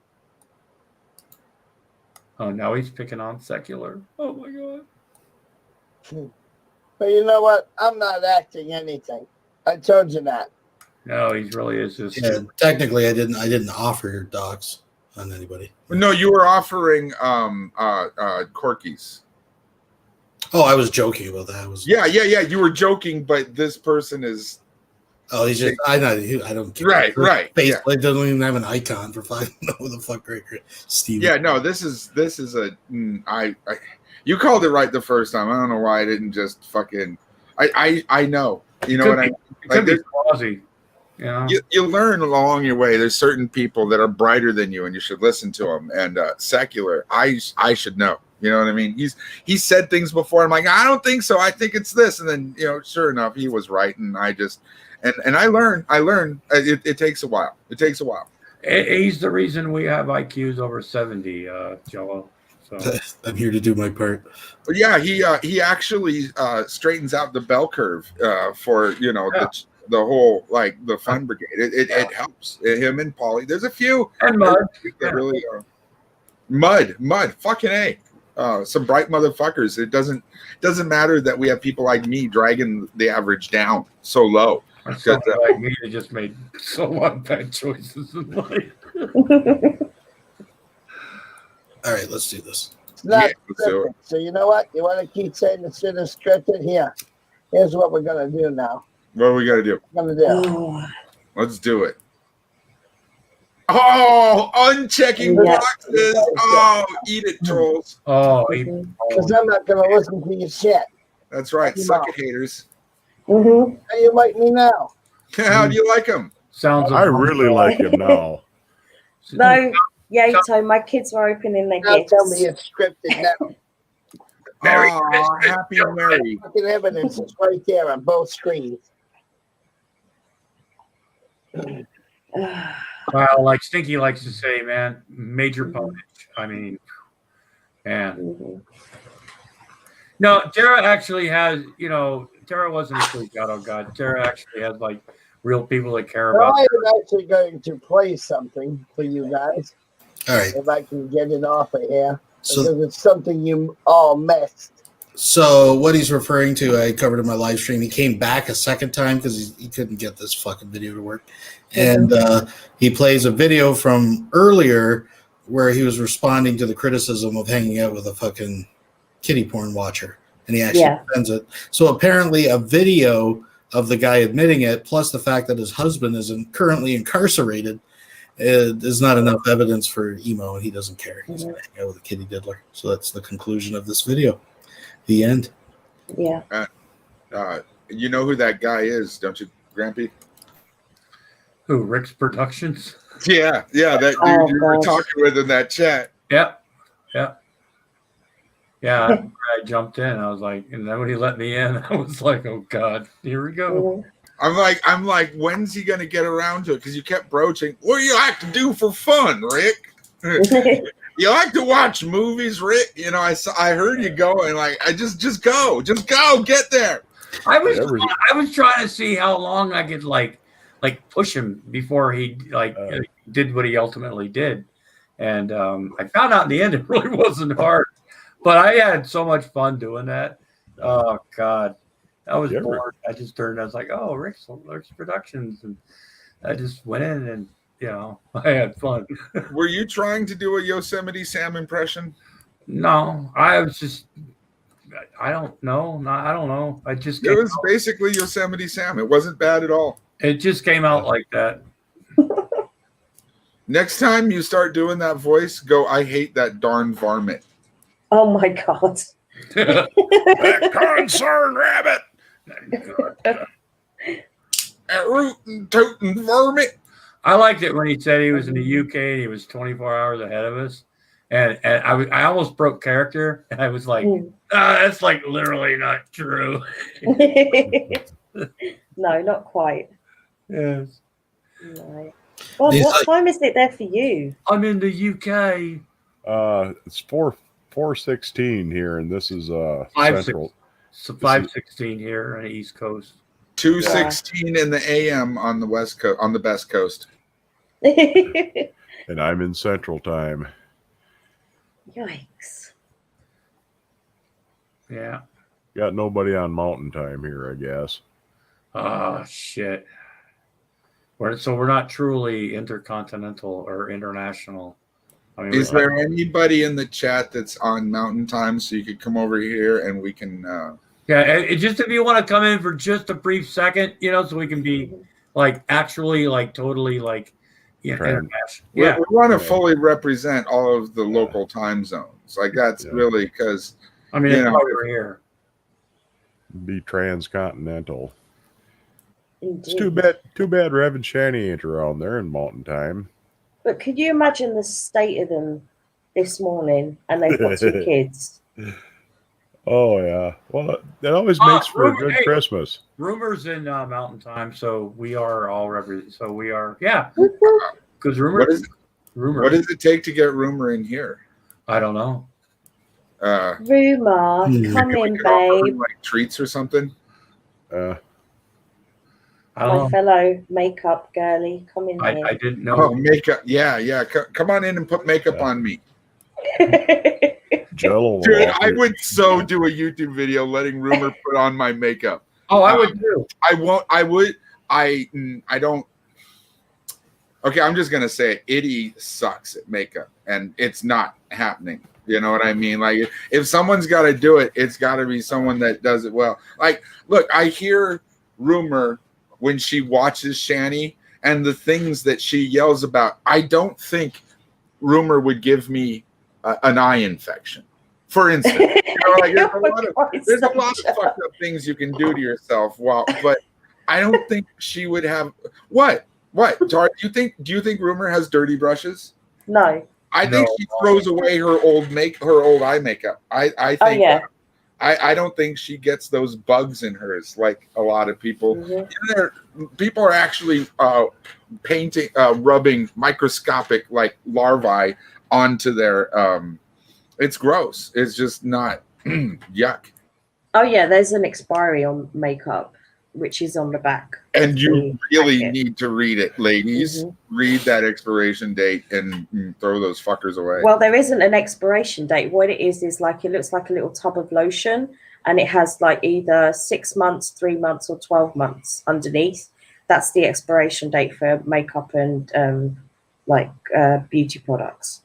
Oh, now he's picking on secular. Oh my god. But you know what? I'm not acting anything. I told you that. No, he really is just. Yeah, technically, I didn't offer dogs on anybody. No, you were offering Corky's. Oh, I was joking about that. I was. Yeah. You were joking, but this person is. Oh, he's just. I don't care. Right. Face like doesn't even have an icon for fucking. Who the fuck, Steve? Yeah, no. This is a. You called it right the first time. I don't know why I didn't just fucking. I know. You know what I mean? It could be quasi. Yeah. You learn along your way. There's certain people that are brighter than you, and you should listen to them. And secular, I should know. You know what I mean? He's said things before. I'm like, I don't think so. I think it's this. And then sure enough, he was right. And I just and I learned. It takes a while. It takes a while. He's the reason we have IQs over 70, Jello. So I'm here to do my part. But yeah, he actually straightens out the bell curve for the whole like the fun brigade. It helps him and Paulie. There's a few and Mud that really mud fucking A. Some bright motherfuckers. It doesn't matter that we have people like me dragging the average down so low. Somebody like me that just made so many bad choices in life. All right, let's do this. It's not scripted. So you know what? You want to keep saying the shit is scripted? Here. Here's what we're gonna do now. What are we gonna do? We're gonna do. Let's do it. Oh, unchecking boxes. Oh, eat it, trolls. Oh, because I'm not gonna listen to your shit. That's right. Suck it, haters. Mm-hmm. How you like me now? How do you like him? I really like him now. No, Yato, my kids were opening their Now gifts. tell me it's scripted now. Merry happy Mary. Fucking evidence is right there on both screens. Well, like Stinky likes to say, man, major punch. I mean, man. No, Tara actually has, Tara wasn't a freak out on God. Tara actually has like real people that care about. I am actually going to play something for you guys. All right. If I can get it off of here. So- because it's something you all missed. So what he's referring to, I covered in my live stream. He came back a second time because he couldn't get this fucking video to work, and he plays a video from earlier where he was responding to the criticism of hanging out with a fucking kitty porn watcher, and he actually defends it. So apparently, a video of the guy admitting it, plus the fact that his husband is currently incarcerated, is not enough evidence for emo, and he doesn't care. He's going to hang out with a kitty diddler. So that's the conclusion of this video. The end. Yeah. You know who that guy is, don't you, Grampy? Who, Rick's Productions? Yeah, that dude you were talking with in that chat. Yep. Yeah, I jumped in. I was like, and then when he let me in, I was like, oh God, here we go. I'm like, when's he gonna get around to it? Because you kept broaching. What do you like to do for fun, Rick? You like to watch movies, Rick? I heard you going. Like, I just go, get there. I was trying to see how long I could like push him before he did what he ultimately did, and I found out in the end it really wasn't hard, but I had so much fun doing that. Oh God, I was bored. I was like, oh, Rick's Productions, and I just went in and. I had fun. Were you trying to do a Yosemite Sam impression? No, I was just. I don't know. I don't know. It was basically Yosemite Sam. It wasn't bad at all. It just came out like that. Next time you start doing that voice, go, I hate that darn varmint. Oh my God. That concerned rabbit. That rootin' tootin' varmint. I liked it when he said he was in the UK and he was 24 hours ahead of us. And I almost broke character. And I was like, that's like literally not true. No, not quite. Yes. No. Well, what time is it there for you? I'm in the UK. It's 4:16 here, and this is Central. So 5:16 here on the East Coast. 2:16 in the AM on the West Coast, on the Best Coast. And I'm in Central Time. Yikes. Yeah. Got nobody on mountain time here, I guess. Oh shit. So we're not truly intercontinental or international. I mean, Is there anybody in the chat that's on Mountain Time so you could come over here and we can? Yeah, just if you want to come in for just a brief second, so we can be like actually like totally like international. Yeah, we want to fully represent all of the local time zones. Like that's really because I mean, that's why we're here. Be transcontinental. Indeed. It's too bad Rev and Shani ain't around there in mountain time. But could you imagine the state of them this morning? And they've got 2 kids. Oh yeah. Well, that always makes for a good Christmas. Rumors in Mountain Time, so we are all So we are, yeah. Because What does it take to get Rumor in here? I don't know. Rumor, come in, babe. Like treats or something. My fellow makeup girly, come in here. I didn't know. Oh, makeup. Yeah. Come on in and put makeup on me. Jello. Dude, I would so do a YouTube video letting Rumor put on my makeup. Oh, I would too. I won't. I would. I don't. Okay, I'm just gonna say it. Itty sucks at makeup, and it's not happening. You know what I mean? Like, if someone's got to do it, it's got to be someone that does it well. Like, look, I hear Rumor when she watches Shani and the things that she yells about. I don't think Rumor would give me an eye infection, for instance. Like, there's a lot of fucked up things you can do to yourself. But I don't think she would have what. Tara, do you think Rumor has dirty brushes? No. I think she throws away her old eye makeup. I think. Oh, yeah. I don't think she gets those bugs in hers like a lot of people. Mm-hmm. People are actually rubbing microscopic like larvae onto their. It's gross. It's just not yuck. Oh yeah, there's an expiry on makeup, which is on the back. And you really need to read it, ladies. Mm-hmm. Read that expiration date and throw those fuckers away. Well, there isn't an expiration date. What it is like it looks like a little tub of lotion, and it has like either 6 months, 3 months, or 12 months underneath. That's the expiration date for makeup and beauty products.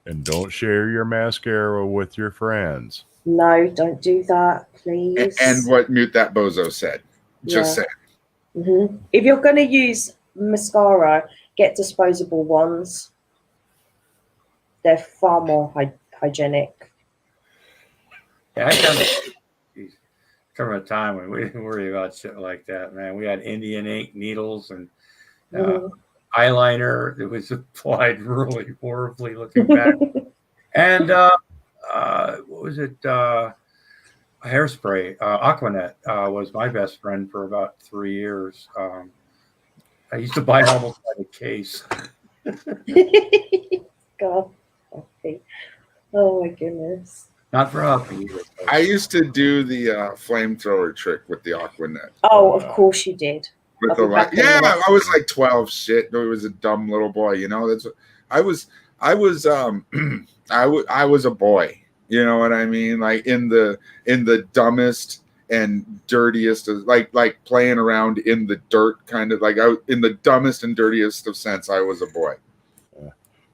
And don't share your mascara with your friends. No, don't do that, please. And what Mute That Bozo said. Just saying. Mm-hmm. If you're going to use mascara, get disposable ones. They're far more hygienic. Yeah, I come from a time when we didn't worry about shit like that, man. We had Indian ink needles and eyeliner that was applied really horribly looking back. And what was it? Hairspray. Aquanet was my best friend for about 3 years. I used to buy almost like a case. God. Oh my goodness. Not for Huffy. I used to do the flamethrower trick with the Aquanet. Oh, of course you did. With the light. Yeah, I was like 12. Shit, I was a dumb little boy. You know, that's what I was. I was a boy. You know what I mean? Like in the dumbest and dirtiest of like playing around in the dirt, kind of like in the dumbest and dirtiest of sense. I was a boy.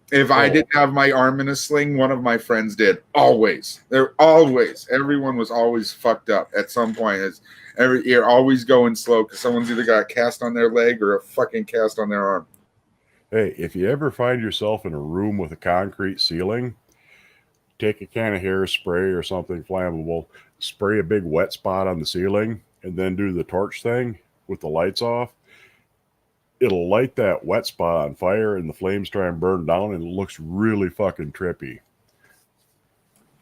If I didn't have my arm in a sling, one of my friends did. Always. Everyone was always fucked up at some point. You're always going slow because someone's either got a cast on their leg or a fucking cast on their arm. Hey, if you ever find yourself in a room with a concrete ceiling, take a can of hairspray or something flammable, spray a big wet spot on the ceiling, and then do the torch thing with the lights off. It'll light that wet spot on fire and the flames try and burn down, and it looks really fucking trippy.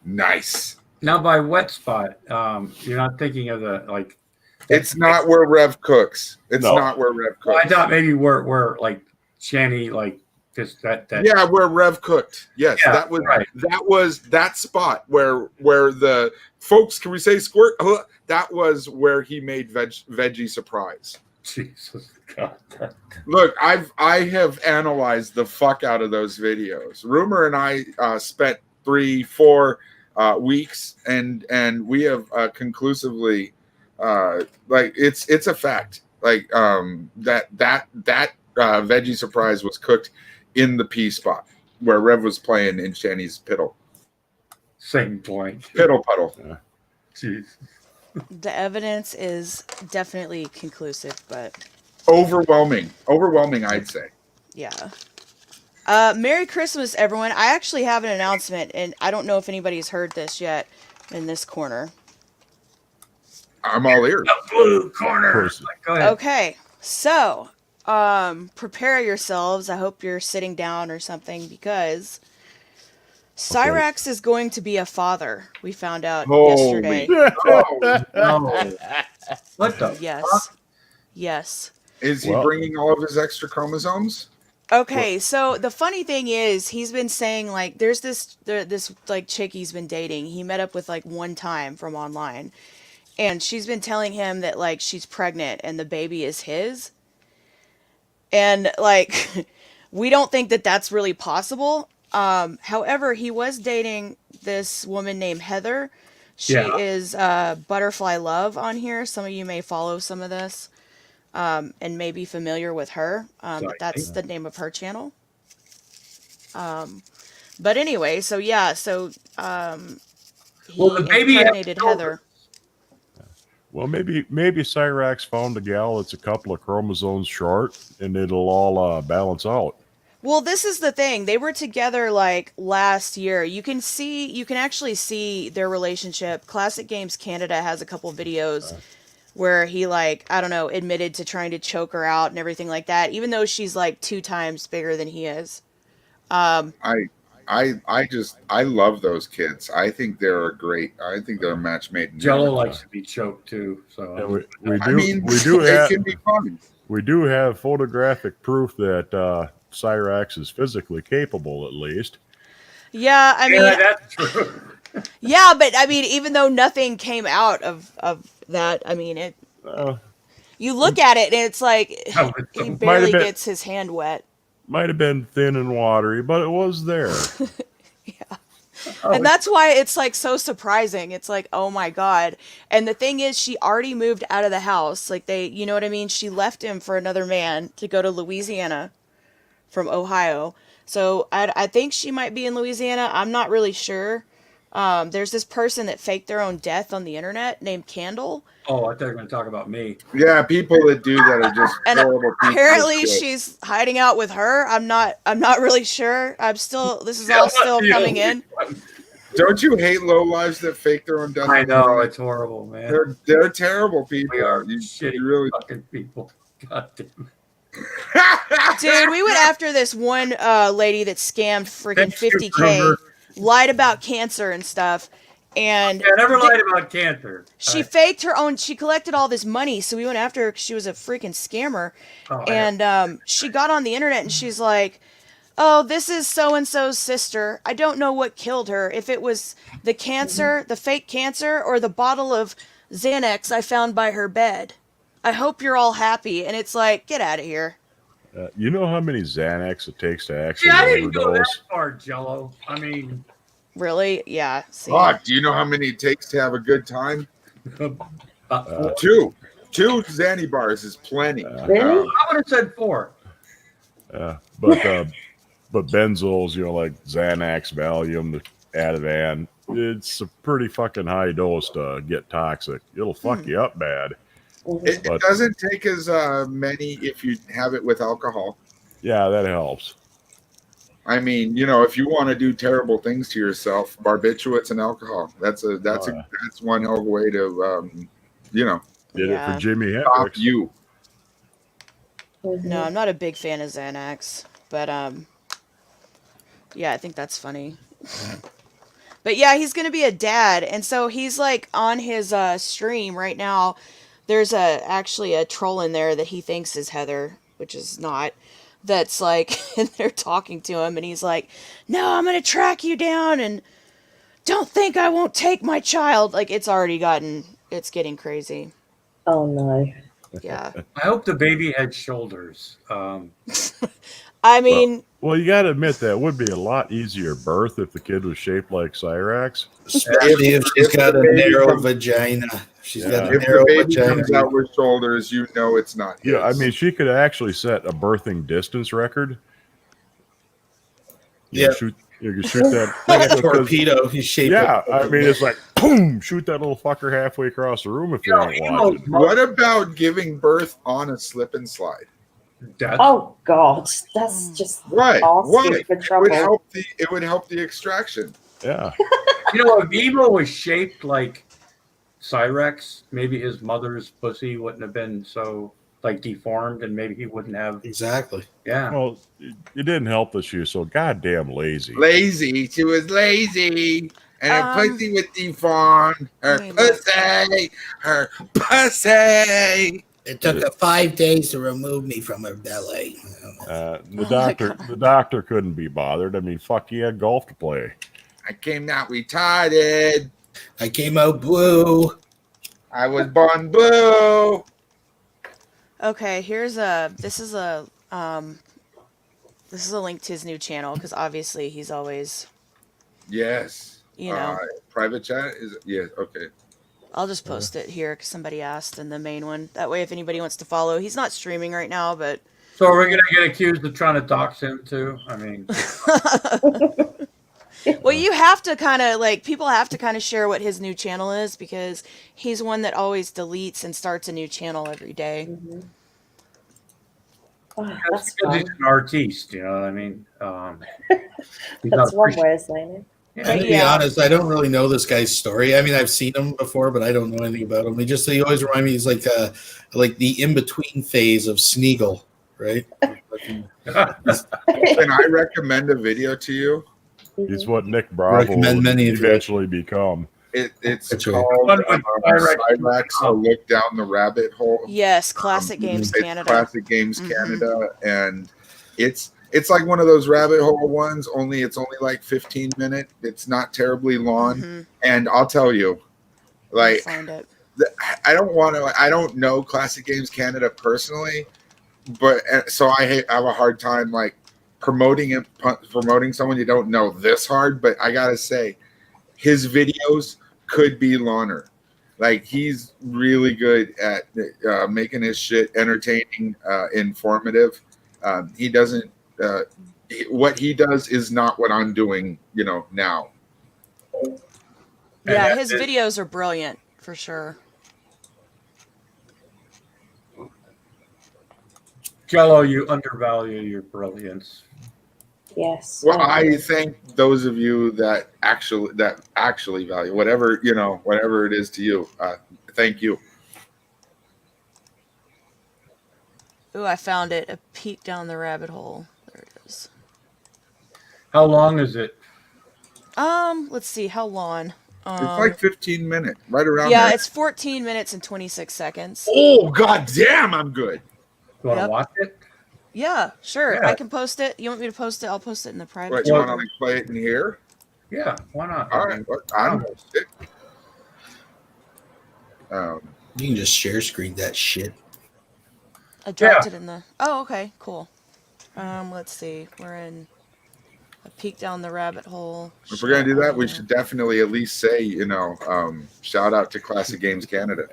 Nice. Now, by wet spot, you're not thinking of the like. It's not where Rev cooks. It's not where Rev cooks. Well, I thought maybe where like Shani like just that. Yeah, where Rev cooked. Yes, yeah, that was that spot where the folks. Can we say squirt? That was where he made veggie surprise. Jesus God. Look, I have analyzed the fuck out of those videos. Rumor and I spent 3, 4 weeks, and we have conclusively like it's a fact. Like that veggie surprise was cooked in the pea spot where Rev was playing in Shanny's piddle. Same point. Piddle puddle. Yeah. Jeez. The evidence is definitely conclusive, but Overwhelming, I'd say. yeah. Merry Christmas, everyone. I actually have an announcement, and I don't know if anybody's heard this yet in this corner. I'm all ears. Blue corner. Go ahead. Okay, so prepare yourselves. I hope you're sitting down or something, because Cyrax is going to be a father. We found out yesterday. Oh, no. What the fuck? Yes. Is he bringing all of his extra chromosomes? Okay, so the funny thing is, he's been saying, like, there's this like chick he's been dating. He met up with like one time from online, and she's been telling him that like she's pregnant and the baby is his. And like, we don't think that that's really possible. However, he was dating this woman named Heather. She is Butterfly Love on here. Some of you may follow some of this. And may be familiar with her. That's the name of her channel. But anyway, so yeah, so he the baby impregnated Heather. Well, maybe Cyrax found a gal that's a couple of chromosomes short, and it'll all balance out. Well, this is the thing. They were together like last year. You can actually see their relationship. Classic Games Canada has a couple videos where he, like, I don't know, admitted to trying to choke her out and everything like that, even though she's like 2 times bigger than he is. I love those kids. I think they're a match made in Jello heaven. likes to be choked too. So we do have photographic proof that Cyrax is physically capable, at least. Yeah, I mean, that's true. Yeah, but I mean, even though nothing came out of that, I mean, it. You look at it and it's like he barely gets his hand wet. Might have been thin and watery, but it was there. And that's why it's like so surprising. It's like, oh my God. And the thing is, she already moved out of the house. Like you know what I mean? She left him for another man to go to Louisiana from Ohio. So I think she might be in Louisiana. I'm not really sure. There's this person that faked their own death on the internet named Candle. Oh, I thought you were going to talk about me. Yeah, people that do that are just horrible people. Apparently she's hiding out with her. I'm not really sure. This is all still coming in. Don't you hate lowlives that fake their own death? I know, it's horrible, man. They're terrible people. We are shitty really fucking people. God damn. Dude, we went after this one lady that scammed freaking $50K, lied about cancer and stuff. And I never lied about cancer. She faked her own. She collected all this money, so we went after her because she was a freaking scammer. And she got on the internet and she's like, "Oh, this is so and so's sister. I don't know what killed her. If it was the cancer, the fake cancer, or the bottle of Xanax I found by her bed. I hope you're all happy." And it's like, get out of here. You know how many Xanax it takes to actually I didn't go that overdose? far, Jello. I mean, really? Yeah. See. God, do you know how many it takes to have a good time? 2 Xanny bars is plenty. Really? I would have said 4. But benzos, like Xanax, Valium, Ativan, it's a pretty fucking high dose to get toxic. It'll fuck you up bad. It doesn't take as many if you have it with alcohol. Yeah, that helps. I mean, if you want to do terrible things to yourself, barbiturates and alcohol. That's one hell of a way to, Did it for Jimi stop Hendrix. you. No, I'm not a big fan of Xanax, but yeah, I think that's funny. But yeah, he's gonna be a dad, and so he's like on his stream right now. There's actually a troll in there that he thinks is Heather, which is not. That's like, and they're talking to him, and he's like, "No, I'm gonna track you down, and don't think I won't take my child." Like, it's getting crazy. Oh no. Yeah. I hope the baby had shoulders. I mean, Well, you got to admit that would be a lot easier birth if the kid was shaped like Cyrax. Especially if she's got the a baby narrow comes- vagina. She's got a If the narrow baby vagina. comes out with shoulders, you know it's not his. Yeah, I mean, she could actually set a birthing distance record. You know, you can shoot that like a torpedo. He's shaped. Yeah, like I mean, it's like boom, shoot that little fucker halfway across the room if you ain't watching. What about giving birth on a slip and slide? Oh God, that's just Right. asking for It trouble. would help the extraction. Yeah. You know, if Evo was shaped like Cyrex, maybe his mother's pussy wouldn't have been so like deformed, and maybe he wouldn't have. Exactly. Yeah. Well, it didn't help that she was so goddamn lazy. Lazy. She was lazy. And her pussy was deformed. Her pussy. Her pussy. It took her 5 days to remove me from her belly. The doctor couldn't be bothered. I mean, fuck, he had golf to play. I came out retarded. I came out blue. I was born blue. Okay, this is a link to his new channel because obviously he's always, Yes. you know. Private chat is yes. Okay. I'll just post it here because somebody asked in the main one. That way, if anybody wants to follow, he's not streaming right now, but. So are we gonna get accused of trying to dox him too? I mean. Well, you have to kind of people have to kind of share what his new channel is because he's one that always deletes and starts a new channel every day. Mm-hmm. That's because he's an artiste, you know what I mean? That's one way of saying it. And to be honest, I don't really know this guy's story. I mean, I've seen him before, but I don't know anything about him. He always reminds me he's like the in-between phase of Sneagle, right? Can I recommend a video to you? He's what Nick Bravo will eventually become. It's called Cyrax, A Look Down the Rabbit Hole. Yes, Classic Games Canada. Classic Games Canada, and it's like one of those rabbit hole ones. It's only like 15 minutes. It's not terribly long, and I'll tell you, like, find it. I don't know Classic Games Canada personally, but so I have a hard time like promoting someone you don't know this hard. But I gotta say, his videos could be longer. Like, he's really good at making his shit entertaining, informative. He doesn't. What he does is not what I'm doing, now. Yeah, his videos are brilliant for sure. Jello, you undervalue your brilliance. Yes. Well, I thank those of you that actually value whatever it is to you. Thank you. Ooh, I found it. A peek down the rabbit hole. There it is. How long is it? Let's see. How long? It's like 15 minutes, right around Yeah, there. it's 14 minutes and 26 seconds. Oh, god damn, I'm good. You want to watch it? Yeah, sure. Yeah. I can post it. You want me to post it? I'll post it in the private. What, you want to play it in here? Yeah, why not? All right, I'm sick. You can just share screen that shit. I dropped it in the. Oh, okay, cool. Let's see. We're in a peek down the rabbit hole. If we're gonna do that, we should definitely at least say, shout out to Classic Games Canada.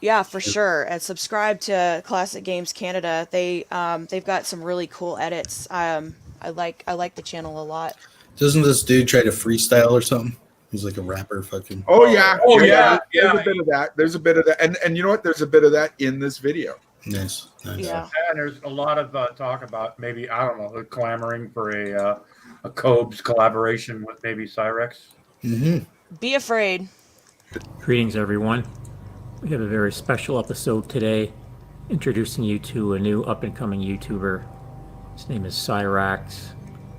Yeah, for sure. And subscribe to Classic Games Canada. They've got some really cool edits. I like the channel a lot. Doesn't this dude try to freestyle or something? He's like a rapper, fucking. Oh yeah, yeah. There's a bit of that. There's a bit of that, and you know what? There's a bit of that in this video. Nice. Yeah. And there's a lot of talk about maybe, I don't know, clamoring for a Cobes collaboration with maybe Cyrex. Mm-hmm. Be afraid. Greetings, everyone. We have a very special episode today, introducing you to a new up-and-coming YouTuber. His name is Cyrax.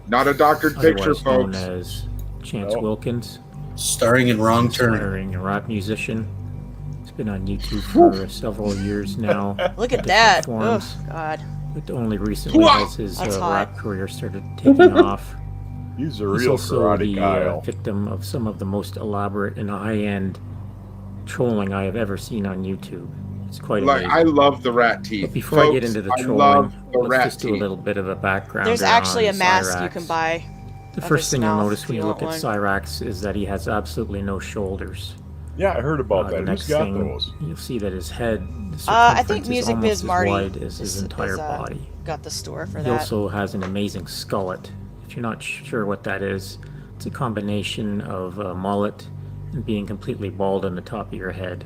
Not a doctored picture, otherwise known folks. as Chance Wilkins. Starring in Wrong Turn. Starring a rap musician. He's been on YouTube for several years now. Look at in that. different Oh, forms, God. but only recently has his That's hot. rap career started taking off. He's a He's real also karate the Kyle. victim of some of the most elaborate and high-end trolling I have ever seen on YouTube. It's quite Like, amazing. I love the rat teeth. But before I get into the I trolling, love the let's rat just do a teeth. little bit of a background. There's actually a on mask you Cyrax. can buy. The of first his thing you'll mouth notice if when you want look at one. Cyrax is that he has absolutely no shoulders. Yeah, I heard about The that. Who's next got thing, those? you'll see that his head, the I think circumference is Music almost Biz as Marty wide as his entire body. got the store for He that. also has an amazing skullet. If you're not sure what that is, it's a combination of a mullet and being completely bald on the top of your head.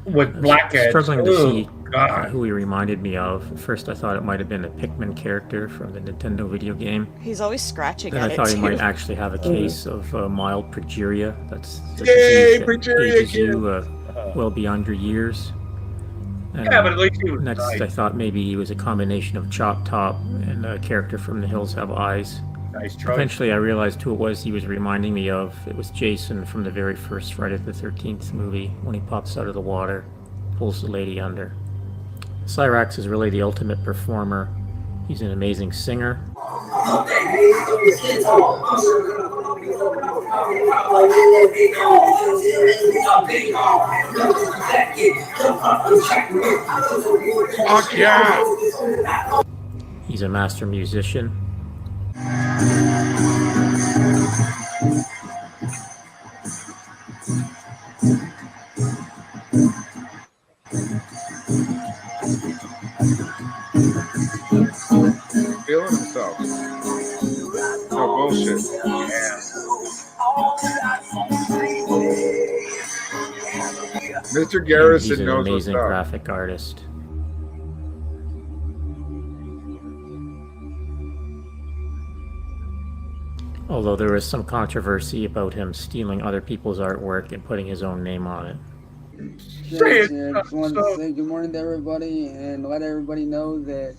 With blackheads. Struggling to see God. who he reminded me of. At first I thought it might have been a Pikmin character from the Nintendo video game. He's always scratching Then at I it thought too. he might actually have a case of mild progeria. That's the Yay, disease that progeria ages kid. you well beyond your years. And Yeah, but at least he was next, nice. I thought maybe he was a combination of Chop Top and a character from The Hills Have Eyes. Nice choice. Eventually, I realized who it was he was reminding me of. It was Jason from the very first Friday the 13th movie when he pops out of the water, pulls the lady under. Cyrax is really the ultimate performer. He's an amazing singer. Fuck yeah! He's a master musician. Feeling himself. No bullshit. Yeah. Mr. And Garrison he's an knows what's amazing up. graphic artist. Although there was some controversy about him stealing other people's artwork and putting his own name on it. Say it. I just wanted to say good morning to everybody and let everybody know that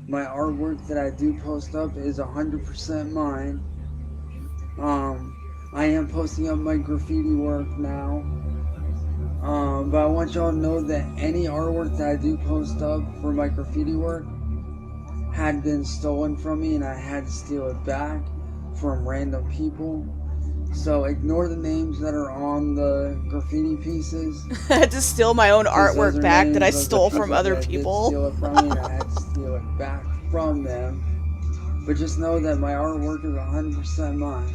my artwork that I do post up is 100% mine. I am posting up my graffiti work now. But I want y'all to know that any artwork that I do post up for my graffiti work had been stolen from me and I had to steal it back from random people. So ignore the names that are on the graffiti pieces. I had to steal my own 'cause those artwork are back that I names of the stole from people other that did people. steal it from me and I had to steal it back from them. But just know that my artwork is 100% mine.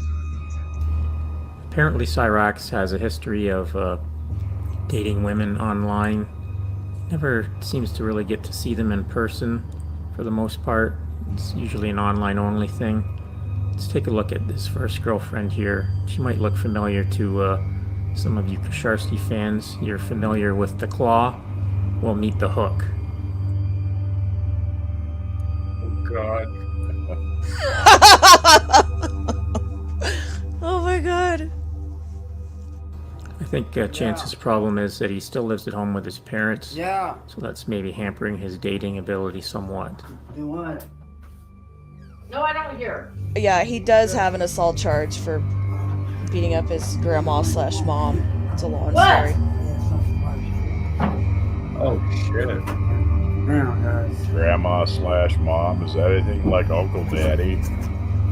Apparently Cyrax has a history of dating women online. Never seems to really get to see them in person for the most part. It's usually an online only thing. Let's take a look at this first girlfriend here. She might look familiar to some of you Kasharsky fans. You're familiar with the Claw? Well, meet the Hook. Oh, God. Oh my god. I think Chance's problem is that he still lives at home with his parents. Yeah. So that's maybe hampering his dating ability somewhat. Do what? No, I don't hear. Yeah, he does have an assault charge for beating up his grandma/mom. It's a long story. Oh, shit. Grandma/mom. Is that anything like Uncle Daddy?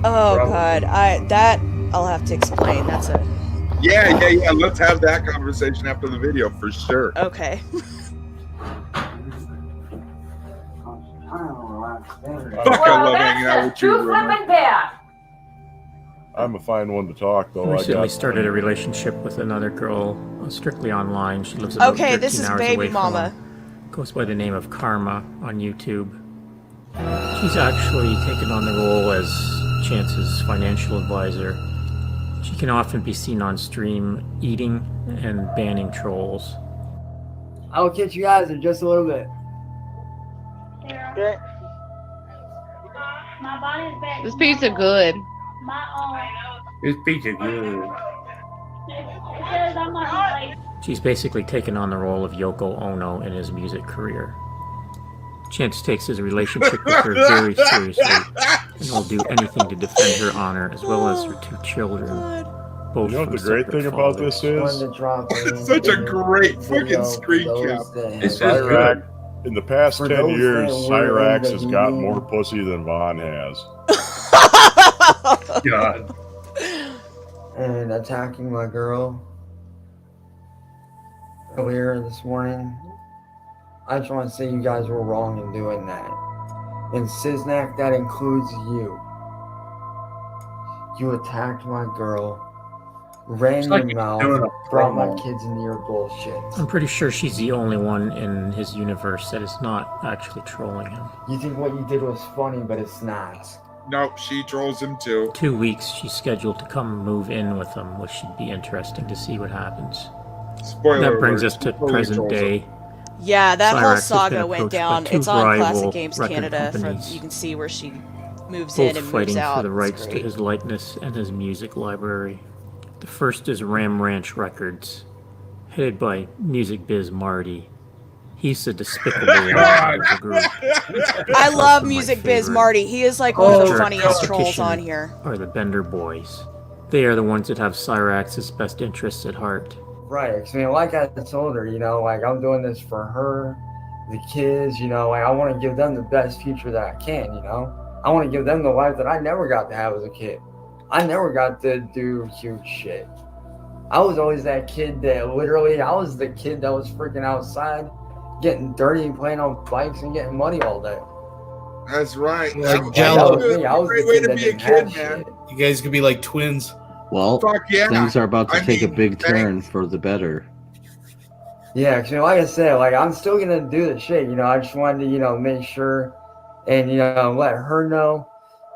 Oh Probably. god, I'll have to explain. That's a Yeah. Let's have that conversation after the video for sure. okay. Fuck, I love hanging out with you, Rumor. I'm a fine one to talk, though. I I recently got started a relationship with another girl, strictly online. She lives about Okay, 13 this is hours Baby away from Mama. him. Goes by the name of Karma on YouTube. She's actually taken on the role as Chance's financial advisor. She can often be seen on stream eating and banning trolls. I'll catch you guys in just a little bit. This pizza good. This pizza good. She's basically taken on the role of Yoko Ono in his music career. Chance takes his relationship with her very seriously and will do anything to defend her honor as well as her two children. Both You know what from the great separate thing about fathers. this is? It's such a great fucking screen cap. This is Cyrax, good. in the past For 10 those years, that were in Cyrax the has got meeting- more pussy than Vaughn has. God. And attacking my girl earlier this morning. I just want to say you guys were wrong in doing that. And Siznak, that includes you. You attacked my girl, ran your mouth, brought my kids into your bullshit. I'm pretty sure she's the only one in his universe that is not actually trolling him. You think what you did was funny, but it's not. Nope, she trolls him too. 2 weeks, she's scheduled to come move in with him, which should be interesting to see what happens. Spoiler That brings alert, us to she totally present trolls day. him. Yeah, that Cyrax whole has been saga went approached by down. 2 It's on rival Classic Games record Canada. companies, You can see where she moves both in and fighting moves out. for the rights It's to great. his likeness and his music library. The first is Ram Ranch Records, headed by Music Biz Marty. He's the despicable one out of the group. I love Also my Music Biz favorite. Marty. He is like one of the Direct funniest trolls competition on here. are the Bender Boys. They are the ones that have Cyrax's best interests at heart. Right, 'cause, I mean, like I told her, like I'm doing this for her, the kids, like I want to give them the best future that I can, I want to give them the life that I never got to have as a kid. I never got to do huge shit. I was always that kid that literally, I was the kid that was freaking outside, getting dirty, playing on bikes, and getting money all day. That's right. Like That Jello. was me. I was a great the way kid to that be a didn't have kid, man. shit. You guys could be like twins. Well, Fuck yeah. things are about to I take a mean, big turn for the better. Yeah, 'cause, like I said, like I'm still gonna do the shit. I just wanted to, make sure and let her know,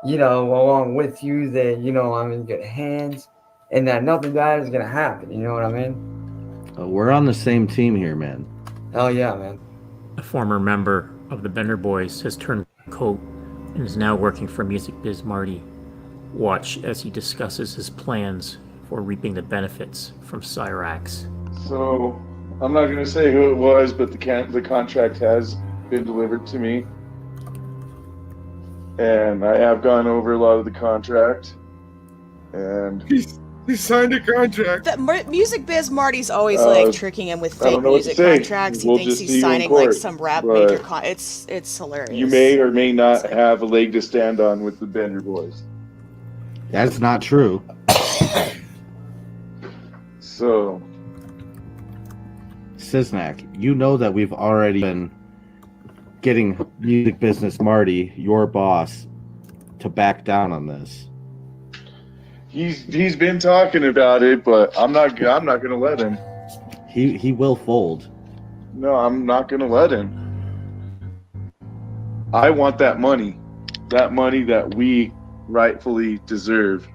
along with you that I'm in good hands and that nothing bad is gonna happen. You know what I mean? We're on the same team here, man. Hell yeah, man. A former member of the Bender Boys has turned coat and is now working for Music Biz Marty. Watch as he discusses his plans for reaping the benefits from Cyrax. So, I'm not going to say who it was, but the contract has been delivered to me. And I have gone over a lot of the contract. And he signed a contract. Music Biz Marty's always like tricking him with I don't fake know what to music say. contracts. We'll He thinks just see he's you in signing like court, some rap but major it's hilarious. you may or may not have a leg to stand on with the Bender Boys. That's not true. So, Siznak, you know that we've already been getting Music Business Marty, your boss, to back down on this. he's been talking about it, but I'm not going to let him. He will fold. No, I'm not going to let him. I want that money that we rightfully deserve.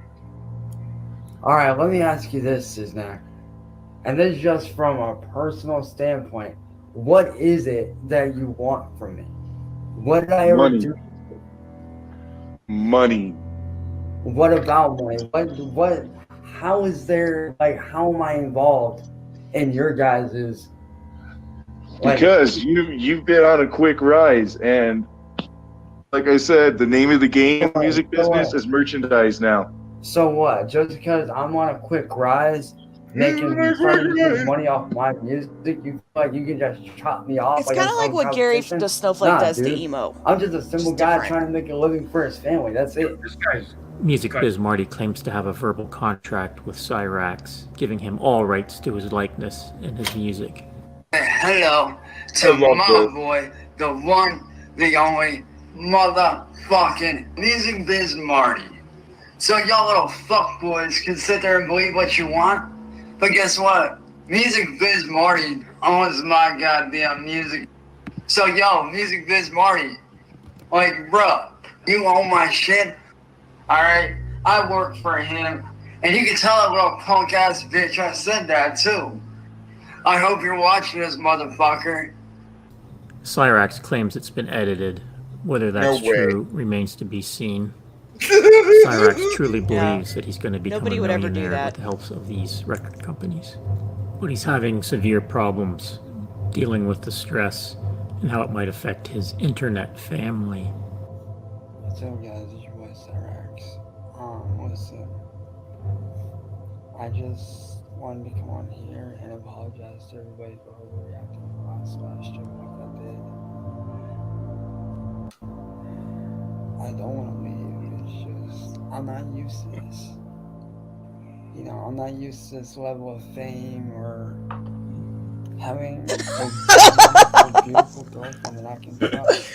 All right, let me ask you this, Siznak. And this is just from a personal standpoint. What is it that you want from me? What did I ever Money. do? Money. What about money? What? How is there? Like, how am I involved in your guys's? Because you've been on a quick rise, and like I said, the name of the game, music business, is merchandise now. So what? Just because I'm on a quick rise, starting to make money off my music, you feel like you can just chop me off? It's kind of like what Gary the Snowflake does dude. to emo. I'm just a simple Just guy different. trying to make a living for his family. That's it. This guy's Music Biz Marty claims to have a verbal contract with Cyrax, giving him all rights to his likeness and his music. Hello to my boy, the one, the only motherfucking Music Biz Marty. So y'all little fuckboys can sit there and believe what you want, but guess what? Music Biz Marty owns my goddamn music. So Music Biz Marty, like, bruh, you own my shit, alright? I work for him, and you can tell that little punk ass bitch I said that too. I hope you're watching this, motherfucker. Cyrax claims it's been edited. Whether that's No way. true remains to be seen. Cyrax truly believes that he's going to become Nobody a would ever do millionaire that. with the help of these record companies. But he's having severe problems dealing with the stress and how it might affect his internet family. What's up, guys? It's your boy Cyrax. Listen, I just wanted to come on here and apologize to everybody for overreacting to the last live stream like I did. I don't want to leave. It's just, I'm not used to this. I'm not used to this level of fame or having a beautiful girlfriend that I can trust.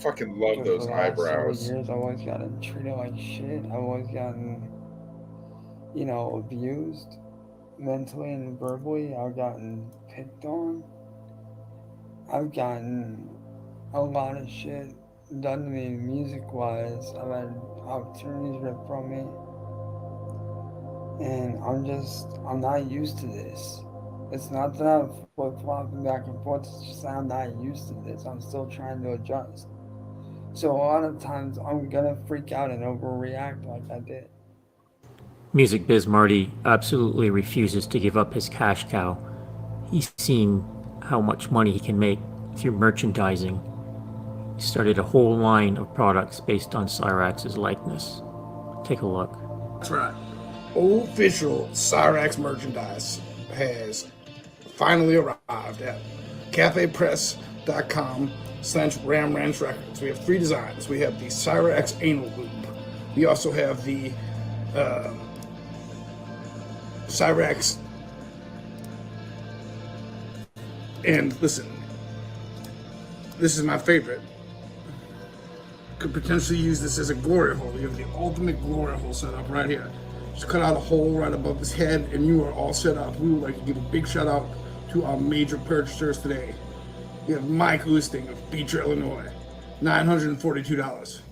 Fucking love those For the last several eyebrows. years, I've always gotten treated like shit. I've always gotten, abused mentally and verbally. I've gotten picked on. I've gotten a lot of shit done to me music-wise. I've had opportunities ripped from me. And I'm not used to this. It's not that I'm flip-flopping back and forth, it's just that I'm not used to this. I'm still trying to adjust. So a lot of times I'm gonna freak out and overreact like I did. Music Biz Marty absolutely refuses to give up his cash cow. He's seen how much money he can make through merchandising. He started a whole line of products based on Cyrax's likeness. Take a look. That's right. Official Cyrax merchandise has finally arrived at cafepress.com/Ram Ranch Records. We have 3 designs. We have the Cyrax anal loop. We also have the Cyrax. And listen, this is my favorite. Could potentially use this as a glory hole. We have the ultimate glory hole set up right here. Just cut out a hole right above his head and you are all set up. We would like to give a big shout out to our major purchasers today. We have Mike Lusting of Beecher, Illinois, $942.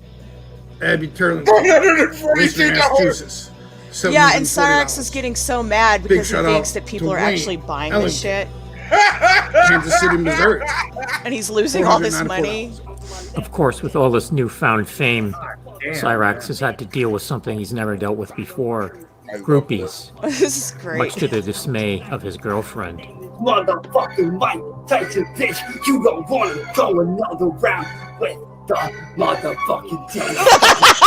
Abby Turlington, $942. Massachusetts, Yeah, and $740. Cyrax is getting so mad Big because he shout thinks out that people to are Wayne actually buying Ellington, this shit. Kansas City, Missouri. And he's losing all this $494. money. Of course, with all this newfound fame, Cyrax has had to deal with something he's never dealt with before. Groupies. This is great. Much to the dismay of his girlfriend. Motherfucking Mike Tyson, bitch, you don't wanna go another round with the motherfucking team.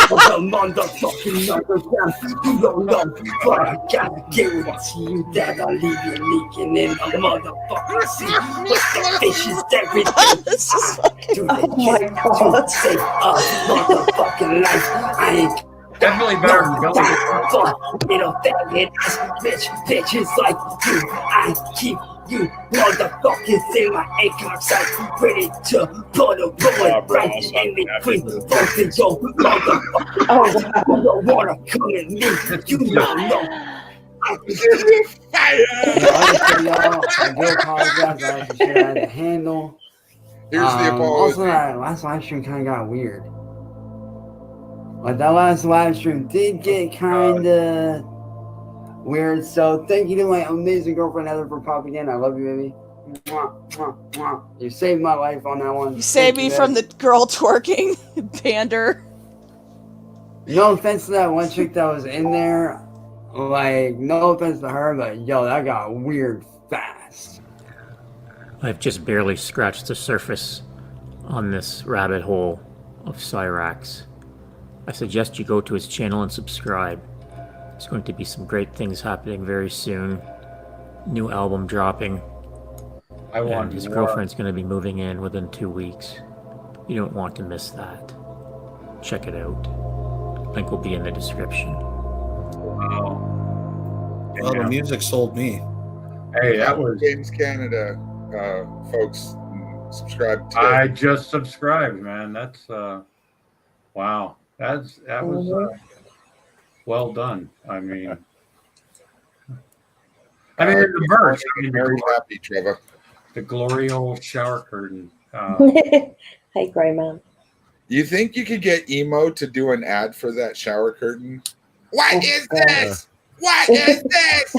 The motherfucking underground. You don't know, but I gotta guarantee you that I'll leave you leaking in the motherfucking sea. With the fishes, everything. To the kid, to save a motherfucking life. I ain't definitely better than going. Little faggot ass bitches like you. I keep you motherfuckers in my ACOG sight, ready to put a bullet right in between both of your motherfuckers. You don't wanna come at me, you don't know. I do apologize. I had to handle. Here's the apology. Also, that last live stream kind of got weird. Like that last live stream did get kind of weird. So thank you to my amazing girlfriend Heather for popping in. I love you, baby. Mwah, mwah, mwah. You saved my life on that one. You saved me from the girl twerking, pander. No offense to that one chick that was in there. Like, no offense to her, but yo, that got weird fast. I've just barely scratched the surface on this rabbit hole of Cyrax. I suggest you go to his channel and subscribe. There's going to be some great things happening very soon. New album dropping. And his girlfriend's going to be moving in within 2 weeks. You don't want to miss that. Check it out. Link will be in the description. Well, the music sold me. Hey, that was Games Canada, folks. Subscribe to. I just subscribed, man. That's wow. That was well done. I mean, the merch. Very happy, Trevor. The glory hole shower curtain. Hey, Grey Man. You think you could get Emo to do an ad for that shower curtain? What is this? What is this?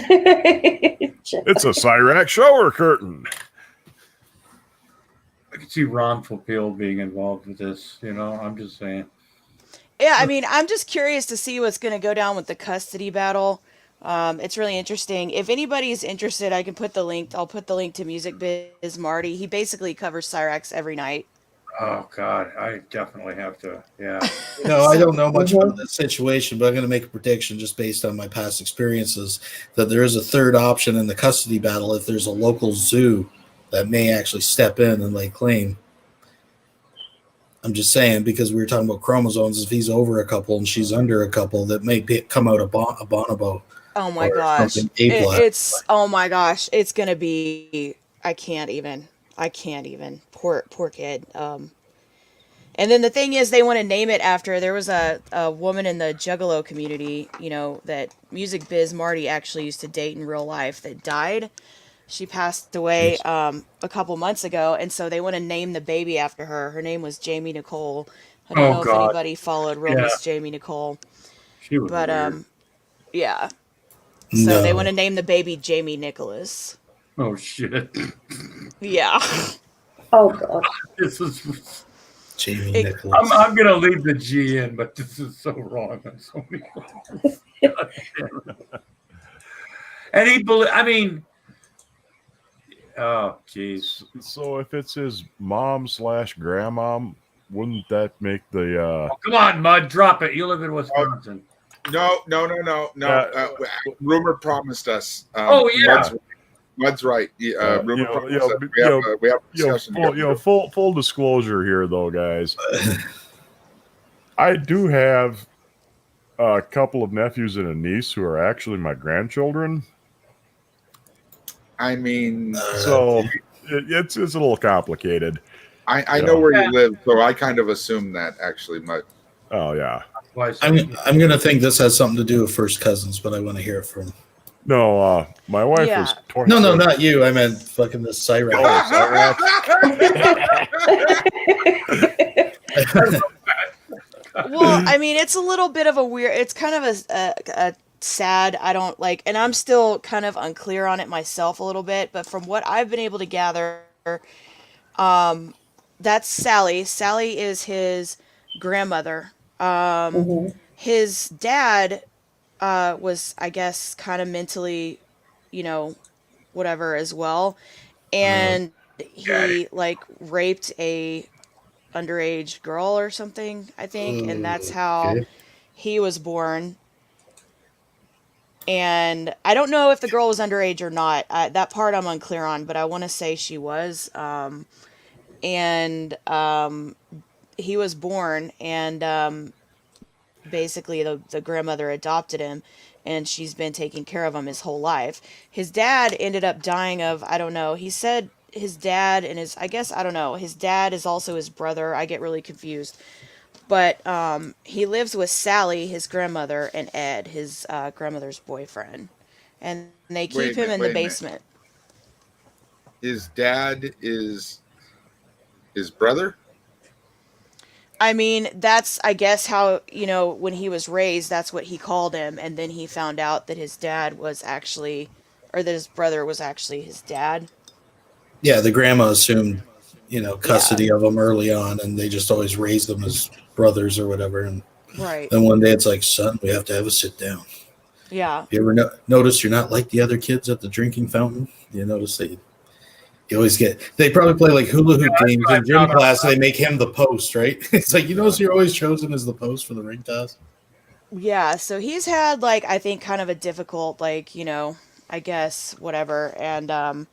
It's a Cyrax shower curtain. I could see Ron Popeil being involved with this. I'm just saying. Yeah, I mean, I'm just curious to see what's going to go down with the custody battle. It's really interesting. If anybody's interested, I can put the link. I'll put the link to Music Biz Marty. He basically covers Cyrax every night. Oh God, I definitely have to. Yeah. I don't know much about this situation, but I'm going to make a prediction just based on my past experiences that there is a third option in the custody battle if there's a local zoo that may actually step in and lay claim. I'm just saying, because we were talking about chromosomes, if he's over a couple and she's under a couple, that may come out a bonobo. Oh my or gosh. something ape-like. It's oh my gosh. It's gonna be I can't even. Poor kid. And then the thing is, they want to name it after. There was a woman in the Juggalo community, you know, that Music Biz Marty actually used to date in real life that died. She passed away a couple months ago, and so they want to name the baby after her. Her name was Jamie Nicole. I don't Oh know if God. anybody followed Real Yeah. Miss Jamie Nicole, She was but weird. yeah. So they No. want to name the baby Jamie Nicholas. Oh shit. Yeah. Oh God. This is. Jamie It- Nicholas. I'm gonna leave the G in, but this is so wrong on so many levels. God damn it. And I mean, oh jeez. So if it's his mom/grandmom, wouldn't that make the Oh, come on, Mud, drop it. You live in Wisconsin. No. Rumor promised us. Oh, yeah. Mud's right. Rumor promised us. We have a discussion. full disclosure here, though, guys. I do have a couple of nephews and a niece who are actually my grandchildren. I mean, so it's a little complicated. I know where you live, so I kind of assume that actually, Mud. Oh yeah. I'm gonna think this has something to do with first cousins, but I want to hear it from. No, my wife was 20. No, not you. I meant fucking the Cyrax. Well, I mean, it's a little bit of a weird. It's kind of a sad. I don't like, and I'm still kind of unclear on it myself a little bit. But from what I've been able to gather, that's Sally. Sally is his grandmother. His dad was, I guess, kind of mentally, you know, whatever as well, and he like raped a underage girl or something, I think, and that's how he was born. And I don't know if the girl was underage or not. That part I'm unclear on, but I want to say she was. He was born, and basically the grandmother adopted him, and she's been taking care of him his whole life. His dad ended up dying of, I don't know. He said his dad and his, I guess, I don't know. His dad is also his brother. I get really confused. But he lives with Sally, his grandmother, and Ed, his grandmother's boyfriend. And they keep him in the basement. His dad is his brother? I mean, that's, I guess, how, you know, when he was raised, that's what he called him. And then he found out that his dad was actually, or that his brother was actually his dad. Yeah, the grandma assumed, custody of them early on, and they just always raised them as brothers or whatever. And Right. then one day it's like, son, we have to have a sit down. Yeah. You ever notice you're not like the other kids at the drinking fountain? You notice that you always they probably play like hula hoop games in gym class. They make him the post, right? It's like, notice you're always chosen as the post for the ring toss. Yeah, so he's had, like, I think kind of a difficult, like, I guess, whatever. And,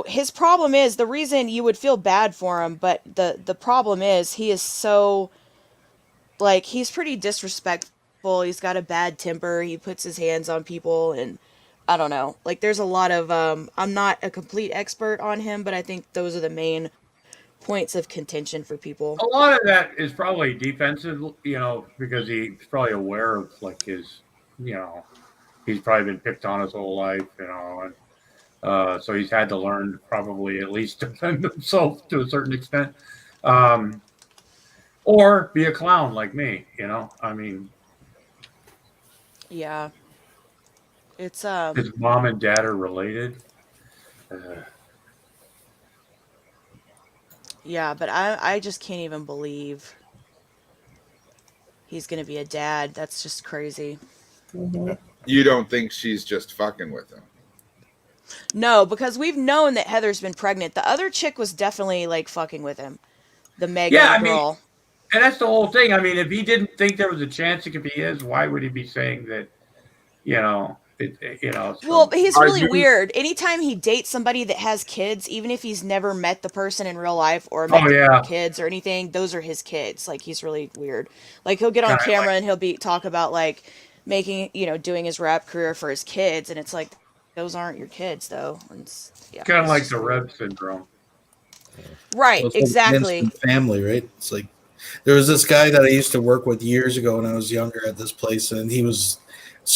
his problem is, the reason you would feel bad for him, but the problem is he is so, like, he's pretty disrespectful. He's got a bad temper. He puts his hands on people, and I don't know. Like, there's a lot of, I'm not a complete expert on him, but I think those are the main points of contention for people. A lot of that is probably defensive, because he's probably aware of, like, his, he's probably been picked on his whole life, and so he's had to learn probably at least defend himself to a certain extent. Or be a clown like me, I mean. Yeah. It's, His mom and dad are related. Yeah, but I just can't even believe he's going to be a dad. That's just crazy. You don't think she's just fucking with him? No, because we've known that Heather's been pregnant. The other chick was definitely, like, fucking with him. The Megan girl. And that's the whole thing. I mean, if he didn't think there was a chance it could be his, why would he be saying that, So, well, he's really weird. Anytime he dates somebody that has kids, even if he's never met the person in real life or met their kids or anything, those are his kids. Like, he's really weird. Like, he'll get on camera and he'll talk about like making, doing his rap career for his kids, and it's like, those aren't your kids though. Kind of like the Reb syndrome. Right, Well, it's exactly. Like family, right? It's like there was this guy that I used to work with years ago when I was younger at this place, and he was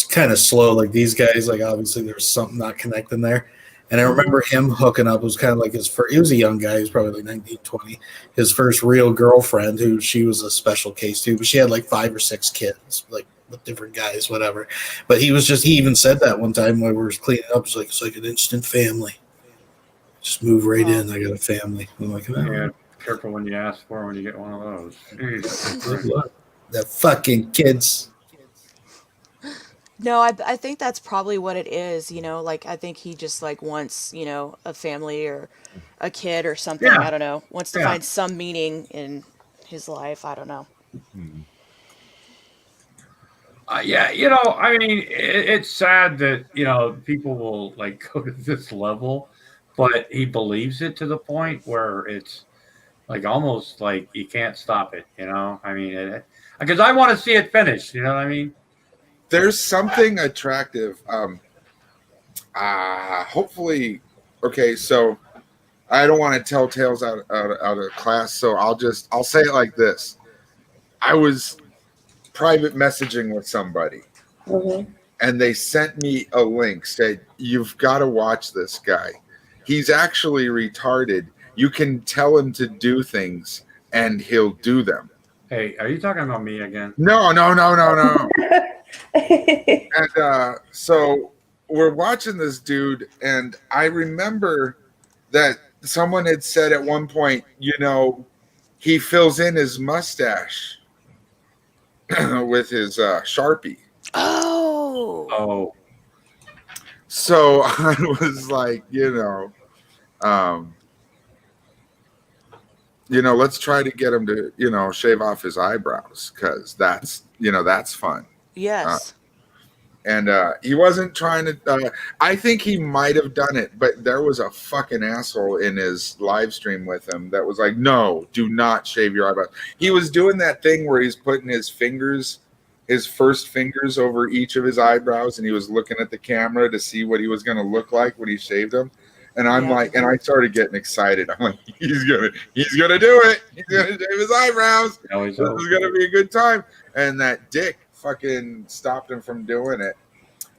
kind of slow. Like these guys, like obviously there was something not connecting there. And I remember him hooking up. It was kind of like his first. He was a young guy. He was probably like 19, 20. His first real girlfriend, who she was a special case too, but she had like 5 or 6 kids, like with different guys, whatever. But he even said that one time when we were cleaning up. It's like an instant family. Just move right in. I got a family. I'm like, oh. Yeah, careful when you ask for when you get one of those. The fucking kids. No, I think that's probably what it is, like I think he just like wants, a family or a kid or something. Yeah. I don't know. Wants to find some meaning in his life. I don't know. Yeah, I mean, it's sad that, people will like go to this level, but he believes it to the point where it's like almost like you can't stop it, I mean, because I want to see it finished, you know what I mean? There's something attractive. Hopefully, okay. So I don't want to tell tales out of class, so I'll say it like this. I was private messaging with somebody, and they sent me a link. Said, "You've got to watch this guy. He's actually retarded. You can tell him to do things, and he'll do them." Hey, are you talking about me again? No. And so we're watching this dude, and I remember that someone had said at one point, he fills in his mustache with his Sharpie. Oh. So I was like, let's try to get him to, shave off his eyebrows, because that's fun. Yes. And he wasn't trying to. I think he might have done it, but there was a fucking asshole in his live stream with him that was like, "No, do not shave your eyebrows." He was doing that thing where he's putting his first fingers over each of his eyebrows, and he was looking at the camera to see what he was going to look like when he shaved them. And I'm like, and I started getting excited. I'm like, he's gonna do it. He's gonna shave his eyebrows. This is gonna be a good time. And that dick fucking stopped him from doing it.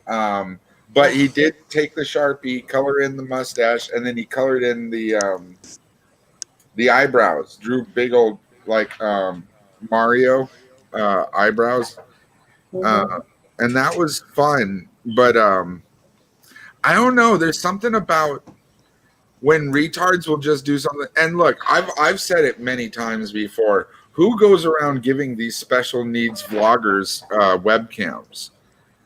But he did take the Sharpie, color in the mustache, and then he colored in the eyebrows. Drew big old like Mario eyebrows, and that was fun. But I don't know. There's something about when retards will just do something. And look, I've said it many times before. Who goes around giving these special needs vloggers webcams?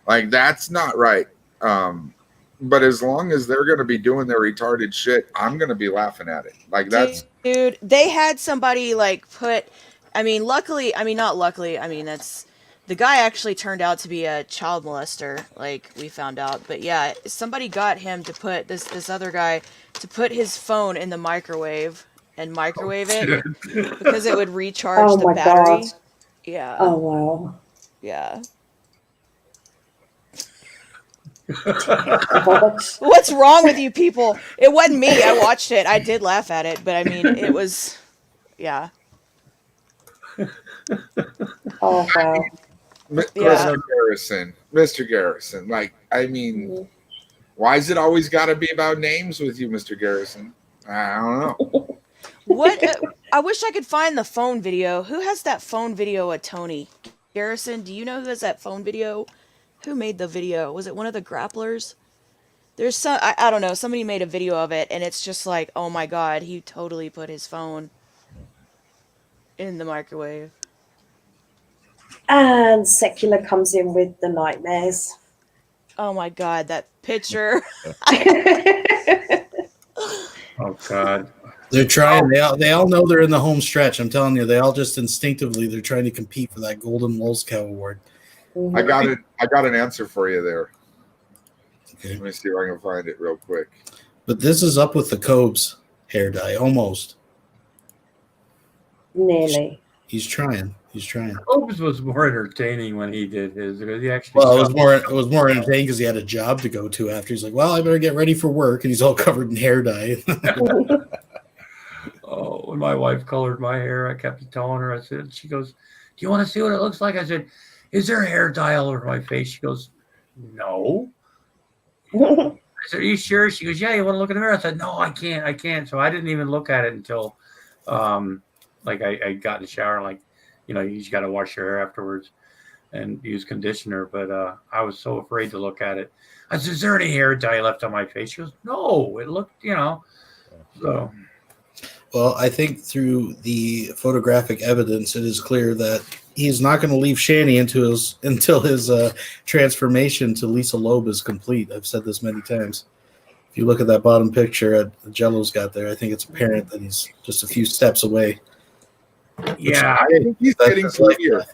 Like, that's not right. But as long as they're going to be doing their retarded shit, I'm going to be laughing at it. Like, that's... Dude, they had somebody, like, put... not luckily, that's... The guy actually turned out to be a child molester, like, we found out. But yeah, somebody got him to put, this other guy, to put his phone in the microwave and microwave it because it would recharge the battery. God. Yeah. Oh, wow. Yeah. What's wrong with you people? It wasn't me. I watched it. I did laugh at it, but it was, yeah. Oh, wow. Mr. Garrison, like, why is it always got to be about names with you, Mr. Garrison? I don't know. What? I wish I could find the phone video. Who has that phone video of Tony? Garrison, do you know who has that phone video? Who made the video? Was it one of the grapplers? There's some, I don't know, somebody made a video of it, and it's just like, oh my god, he totally put his phone in the microwave. And Secular comes in with the nightmares. Oh my god, that picture. Oh god. They're trying. They all know they're in the home stretch. I'm telling you, they all just instinctively they're trying to compete for that Golden Wolves Cow Award. I got an answer for you there. Let me see if I can find it real quick. But this is up with the Cobes hair dye, almost. Nearly. He's trying. Cobes was more entertaining when he did his because he actually. Well, it was more entertaining because he had a job to go to after. He's like, well, I better get ready for work, and he's all covered in hair dye. Oh, when my wife colored my hair, I kept telling her. I said, she goes, "Do you want to see what it looks like?" I said, "Is there hair dye all over my face?" She goes, "No." I said, "Are you sure?" She goes, "Yeah, you want to look in the mirror?" I said, "No, I can't." So I didn't even look at it until, like I got in the shower. Like, you just got to wash your hair afterwards and use conditioner. But I was so afraid to look at it. I said, "Is there any hair dye left on my face?" She goes, "No, it looked, so." Well, I think through the photographic evidence, it is clear that he's not going to leave Shanny until his transformation to Lisa Loeb is complete. I've said this many times. If you look at that bottom picture that Jello's got there, I think it's apparent that he's just a few steps away. Yeah, I think he's getting severe.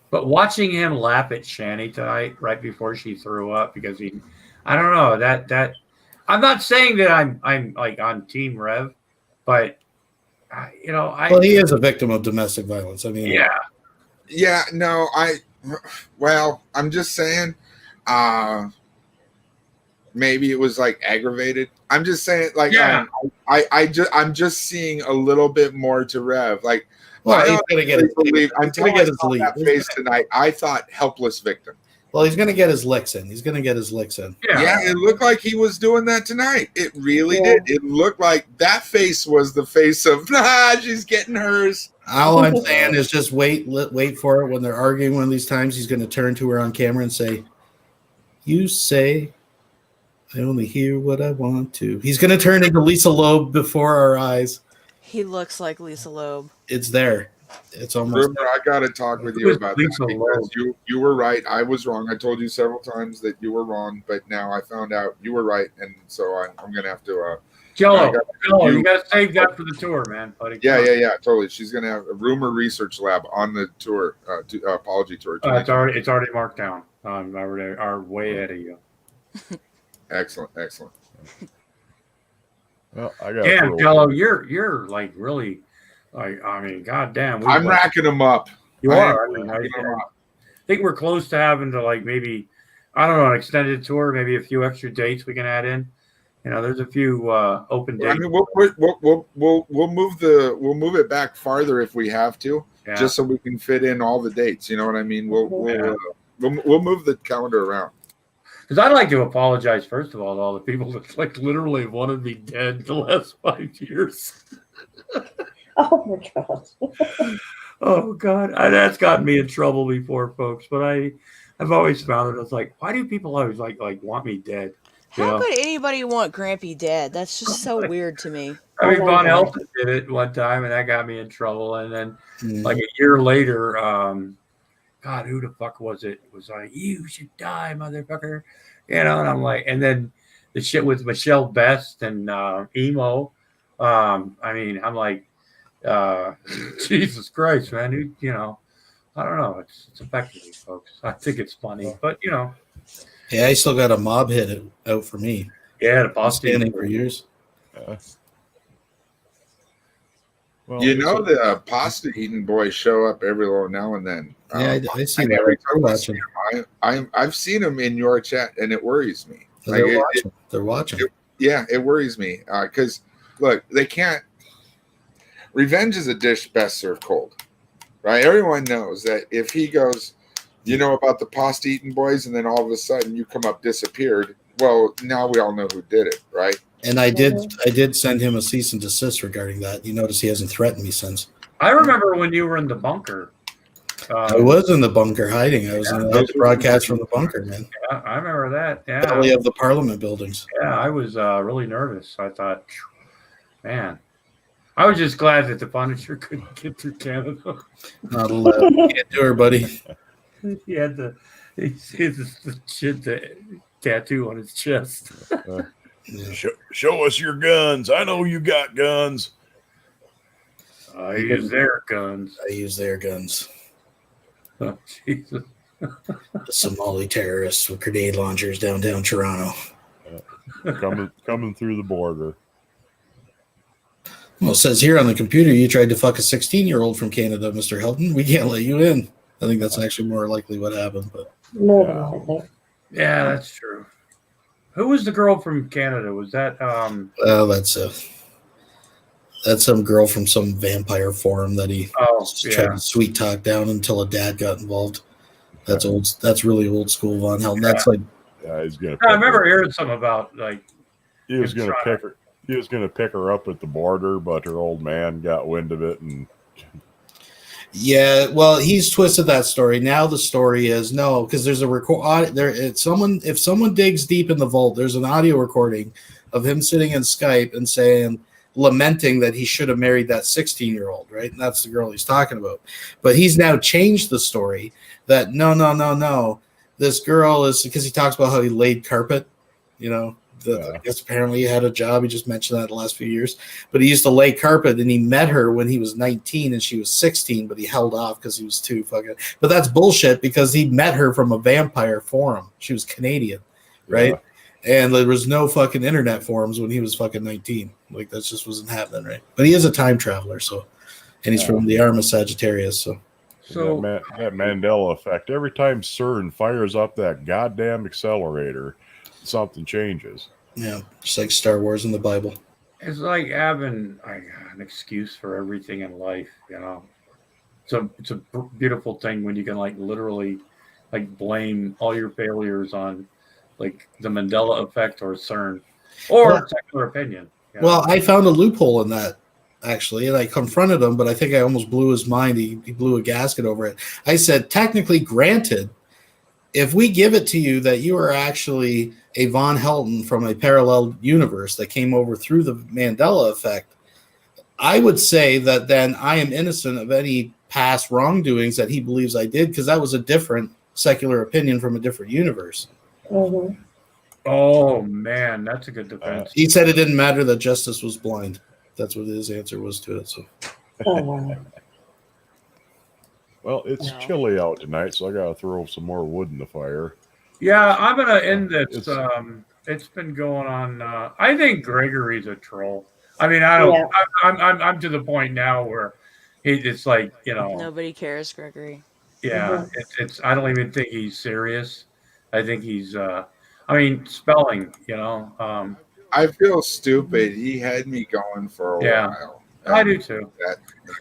But watching him laugh at Shanny tonight, right before she threw up, because I don't know that I'm not saying that I'm like on Team Rev, but Well, he is a victim of domestic violence. I mean, yeah, no, I'm just saying, maybe it was like aggravated. I'm just saying, like, I'm just seeing a little bit more to Rev. Like, well, I he's don't going to get his believe until I saw lead. that face tonight. I thought helpless victim. Well, he's going to get his licks in. Yeah, it looked like he was doing that tonight. It really did. It looked like that face was the face of, she's getting hers. All I'm saying is just wait for it. When they're arguing one of these times, he's going to turn to her on camera and say, "You say I only hear what I want to." He's going to turn into Lisa Loeb before our eyes. He looks like Lisa Loeb. It's there. It's almost. Rumor, I got to talk with you about that because you were right. I was wrong. I told you several times that you were wrong, but now I found out you were right, and so I'm going to have to. Jello, you got to save that for the tour, man, buddy. Yeah, totally. She's going to have a rumor research lab on the tour, apology tour. It's already marked down. Are way ahead of you. Excellent. Well, I got. Damn, Jello, you're like really, like, I mean, goddamn. I'm racking them up. You are. I think we're close to having to, like, maybe, I don't know, an extended tour, maybe a few extra dates we can add in. There's a few open dates. I mean, we'll move it back farther if we have to, just so we can fit in all the dates. You know what I mean? We'll move the calendar around. Because I'd like to apologize, first of all, to all the people that, like, literally wanted me dead the last 5 years. Oh my God. Oh God, that's gotten me in trouble before, folks. But I've always found it. It's like, why do people always like want me dead? How could anybody want Grampy dead? That's just so weird to me. I mean, Von Helton did it one time, and that got me in trouble. And then, like a year later, God, who the fuck was it? It was like, "You should die, motherfucker," and I'm like, and then the shit with Michelle Best and emo. I mean, I'm like, Jesus Christ, man, I don't know. It's affecting me, folks. I think it's funny, but Yeah, I still got a mob hit out for me. Yeah, the boss standing for years. Well, the pasta eating boys show up every now and then. Yeah, I see that. Every time I see him, I've seen them in your chat, and it worries me. They're watching. It worries me because look, they can't. Revenge is a dish best served cold, right? Everyone knows that if he goes, about the pasta eating boys, and then all of a sudden you come up disappeared. Well, now we all know who did it, right? And I did send him a cease and desist regarding that. You notice he hasn't threatened me since. I remember when you were in the bunker. I was in the bunker hiding. I was in the broadcast from the bunker, man. Yeah, I remember that. Yeah, Belly of the Parliament buildings. Yeah, I was really nervous. I thought, man, I was just glad that the Punisher couldn't get through Canada. Not allowed. Can't do her, buddy. He had the shit tattoo on his chest. Show us your guns. I know you got guns. I use their guns. I use their guns. Oh, Jesus. The Somali terrorists with grenade launchers downtown Toronto. Coming through the border. Well, it says here on the computer you tried to fuck a 16-year-old from Canada, Mr. Hilton. We can't let you in. I think that's actually more likely what happened. But More than likely. Yeah, that's true. Who was the girl from Canada? Was that that's some girl from some vampire forum that he tried yeah. to sweet talk down until a dad got involved. That's old. That's really old school Von Helden. That's like he's gonna. I remember hearing something about like he was gonna pick her. He was gonna pick her up at the border, but her old man got wind of it and. Yeah, well, he's twisted that story. Now the story is no, because there's a record. If someone digs deep in the vault, there's an audio recording of him sitting in Skype and saying, lamenting that he should have married that 16-year-old, right? And that's the girl he's talking about. But he's now changed the story that no, this girl is because he talks about how he laid carpet, you know. I guess apparently he had a job. He just mentioned that the last few years. But he used to lay carpet, and he met her when he was 19 and she was 16, but he held off because he was too fucking. But that's bullshit because he met her from a vampire forum. She was Canadian, right? Yeah. And there was no fucking internet forums when he was fucking 19. Like that just wasn't happening, right? But he is a time traveler, and he's from the Arm of Sagittarius, so that Mandela effect. Every time CERN fires up that goddamn accelerator, something changes. Yeah, just like Star Wars in the Bible. It's like having an excuse for everything in life, you know. It's a beautiful thing when you can like literally like blame all your failures on like the Mandela effect or CERN or secular opinion. You know? Well, I found a loophole in that actually, and I confronted him, but I think I almost blew his mind. He blew a gasket over it. I said, technically, granted, if we give it to you that you are actually a Von Helton from a parallel universe that came over through the Mandela effect, I would say that then I am innocent of any past wrongdoings that he believes I did because that was a different secular opinion from a different universe. Mm-hmm. Oh, man, that's a good defense. He said it didn't matter that justice was blind. That's what his answer was to it. So. Oh, wow. Well, it's chilly out tonight, so I got to throw some more wood in the fire. Yeah, I'm going to end this. It's been going on. I think Gregory's a troll. I mean, I don't. Yeah. I'm to the point now where it's like, you know. Nobody cares, Gregory. Yeah, mm-hmm. It's. I don't even think he's serious. I think he's. I mean, spelling. You know. I feel stupid. He had me going for a while. I do too.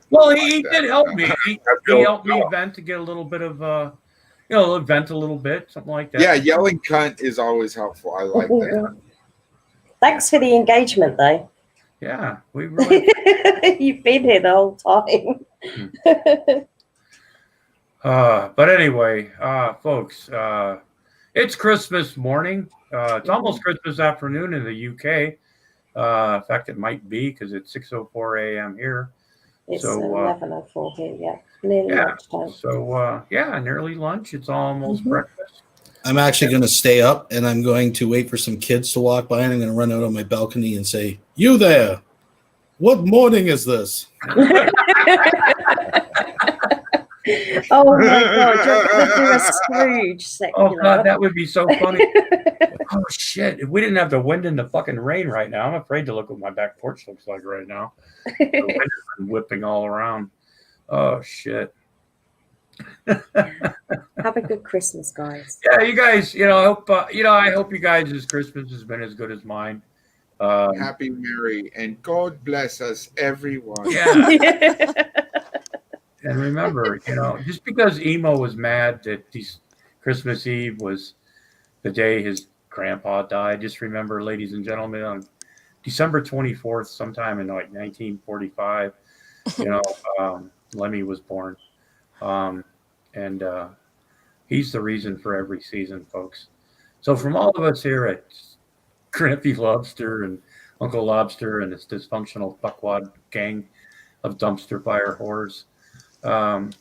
Well, he did help me. He helped me vent to get a little bit of, vent a little bit, something like that. Yeah, yelling cunt is always helpful. I like that. Thanks for the engagement, though. Yeah, we really. You've been here the whole time. But anyway, folks, it's Christmas morning. It's almost Christmas afternoon in the UK. In fact, it might be because it's 6:04 a.m. here. It's 11:04 here, yeah. Nearly lunchtime. So, nearly lunch. It's almost breakfast. I'm actually going to stay up, and I'm going to wait for some kids to walk by, and I'm going to run out on my balcony and say, "You there? What morning is this?" Oh my God! You're going to do a Scrooge secular. Oh God, that would be so funny. Oh shit! If we didn't have the wind and the fucking rain right now, I'm afraid to look what my back porch looks like right now. The wind has been whipping all around. Oh shit! Have a good Christmas, guys. Yeah, you guys. I hope. I hope you guys' Christmas has been as good as mine. Happy, merry, and God bless us, everyone. Yeah. And remember, just because Emo was mad that Christmas Eve was the day his grandpa died, just remember, ladies and gentlemen, on December 24th, sometime in like 1945, Lemmy was born. And he's the reason for every season, folks. So from all of us here at Grampy Lobster and Uncle Lobster and this dysfunctional fuckwad gang of dumpster fire whores,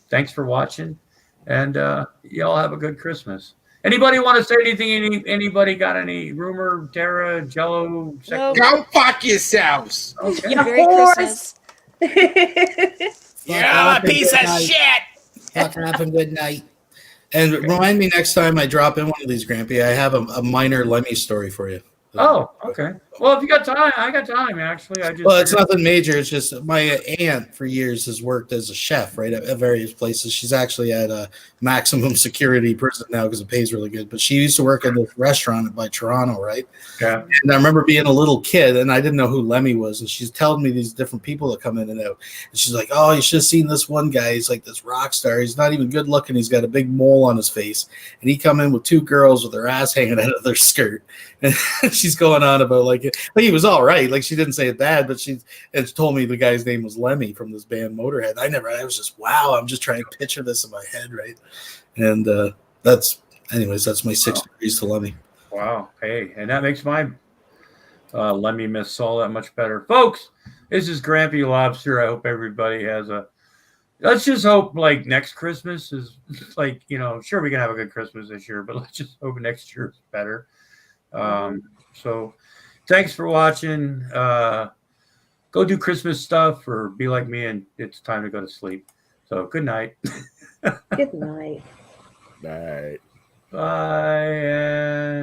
thanks for watching, and y'all have a good Christmas. Anybody want to say anything? Anybody got any rumor, Tara, Jello? Nope. Go fuck yourselves. Okay. Merry Christmas. Yeah, piece of shit. Fuck off and good night. And remind me next time I drop in one of these, Grampy. I have a minor Lemmy story for you. Oh, okay. Well, if you got time, I got time. Actually, Well, it's nothing major. It's just my aunt for years has worked as a chef, right, at various places. She's actually at a maximum security prison now because it pays really good. But she used to work at this restaurant by Toronto, right? Yeah. And I remember being a little kid, and I didn't know who Lemmy was. And she's telling me these different people that come in and out. And she's like, "Oh, you should have seen this one guy. He's like this rock star. He's not even good looking. He's got a big mole on his face, and he come in with two girls with their ass hanging out of their skirt." And she's going on about like he was all right. Like she didn't say it bad, but she told me the guy's name was Lemmy from this band Motorhead. I was just wow. I'm just trying to picture this in my head, right? And that's my 6 degrees to Lemmy. Wow. Hey, and that makes my Lemmy Miss Saul that much better. Folks, this is Grampy Lobster. I hope everybody has let's just hope like next Christmas is like, sure we can have a good Christmas this year, but let's just hope next year is better. So thanks for watching. Go do Christmas stuff or be like me and it's time to go to sleep. So good night. Good night. Night. Bye. And